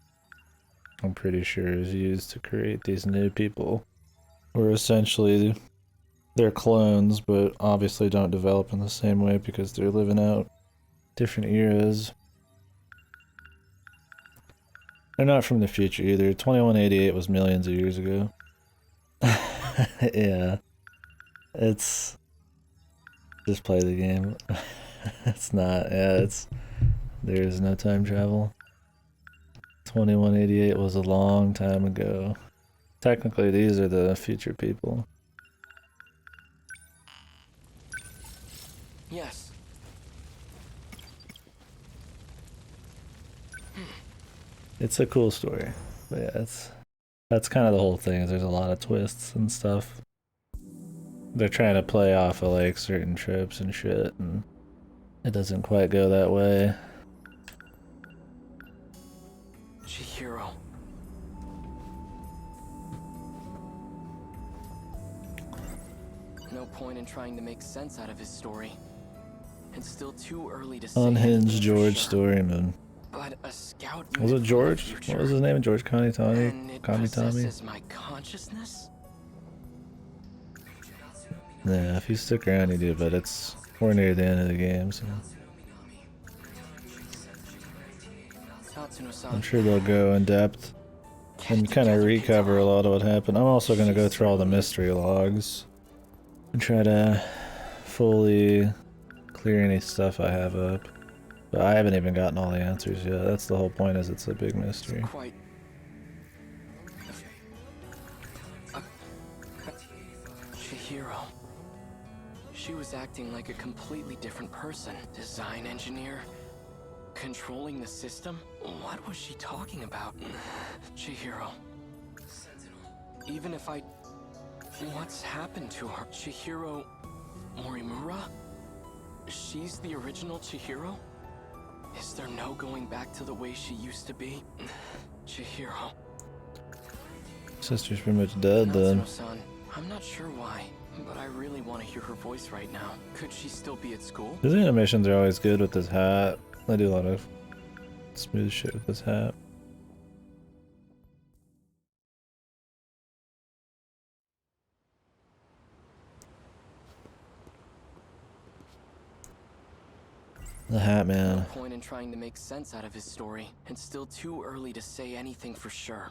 I'm pretty sure is used to create these new people. Where essentially they're clones, but obviously don't develop in the same way because they're living out different eras. They're not from the future either. 2188 was millions of years ago. Yeah. It's... just play the game. It's not, yeah, it's... there is no time travel. 2188 was a long time ago. Technically, these are the future people. Yes. It's a cool story. But yeah, that's kind of the whole thing, is there's a lot of twists and stuff. They're trying to play off of like certain trips and shit, and it doesn't quite go that way. Chihiro. No point in trying to make sense out of his story. It's still too early to say. Unhinged George Storyman. But a scout Was it George? What was his name? George Kamitani? And it Kamitani? possesses my consciousness? Yeah, if you stick around you do, but we're near the end of the game, so I'm sure they'll go in depth and kind of recover a lot of what happened. I'm also going to go through all the mystery logs and try to fully clear any stuff I have up. But I haven't even gotten all the answers yet. That's the whole point, is it's a big mystery. Quite. Chihiro. She was acting like a completely different person. Design engineer? Controlling the system? What was she talking about? Chihiro. Even if I... What's happened to her? Chihiro... Morimura? She's the original Chihiro? Is there no going back to the way she used to be? Chihiro. Sister's pretty much dead then. Natsuno-san, I'm not sure why, but I really want to hear her voice right now. Could she still be at school? His animations are always good with his hat. I do a lot of smooth shit with his hat. The Hat Man. No point in trying to make sense out of his story. It's still too early to say anything for sure.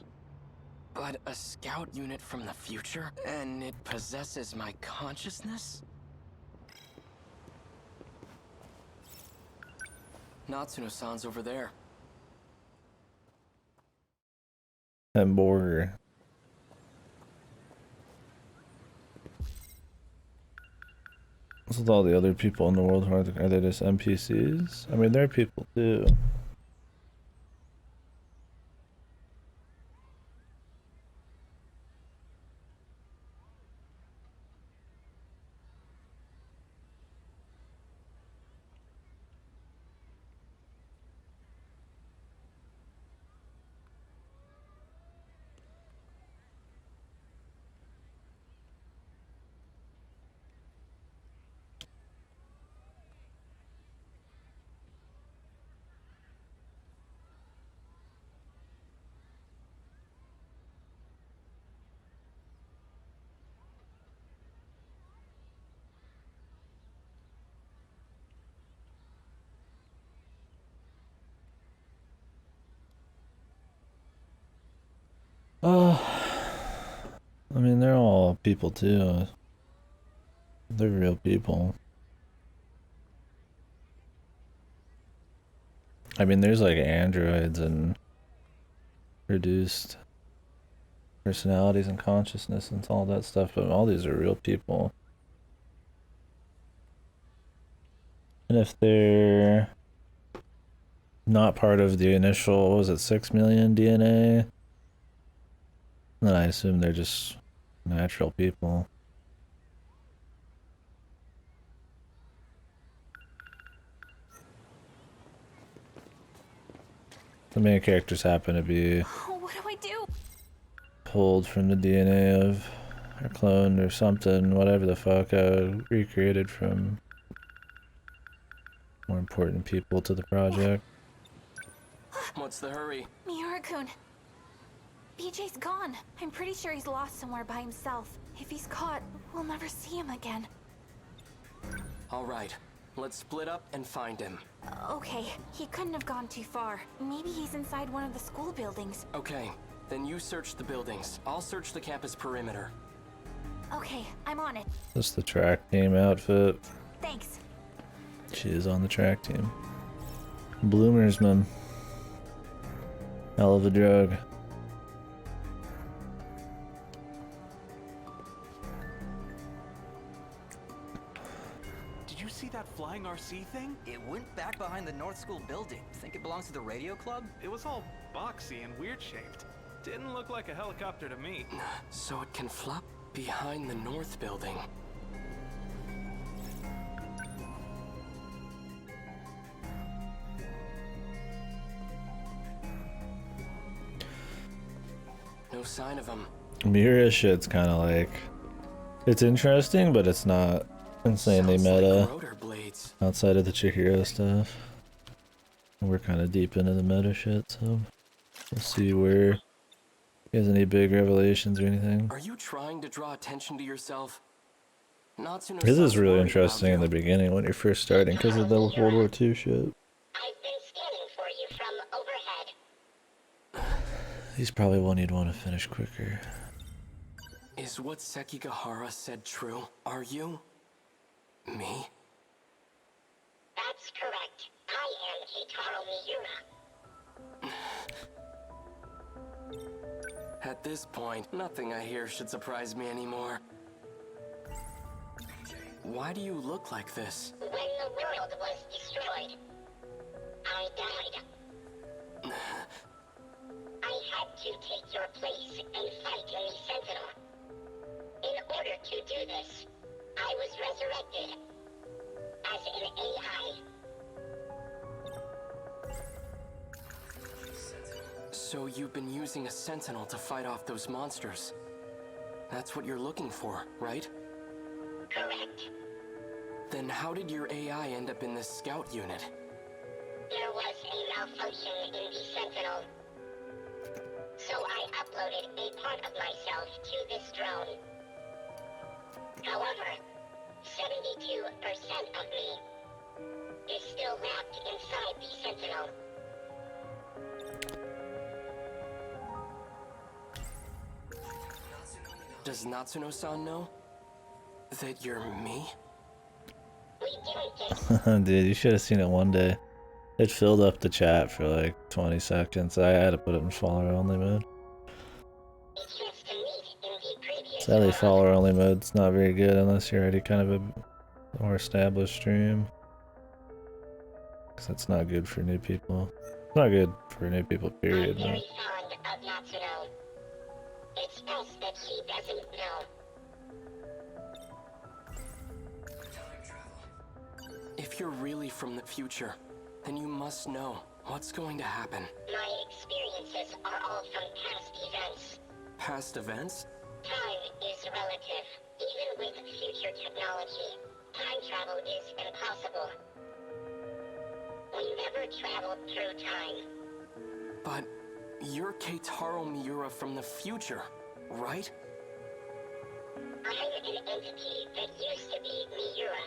But a scout unit from the future? And it possesses my consciousness? Natsuno-san's over there. And Borger. What's with all the other people in the world? Are they just NPCs? I mean, they're people too. I mean, they're all people too. They're real people. I mean, there's like androids and reduced personalities and consciousness and all that stuff, but all these are real people. And if they're not part of the initial, what was it, 6 million DNA? Then I assume they're just natural people. The main characters happen to be What do I do? pulled from the DNA of, or cloned or something, whatever the fuck, recreated from more important people to the project. What's the hurry? Miura-kun. BJ's gone. I'm pretty sure he's lost somewhere by himself. If he's caught, we'll never see him again. All right, let's split up and find him. Okay, he couldn't have gone too far. Maybe he's inside one of the school buildings. Okay, then you search the buildings. I'll search the campus perimeter. Okay, I'm on it. That's the track team outfit. Thanks. She is on the track team. Bloomers, man. Hell of a drug. Did you see that flying RC thing? It went back behind the North School building. Think it belongs to the radio club? It was all boxy and weird shaped. Didn't look like a helicopter to me. So it can flop behind the North building. No sign of him. Miura shit's kind of like, it's interesting, but it's not insanely meta outside of the Chihiro stuff. We're kind of deep into the meta shit, so we'll see where he has any big revelations or anything. Are you trying to draw attention to yourself? Natsuno This is really interesting in the beginning when you're first starting because of the World War II shit. I've been scanning for you from overhead. These probably one you'd want to finish quicker. Is what Sekigahara said true? Are you? Me? At this point, nothing I hear should surprise me anymore. Why do you look like this? When the world was destroyed, I died. I had to take your place and fight in the Sentinel. In order to do this, I was resurrected as an AI. So you've been using a Sentinel to fight off those monsters. That's what you're looking for, right? Correct. Then how did your AI end up in this scout unit? There was a malfunction in the Sentinel. So I uploaded a part of myself to this drone. However, 72% of me is still wrapped inside the Sentinel. Does Natsuno-san know that you're me? Dude, you should have seen it one day. It filled up the chat for like 20 seconds. I had to put it in follower only mode. Sadly, follower only mode's not very good unless you're already kind of a more established stream. Because that's not good for new people. It's not good for new people, period. I'm very fond of Natsuno. It's best that she doesn't know. If you're really from the future, then you must know what's going to happen. My experiences are all from past events. Past events? Time is relative. Even with future technology, time travel is impossible. We never traveled through time. But you're Keitaro Miura from the future, right? I'm an entity that used to be Miura.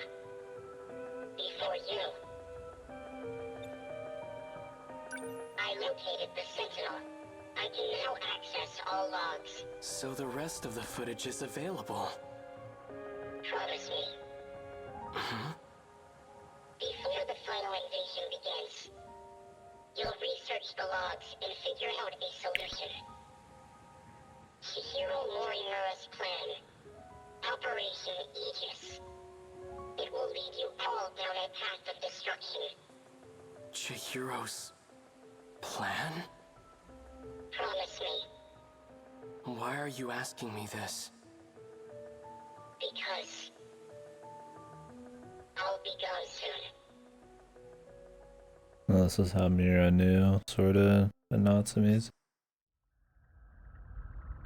Before you. I located the Sentinel. I can now access all logs. So the rest of the footage is available. Promise me. Before the final invasion begins, you'll research the logs and figure out a solution. Chihiro Morimura's plan. Operation Aegis. It will lead you all down a path of destruction. Chihiro's plan? Promise me. Why are you asking me this? Because I'll be gone soon. Well, this is how Mira knew, sorta, the Natsumes.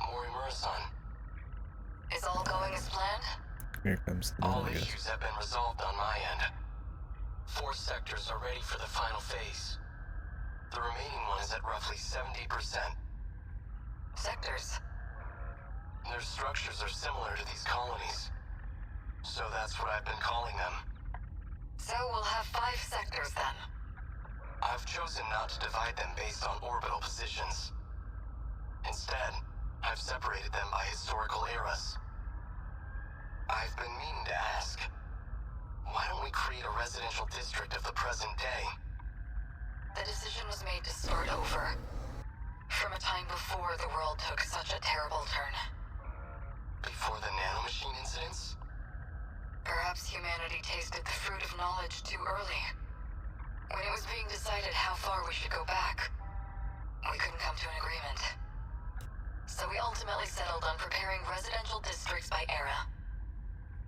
Morimura-san. Is all going as planned? Here comes the All I guess. issues have been resolved on my end. 4 sectors are ready for the final phase. The remaining one is at roughly 70%. Sectors? Their structures are similar to these colonies. So that's what I've been calling them. So we'll have 5 sectors then. I've chosen not to divide them based on orbital positions. Instead, I've separated them by historical eras. I've been meaning to ask, why don't we create a residential district of the present day? The decision was made to start over. From a time before the world took such a terrible turn. Before the nanomachine incidents? Perhaps humanity tasted the fruit of knowledge too early. When it was being decided how far we should go back, we couldn't come to an agreement. So we ultimately settled on preparing residential districts by era.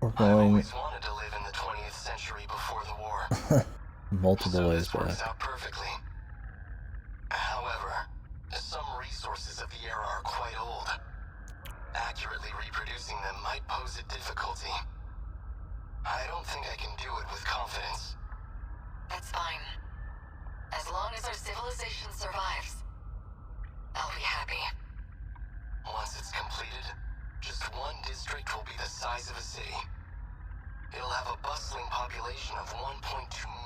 We're I going always wanted to live in the 20th century before the war. multiple ways This works back. out perfectly. However, some resources of the era are quite old. Accurately reproducing them might pose a difficulty. I don't think I can do it with confidence. That's fine. As long as our civilization survives, I'll be happy. Once it's completed, just one district will be the size of a city. It'll have a bustling population of 1.2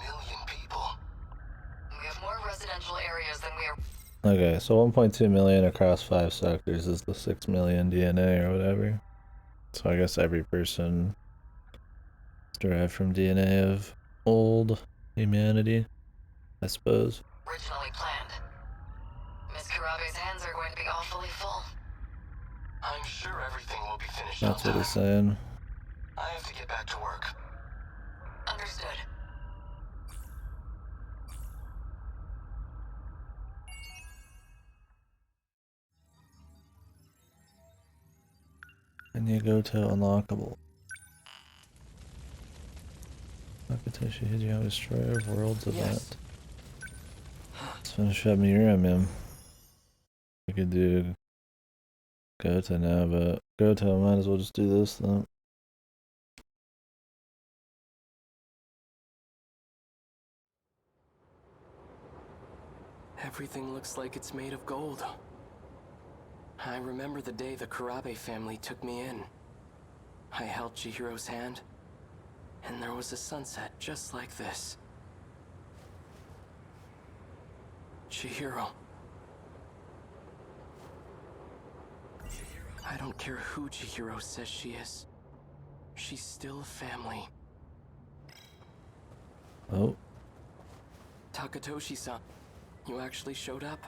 million people. We have more residential areas than we are. Okay, so 1.2 million across 5 sectors is the 6 million DNA or whatever. So I guess every person is derived from DNA of old humanity, I suppose. Originally planned. Miss Karabe's hands are going to be awfully full. I'm sure everything will be finished That's on what time. he's saying. I have to get back to work. Understood. And you go to unlockable. Akatoshi Hijiyama Destroyer of Worlds event. Let's finish up Miura, man. We could do Gota now, but Gota, might as well just do this then. Everything looks like it's made of gold. I remember the day the Kurabe family took me in. I held Chihiro's hand, and there was a sunset just like this. Chihiro. I don't care who Chihiro says she is. She's still family. Oh. Takatoshi-san, you actually showed up?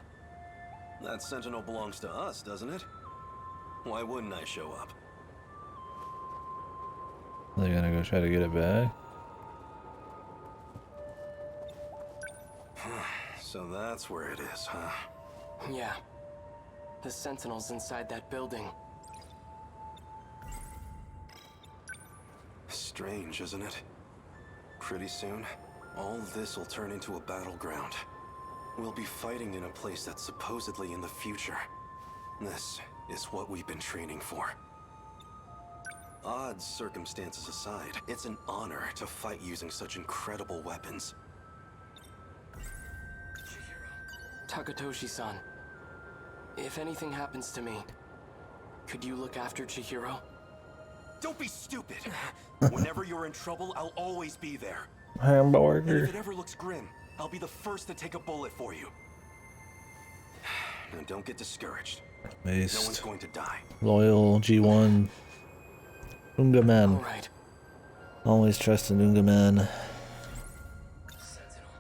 That Sentinel belongs to us, doesn't it? Why wouldn't I show up? Are they gonna go try to get it back? So that's where it is, huh? Yeah. The Sentinels inside that building. Strange, isn't it? Pretty soon, all this will turn into a battleground. We'll be fighting in a place that's supposedly in the future. This is what we've been training for. Odds circumstances aside, it's an honor to fight using such incredible weapons. Takatoshi-san, if anything happens to me, could you look after Chihiro? Don't be stupid! Whenever you're in trouble, I'll always be there. Hamburger. And if it ever looks grim, I'll be the first to take a bullet for you. And don't get discouraged. Based. No one's going to die. Loyal G1. Unga Man. Alright. Always trust in Unga Man.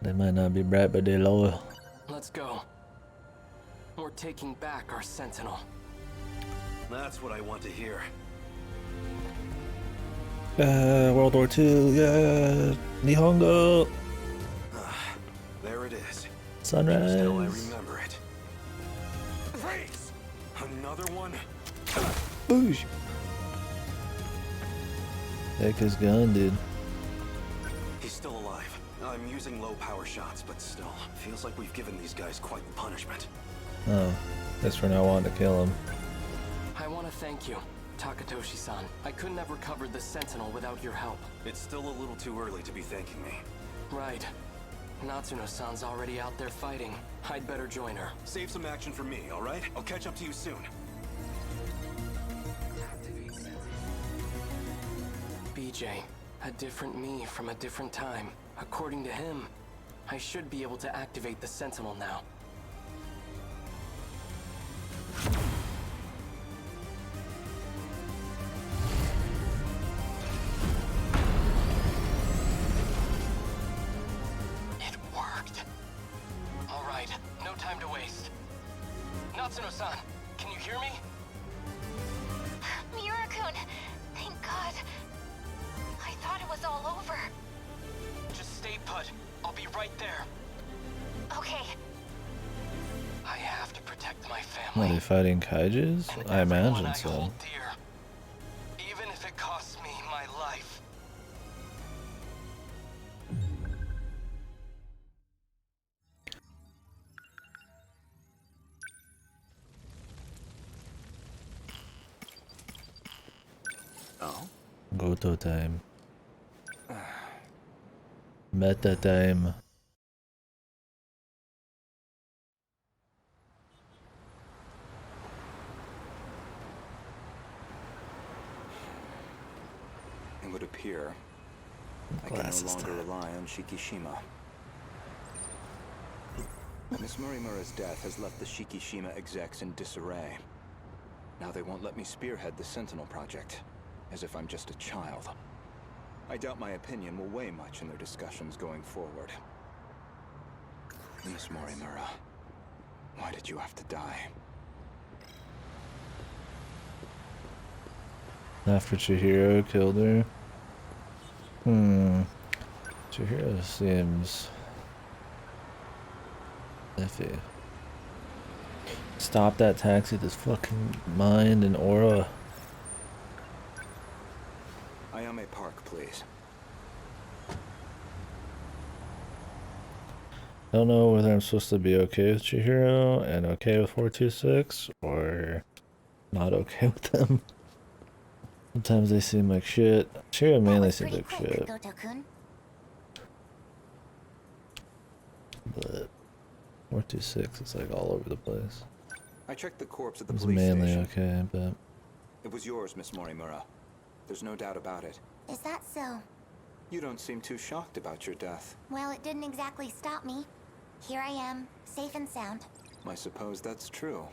They might not be bright, but they're loyal. Let's go. We're taking back our Sentinel. That's what I want to hear. World War II, yeah. Nihongo. There it is. Sunrise. Just how I remember it. Freeze! Another one? Boosh. Take his gun, dude. He's still alive. I'm using low power shots, but still, feels like we've given these guys quite the punishment. Oh, guess we're not wanting to kill him. I want to thank you, Takatoshi-san. I couldn't have recovered the Sentinel without your help. It's still a little too early to be thanking me. Right. Natsuno-san's already out there fighting. I'd better join her. Save some action for me, alright? I'll catch up to you soon. BJ, a different me from a different time. According to him, I should be able to activate the Sentinel now. It worked. All right, no time to waste. Natsuno-san, can you hear me? Miura-kun, thank God. I thought it was all over. Just stay put. I'll be right there. Okay. I have to protect my Are family. they fighting kaijus? I imagine so. Hold dear, even if it costs me my life. Oh? Goto time. Meta time. It would appear I can no longer rely on Shikishima. Miss Murimura's death has left the Shikishima execs in disarray. Now they won't let me spearhead the Sentinel project, as if I'm just a child. I doubt my opinion will weigh much in their discussions going forward. Miss Murimura, why did you have to die? After Chihiro killed her. Chihiro seems iffy. Stop that taxi, this fucking mind and aura. Ayame Park, please. I don't know whether I'm supposed to be okay with Chihiro and okay with 426 or not okay with them. Sometimes they seem like shit. Chihiro mainly seems like shit. But 426 is like all over the place. I checked the corpse at the It's police mainly station. okay, but It was yours, Miss Morimura. There's no doubt about it. Is that so? You don't seem too shocked about your death. Well, it didn't exactly stop me. Here I am, safe and sound. I suppose that's true.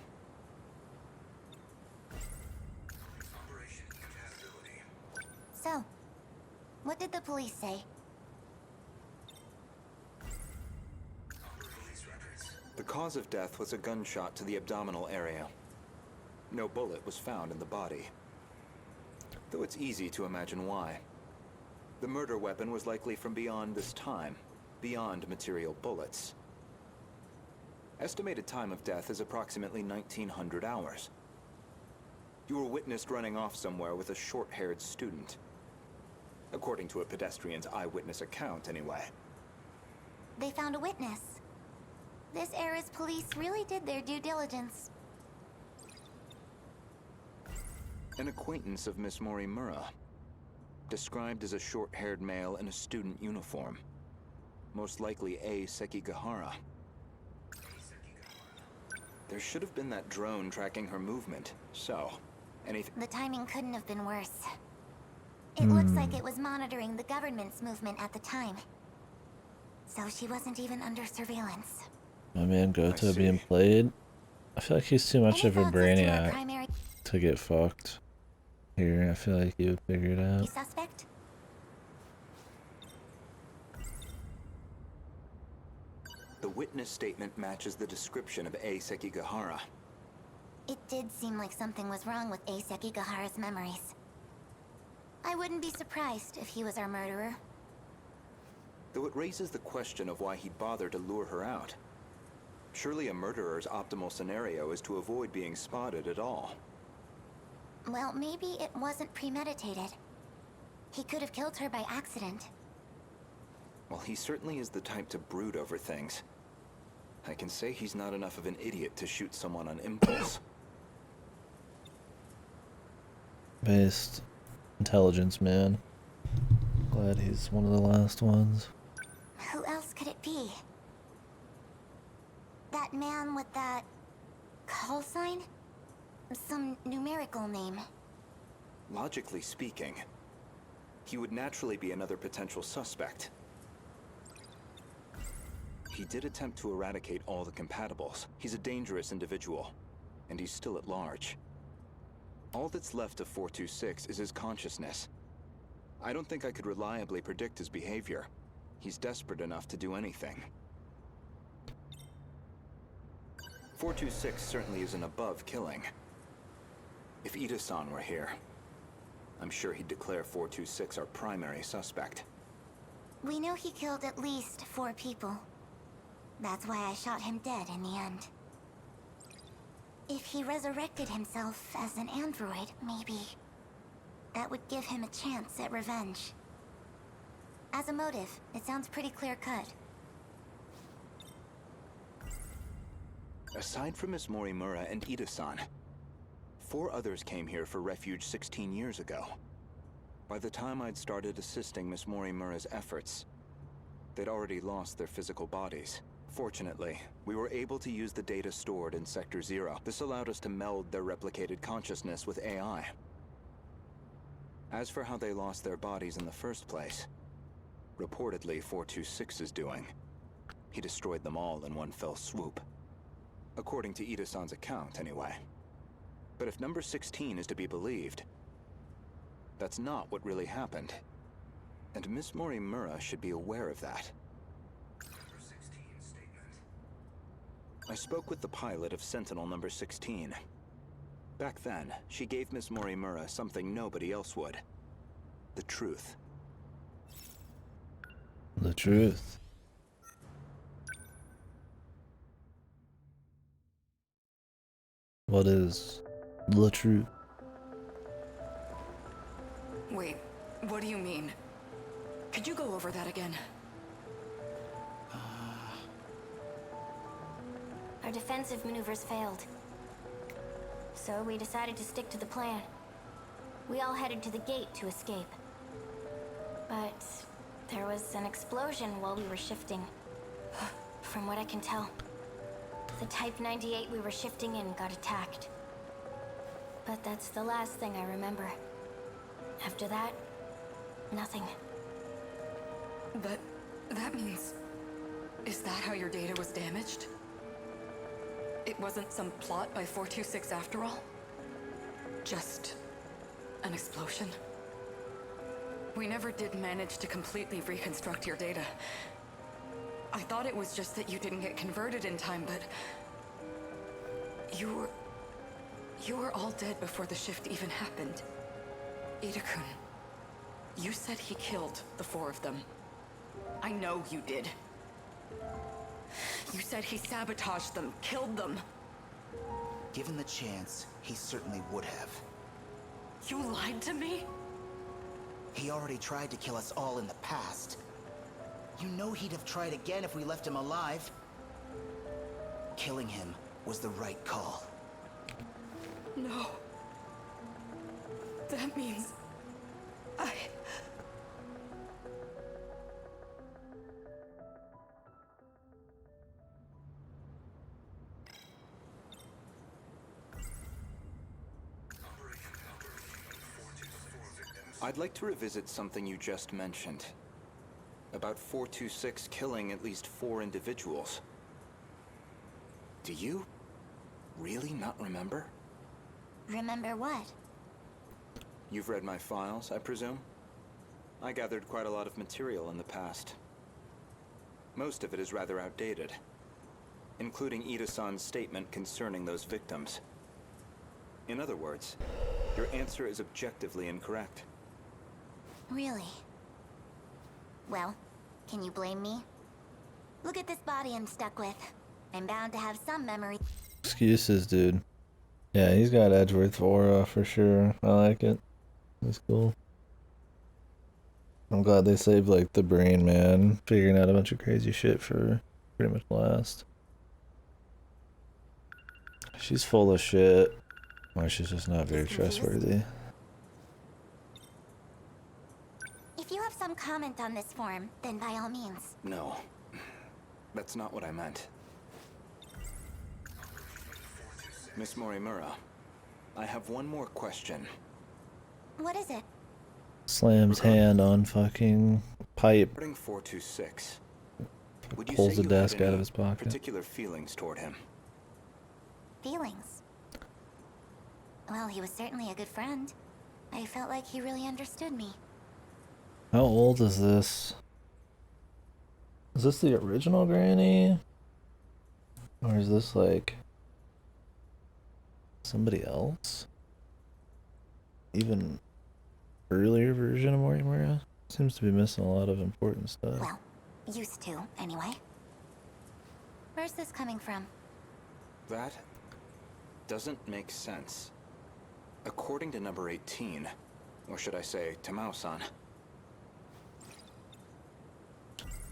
So, what did the police say? The cause of death was a gunshot to the abdominal area. No bullet was found in the body. Though it's easy to imagine why. The murder weapon was likely from beyond this time, beyond material bullets. Estimated time of death is approximately 1900 hours. You were witnessed running off somewhere with a short-haired student. According to a pedestrian's eyewitness account, anyway. They found a witness. This era's police really did their due diligence. An acquaintance of Miss Morimura. Described as a short-haired male in a student uniform. Most likely A. Sekigahara. There should have been that drone tracking her movement, so anything. The timing couldn't have been worse. It looks like it was monitoring the government's movement at the time. So she wasn't even under surveillance. my man Goto being played. I feel like he's too much of a brainiac to get fucked here. I feel like he would figure it out. Suspect? The witness statement matches the description of A. Sekigahara. It did seem like something was wrong with A. Sekigahara's memories. I wouldn't be surprised if he was our murderer. Though it raises the question of why he'd bother to lure her out. Surely a murderer's optimal scenario is to avoid being spotted at all. Well, maybe it wasn't premeditated. He could have killed her by accident. Well, he certainly is the type to brood over things. I can say he's not enough of an idiot to shoot someone on impulse. Based intelligence, man. Glad he's one of the last ones. Who else could it be? That man with that call sign? Some numerical name. Logically speaking, he would naturally be another potential suspect. He did attempt to eradicate all the compatibles. He's a dangerous individual, and he's still at large. All that's left of 426 is his consciousness. I don't think I could reliably predict his behavior. He's desperate enough to do anything. 426 certainly isn't above killing. If Ida-san were here, I'm sure he'd declare 426 our primary suspect. We know he killed at least 4 people. That's why I shot him dead in the end. If he resurrected himself as an android, maybe that would give him a chance at revenge. As a motive, it sounds pretty clear-cut. Aside from Miss Morimura and Ida-san, 4 others came here for refuge 16 years ago. By the time I'd started assisting Miss Morimura's efforts, they'd already lost their physical bodies. Fortunately, we were able to use the data stored in Sector 0. This allowed us to meld their replicated consciousness with AI. As for how they lost their bodies in the first place, reportedly 426 is doing. He destroyed them all in one fell swoop. According to Ida-san's account, anyway. But if number 16 is to be believed, that's not what really happened. And Miss Morimura should be aware of that. I spoke with the pilot of Sentinel number 16. Back then, she gave Miss Morimura something nobody else would. The truth. The truth. What is the truth? Wait, what do you mean? Could you go over that again? Our defensive maneuvers failed. So we decided to stick to the plan. We all headed to the gate to escape. But there was an explosion while we were shifting. From what I can tell, the Type 98 we were shifting in got attacked. But that's the last thing I remember. After that, nothing. But that means... Is that how your data was damaged? It wasn't some plot by 426 after all? Just an explosion? We never did manage to completely reconstruct your data. I thought it was just that you didn't get converted in time, but... You were all dead before the shift even happened. Ida-kun, you said he killed the 4 of them. I know you did. You said he sabotaged them, killed them. Given the chance, he certainly would have. You lied to me? He already tried to kill us all in the past. You know he'd have tried again if we left him alive. Killing him was the right call. No. That means... I'd like to revisit something you just mentioned. About 426 killing at least 4 individuals. Do you really not remember? Remember what? You've read my files, I presume? I gathered quite a lot of material in the past. Most of it is rather outdated, including Ida-san's statement concerning those victims. In other words, your answer is objectively incorrect. Really? Well, can you blame me? Look at this body I'm stuck with. I'm bound to have some memory. Excuses, dude. Yeah, he's got Edgeworth's aura for sure. I like it. He's cool. I'm glad they saved like the brain man, figuring out a bunch of crazy shit for pretty much last. She's full of shit. Or she's just not very trustworthy. If you have some comment on this form, then by all means. No, that's not what I meant. Miss Morimura, I have one more question. What is it? Slams hand on fucking pipe. Regarding 426, would you Pulls say the you had desk out any of his pocket. particular feelings toward him? Feelings? Well, he was certainly a good friend. I felt like he really understood me. How old is this? Is this the original Granny? Or is this like somebody else? Even earlier version of Morimura? Seems to be missing a lot of important stuff. Well, used to, anyway. Where's this coming from? That doesn't make sense. According to number 18, or should I say Tamao-san.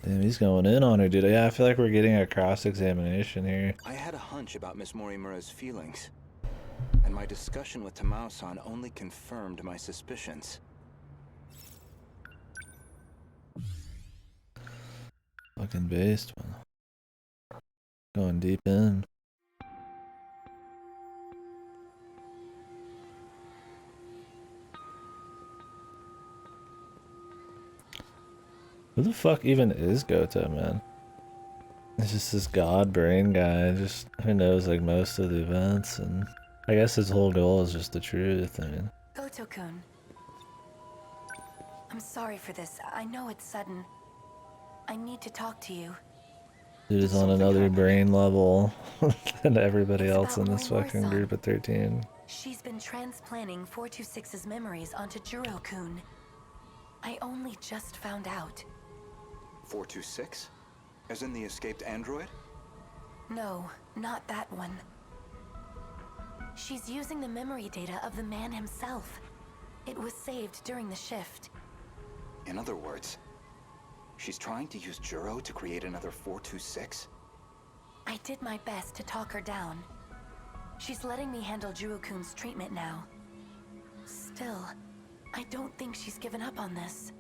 Damn, he's going in on her, dude. Yeah, I feel like we're getting a cross-examination here. I had a hunch about Miss Morimura's feelings, and my discussion with Tamao-san only confirmed my suspicions. Fucking based, man. Going deep in. Who the fuck even is Goto, man? It's just this god brain guy, just who knows like most of the events, and I guess his whole goal is just the truth. I mean, Goto-kun. I'm sorry for this. I know it's sudden. I need to talk to you. dude is on another brain level than everybody else in this fucking group of 13. She's been transplanting 426's memories onto Juro-kun. I only just found out. 426? As in the escaped android? No, not that one. She's using the memory data of the man himself. It was saved during the shift. In other words, she's trying to use Juro to create another 426? I did my best to talk her down. She's letting me handle Juro-kun's treatment now. Still, I don't think she's given up on this.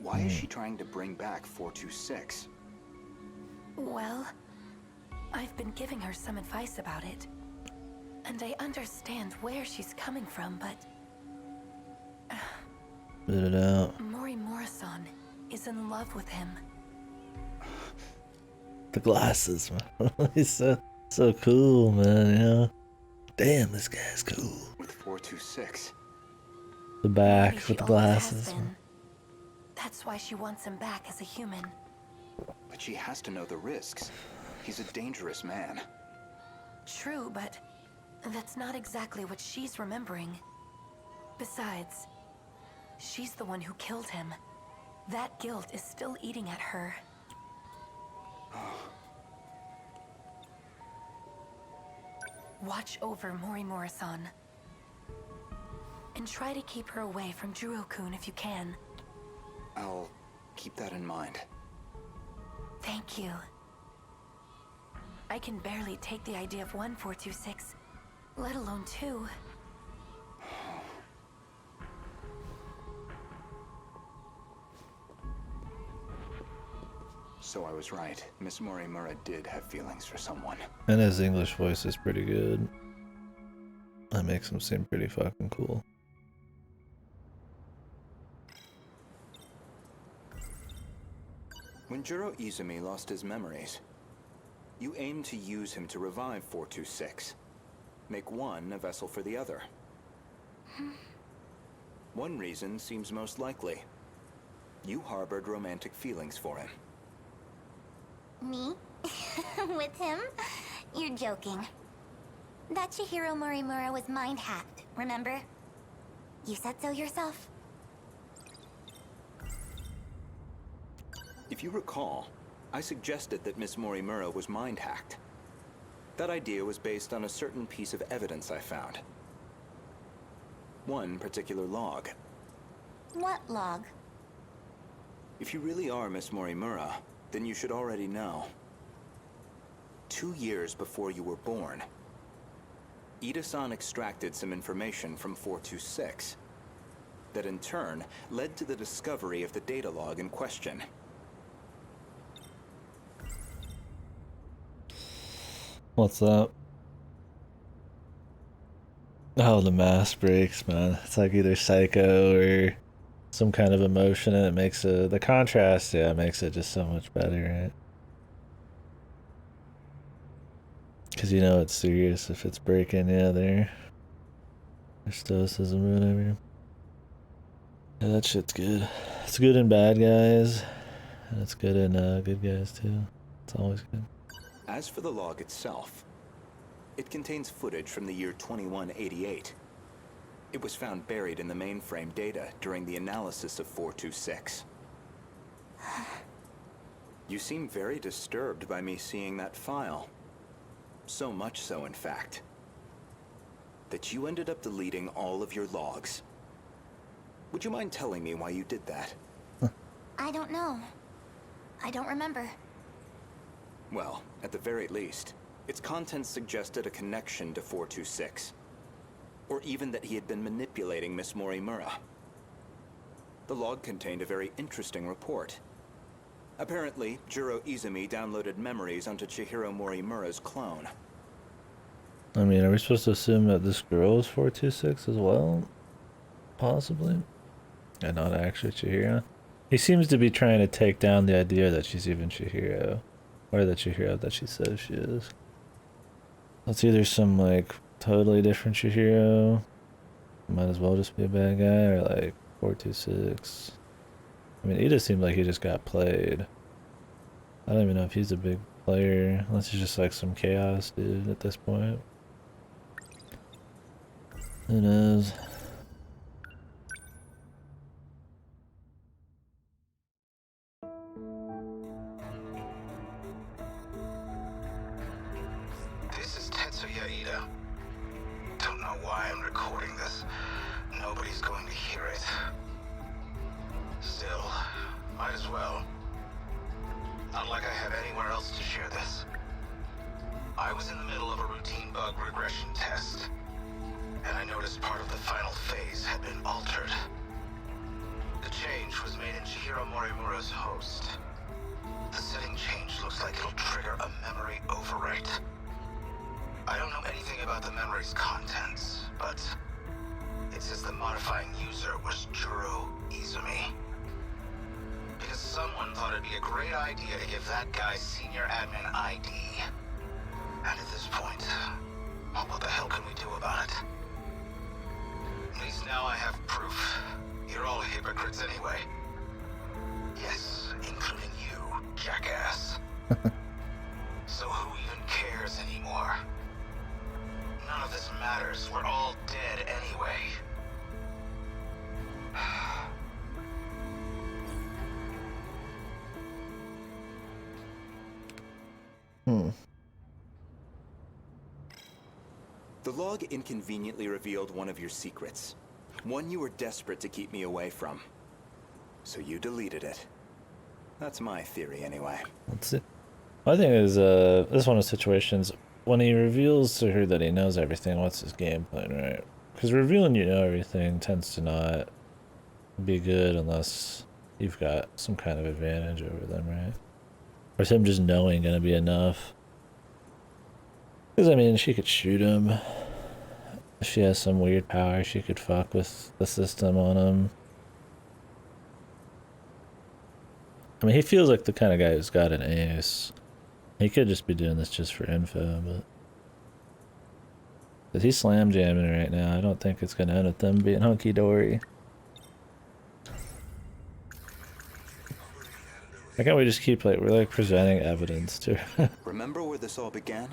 Why is she trying to bring back 426? Well, I've been giving her some advice about it. And I understand where she's coming from, but... Spit it out. Mori Morrison is in love with him. The glasses, man. He's so cool, man, you know? Damn, this guy's cool. With 426. The back Maybe with the she always has glasses. been. That's why she wants him back as a human. But she has to know the risks. He's a dangerous man. True, but that's not exactly what she's remembering. Besides, she's the one who killed him. That guilt is still eating at her. Watch over Mori Morrison. And try to keep her away from Juro-kun if you can. I'll keep that in mind. Thank you. I can barely take the idea of 1426, let alone 2. So I was right. Miss Morimura did have feelings for someone. And his English voice is pretty good. That makes him seem pretty fucking cool. When Juro Izumi lost his memories, you aimed to use him to revive 426. Make one a vessel for the other. One reason seems most likely. You harbored romantic feelings for him. Me? With him? You're joking. That Chihiro Morimura was mind-hacked, remember? You said so yourself. If you recall, I suggested that Miss Morimura was mind-hacked. That idea was based on a certain piece of evidence I found. One particular log. What log? If you really are Miss Morimura, then you should already know. 2 years before you were born, Ida-san extracted some information from 426 that in turn led to the discovery of the data log in question. What's that? Oh, the mask breaks, man. It's like either psycho or some kind of emotion, and it makes the contrast, yeah, makes it just so much better, right? Because you know it's serious if it's breaking, yeah, their stoicism or whatever. Yeah, that shit's good. It's good in bad guys, and it's good in good guys too. It's always good. As for the log itself, it contains footage from the year 2188. It was found buried in the mainframe data during the analysis of 426. You seem very disturbed by me seeing that file. So much so, in fact, that you ended up deleting all of your logs. Would you mind telling me why you did that? I don't know. I don't remember. Well, at the very least, its contents suggested a connection to 426. Or even that he had been manipulating Miss Morimura. The log contained a very interesting report. Apparently, Juro Izumi downloaded memories onto Chihiro Morimura's clone. I mean, are we supposed to assume that this girl is 426 as well? Possibly? And not actually Chihiro? He seems to be trying to take down the idea that she's even Chihiro. Or the Chihiro that she says she is. It's either some, like, totally different Chihiro. Might as well just be a bad guy, or like 426. I mean, Ida seemed like he just got played. I don't even know if he's a big player, unless he's just like some chaos dude at this point. Who knows? This is Tetsuya Ida. Don't know why I'm recording this. Nobody's going to hear it. Still, might as well. Not like I have anywhere else to share this. I was in the middle of a routine bug regression test, and I noticed part of the final phase had been altered. The change was made in Chihiro Morimura's host. The setting change looks like it'll trigger a memory overwrite. I don't know anything about the memory's contents, but it says the modifying user was Juro Izumi. Because someone thought it'd be a great idea to give that guy senior admin ID. And at this point, well, what the hell can we do about it? At least now I have proof. You're all hypocrites anyway. Yes, including you, jackass. So who even cares anymore? None of this matters. We're all dead anyway. The log inconveniently revealed one of your secrets. One you were desperate to keep me away from. So you deleted it. That's my theory anyway. That's it. My thing is, this is one of the situations when he reveals to her that he knows everything, what's his game plan, right? Because revealing you know everything tends to not be good unless you've got some kind of advantage over them, right? Or is him just knowing gonna be enough? Because, I mean, she could shoot him. If she has some weird power, she could fuck with the system on him. I mean, he feels like the kind of guy who's got an ace. He could just be doing this just for info, but... Because he's slam jamming right now. I don't think it's going to end with them being hunky-dory. Why can't we just keep, like, we're like presenting evidence to her? Remember where this all began?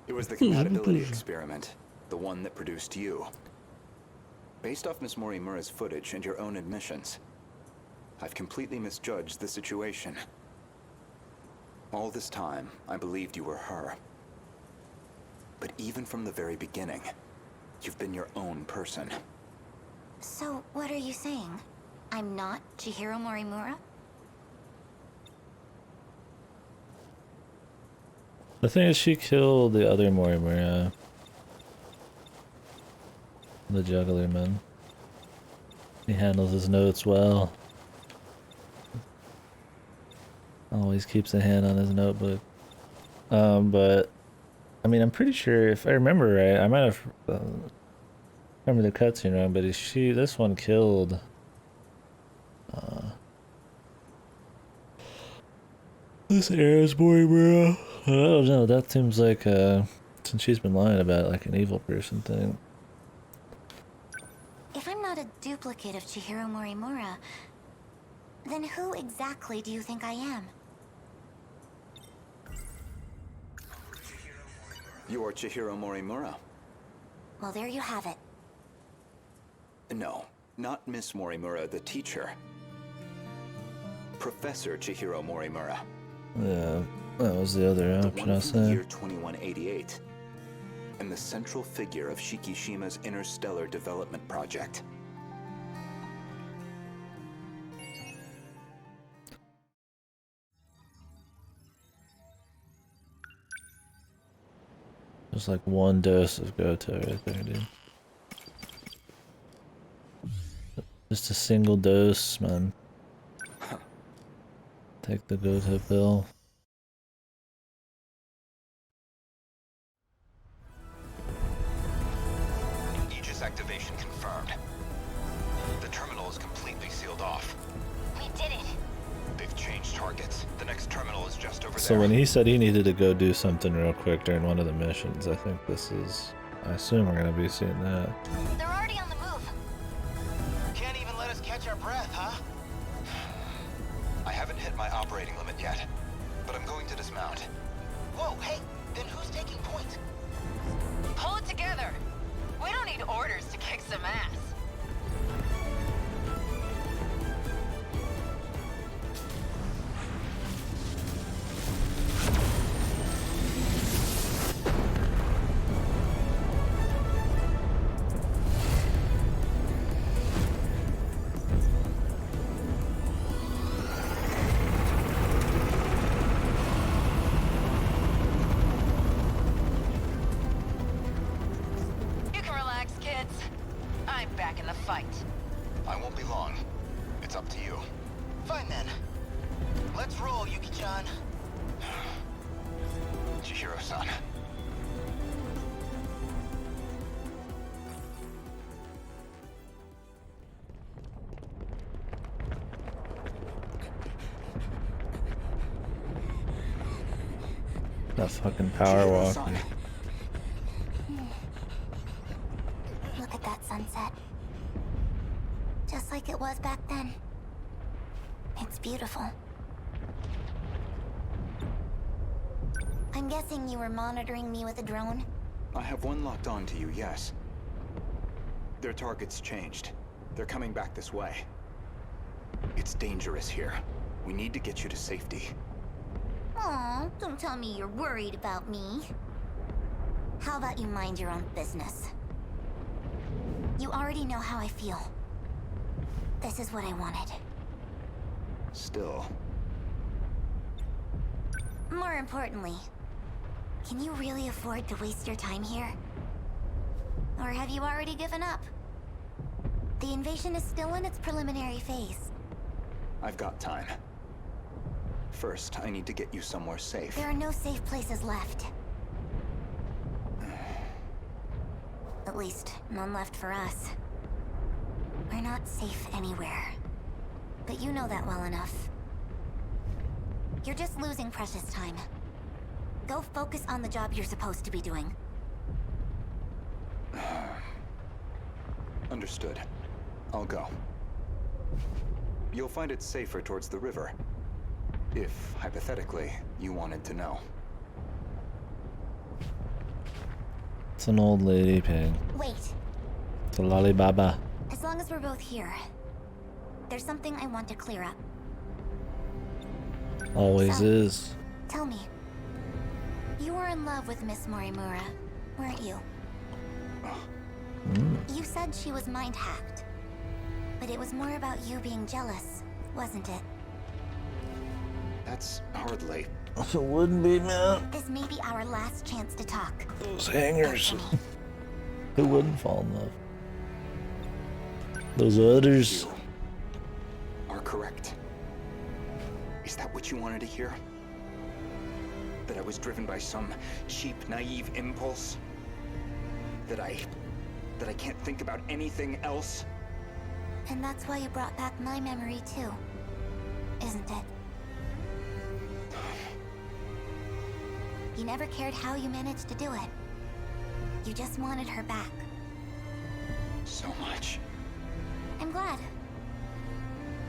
It was the compatibility experiment. The one that produced you. Based off Miss Morimura's footage and your own admissions, I've completely misjudged the situation. All this time, I believed you were her. But even from the very beginning, you've been your own person. So, what are you saying? I'm not Chihiro Morimura? The thing is, she killed the other Morimura. The juggler man. He handles his notes well. Always keeps a hand on his notebook. But I mean, I'm pretty sure if I remember right, I might have remember the cutscene wrong, but this one killed this Era's Morimura. I don't know. That seems like since she's been lying about it, like an evil person thing. If I'm not a duplicate of Chihiro Morimura, then who exactly do you think I am? You are Chihiro Morimura. Well, there you have it. No, not Miss Morimura, the teacher. Professor Chihiro Morimura. Yeah, that was the other option I was The saying. year 2188. And the central figure of Shikishima's interstellar development project. There's like one dose of Goto right there, dude. Just a single dose, man. Take the Goto pill. Aegis activation confirmed. The terminal is completely sealed off. We did it. They've changed targets. The next terminal is just over So there. when he said he needed to go do something real quick during one of the missions, I think this is... I assume we're gonna be seeing that. They're already on the move. Can't even let us catch our breath, huh? I haven't hit my operating limit yet. but I'm going to dismount. Whoa, hey, then who's taking point? Pull it together. We don't need orders to kick some ass. You can relax, kids. I'm back in the fight. I won't be long. It's up to you. Fine then. Let's roll, Yuki-chan. Chihiro-san. That fucking power walking. Look at that sunset. Just like it was back then. It's beautiful. I'm guessing you were monitoring me with a drone? I have one locked on to you, yes. Their target's changed. They're coming back this way. It's dangerous here. We need to get you to safety. Aw, don't tell me you're worried about me. How about you mind your own business? You already know how I feel. This is what I wanted. Still. More importantly, can you really afford to waste your time here? Or have you already given up? The invasion is still in its preliminary phase. I've got time. First, I need to get you somewhere safe. There are no safe places left. At least, none left for us. We're not safe anywhere. But you know that well enough. You're just losing precious time. Go focus on the job you're supposed to be doing. Understood. I'll go. You'll find it safer towards the river. If, hypothetically, you wanted to know. It's an old lady pig. Wait. It's a lollibaba. As long as we're both here, there's something I want to clear up. Always is. Tell me. You were in love with Miss Morimura, weren't you? You said she was mind-hacked. But it was more about you being jealous, wasn't it? That's hardly... It wouldn't be, man. This may be our last chance to talk. Those hangers. Who wouldn't fall in love? Those others. You are correct. Is that what you wanted to hear? That I was driven by some cheap, naive impulse? That I can't think about anything else? And that's why you brought back my memory too, isn't it? You never cared how you managed to do it. You just wanted her back. So much. I'm glad.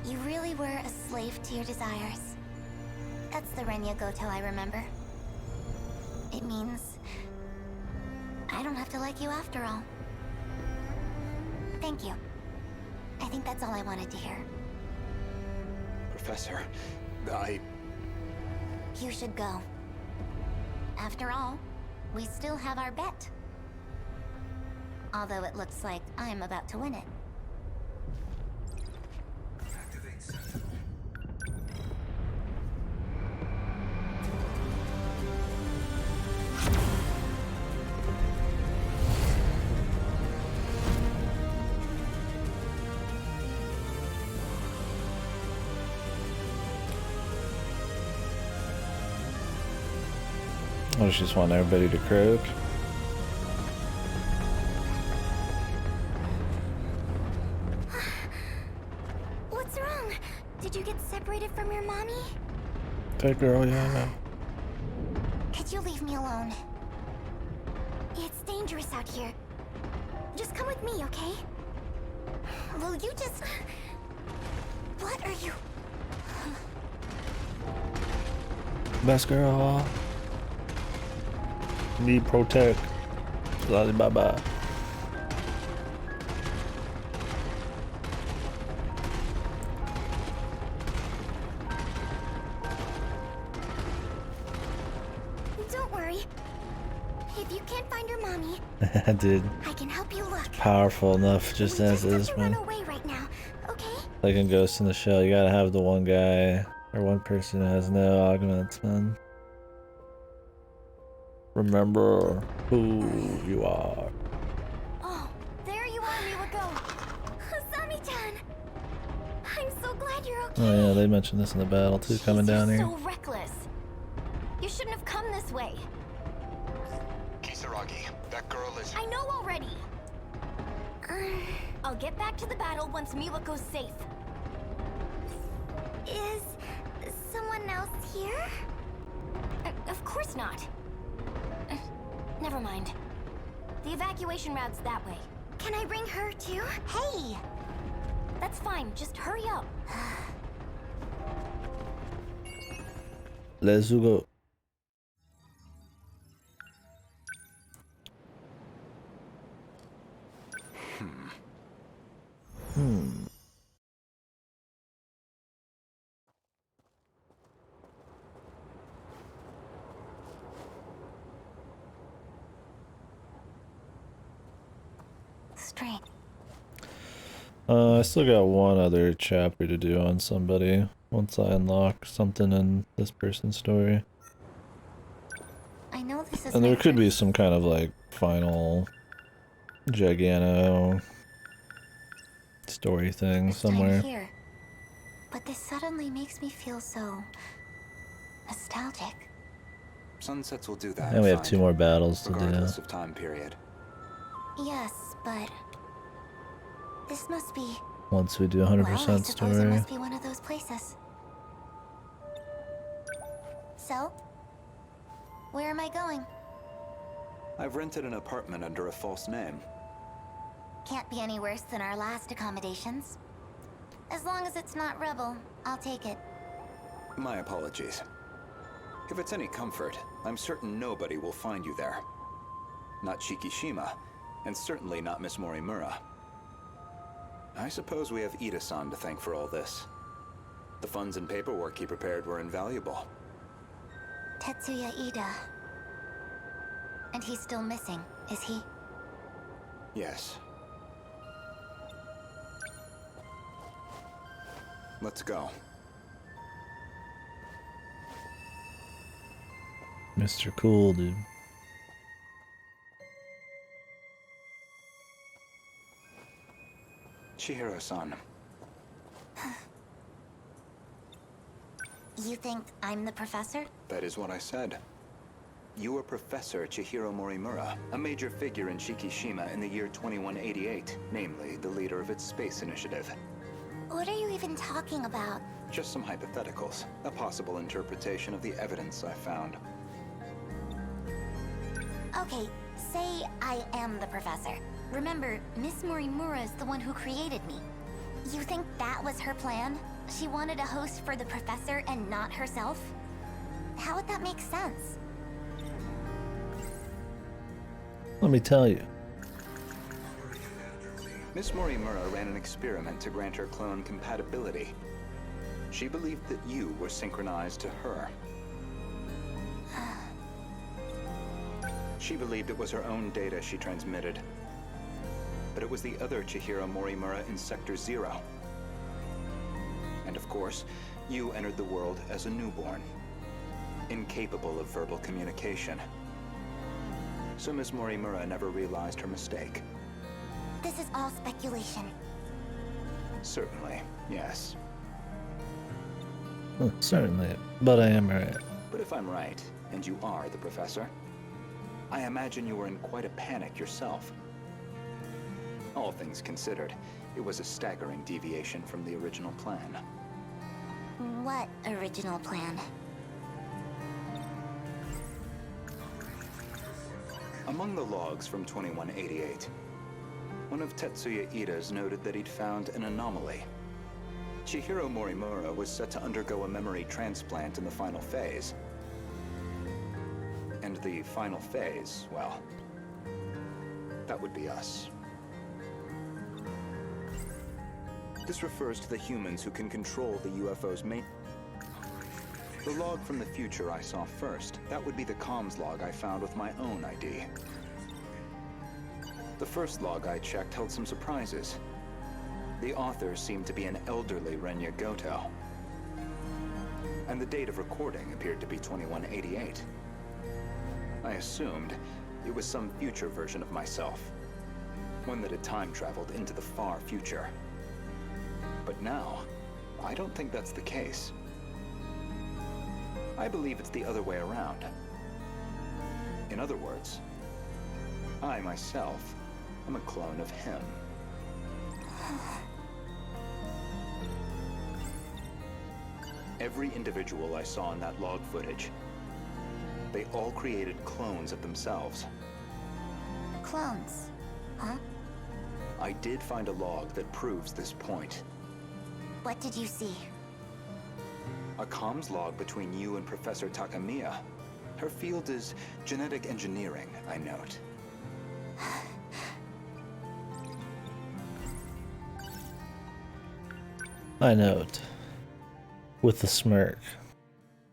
You really were a slave to your desires. That's the Renya Goto I remember. It means I don't have to like you after all. Thank you. I think that's all I wanted to hear. Professor, You should go. After all, we still have our bet. Although it looks like I'm about to win it. I just want everybody to croak. What's wrong? Did you get separated from your mommy? That girl, yeah, I know. Could you leave me alone? It's dangerous out here. Just come with me, okay? Will you just... What are you... Best girl. Need protect. Lolly baba. Don't worry. If you can't find your mommy, Dude. I can help you look. Powerful enough just as is, man. Run away right now, okay? Like in Ghost in the Shell, you gotta have the one guy or one person who has no augments, man. Remember who you are. Oh, there you are, Miwako. Asami-chan. I'm so glad you're okay. Oh yeah, they mentioned this in the battle too, coming down here. So reckless. You shouldn't have come this way. Kisaragi, that girl is... I know already. I'll get back to the battle once Miwako's safe. Is someone else here? Of course not. Never mind. The evacuation route's that way. Can I bring her too? Hey! That's fine, just hurry up. Let's go. Straight. I still got one other chapter to do on somebody once I unlock something in this person's story. I know this is. And there could be some kind of like final Gigano story thing somewhere. Here. But this suddenly makes me feel so nostalgic. Sunsets will do that. And we have 2 more battles to do. Regardless of time period. Yes, but this must be. Once we do 100% Well, I suppose it story. must be one of those places. So, where am I going? I've rented an apartment under a false name. Can't be any worse than our last accommodations. As long as it's not Rebel, I'll take it. My apologies. If it's any comfort, I'm certain nobody will find you there. Not Shikishima, and certainly not Miss Morimura. I suppose we have Ida-san to thank for all this. The funds and paperwork he prepared were invaluable. Tetsuya Ida. And he's still missing, is he? Yes. Let's go. Mr. Cool, dude. Chihiro-san. You think I'm the professor? That is what I said. You are Professor Chihiro Morimura, a major figure in Shikishima in the year 2188, namely the leader of its space initiative. What are you even talking about? Just some hypotheticals, a possible interpretation of the evidence I found. Okay, say I am the professor. Remember, Miss Morimura is the one who created me. You think that was her plan? She wanted a host for the professor and not herself? How would that make sense? Let me tell you. Miss Morimura ran an experiment to grant her clone compatibility. She believed that you were synchronized to her. She believed it was her own data she transmitted. But it was the other Chihiro Morimura in Sector 0. And of course, you entered the world as a newborn, incapable of verbal communication. So Miss Morimura never realized her mistake. This is all speculation. Certainly, yes. Certainly, but I am right. But if I'm right, and you are the professor, I imagine you were in quite a panic yourself. All things considered, it was a staggering deviation from the original plan. What original plan? Among the logs from 2188, one of Tetsuya Ida's noted that he'd found an anomaly. Chihiro Morimura was set to undergo a memory transplant in the final phase, the final phase, well, that would be us. This refers to the humans who can control the UFO's main... The log from the future I saw first, that would be the comms log I found with my own ID. The first log I checked held some surprises. The author seemed to be an elderly Renya Goto. And the date of recording appeared to be 2188. I assumed it was some future version of myself. One that had time traveled into the far future. But now, I don't think that's the case. I believe it's the other way around. In other words, I myself am a clone of him. Every individual I saw in that log footage, they all created clones of themselves. Clones, huh? I did find a log that proves this point. What did you see? A comms log between you and Professor Takamiya. Her field is genetic engineering, I note. I note. With a smirk.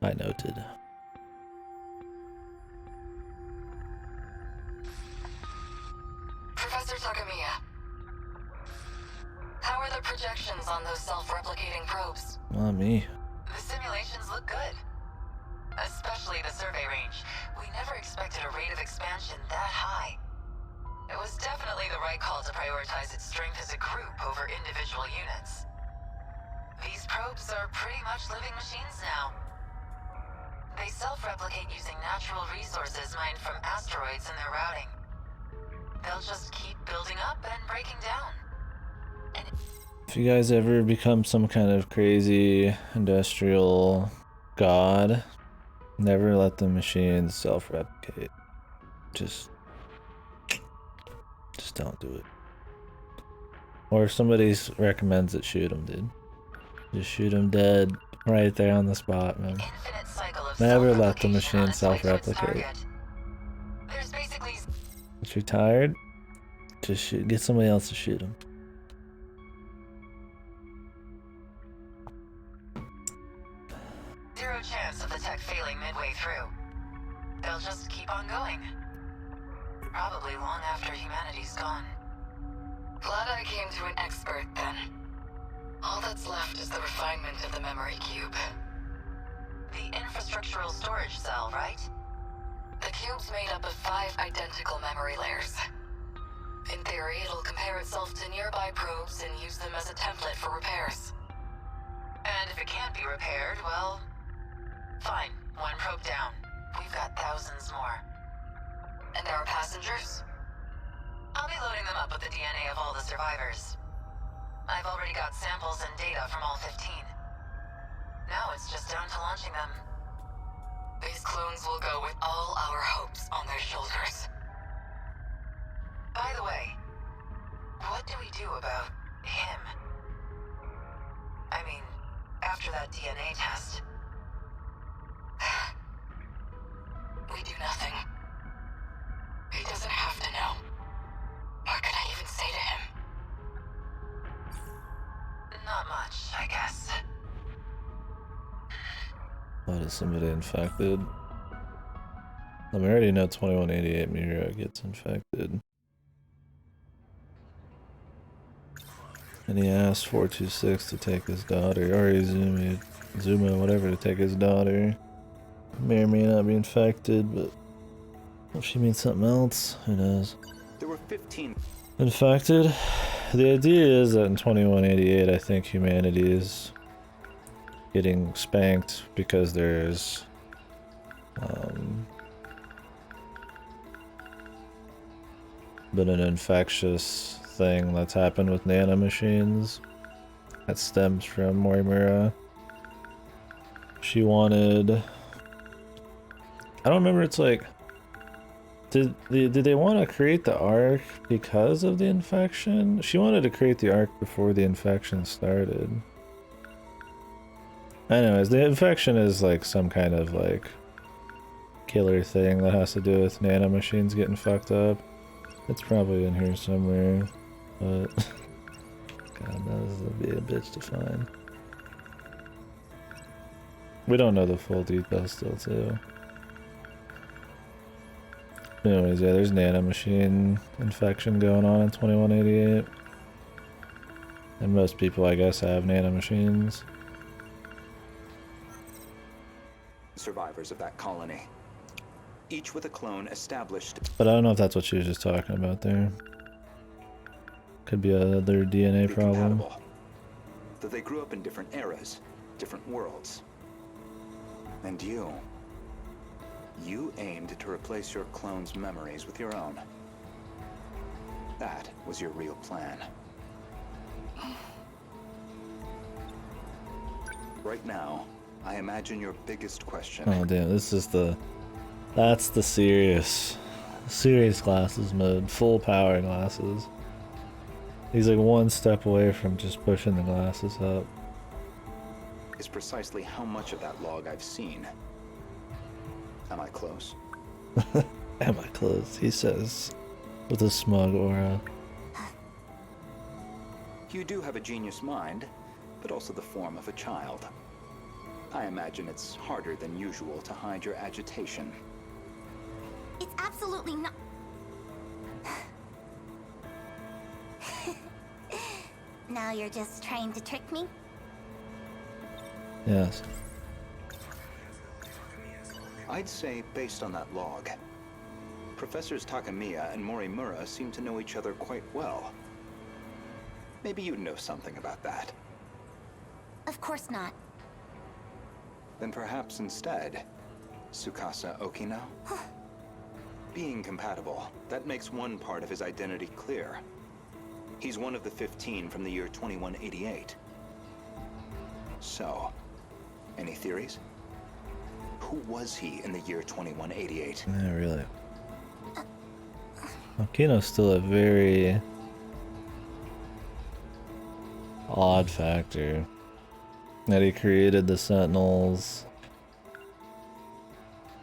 I noted. Professor Takamiya, how are the projections on those self-replicating probes? Not me. The simulations look good. Especially the survey range. We never expected a rate of expansion that high. It was definitely the right call to prioritize its strength as a group over individual units. These probes are pretty much living machines now. They self-replicate using natural resources mined from asteroids in their routing. They'll just keep building up and breaking down. And If you guys ever become some kind of crazy industrial god, never let the machines self-replicate. Just don't do it. Or if somebody recommends it, shoot them, dude. Just shoot them dead right there on the spot, man. Never let the machine self-replicate. If you're tired, just shoot. Get somebody else to shoot them. Zero chance of the tech failing midway through. They'll just keep on going. Probably long after humanity's gone. Glad I came to an expert then. All that's left is the refinement of the memory cube. The infrastructural storage cell, right? The cube's made up of 5 identical memory layers. In theory, it'll compare itself to nearby probes and use them as a template for repairs. And if it can't be repaired, well, fine. One probe down. We've got thousands more. And our passengers? I'll be loading them up with the DNA of all the survivors. I've already got samples and data from all 15. Now it's just down to launching them. These clones will go with all our hopes on their shoulders. By the way, what do we do about him? I mean, after that DNA test. We do nothing. He doesn't have to know. What could I even say to him? Not much, I guess. What is somebody infected? I already know 2188 Miura gets infected. And he asked 426 to take his daughter, or Zuma, whatever, to take his daughter. May or may not be infected, but if she means something else, who knows? There were 15. Infected? The idea is that in 2188, I think humanity is getting spanked because there's been an infectious thing that's happened with nanomachines that stems from Morimura. She wanted, I don't remember, it's like, did they want to create the Ark because of the infection? She wanted to create the Ark before the infection started. Anyways, the infection is like some kind of like killer thing that has to do with nanomachines getting fucked up. It's probably in here somewhere, but God knows it'll be a bitch to find. We don't know the full details still, too. Anyways, yeah, there's nanomachine infection going on in 2188. And most people, I guess, have nanomachines. Survivors of that colony, each with a clone established. But I don't know if that's what she was just talking about there. Could be another DNA problem. That they grew up in different eras, different worlds. And you aimed to replace your clone's memories with your own. That was your real plan. Right now, I imagine your biggest question. Oh damn, this is that's the serious glasses mode, full power glasses. He's like one step away from just pushing the glasses up. Is precisely how much of that log I've seen. Am I close? Am I close? He says, with a smug aura. You do have a genius mind, but also the form of a child. I imagine it's harder than usual to hide your agitation. It's absolutely not. Now you're just trying to trick me? Yes. I'd say, based on that log, Professors Takamiya and Morimura seem to know each other quite well. Maybe you know something about that. Of course not. Then perhaps instead, Tsukasa Okino? Being compatible, that makes one part of his identity clear. He's one of the 15 from the year 2188. So, any theories? Who was he in the year 2188? Yeah, really. Okino's still a very odd factor. That he created the Sentinels.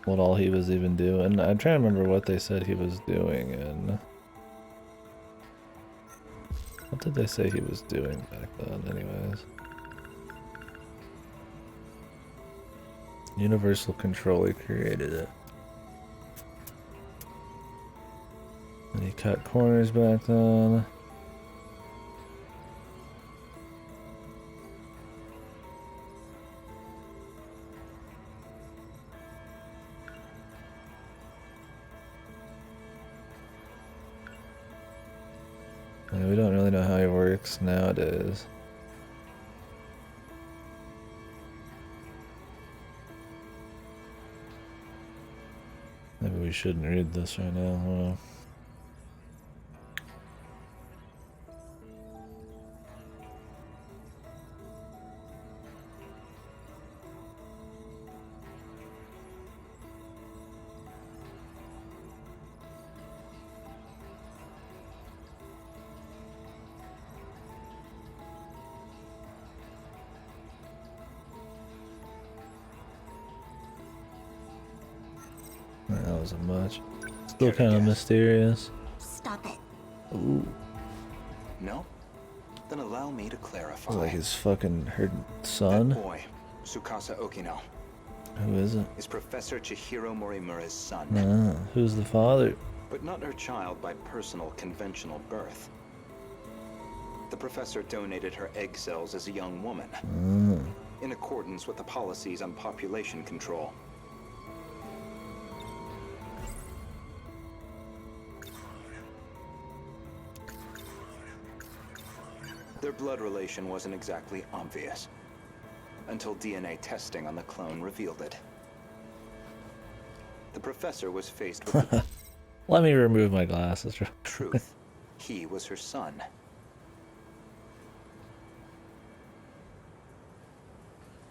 What all he was even doing. I'm trying to remember what they said he was doing and what did they say he was doing back then anyways? Universal Control, he created it. And he cut corners back then. Yeah, we don't really know how he works nowadays. Maybe we shouldn't read this right now. I don't know. That wasn't much. Still kind of mysterious. Stop it. Ooh. No? Then allow me to clarify. Like his fucking her son? That boy, Tsukasa Okino. Who is it? Is Professor Chihiro Morimura's son. Ah, who's the father? But not her child by personal conventional birth. The professor donated her egg cells as a young woman. In accordance with the policies on population control. Their blood relation wasn't exactly obvious, until DNA testing on the clone revealed it. The professor was faced with the Let me remove my glasses. truth. He was her son.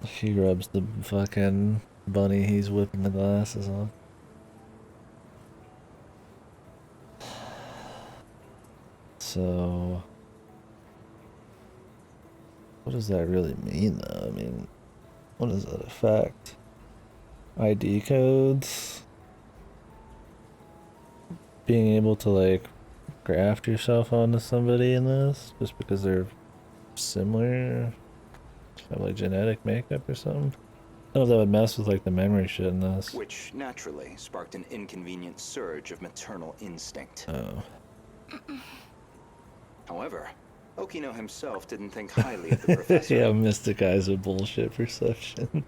She rubs the fucking bunny he's whipping the glasses on. So what does that really mean though? I mean, what does that affect? ID codes? being able to like graft yourself onto somebody in this just because they're similar, have like genetic makeup or something. I don't know if that would mess with like the memory shit in this. Which naturally sparked an inconvenient surge of maternal instinct. Oh. However, Okino himself didn't think highly of the professor. Yeah, Mystic Eyes with bullshit perception.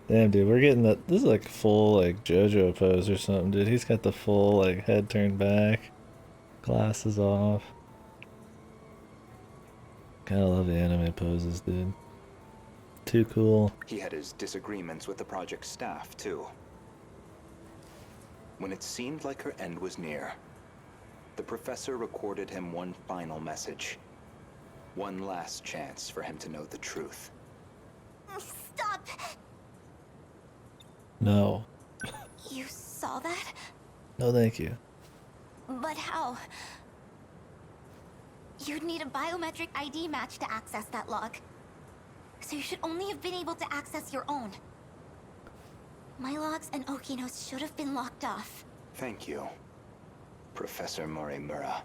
Damn, dude, we're getting that. This is like full like JoJo pose or something, dude. He's got the full like head turned back, glasses off. Gotta love the anime poses, dude. Too cool. He had his disagreements with the project staff, too. When it seemed like her end was near, the professor recorded him one final message. One last chance for him to know the truth. Stop! No. You saw that? No, thank you. But how? You'd need a biometric ID match to access that log. So you should only have been able to access your own. My logs and Okino's should have been locked off. Thank you, Professor Morimura.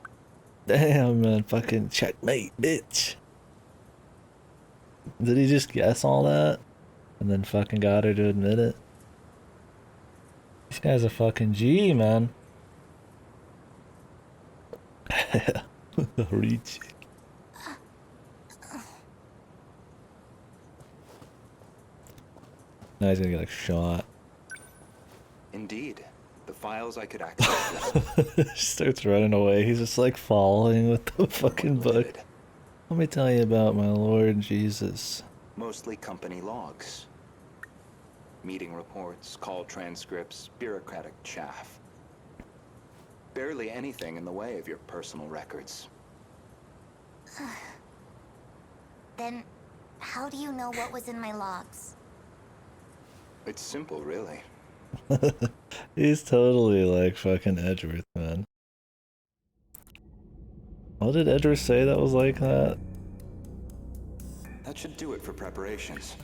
Damn, man, fucking checkmate, bitch. Did he just guess all that? And then fucking got her to admit it? This guy's a fucking G, man. Reach. Now he's gonna get like shot. Indeed, the files I could access. Starts running away. He's just like following with the fucking book. Let me tell you about my Lord Jesus. Mostly company logs. Meeting reports, call transcripts, bureaucratic chaff. Barely anything in the way of your personal records. Then, how do you know what was in my logs? It's simple, really. He's totally like fucking Edgeworth, man. What did Edgeworth say that was like that? That should do it for preparations.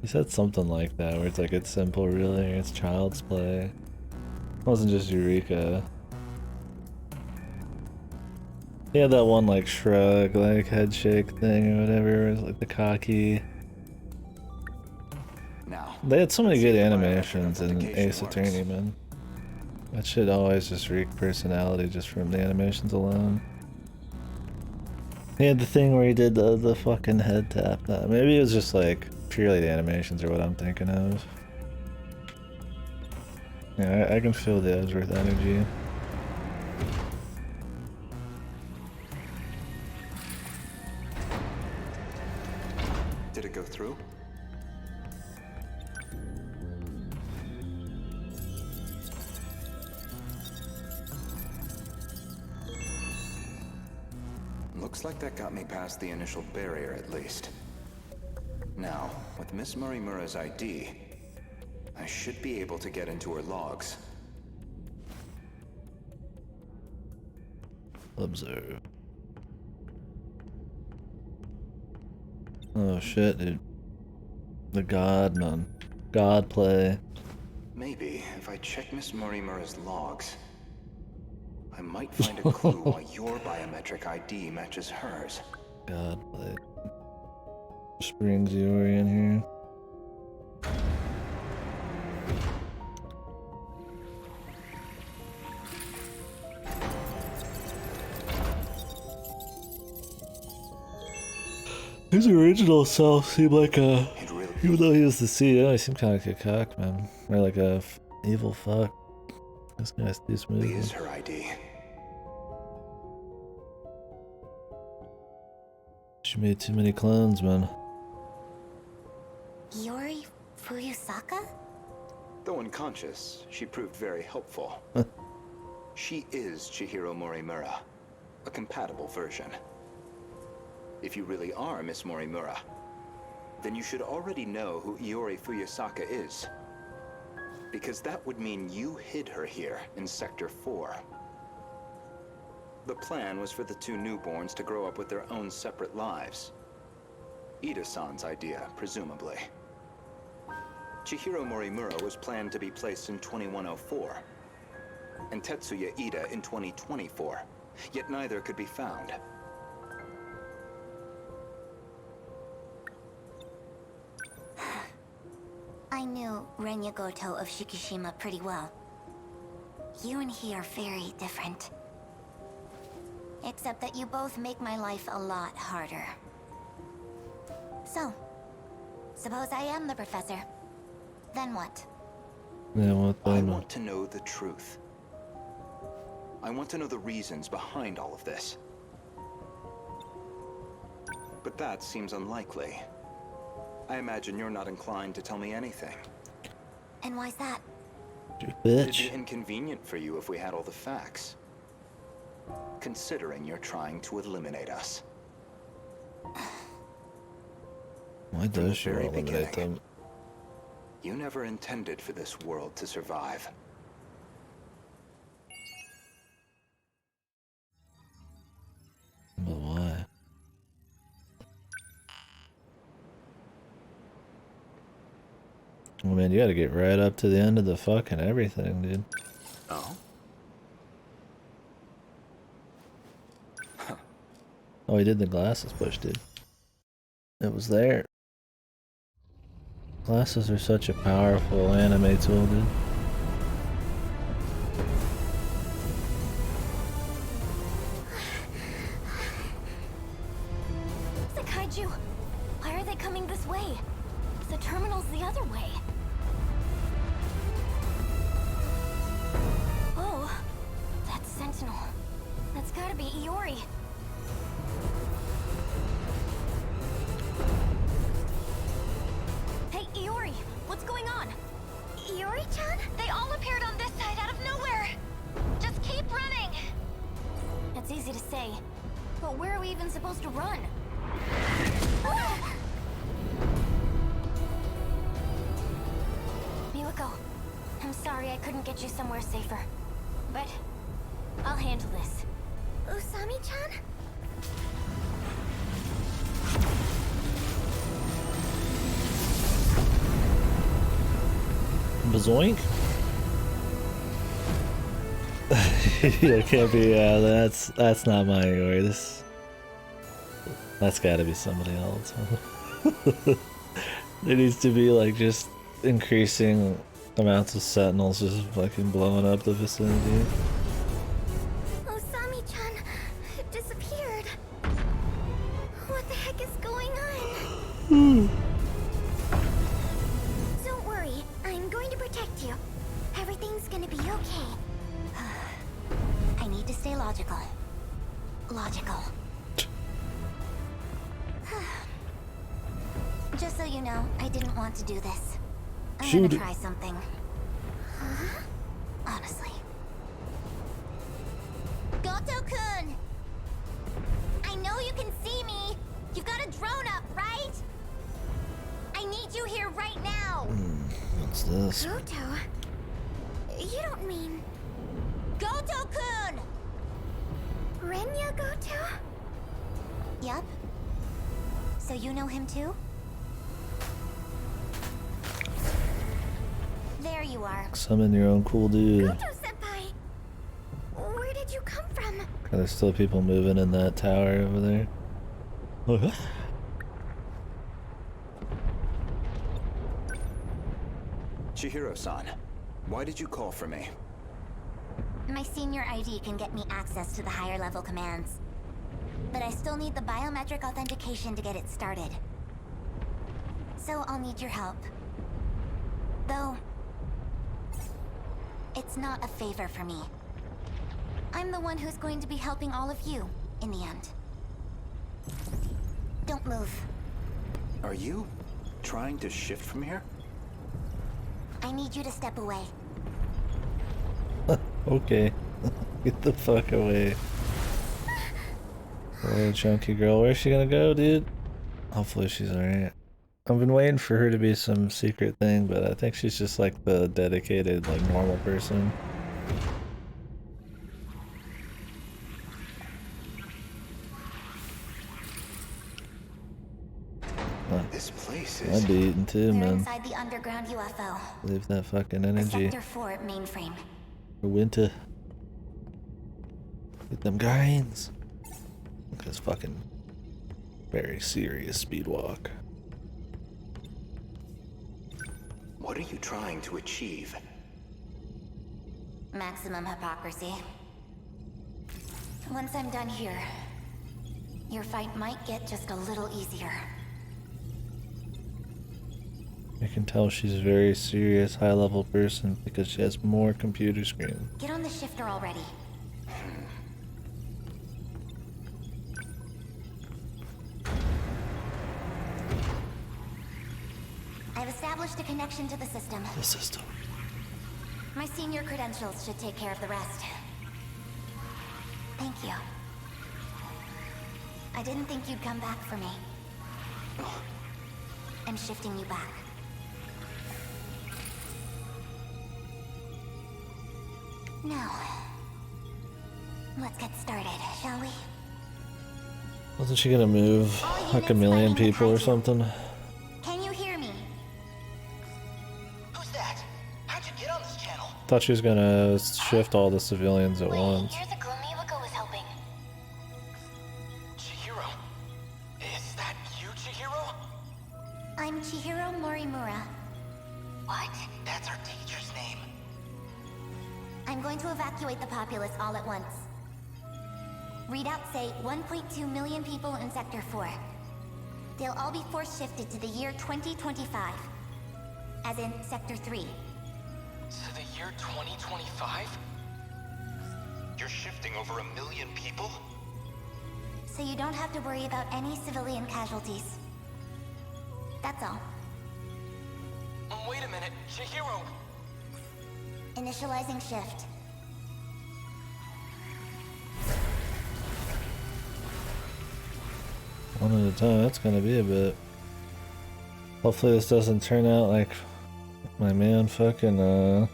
He said something like that, where it's like, it's simple, really, it's child's play. It wasn't just Eureka. He had that one, like, shrug, like, head shake thing or whatever, it was like the cocky. Now, They had so many good animations in Ace Attorney, man. That shit always just reeked personality just from the animations alone. He had the thing where he did the fucking head tap. Maybe it was just like purely the animations are what I'm thinking of. Yeah, I can feel the Edgeworth energy. Did it go through? Looks like that got me past the initial barrier, at least. Now, with Miss Morimura's ID, I should be able to get into her logs. Observe. Oh shit, dude. The god, man. God play. Maybe if I check Miss Morimura's logs, I might find a clue why your biometric ID matches hers. God play. Just brings Yuri in here. His original self seemed like a... Even though he was the CEO, he seemed kind of like a cock, man. Or like a evil fuck. This guy's too smooth. Is her ID. She made too many clones, man. Yori Fuyusaka? Though unconscious, she proved very helpful. She is Chihiro Morimura, a compatible version. If you really are Miss Morimura, then you should already know who Iori Fuyusaka is. Because that would mean you hid her here in Sector 4. The plan was for the two newborns to grow up with their own separate lives. Ida-san's idea, presumably. Chihiro Morimura was planned to be placed in 2104. and Tetsuya Ida in 2024, yet neither could be found. I knew Renya Goto of Shikishima pretty well. You and he are very different. Except that you both make my life a lot harder. So, suppose I am the professor. Then what? Yeah, what I then? want to know the truth. I want to know the reasons behind all of this. But that seems unlikely. I imagine you're not inclined to tell me anything. And why's that? You It'd bitch. be inconvenient for you if we had all the facts. Considering you're trying to eliminate us. Why From the does she very eliminate beginning, them? you never intended for this world to survive. But why? Well, man, you gotta get right up to the end of the fucking everything, dude. Oh? Oh, he did the glasses push, dude. It was there. Glasses are such a powerful anime tool, dude. The kaiju! Why are they coming this way? The terminal's the other way. Oh, that's Sentinel. That's gotta be Iori. Hey, Iori, what's going on? Iori-chan? They all appeared on this side out of nowhere. Just keep running. It's easy to say, but where are we even supposed to run? Miwako, I'm sorry I couldn't get you somewhere safer, but I'll handle this. Usami-chan? Bazoink? Yeah, can't be. Yeah, that's not my Iori. That's got to be somebody else. There needs to be like just increasing amounts of sentinels just fucking blowing up the vicinity. Osami-chan disappeared. What the heck is going on? Don't worry, I'm going to protect you. Everything's gonna be okay. I need to stay logical. Logical. Just so you know, I didn't want to do this. I'm Shoot gonna it. try something. Huh? Honestly. Goto-kun! I know you can see me! You've got a drone up, right? I need you here right now! What's this? Goto? You don't mean... Goto-kun! Renya Goto? Yup. So you know him too? There you are. Summon your own cool dude. Goto-senpai! Where did you come from? There's still people moving in that tower over there. Chihiro-san, why did you call for me? My senior ID can get me access to the higher level commands. But I still need the biometric authentication to get it started. So I'll need your help. Though, it's not a favor for me. I'm the one who's going to be helping all of you, in the end. Don't move. Are you trying to shift from here? I need you to step away. Okay. Get the fuck away. Poor chunky girl. Where's she gonna go, dude? Hopefully she's alright. I've been waiting for her to be some secret thing, but I think she's just like the dedicated, like, normal person. This place is... I'd be eating too, We're man. inside the underground UFO. Leave that fucking The energy. Sector 4 mainframe. Winter. Get them guys. Look at this fucking very serious speed walk. What are you trying to achieve? Maximum hypocrisy. Once I'm done here, your fight might get just a little easier. You can tell she's a very serious, high-level person because she has more computer screen. Get on the shifter already. I've established a connection to the system. The system. My senior credentials should take care of the rest. Thank you. I didn't think you'd come back for me. I'm shifting you back. Now, let's get started, shall we? Wasn't she gonna move like a million people or something? Can you hear me? Who's that? How'd you get on this channel? Thought she was gonna shift all the civilians at once. Here's a glimpse was helping. Chihiro. Is that you, Chihiro? I'm Chihiro Morimura. What? That's our teacher's name. I'm going to evacuate the populace all at once. Readouts say 1.2 million people in Sector 4. They'll all be force shifted to the year 2025. As in Sector 3. To the year 2025? You're shifting over 1 million people? So you don't have to worry about any civilian casualties. That's all. Wait a minute, Chihiro! Initializing shift. One at a time, that's gonna be a bit. Hopefully this doesn't turn out like my man fucking on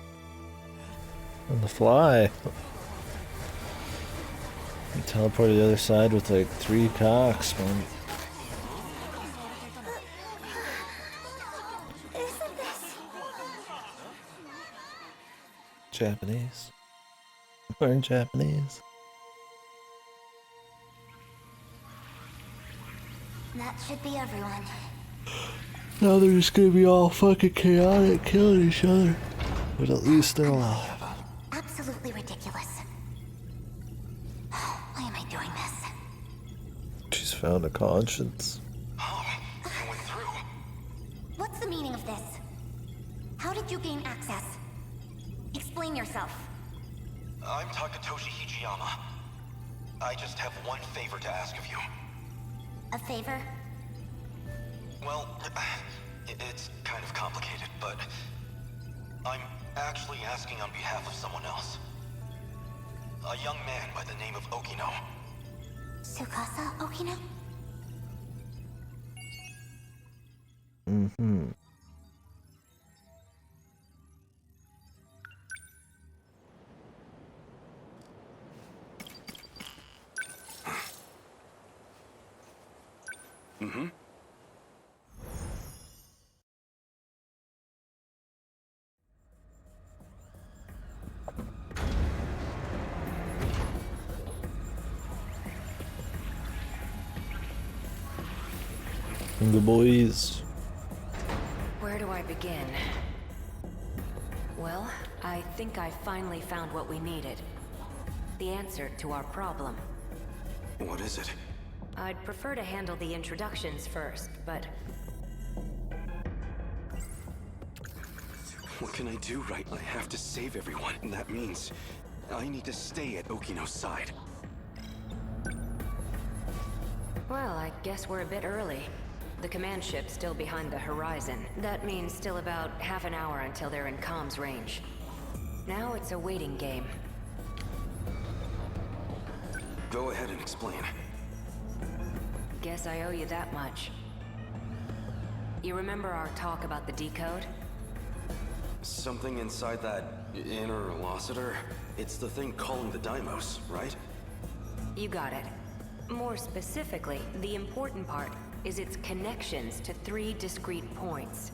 the fly. He teleported to the other side with like 3 cocks, man. Japanese. Learn Japanese. That should be everyone. Now they're just gonna be all fucking chaotic, killing each other. But at least they're alive. Absolutely ridiculous. Why am I doing this? She's found a conscience. What's the meaning of this? How did you gain access? Explain yourself. I'm Takatoshi Hijiyama. I just have one favor to ask of you. A favor? Well, it's kind of complicated, but I'm actually asking on behalf of someone else. A young man by the name of Okino. Tsukasa Okino? Mm-hmm. Mm-hmm. And the boys. Where do I begin? Well, I think I finally found what we needed. The answer to our problem. What is it? I'd prefer to handle the introductions first, but... What can I do, right? I have to save everyone, and that means I need to stay at Okino's side. Well, I guess we're a bit early. The command ship's still behind the horizon. That means still about half an hour until they're in comms range. Now it's a waiting game. Go ahead and explain. Guess I owe you that much. You remember our talk about the decode? Something inside that inner velocitor? It's the thing calling the Deimos, right? You got it. More specifically, the important part is its connections to 3 discrete points.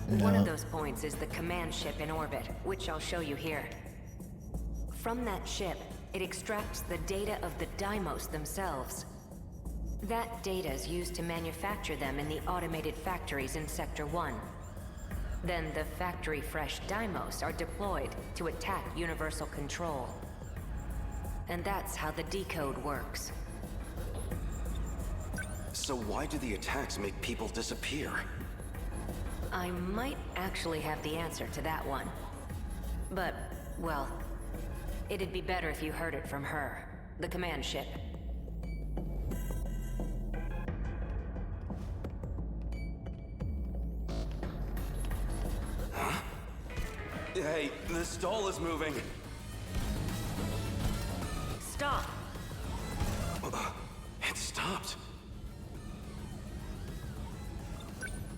One of those points is the command ship in orbit, which I'll show you here. From that ship, It extracts the data of the Deimos themselves. That data is used to manufacture them in the automated factories in Sector 1. Then the factory-fresh Deimos are deployed to attack Universal Control. And that's how the decode works. So why do the attacks make people disappear? I might actually have the answer to that one. But, well, it'd be better if you heard it from her, the command ship. Huh? Hey, the stall is moving. Stop! It stopped.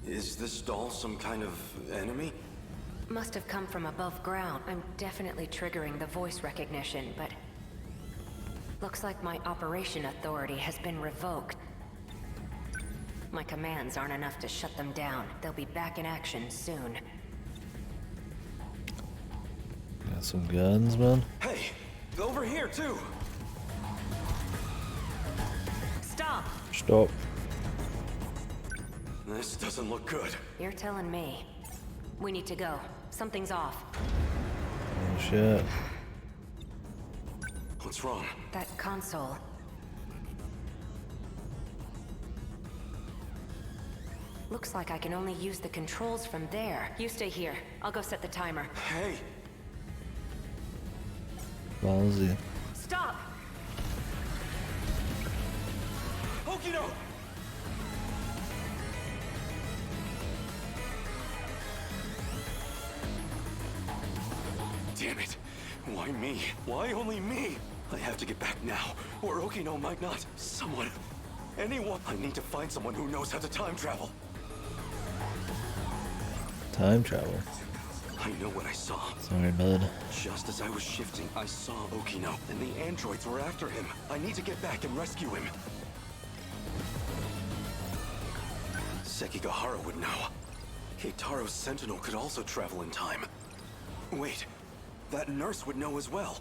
Is this stall some kind of enemy? Must have come from above ground. I'm definitely triggering the voice recognition, but... looks like my operation authority has been revoked. My commands aren't enough to shut them down. They'll be back in action soon. Got some guns, man. Hey, over here too. Stop! Stop. This doesn't look good. You're telling me. We need to go. Something's off. Oh shit. What's wrong? That console. Looks like I can only use the controls from there. You stay here. I'll go set the timer. Hey! Ballsy. Stop! Okino! Damn it! Why me? Why only me? I have to get back now, or Okino might not. Someone. Anyone. I need to find someone who knows how to time travel. Time travel. I know what I saw. Sorry, bud. Just as I was shifting, I saw Okino, and the androids were after him. I need to get back and rescue him. Sekigahara would know. Keitaro's Sentinel could also travel in time. Wait, that nurse would know as well.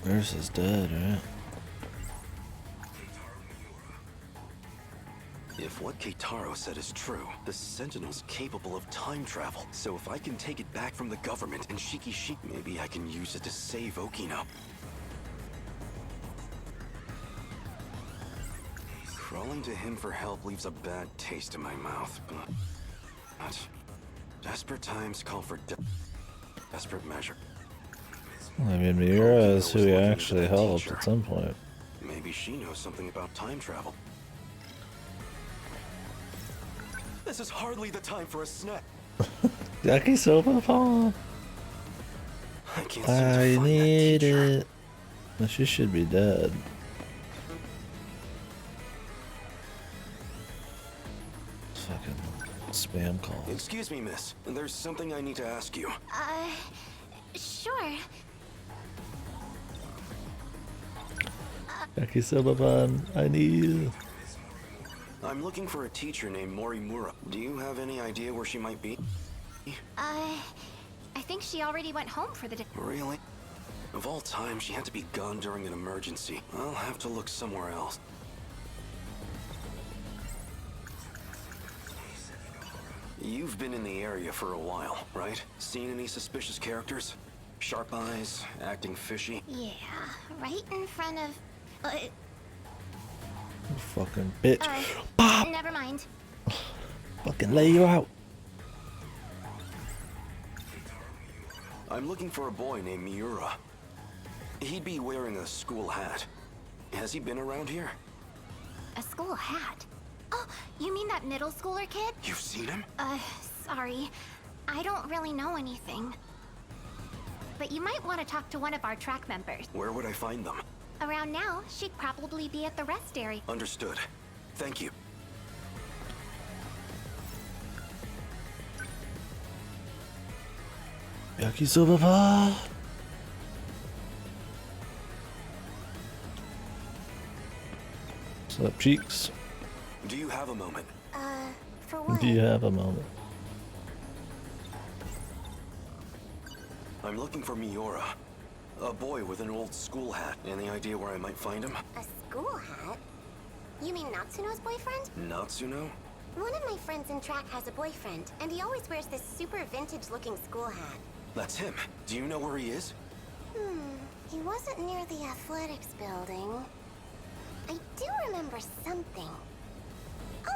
Nurse is dead, right? If what Keitaro said is true, the Sentinel's capable of time travel. So if I can take it back from the government and Shiki, maybe I can use it to save Okino. Crawling to him for help leaves a bad taste in my mouth, but desperate times call for desperate measure. I mean, Miura is who he actually helped at some point. Maybe she knows something about time travel. This is hardly the time for a snack. Yakisoba. I need it. Well, she should be dead. Fucking spam call. Excuse me, miss. There's something I need to ask you. Sure. Yakisoba-ban, I need you. I'm looking for a teacher named Morimura. Do you have any idea where she might be? I think she already went home for the day. Really? Of all time, she had to be gone during an emergency. I'll have to look somewhere else. You've been in the area for a while, right? Seen any suspicious characters? Sharp eyes, acting fishy? Yeah, right in front of... You fucking bitch. Never mind. Fucking lay you out. I'm looking for a boy named Miura. He'd be wearing a school hat. Has he been around here? A school hat? Oh, you mean that middle schooler kid? You've seen him? Sorry. I don't really know anything. But you might want to talk to one of our track members. Where would I find them? Around now, she'd probably be at the rest area. Understood. Thank you. Yakisoba-ban. What's up, cheeks? Do you have a moment? For what? Do you have a moment? I'm looking for Miura. A boy with an old school hat. Any idea where I might find him? A school hat? You mean Natsuno's boyfriend? Natsuno? One of my friends in track has a boyfriend, and he always wears this super vintage-looking school hat. That's him. Do you know where he is? He wasn't near the athletics building. I do remember something.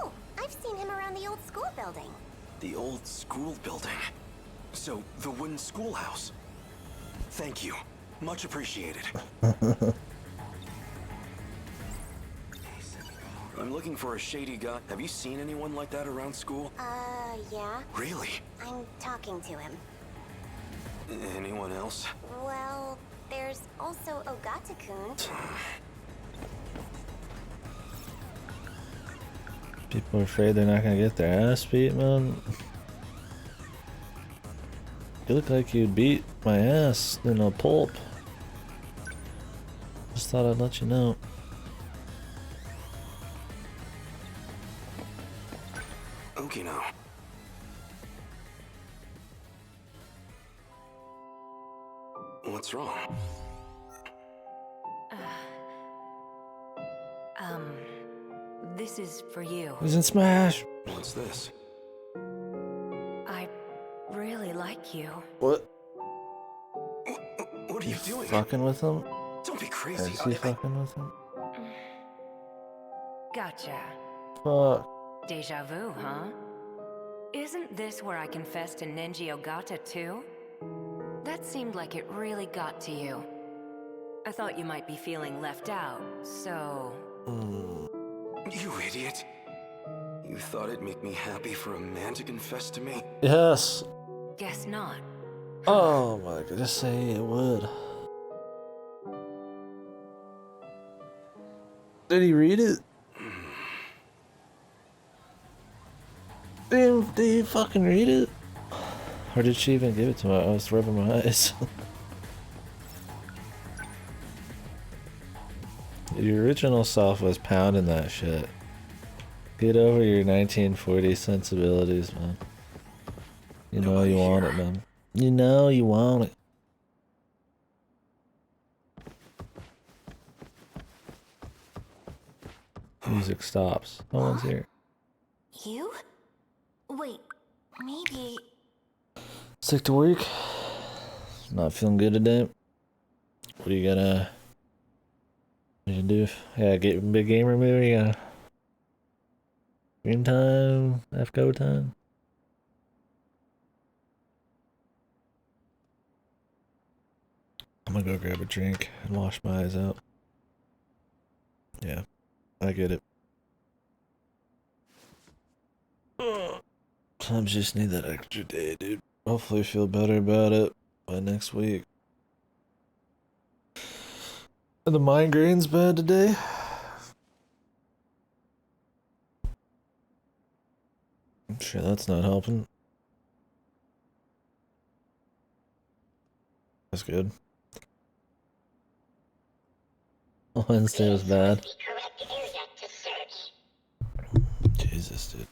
Oh, I've seen him around the old school building. The old school building. So, the wooden schoolhouse. Thank you. Much appreciated. I'm looking for a shady guy. Have you seen anyone like that around school? Yeah. Really? I'm talking to him. Anyone else? Well, there's also Ogata-kun. People are afraid they're not gonna get their ass beat, man. You look like you beat my ass in a pulp. Just thought I'd let you know. Okay now. What's wrong? This is for you. He's in Smash. What's this? I really like you. What? What are you doing? Fucking with him? Don't be crazy. Is he fucking with him? Gotcha. Fuck. Deja vu, huh? Isn't this where I confessed to Nenji Ogata too? That seemed like it really got to you. I thought you might be feeling left out, so... You idiot. You thought it'd make me happy for a man to confess to me? Yes. Guess not. Oh my god, just say it would. Did he read it? Did he fucking read it? Or did she even give it to me? I was rubbing my eyes. Your original self was pounding that shit. Get over your 1940 sensibilities, man. You know you want it, man. You know you want it. Music stops. No one's here. You? Wait, maybe... Sick to work. Not feeling good today. What are you gonna... What you do? Yeah, get big gamer movie. Stream time, FGO time. I'm gonna go grab a drink and wash my eyes out. Yeah, I get it. Sometimes you just need that extra day, dude. Hopefully feel better about it by next week. Are the migraines bad today? I'm sure that's not helping. That's good. Wednesday was bad. Jesus, dude.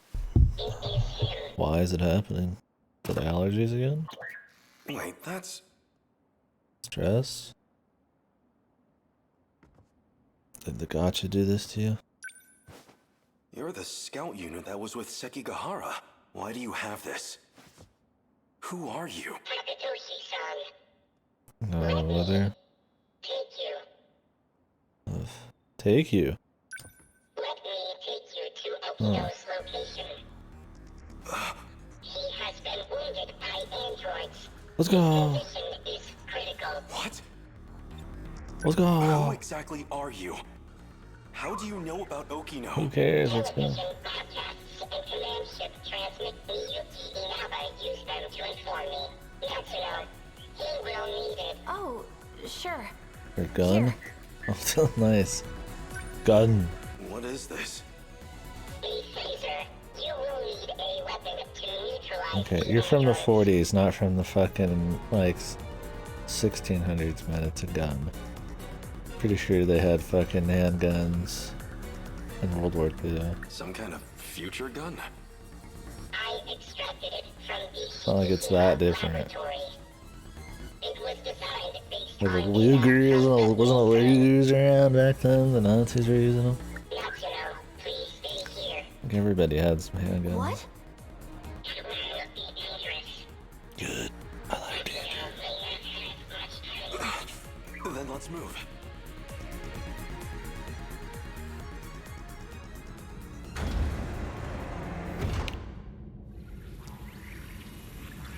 Why is it happening? For the allergies again? Wait, that's... Stress? Did the gotcha do this to you? You're the scout unit that was with Sekigahara. Why do you have this? Who are you? No, whether. Take you. Let me take you to Okino's location. He has been wounded by androids. Let's go. His condition is critical. What? Let's go. Who exactly are you? How do you know about Okino? Who cares? Let's go. Podcasts and command ship transmit Miyuki Inaba used them to inform me. Natsuno, he will need it. Oh, sure. Your gun? Oh, nice. Gun. What is this? A phaser. You will need a weapon to neutralize. Okay, you're from the 40s, not from the fucking, like, 1600s, man. It's a gun. Pretty sure they had fucking handguns in World War II. Some kind of future gun? I extracted it from the It's not like it's that different. laboratory. It Like a Luger, wasn't a Lugers around back then? The Nazis were using them. Like everybody had some handguns. What? Good. I like danger. Then let's move.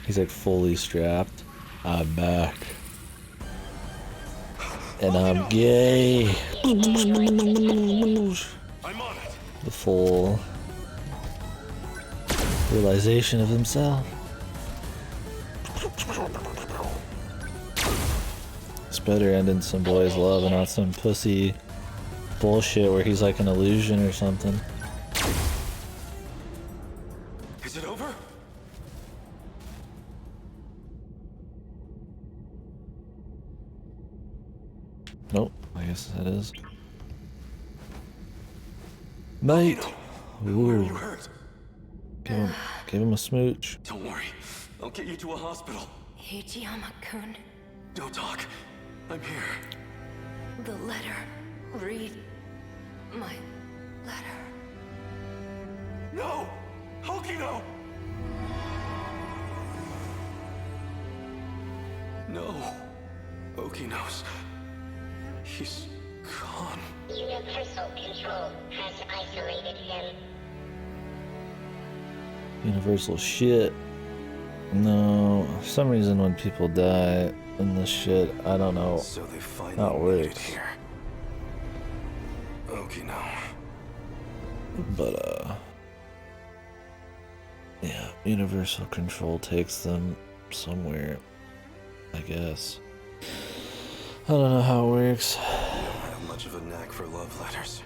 He's like fully strapped. I'm back. And I'm gay. I'm on it. The full realization of himself. It's better ending some boy's love and not some pussy bullshit where he's like an illusion or something. Is it over? Nope, I guess that is. Mate! Ooh. Give him a smooch. Don't worry. I'll get you to a hospital. Hijiyama-kun, Don't talk. I'm here. the letter. Read my letter. No! Hokino! No. Okino's. He's gone. Universal Control has isolated him. Universal shit. No, for some reason when people die in this shit, I don't know So they finally how it made it works. here. Okino. But yeah, Universal Control takes them somewhere, I guess. I don't know how it works. I don't have much of a knack for love letters.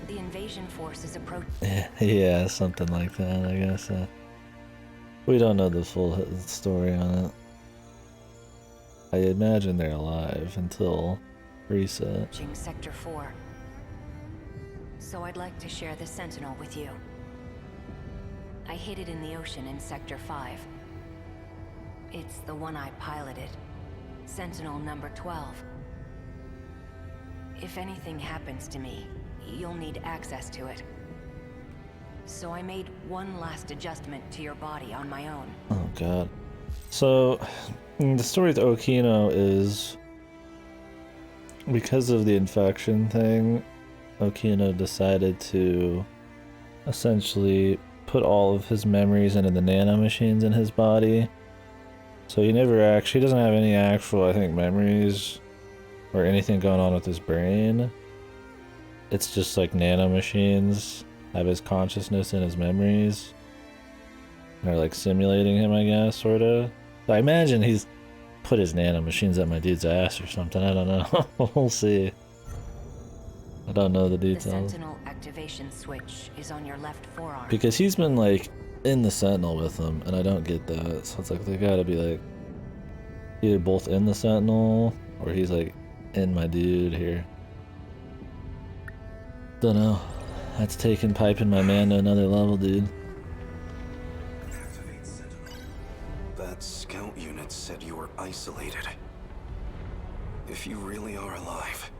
The invasion force is approaching. Yeah, something like that, I guess. We don't know the full story on it. I imagine they're alive until reset. Sector 4. So I'd like to share the Sentinel with you. I hid it in the ocean in Sector 5. It's the one I piloted. Sentinel number 12. If anything happens to me, you'll need access to it. So I made one last adjustment to your body on my own. Oh god. So, the story with Okino is because of the infection thing, Okino decided to essentially put all of his memories into the nanomachines in his body. So he never actually, he doesn't have any actual, I think, memories or anything going on with his brain. It's just like nanomachines have his consciousness and his memories. They're like simulating him, I guess, sort of. I imagine he's put his nanomachines up my dude's ass or something. I don't know. We'll see. I don't know the The details. Sentinel activation switch is on your left forearm. Because he's been like in the Sentinel with them, and I don't get that. So it's like they gotta be like either both in the Sentinel or he's like in my dude here. Don't know. That's taking piping my man to another level, dude. That scout unit said you were isolated. If you really are alive,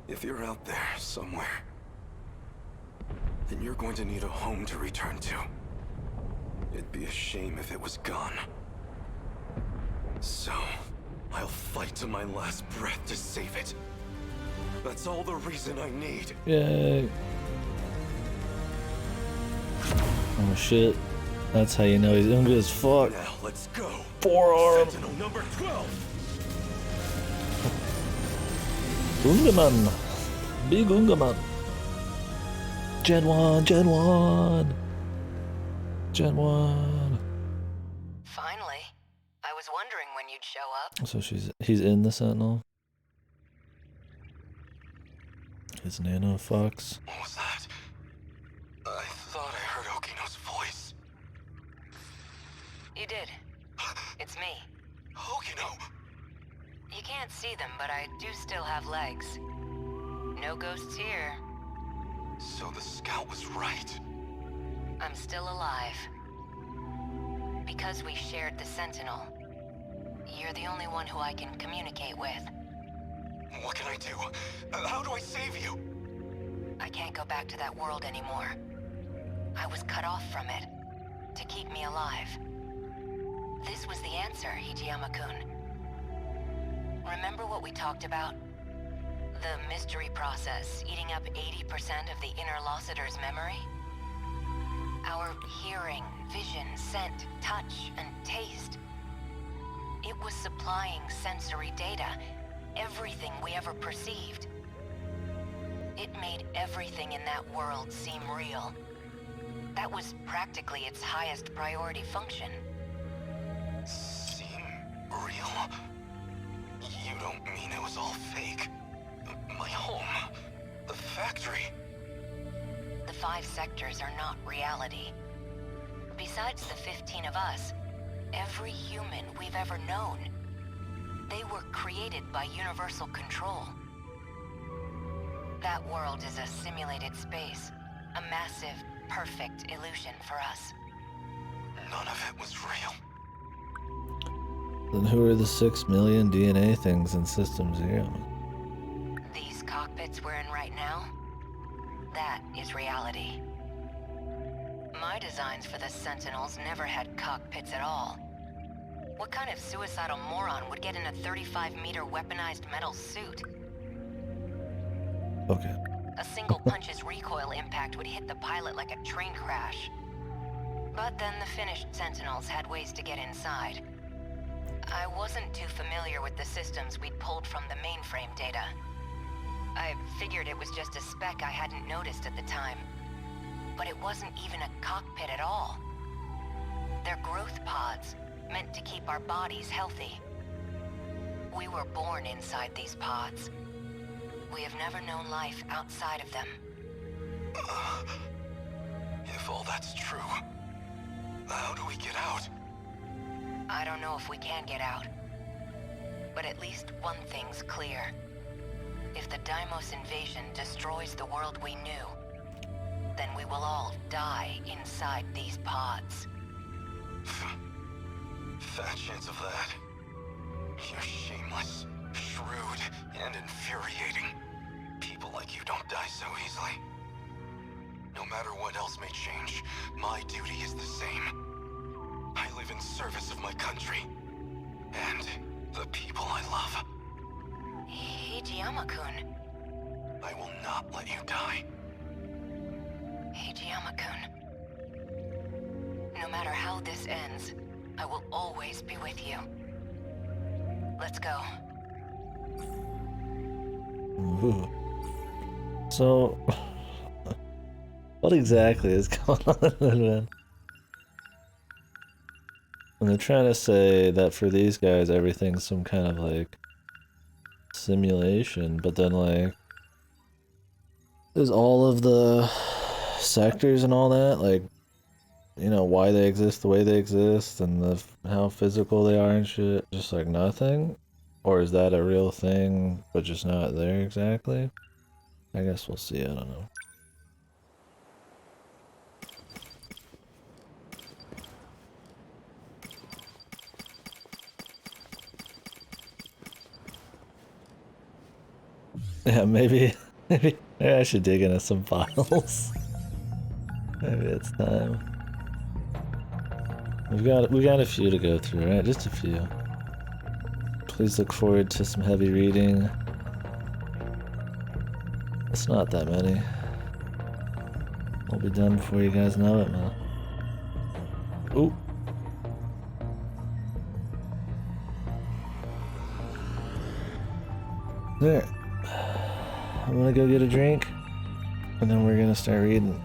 if you're out there somewhere, then you're going to need a home to return to. It'd be a shame if it was gone. So, I'll fight to my last breath to save it. That's all the reason I need. Yay. Oh shit. That's how you know he's good as fuck. Now let's go. Forearm. Sentinel number 12. Ungaman. Big Ungaman. Gen 1, Gen 1. Gen 1. Finally. I was wondering when you'd show up. So he's in the Sentinel. His nano fucks. What was that? I thought I heard Okino's voice. You did. It's me. Okino! You can't see them, but I do still have legs. No ghosts here. So the scout was right. I'm still alive. Because we shared the Sentinel, you're the only one who I can communicate with. What can I do? How do I save you? I can't go back to that world anymore. I was cut off from it to keep me alive. This was the answer, Hijiyama-kun. Remember what we talked about? The mystery process eating up 80% of the inner Lossiter's memory? Our hearing, vision, scent, touch, and taste. It was supplying sensory data, everything we ever perceived. It made everything in that world seem real. That was practically its highest priority function. Seem real? You don't mean it was all fake? My home? The factory? The 5 sectors are not reality. Besides the 15 of us, every human we've ever known, they were created by universal control. That world is a simulated space, a massive, perfect illusion for us. None of it was real. Then who are the 6 million DNA things in System 0? These cockpits we're in right now, that is reality. My designs for the Sentinels never had cockpits at all. What kind of suicidal moron would get in a 35-meter weaponized metal suit? Okay. A single punch's recoil impact would hit the pilot like a train crash. But then the finished Sentinels had ways to get inside. I wasn't too familiar with the systems we'd pulled from the mainframe data. I figured it was just a speck I hadn't noticed at the time. But it wasn't even a cockpit at all. They're growth pods, meant to keep our bodies healthy. We were born inside these pods. We have never known life outside of them. If all that's true, how do we get out? I don't know if we can get out. But at least one thing's clear. If the Deimos invasion destroys the world we knew, then we will all die inside these pods. Fat chance of that. You're shameless, shrewd, and infuriating. People like you don't die so easily. No matter what else may change, my duty is the same. I live in service of my country, and the people I love. Hijiyama-kun. I will not let you die. Hijiyama-kun. No matter how this ends, I will always be with you. Let's go. Ooh. So, what exactly is going on, man? And they're trying to say that for these guys, everything's some kind of like simulation, but then like, is all of the sectors and all that, like, you know, why they exist the way they exist and how physical they are and shit, just like nothing? Or is that a real thing, but just not there exactly? I guess we'll see, I don't know. Yeah, maybe I should dig into some files. Maybe it's time. We got a few to go through, right? Just a few. Please look forward to some heavy reading. It's not that many. We'll be done before you guys know it, man. Ooh. There. I'm gonna go get a drink, and then we're gonna start reading.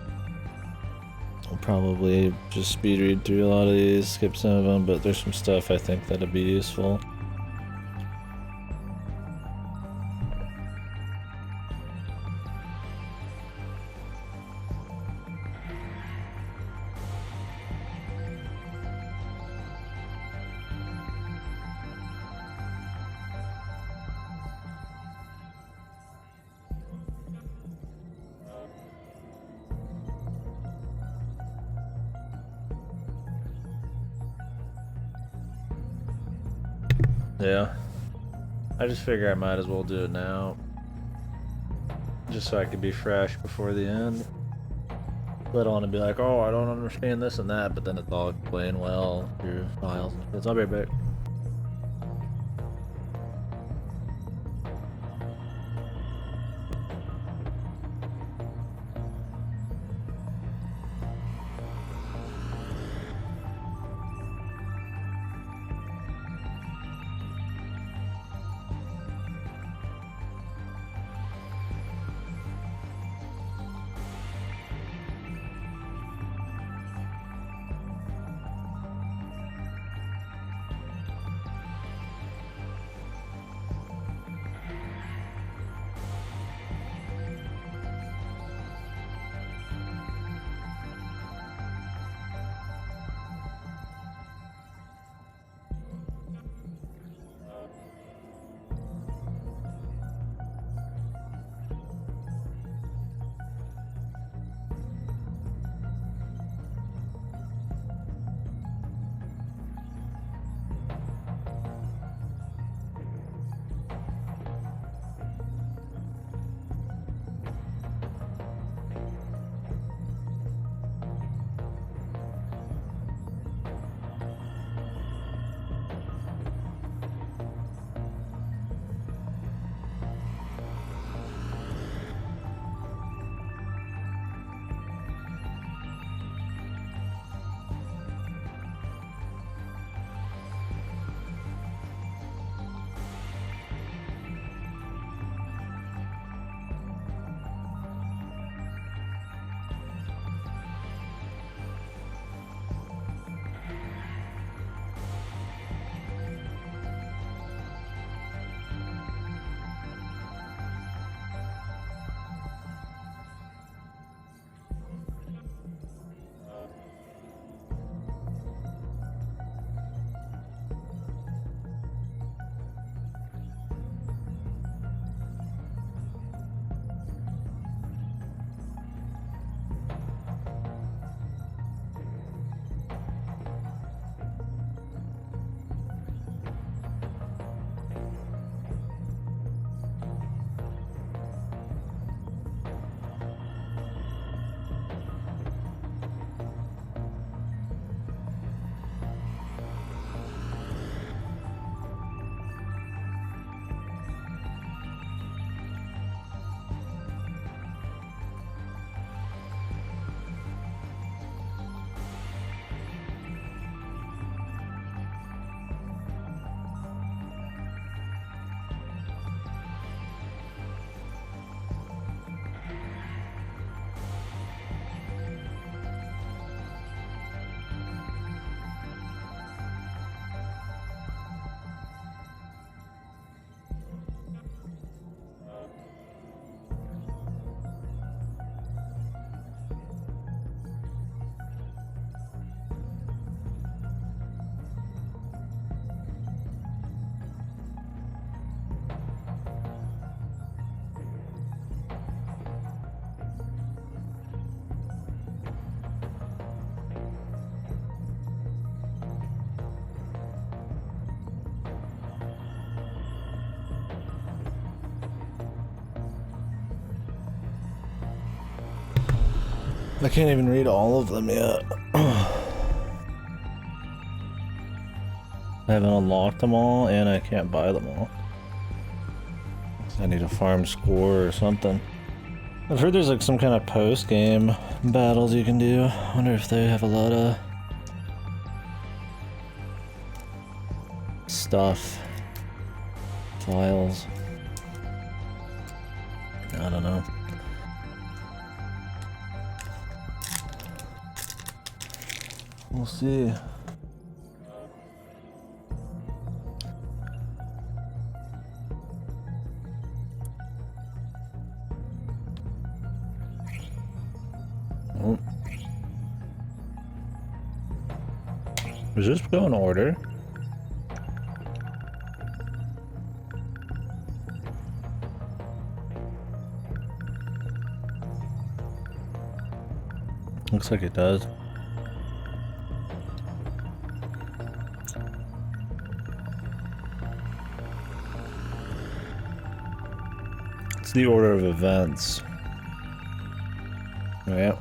I'll probably just speed read through a lot of these, skip some of them, but there's some stuff I think that'd be useful. Yeah. I just figure I might as well do it now. Just so I could be fresh before the end. I don't want to be like, oh, I don't understand this and that, but then it's all explained well through files and shit. So I'll be right back. I can't even read all of them yet. I haven't unlocked them all, and I can't buy them all. I need a farm score or something. I've heard there's like some kind of post-game battles you can do. I wonder if they have a lot of stuff. Files. I don't know. We'll see. Oh. Does this go in order? Looks like it does. It's the order of events. Yeah.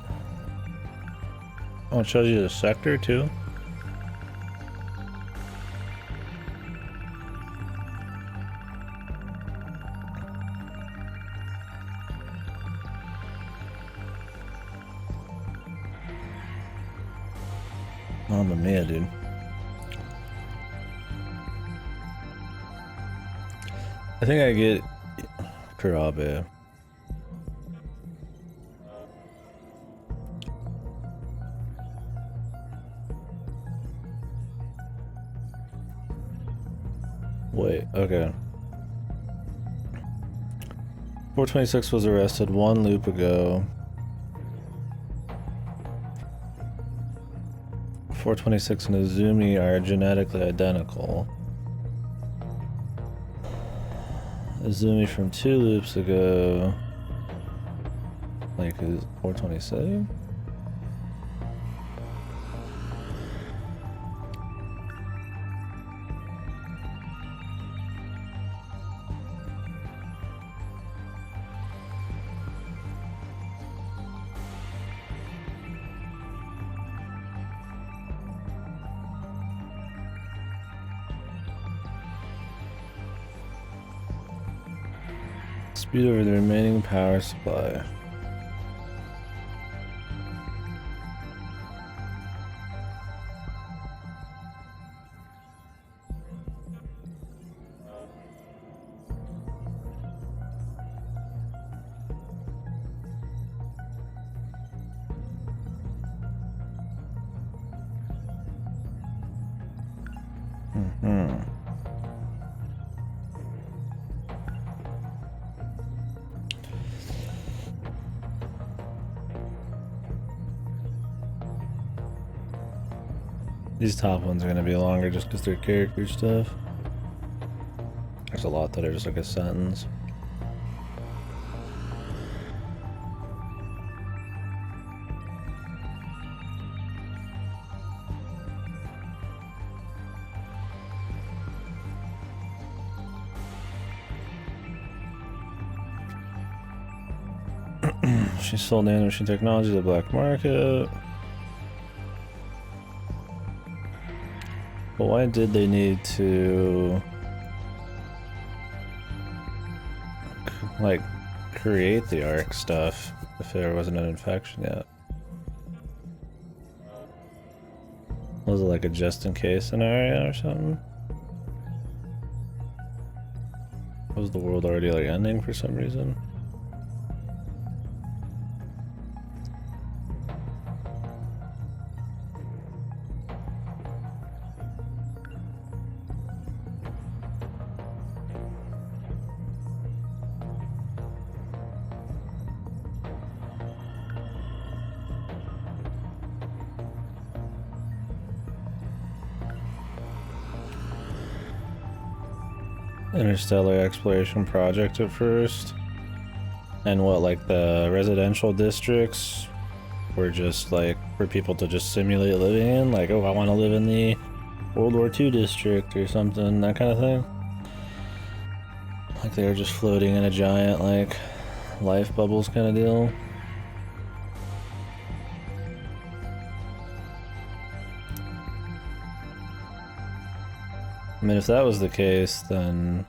Oh, it shows you the sector too? Mamma mia, dude. I think I get Karabe. Wait, okay. 426 was arrested one loop ago. 426 and Izumi are genetically identical. Izumi from 2 loops ago. Like, is 427? Speed over the remaining power supply. These top ones are going to be longer just because they're character stuff. There's a lot that are just like a sentence. She sold nanomachine technology to the black market. But why did they need to like create the ARC stuff if there wasn't an infection yet? Was it like a just in case scenario or something? Was the world already like ending for some reason? Interstellar exploration project at first, and what, like the residential districts were just like for people to just simulate living in, like, oh, I want to live in the World War II district or something, that kind of thing. Like they were just floating in a giant like life bubbles kind of deal. I mean, if that was the case, then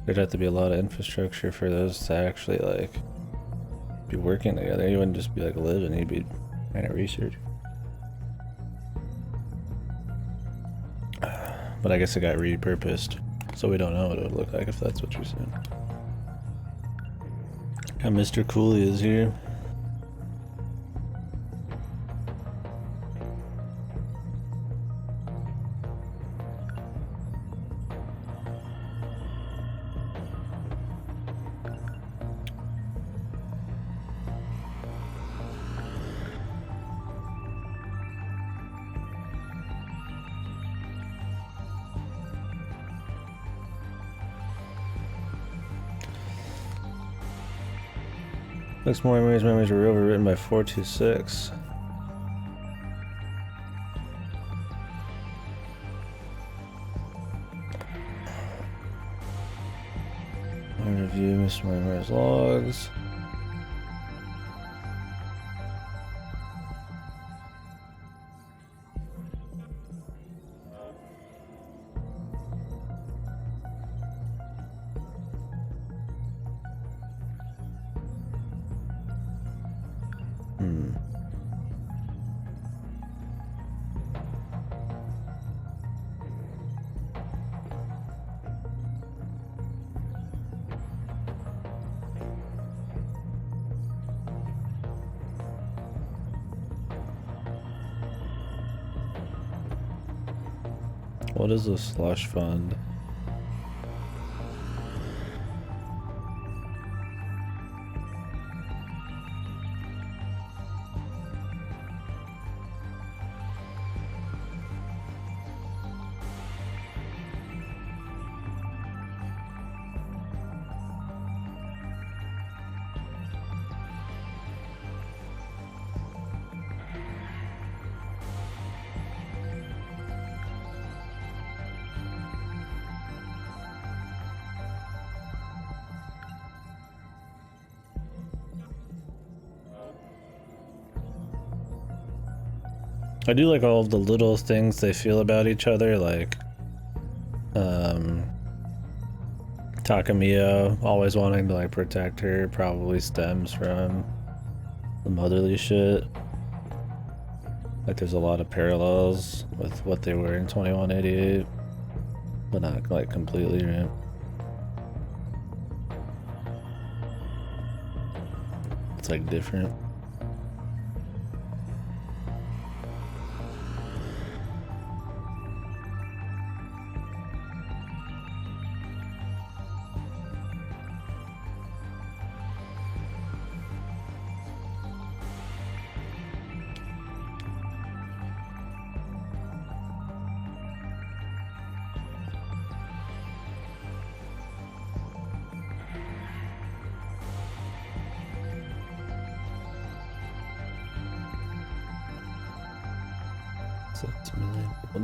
there'd have to be a lot of infrastructure for those to actually, like, be working together. You wouldn't just be, like, living, you'd be trying to research. But I guess it got repurposed, so we don't know what it would look like if that's what you're saying. And Mr. Cooley is here. Looks more memories are overwritten by 426. I review Miss Murmur's logs. What is a slush fund? I do like all of the little things they feel about each other, like Takamiya always wanting to like protect her probably stems from the motherly shit. Like there's a lot of parallels with what they were in 2188, but not like completely, right? It's like different.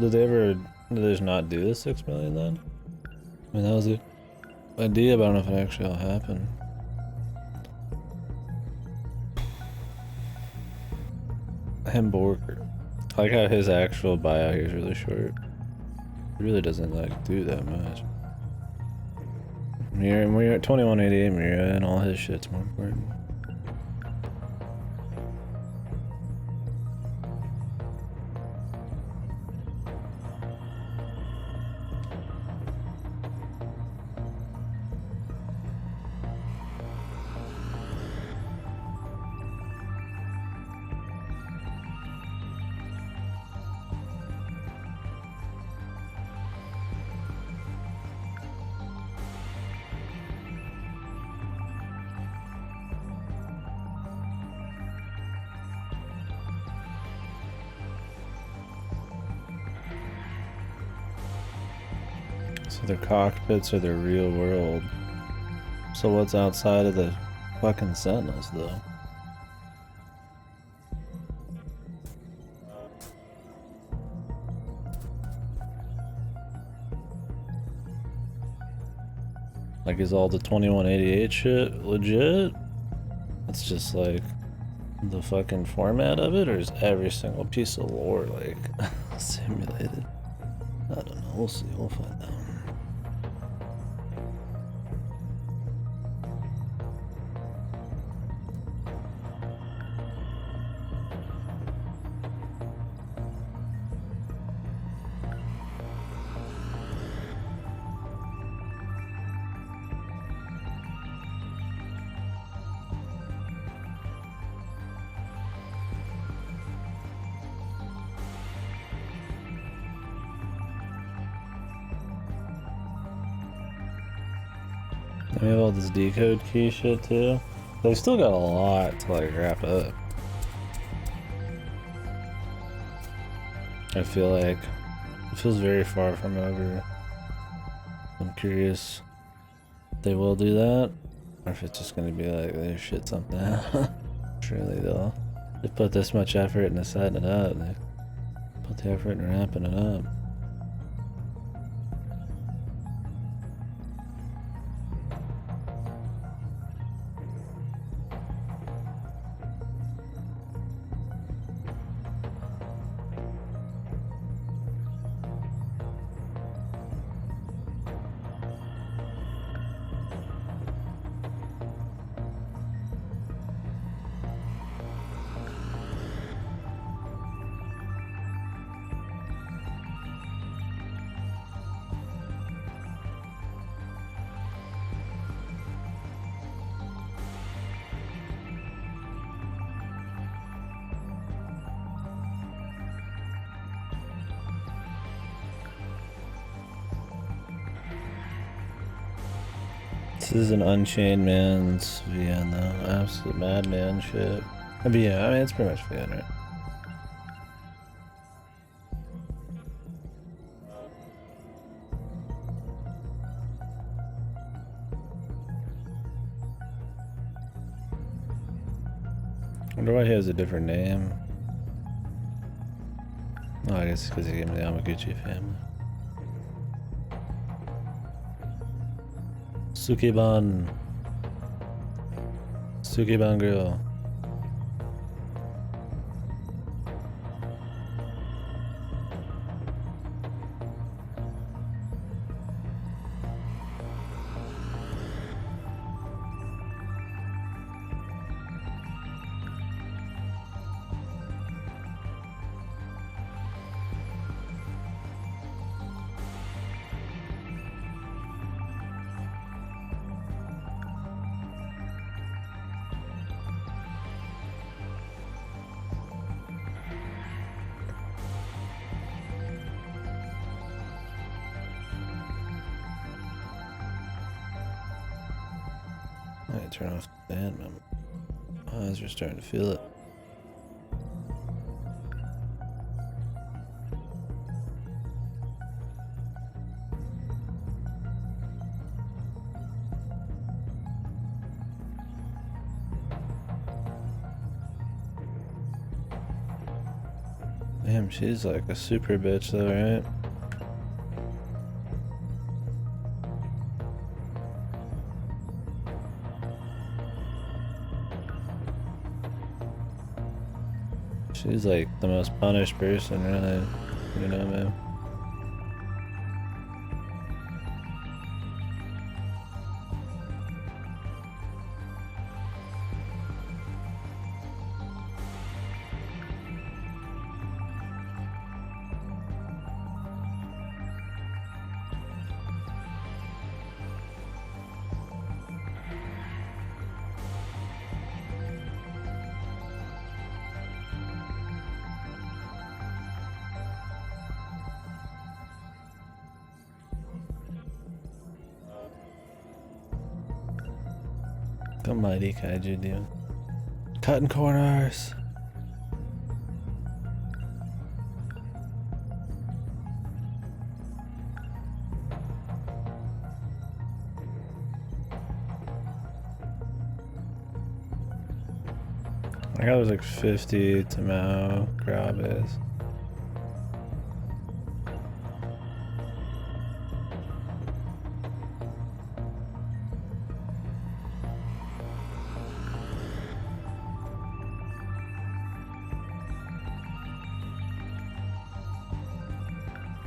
Did they just not do the 6 million then? I mean, that was the idea, but I don't know if it actually all happened. Hamburger. I like how his actual bio here is really short. He really doesn't like do that much. We're at 2188 Miria and all his shit's more important. So their cockpits are the real world. So what's outside of the fucking Sentinels though? Like is all the 2188 shit legit? It's just like the fucking format of it, or is every single piece of lore like simulated? I don't know, we'll see, we'll find out. We have all this decode key shit too. They've still got a lot to like wrap up. I feel like it feels very far from over. I'm curious if they will do that, or if it's just gonna be like they shit something out. Surely they'll. They put this much effort into setting it up. They put the effort into ramping it up. This is an Unchained Man's VN though. Absolute madman shit. But yeah, I mean it's pretty much VN, right? I wonder why he has a different name. Oh, I guess it's because he gave me the Yamaguchi family. Sukeban. Sukeban Grill. I turn off the fan, man. My eyes are starting to feel it. Damn, she's like a super bitch though, right? She's like the most punished person, really. You know, man. The mighty kaiju dude. Cutting corners. I got it was like 50 Tamao Grabes.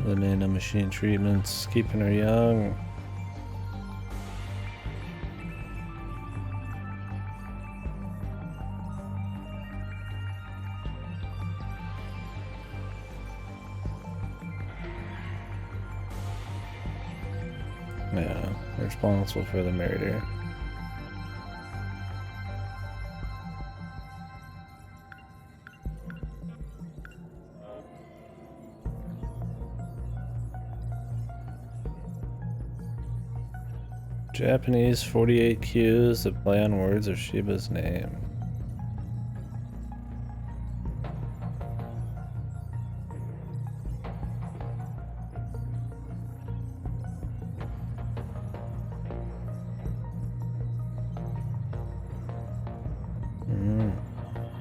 The nano machine treatments, keeping her young. Yeah, responsible for the murder. Japanese 48 cues that play on words of Shiba's name.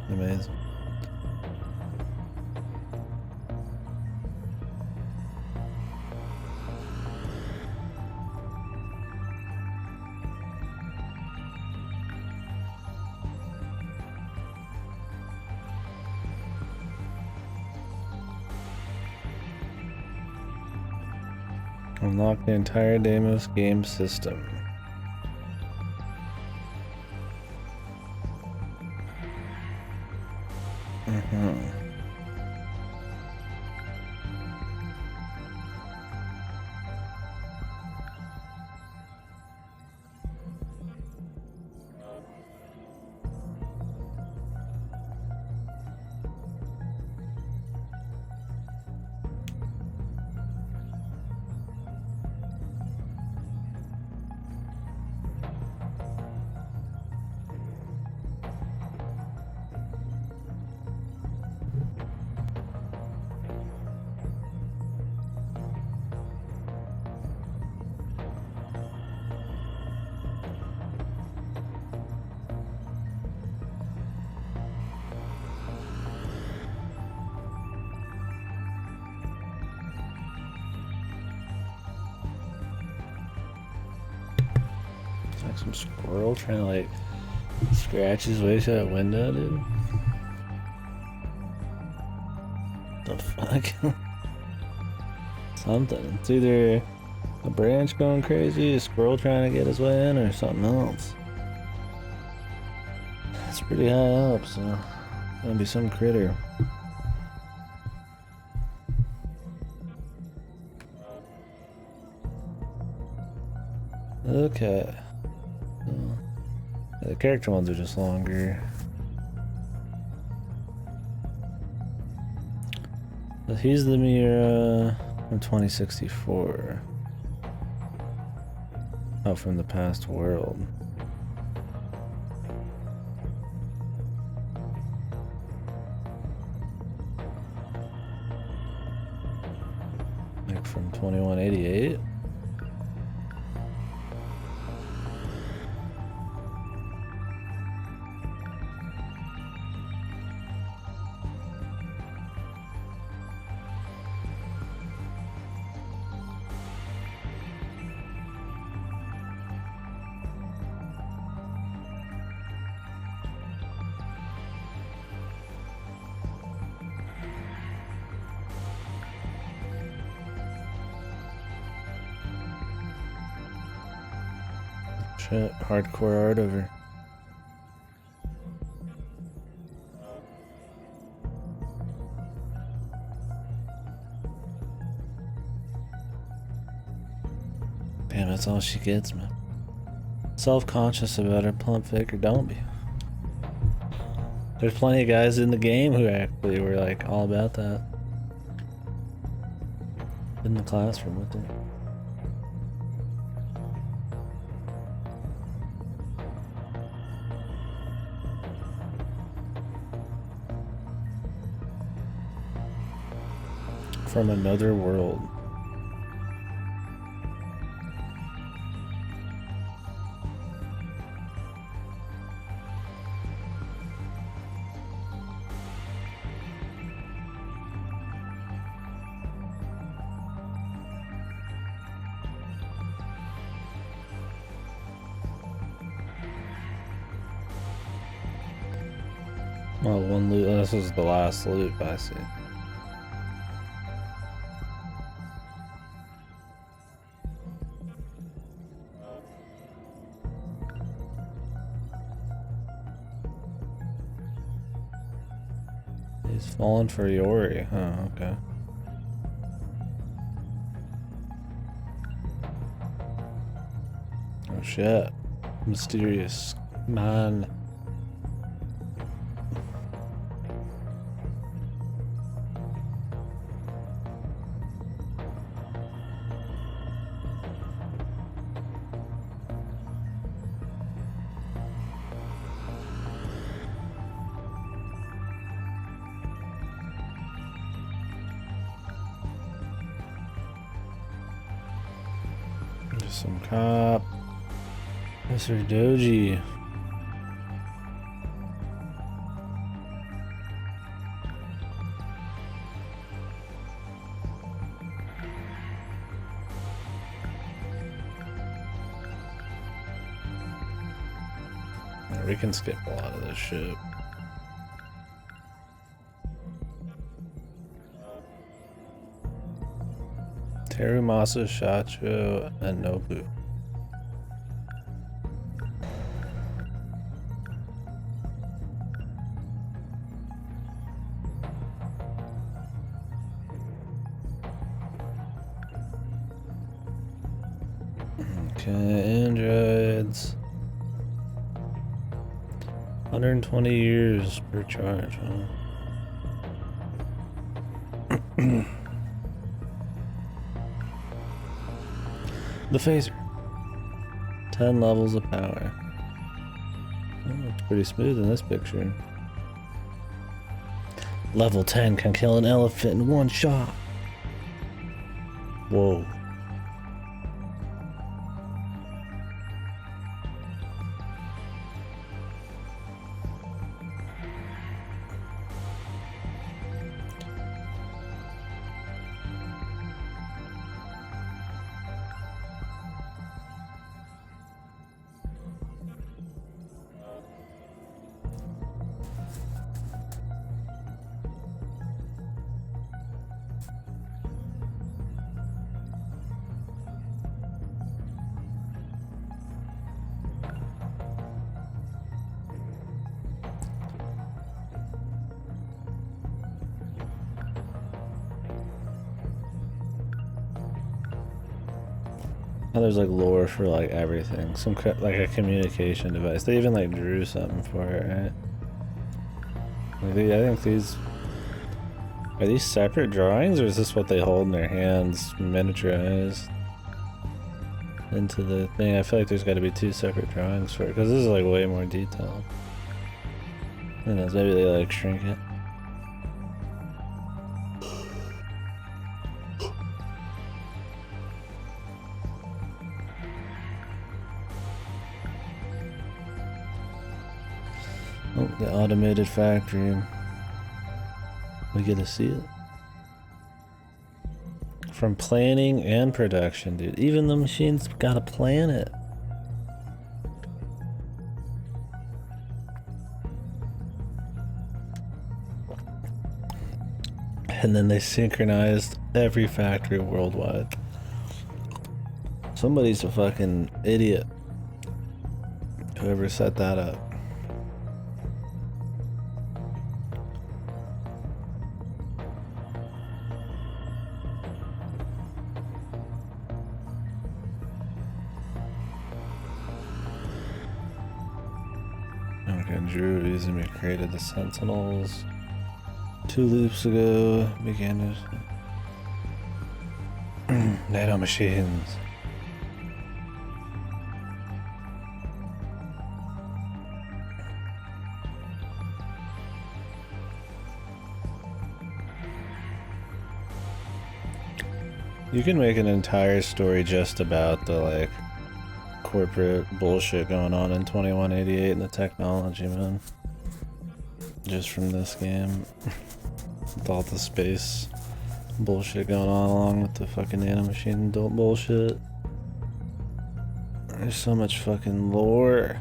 Amazing. Unlock the entire Deimos game system. Like some squirrel trying to like scratch his way through that window, dude. The fuck? Something. It's either a branch going crazy, a squirrel trying to get his way in, or something else. It's pretty high up, so gonna be some critter. Okay. The character ones are just longer. But he's the Mira from 2064. Oh, from the past world. Like from 2188. Shit, hardcore art over. Damn, that's all she gets, man. Self-conscious about her plump figure, don't be. There's plenty of guys in the game who actually were like all about that. In the classroom with her. From another world. Well, one loot. This is the last loot, I see. He's falling for Yori. Oh, okay. Oh shit. Mysterious man. Some cop. Mr. Doji. Yeah, we can skip a lot of this shit. Terumasa, Shacho, and Nobu. Okay, androids. 120 years per charge, huh? The phaser. 10 levels of power. Oh, it's pretty smooth in this picture. Level 10 can kill an elephant in one shot. Whoa. Now there's like lore for like everything. Some like a communication device. They even like drew something for it, right? Like I think these are these separate drawings, or is this what they hold in their hands, miniaturized into the thing? I feel like there's got to be two separate drawings for it because this is like way more detailed. Who knows? Maybe they like shrink it. Oh, the automated factory. We get to see it. From planning and production, dude. Even the machines gotta plan it. And then they synchronized every factory worldwide. Somebody's a fucking idiot. Whoever set that up. Okay, Drew Izumi created the Sentinels 2 loops ago. Began to nano machines. You can make an entire story just about the like corporate bullshit going on in 2188 and the technology, man. Just from this game. With all the space bullshit going on along with the fucking nanomachine bullshit. There's so much fucking lore.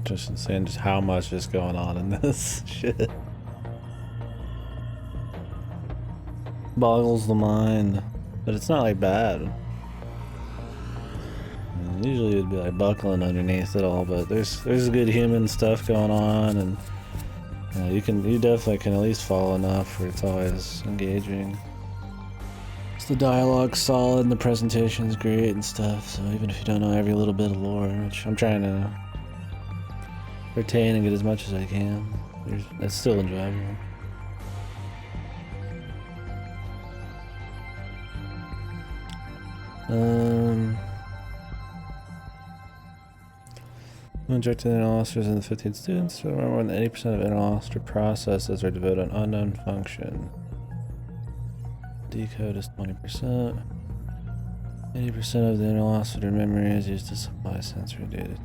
Just insane just how much is going on in this shit. Boggles the mind. But it's not like bad. I mean, usually it'd be like buckling underneath it all, but there's good human stuff going on, and you definitely can at least follow enough where it's always engaging. The dialogue's solid and the presentation's great and stuff, so even if you don't know every little bit of lore, which I'm trying to retain and get as much as I can, it's still enjoyable. Injected internal officers in the 15 students, so remember more than 80% of internal officer processes are devoted to unknown function. Decode is 20%. 80% of the internal officer memory is used to supply sensory data.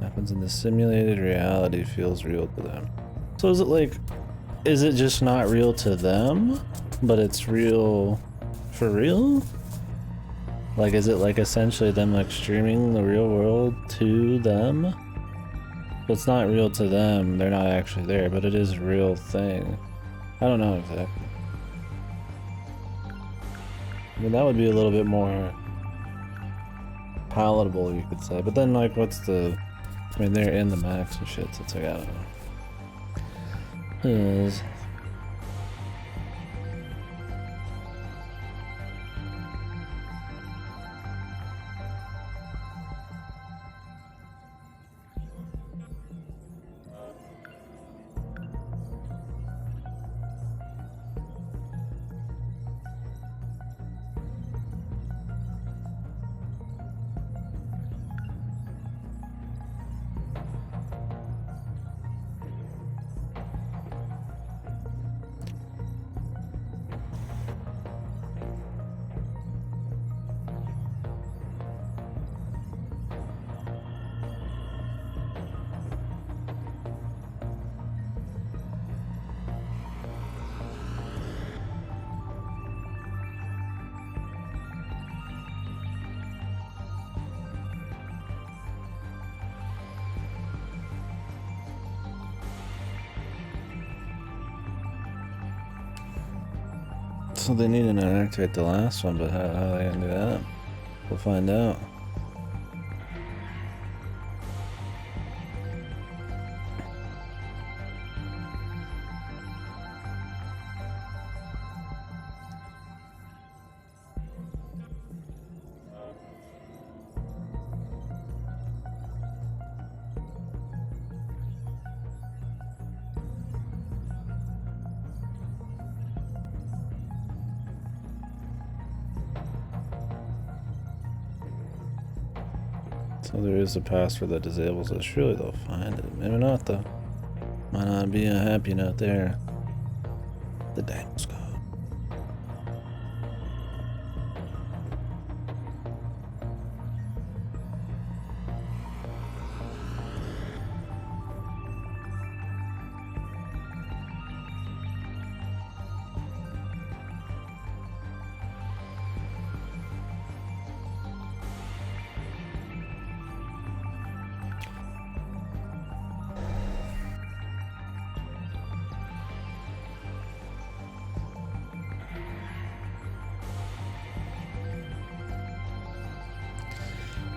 Happens in the simulated reality feels real to them. So is it just not real to them, but it's real for real? Like, is it like essentially them like streaming the real world to them? But it's not real to them, they're not actually there, but it is a real thing. I don't know exactly. I mean, that would be a little bit more palatable, you could say. But then, like, what's the... I mean, they're in the max and shit, so it's like, I don't know. It is. So they need to inactivate the last one, but how are they gonna do that? We'll find out. So there is a password that disables it. Surely they'll find it. Maybe not though. Might not be a happy note there. The Dangles code.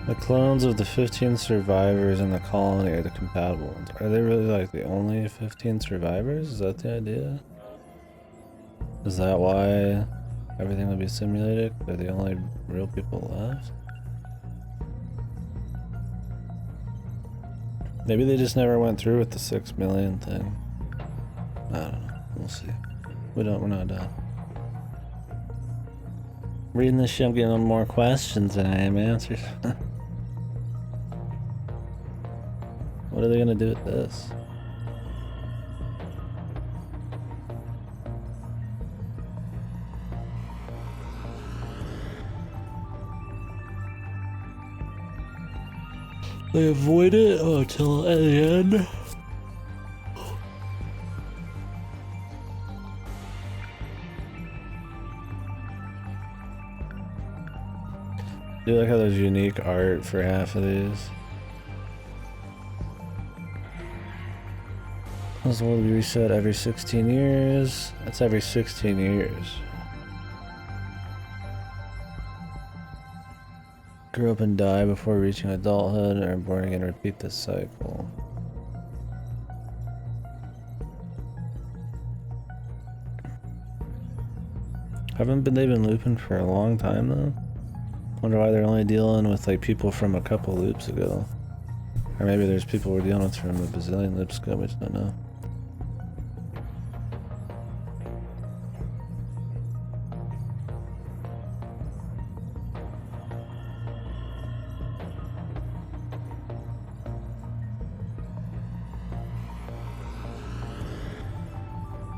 The clones of the 15 survivors in the colony are the compatible ones. Are they really like the only 15 survivors? Is that the idea? Is that why everything will be simulated? They're the only real people left? Maybe they just never went through with the 6 million thing. I don't know. We'll see. We're not done. Reading this shit, I'm getting more questions than I am answers. What are they gonna do with this? They avoid it until at the end. Do you like how there's unique art for half of these? This will be reset every 16 years. That's every 16 years. Grew up and die before reaching adulthood and are born again. Repeat this cycle. Haven't they been looping for a long time though? Wonder why they're only dealing with like people from a couple loops ago. Or maybe there's people we're dealing with from a bazillion loops ago, we just don't know.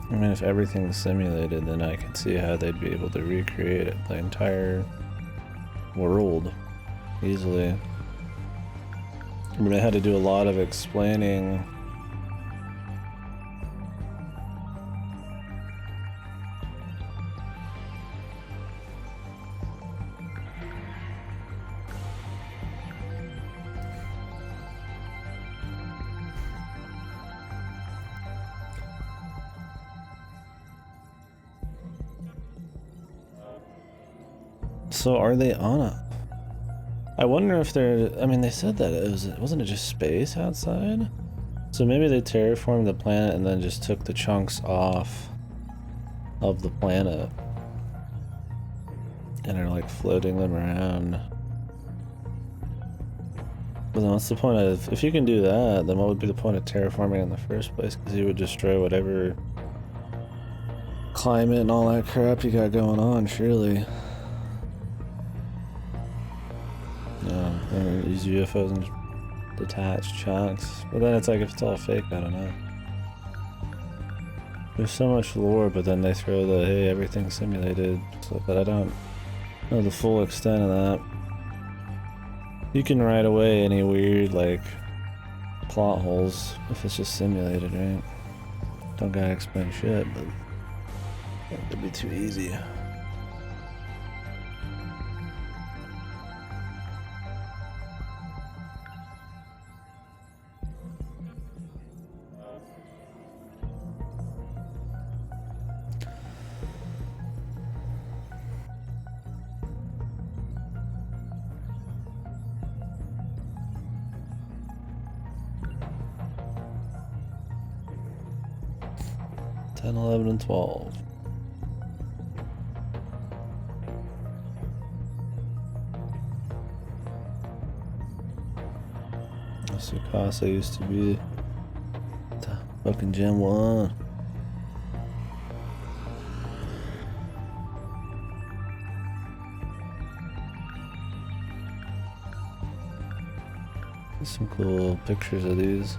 I mean, if everything's simulated, then I can see how they'd be able to recreate it, the entire world easily. I mean, I had to do a lot of explaining. So are they on a... I wonder if they're... I mean, they said that wasn't it just space outside? So maybe they terraformed the planet and then just took the chunks off of the planet and are like floating them around. But then what's the point of... If you can do that, then what would be the point of terraforming in the first place? Because you would destroy whatever climate and all that crap you got going on, surely. Yeah, and use UFOs and detach chunks. But then it's like, if it's all fake, I don't know. There's so much lore, but then they throw the, hey, everything's simulated. So, but I don't know the full extent of that. You can write away any weird, like, plot holes if it's just simulated, right? Don't gotta explain shit, but it'd be too easy. 10, 11, and 12. Sukasa used to be the fucking Gen 1. There's some cool pictures of these.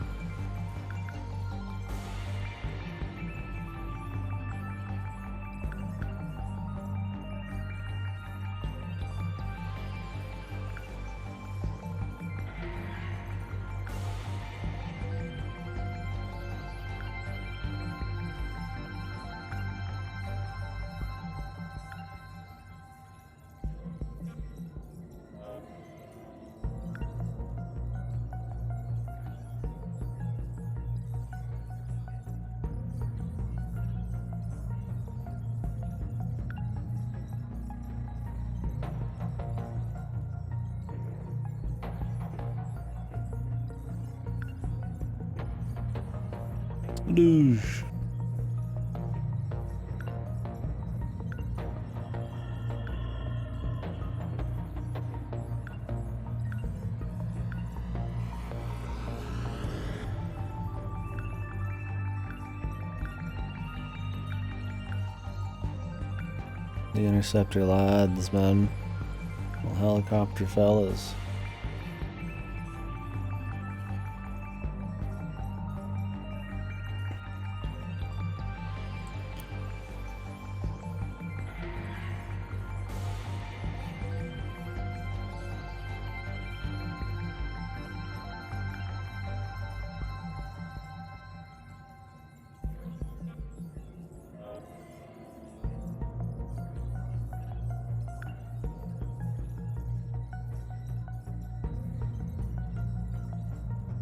Douche. The interceptor lads, man. Little helicopter fellas.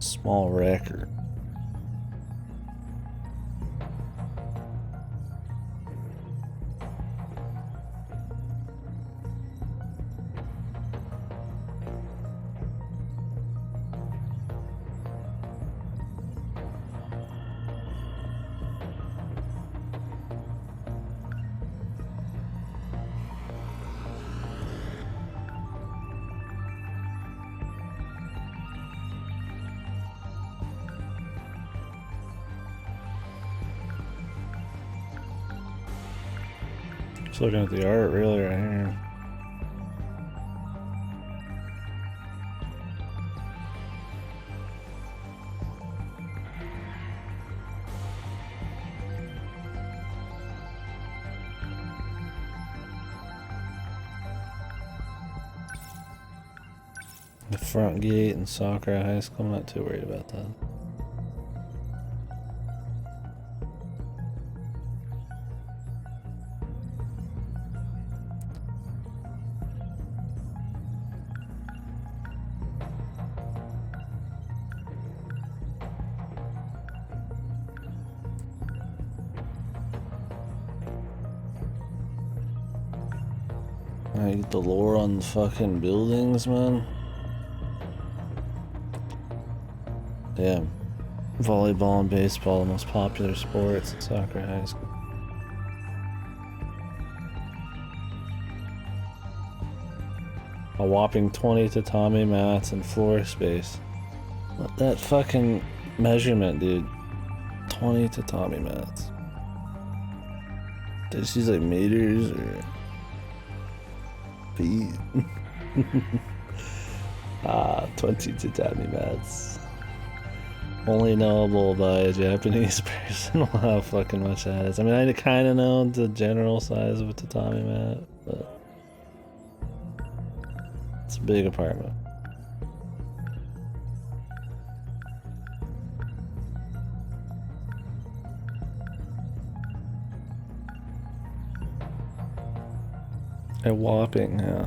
Small record. Just looking at the art really right here. The front gate and soccer at high school, I'm not too worried about that. I get the lore on the fucking buildings, man. Yeah. Volleyball and baseball, the most popular sports in soccer high school. A whopping 20 tatami mats and floor space. What that fucking measurement, dude. 20 tatami mats. Did she like meters or feet? 20 tatami mats. Only knowable by a Japanese person how fucking much that is. I mean, I kind of know the general size of a tatami mat, but it's a big apartment. A whopping, yeah.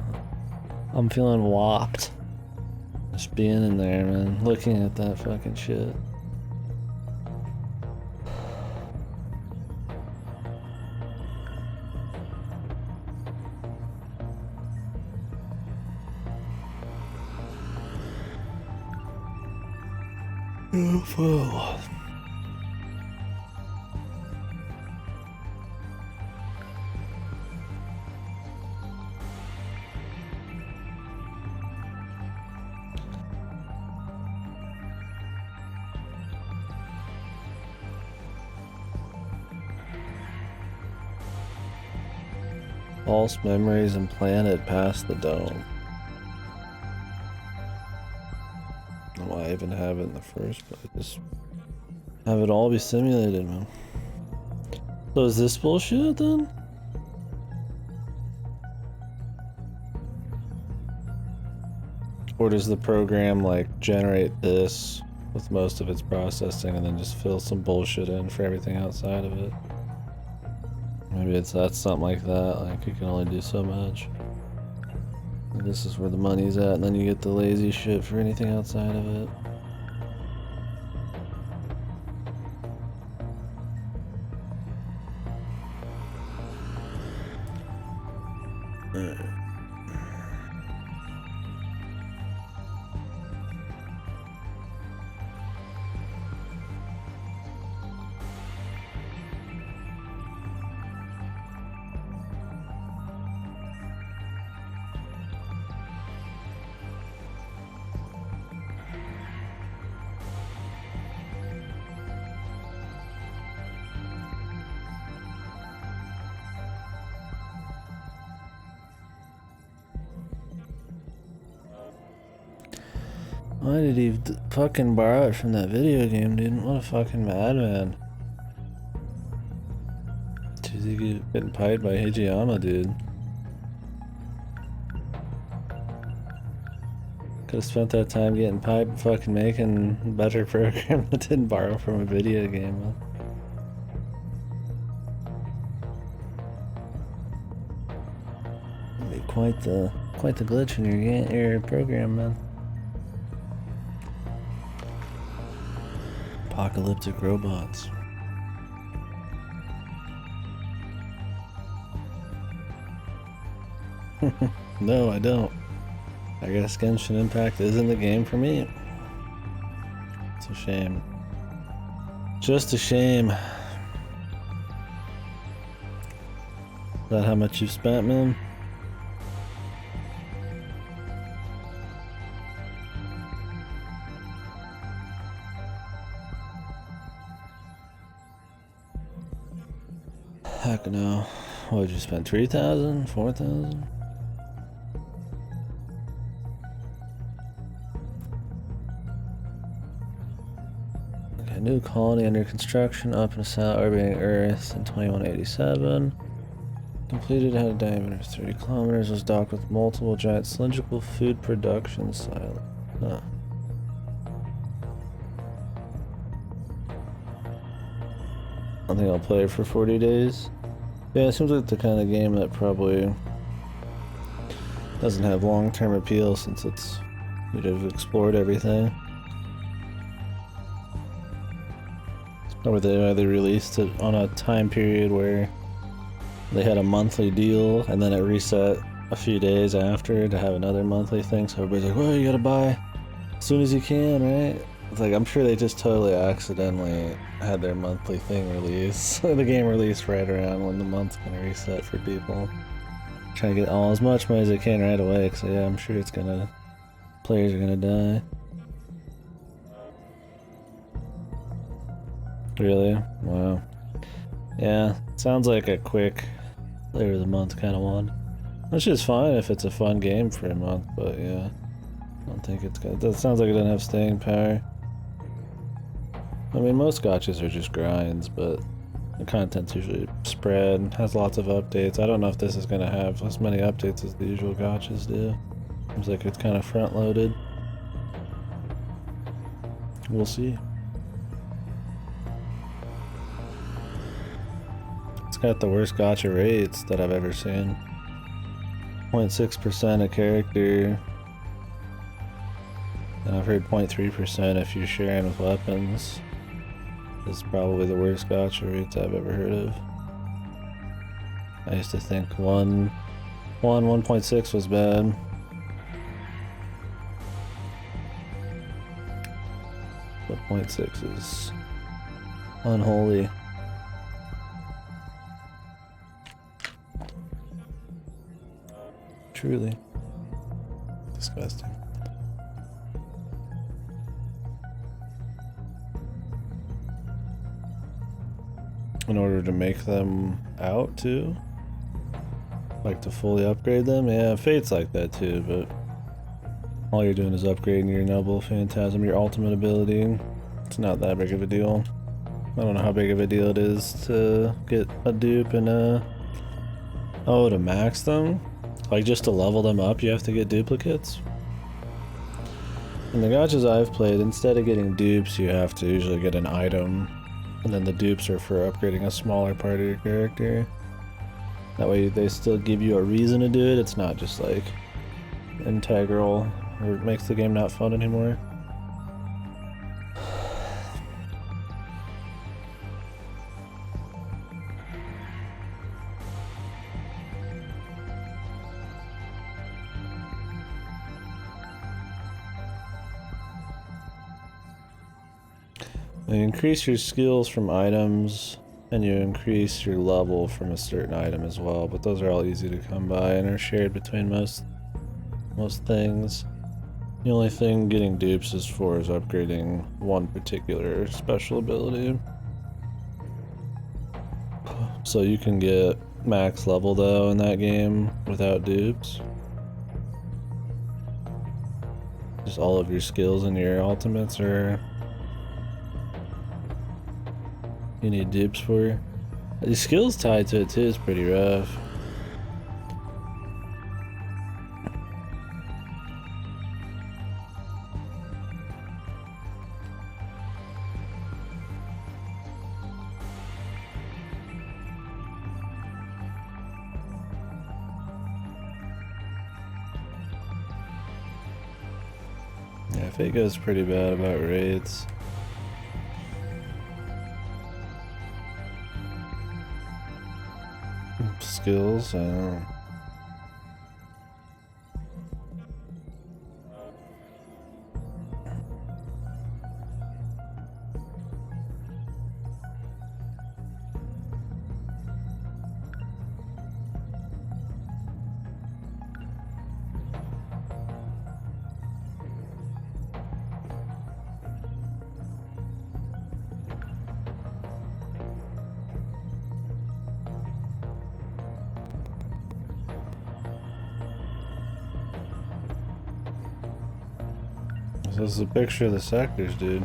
I'm feeling whopped. Just being in there, man. Looking at that fucking shit. false memories implanted past the dome. Why even have it in the first place? Just have it all be simulated, man. So is this bullshit then? Or does the program like generate this with most of its processing and then just fill some bullshit in for everything outside of it? Maybe that's something like that, like you can only do so much. And this is where the money's at, and then you get the lazy shit for anything outside of it. Why did he fucking borrow it from that video game, dude? What a fucking madman. Jeez, he getting piped by Hijiyama, dude. Could've spent that time getting piped fucking making a better program that didn't borrow from a video game, man. It'd be quite the glitch in your program, man. Apocalyptic robots. No, I don't. I guess Genshin Impact isn't the game for me. It's a shame. Just a shame. Is that how much you've spent, man? Heck no. What did you spend? 3,000? 4,000? Okay, new colony under construction up in south orbiting Earth in 2187. Completed, had a diameter of 30 kilometers, was docked with multiple giant cylindrical food production silos. Huh. I think I'll play it for 40 days. Yeah, it seems like the kind of game that probably doesn't have long-term appeal since you'd have explored everything. Or they either released it on a time period where they had a monthly deal and then it reset a few days after to have another monthly thing, so everybody's like, well, you gotta buy as soon as you can, right? It's like, I'm sure they just totally accidentally had their monthly thing released. The game released right around when the month's gonna reset for people. Trying to get all as much money as they can right away, because yeah, I'm sure players are gonna die. Really? Wow. Yeah, sounds like a quick flavor of the month kind of one. Which is fine if it's a fun game for a month, but yeah. I don't think it's good. That sounds like it doesn't have staying power. I mean, most gachas are just grinds, but the content's usually spread, has lots of updates. I don't know if this is gonna have as many updates as the usual gachas do. Seems like it's kind of front-loaded. We'll see. It's got the worst gacha rates that I've ever seen. 0.6% a character. And I've heard 0.3% if you're sharing with weapons. This is probably the worst gacha rates I've ever heard of. I used to think 1.6 was bad. But 0.6 is unholy. Truly. Disgusting. In order to make them out too? Like to fully upgrade them? Yeah, Fate's like that too, but all you're doing is upgrading your Noble Phantasm, your ultimate ability. It's not that big of a deal. I don't know how big of a deal it is to get a dupe and oh, to max them? Like just to level them up you have to get duplicates? In the gachas I've played, instead of getting dupes you have to usually get an item. And then the dupes are for upgrading a smaller part of your character. That way they still give you a reason to do it, it's not just like integral or it makes the game not fun anymore. You increase your skills from items, and you increase your level from a certain item as well, but those are all easy to come by and are shared between most things. The only thing getting dupes is for is upgrading one particular special ability. So you can get max level though in that game without dupes. Just all of your skills and your ultimates are you need dupes for. The skills tied to it too is pretty rough. Yeah, Fate goes pretty bad about raids. Skills, This is a picture of the sectors, dude.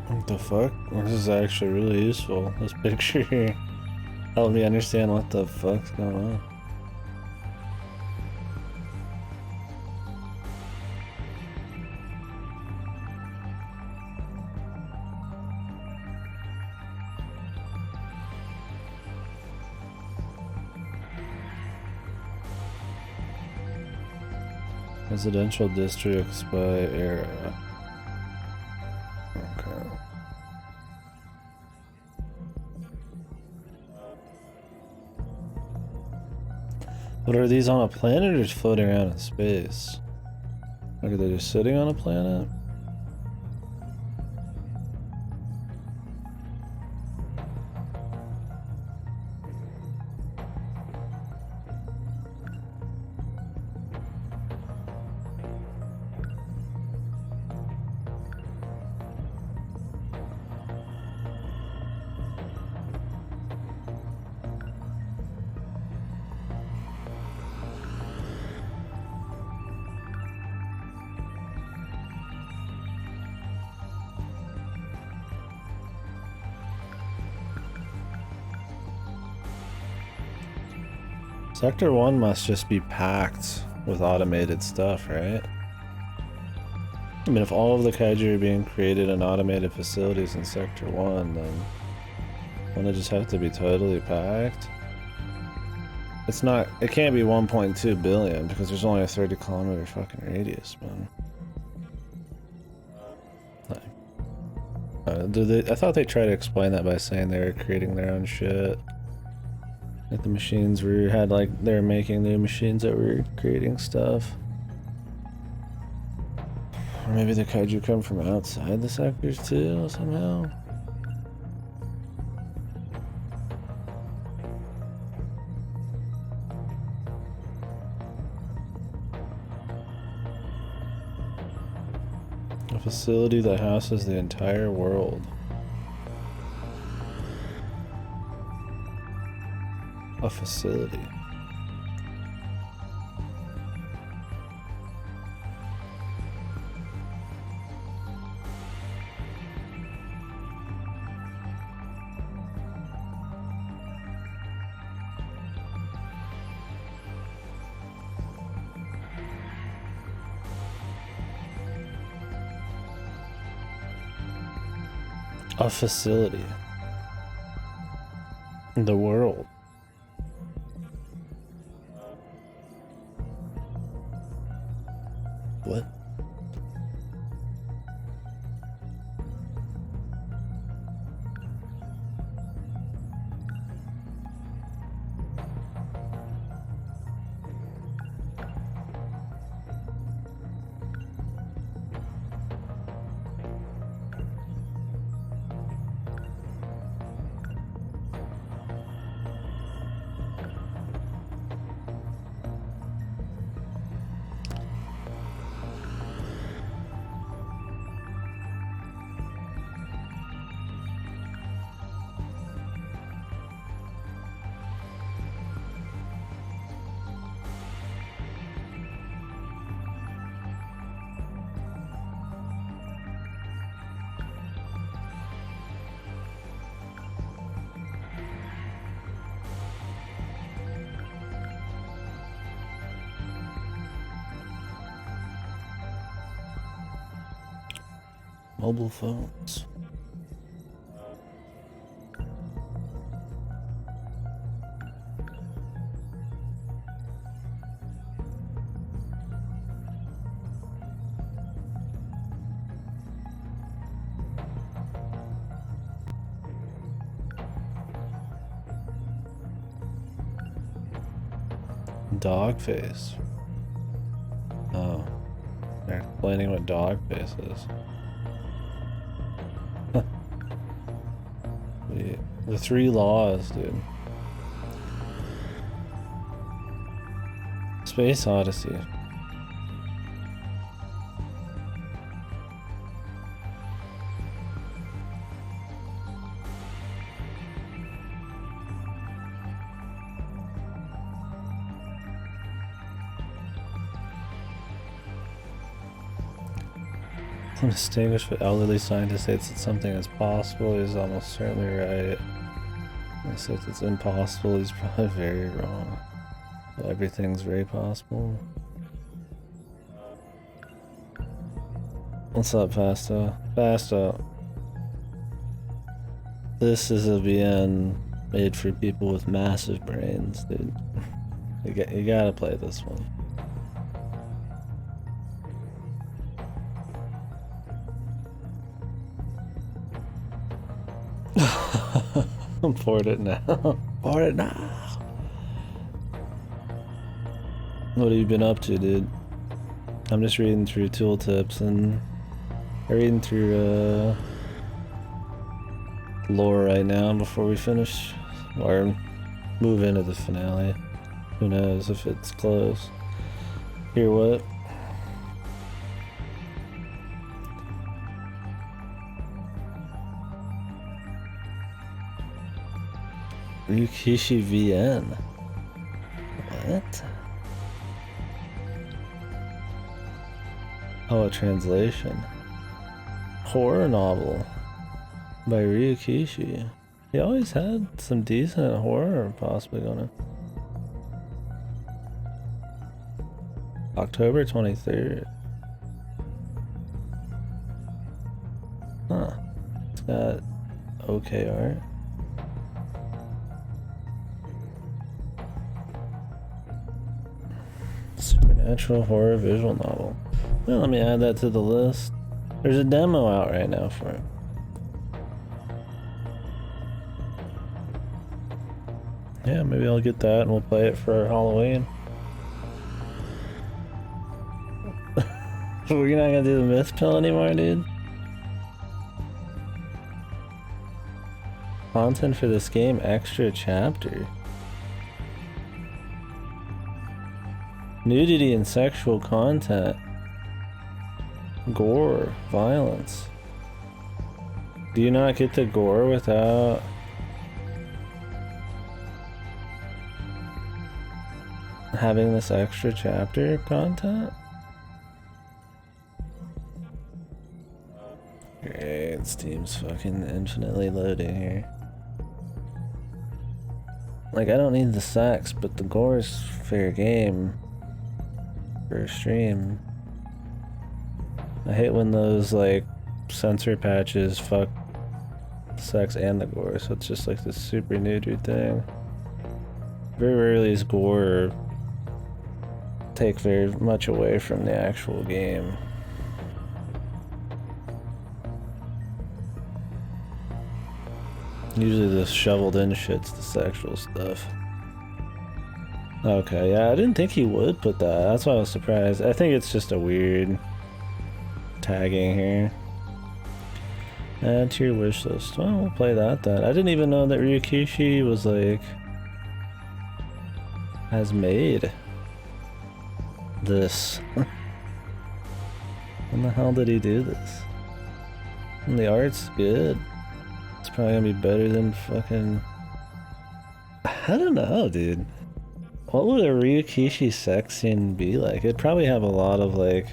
What the fuck? This is actually really useful. This picture here helped me understand what the fuck's going on. Residential districts by era. Okay. But are these on a planet or just floating around in space? Like, are they just sitting on a planet? Sector 1 must just be packed with automated stuff, right? I mean, if all of the kaiju are being created in automated facilities in Sector 1, then wouldn't it just have to be totally packed? It's not, it can't be 1.2 billion because there's only a 30-kilometer fucking radius, man. I thought they tried to explain that by saying they were creating their own shit. Like the machines had like, they were making new machines that were creating stuff. Or maybe the kaiju come from outside the sectors too, somehow? A facility that houses the entire world. A facility. A facility. The world. What? Mobile phones. Dog face. Oh. They're explaining what dog face is. The 3 laws, dude. Space Odyssey. Distinguished but elderly scientist states that something is possible. He's almost certainly right. He says it's impossible. He's probably very wrong. But everything's very possible. What's up, Fasto? Fasto. This is a VN made for people with massive brains, dude. You gotta play this one. Port it now. Port it now. What have you been up to, dude? I'm just reading through tooltips and reading through lore right now before we finish or move into the finale. Who knows if it's close. Hear what? Ryukishi VN. What? Oh, a translation. Horror novel by Ryukishi. He always had some decent horror possibly going on. October 23rd. Huh. It's got okay art. Supernatural horror visual novel. Well, let me add that to the list. There's a demo out right now for it. Yeah, maybe I'll get that and we'll play it for Halloween. We're not gonna do the myth pill anymore, dude? Content for this game, extra chapter. Nudity and sexual content. Gore, violence. Do you not get the gore without... having this extra chapter content? Great, Steam's fucking infinitely loading here. Like, I don't need the sex, but the gore's fair game for a stream. I hate when those, like, censor patches fuck the sex and the gore, so it's just like this super neutered thing. Very rarely is gore take very much away from the actual game. Usually the shoveled in shit's the sexual stuff. Okay, yeah, I didn't think he would put that. That's why I was surprised. I think it's just a weird tagging here. Add to your wish list. Well, we'll play that then. I didn't even know that Ryukishi was like... has made this. When the hell did he do this? And the art's good. It's probably gonna be better than fucking... I don't know, dude. What would a Ryukishi sex scene be like? It'd probably have a lot of like...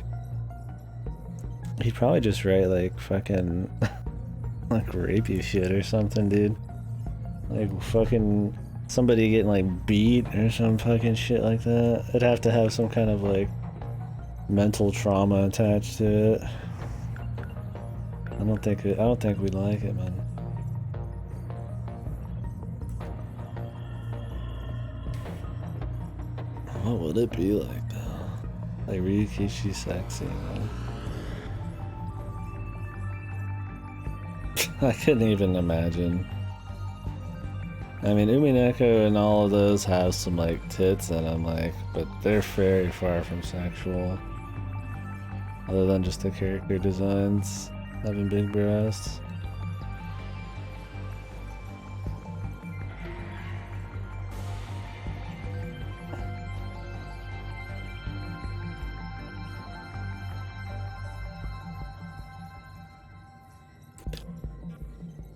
He'd probably just write like fucking... like rapey shit or something, dude. Like fucking... somebody getting like beat or some fucking shit like that. It'd have to have some kind of like... mental trauma attached to it. I don't think we'd like it, man. What would it be like though? Like Ryukishi sexy, man. I couldn't even imagine. I mean, Umineko and all of those have some like tits in them, like, but they're very far from sexual. Other than just the character designs having big breasts.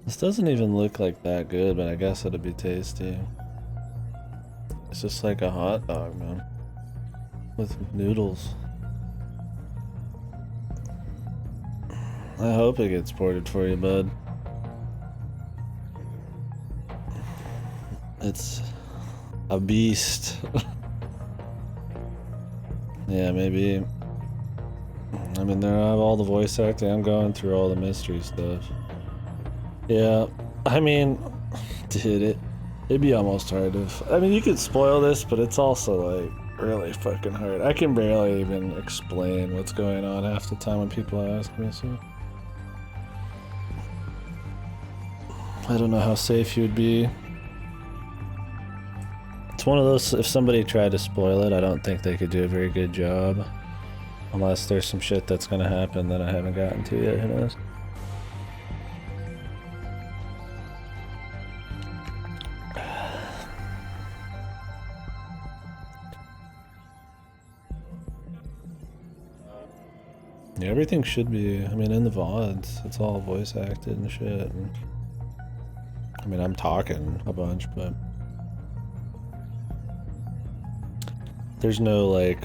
This doesn't even look like that good, but I guess it'd be tasty. It's just like a hot dog, man. With noodles. I hope it gets ported for you, bud. It's a beast. Yeah, maybe. I mean, there I have all the voice acting. I'm going through all the mystery stuff. Yeah, I mean, dude, it'd be almost hard if... I mean, you could spoil this, but it's also, like, really fucking hard. I can barely even explain what's going on half the time when people ask me, so... I don't know how safe you'd be. It's one of those, if somebody tried to spoil it, I don't think they could do a very good job. Unless there's some shit that's gonna happen that I haven't gotten to yet, who knows? Yeah, everything should be, I mean, in the VODs, it's all voice acted and shit. And, I mean, I'm talking a bunch, but there's no, like,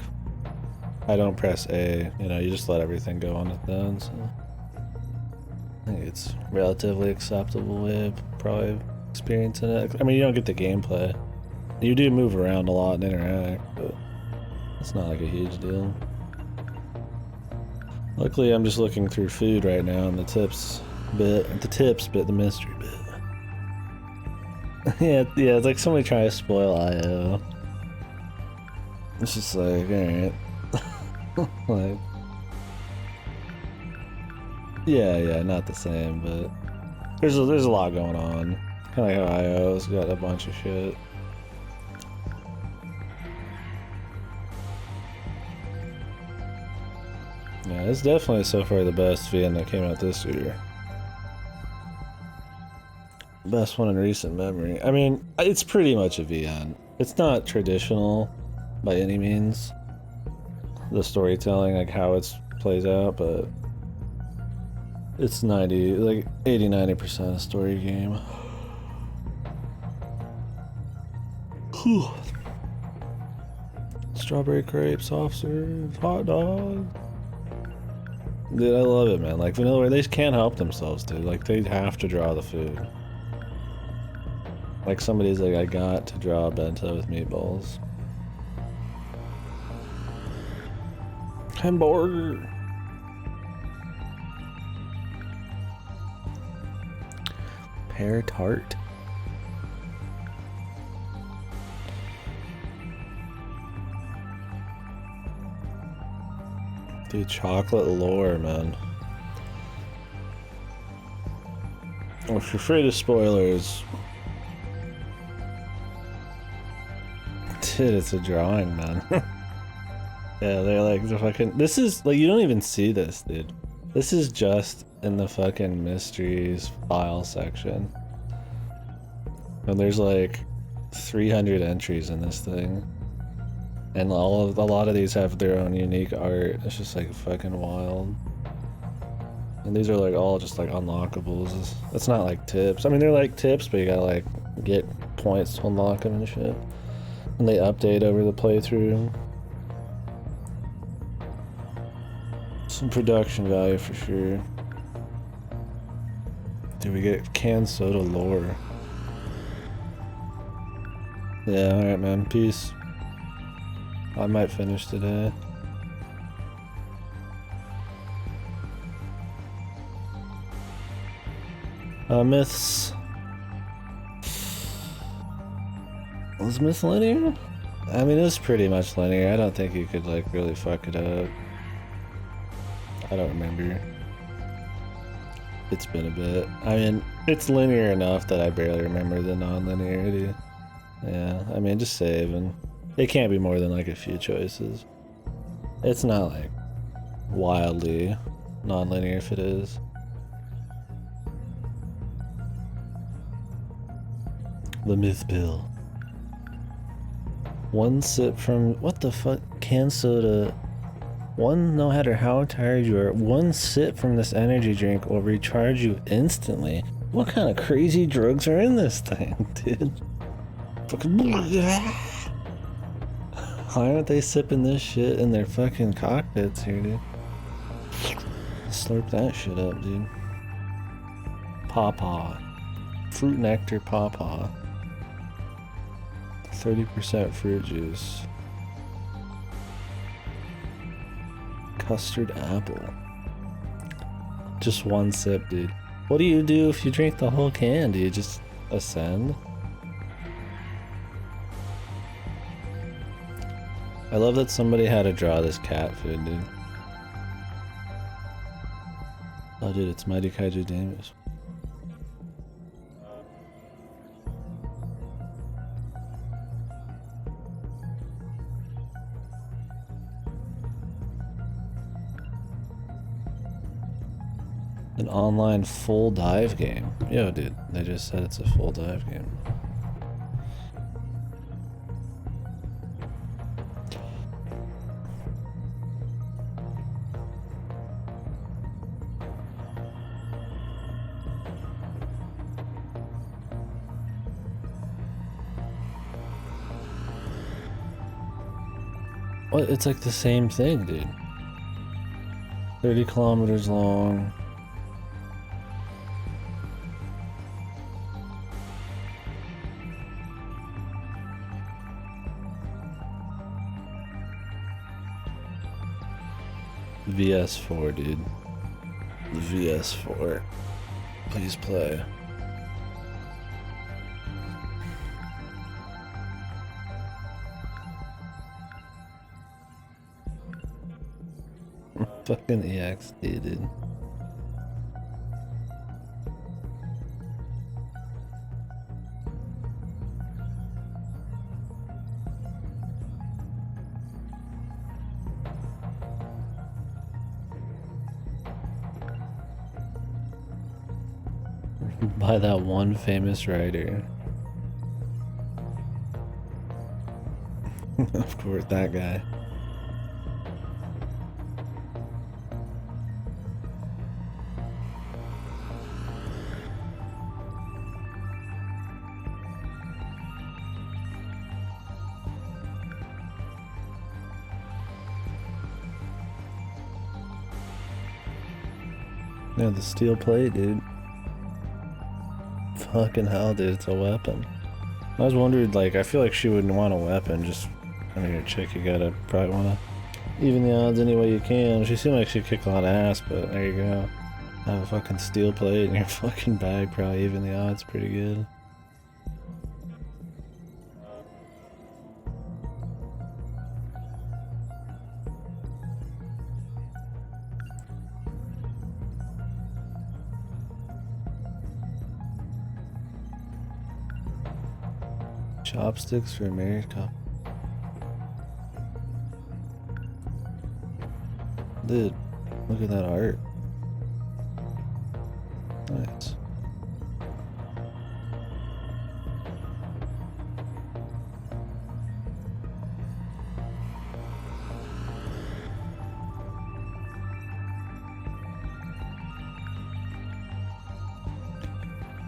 I don't press A, you know, you just let everything go on its own, so I think it's relatively acceptable way of probably experiencing it. I mean, you don't get the gameplay. You do move around a lot and interact, but it's not like a huge deal. Luckily, I'm just looking through food right now, and the tips bit, the mystery bit. yeah, it's like somebody trying to spoil IO. It's just like, alright. Like, yeah, not the same, but there's a lot going on. Kind of like how IO's got a bunch of shit. Yeah, it's definitely so far the best VN that came out this year. Best one in recent memory. I mean, it's pretty much a VN. It's not traditional by any means, the storytelling, like how it plays out, but it's 80-90% a story game. Whew. Strawberry crepe, soft serve, hot dog. Dude, I love it, man. Like, vanilla, they just can't help themselves, dude. Like, they have to draw the food. Like, somebody's like, I got to draw a bento with meatballs. Hamburger. Pear tart. Dude, chocolate lore, man. Oh, if you're afraid of spoilers, dude, it's a drawing, man. Yeah, they're like the fucking. This is like, you don't even see this, dude. This is just in the fucking mysteries file section, and there's like 300 entries in this thing. And a lot of these have their own unique art. It's just like fucking wild. And these are like all just like unlockables. It's not like tips. I mean, they're like tips, but you gotta like get points to unlock them and shit. And they update over the playthrough. Some production value for sure. Dude, we get canned soda lore. Yeah, alright, man. Peace. I might finish today. Myths. Was Myth linear? I mean, it was pretty much linear. I don't think you could like really fuck it up. I don't remember. It's been a bit. I mean, it's linear enough that I barely remember the non-linearity. Yeah, I mean, just save, and it can't be more than like a few choices. It's not like wildly non-linear if it is. The myth pill. One sip from, what the fuck? Canned soda. One, no matter how tired you are, one sip from this energy drink will recharge you instantly. What kind of crazy drugs are in this thing, dude? Fucking. Why aren't they sipping this shit in their fucking cockpits here, dude? Slurp that shit up, dude. Pawpaw. Fruit nectar pawpaw. 30% fruit juice. Custard apple. Just one sip, dude. What do you do if you drink the whole can? Do you just ascend? I love that somebody had to draw this cat food, dude. Oh, dude, it's Mighty Kaiju Damus. An online full dive game. Yo, dude, they just said it's a full dive game. What? It's like the same thing, dude. 30 kilometers long. VS4, dude. VS4. Please play. Fucking EXD, dude. By that one famous writer. Of course, that guy. Yeah, the steel plate, dude. Fucking hell, dude, it's a weapon. I was wondering, like, I feel like she wouldn't want a weapon, just, I mean, you're a chick, you gotta probably wanna even the odds any way you can. She seemed like she'd kick a lot of ass, but there you go. Have a fucking steel plate in your fucking bag, probably even the odds pretty good. Chopsticks for a married couple. Dude, look at that art. Nice.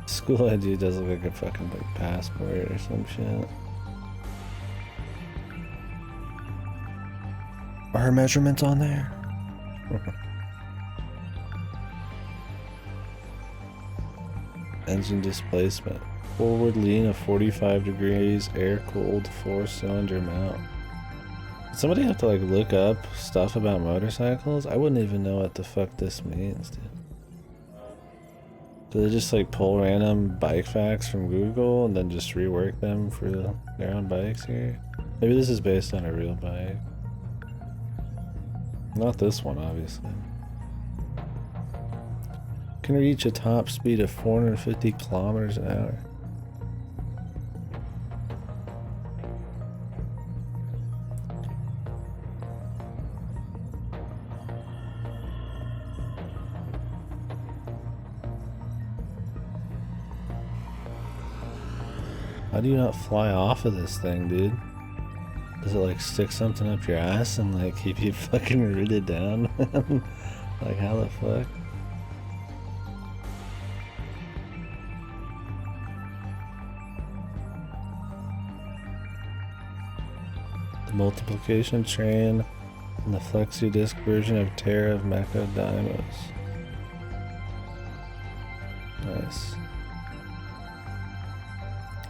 School ID does look like a fucking like passport or some shit. Are her measurements on there? Engine displacement. Forward lean of 45 degrees, air-cooled 4-cylinder mount. Did somebody have to like look up stuff about motorcycles? I wouldn't even know what the fuck this means, dude. Do they just like pull random bike facts from Google and then just rework them for their own bikes here? Maybe this is based on a real bike. Not this one, obviously. Can reach a top speed of 450 kilometers an hour. How do you not fly off of this thing, dude? Does it like stick something up your ass and like keep you fucking rooted down? Like how the fuck? The multiplication train and the flexi disc version of Terra of Mecha Dynamos. Nice.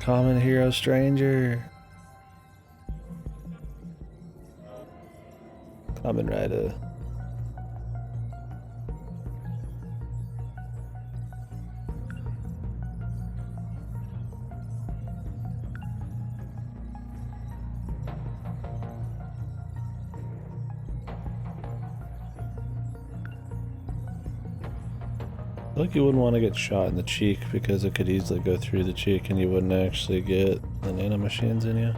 Common hero stranger. Common rider. I think you wouldn't want to get shot in the cheek because it could easily go through the cheek and you wouldn't actually get the nanomachines in you.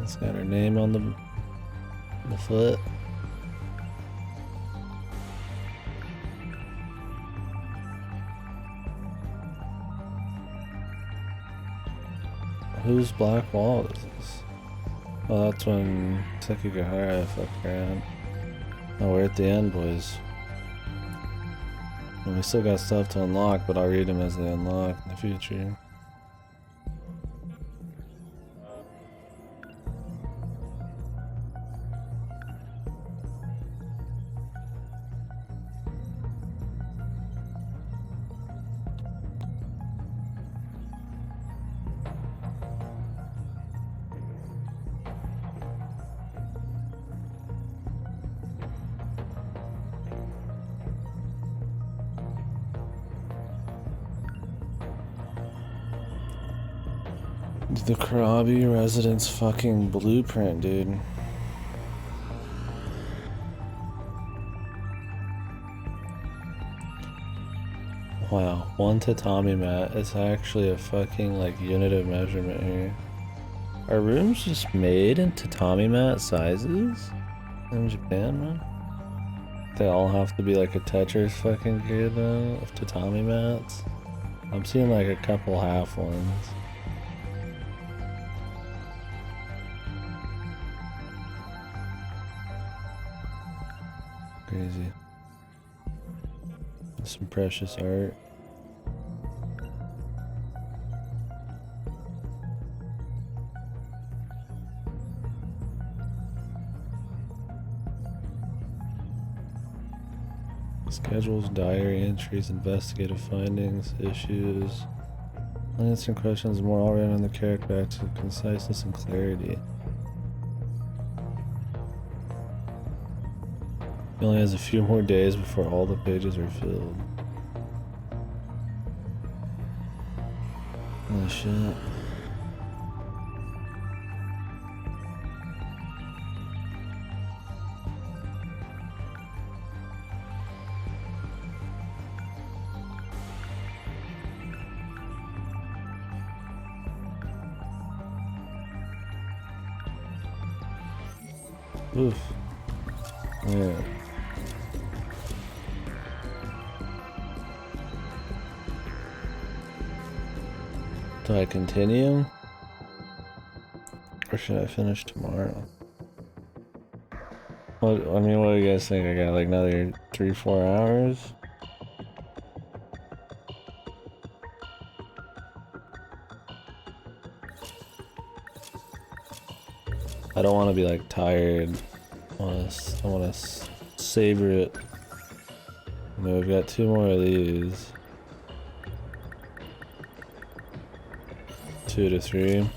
It's got her name on the foot. Whose black wall is this? Oh, that's when Sekigahara fucked around. Oh, we're at the end, boys. And we still got stuff to unlock, but I'll read them as they unlock in the future. The Karabi residence fucking blueprint, dude. Wow, one tatami mat is actually a fucking like unit of measurement here. Are rooms just made in tatami mat sizes in Japan, man? They all have to be like a Tetris fucking grid of tatami mats. I'm seeing like a couple half ones. Crazy. Some precious art. Schedules, diary entries, investigative findings, issues. Unanswered questions, more all around on the character, acts with conciseness and clarity. He only has a few more days before all the pages are filled. Oh shit. Oof. Yeah. Do I continue? Or should I finish tomorrow? What do you guys think? I got like another 3-4 hours? I don't want to be like tired. I want to savor it. I mean, we've got 2 more of these. 2 to 3.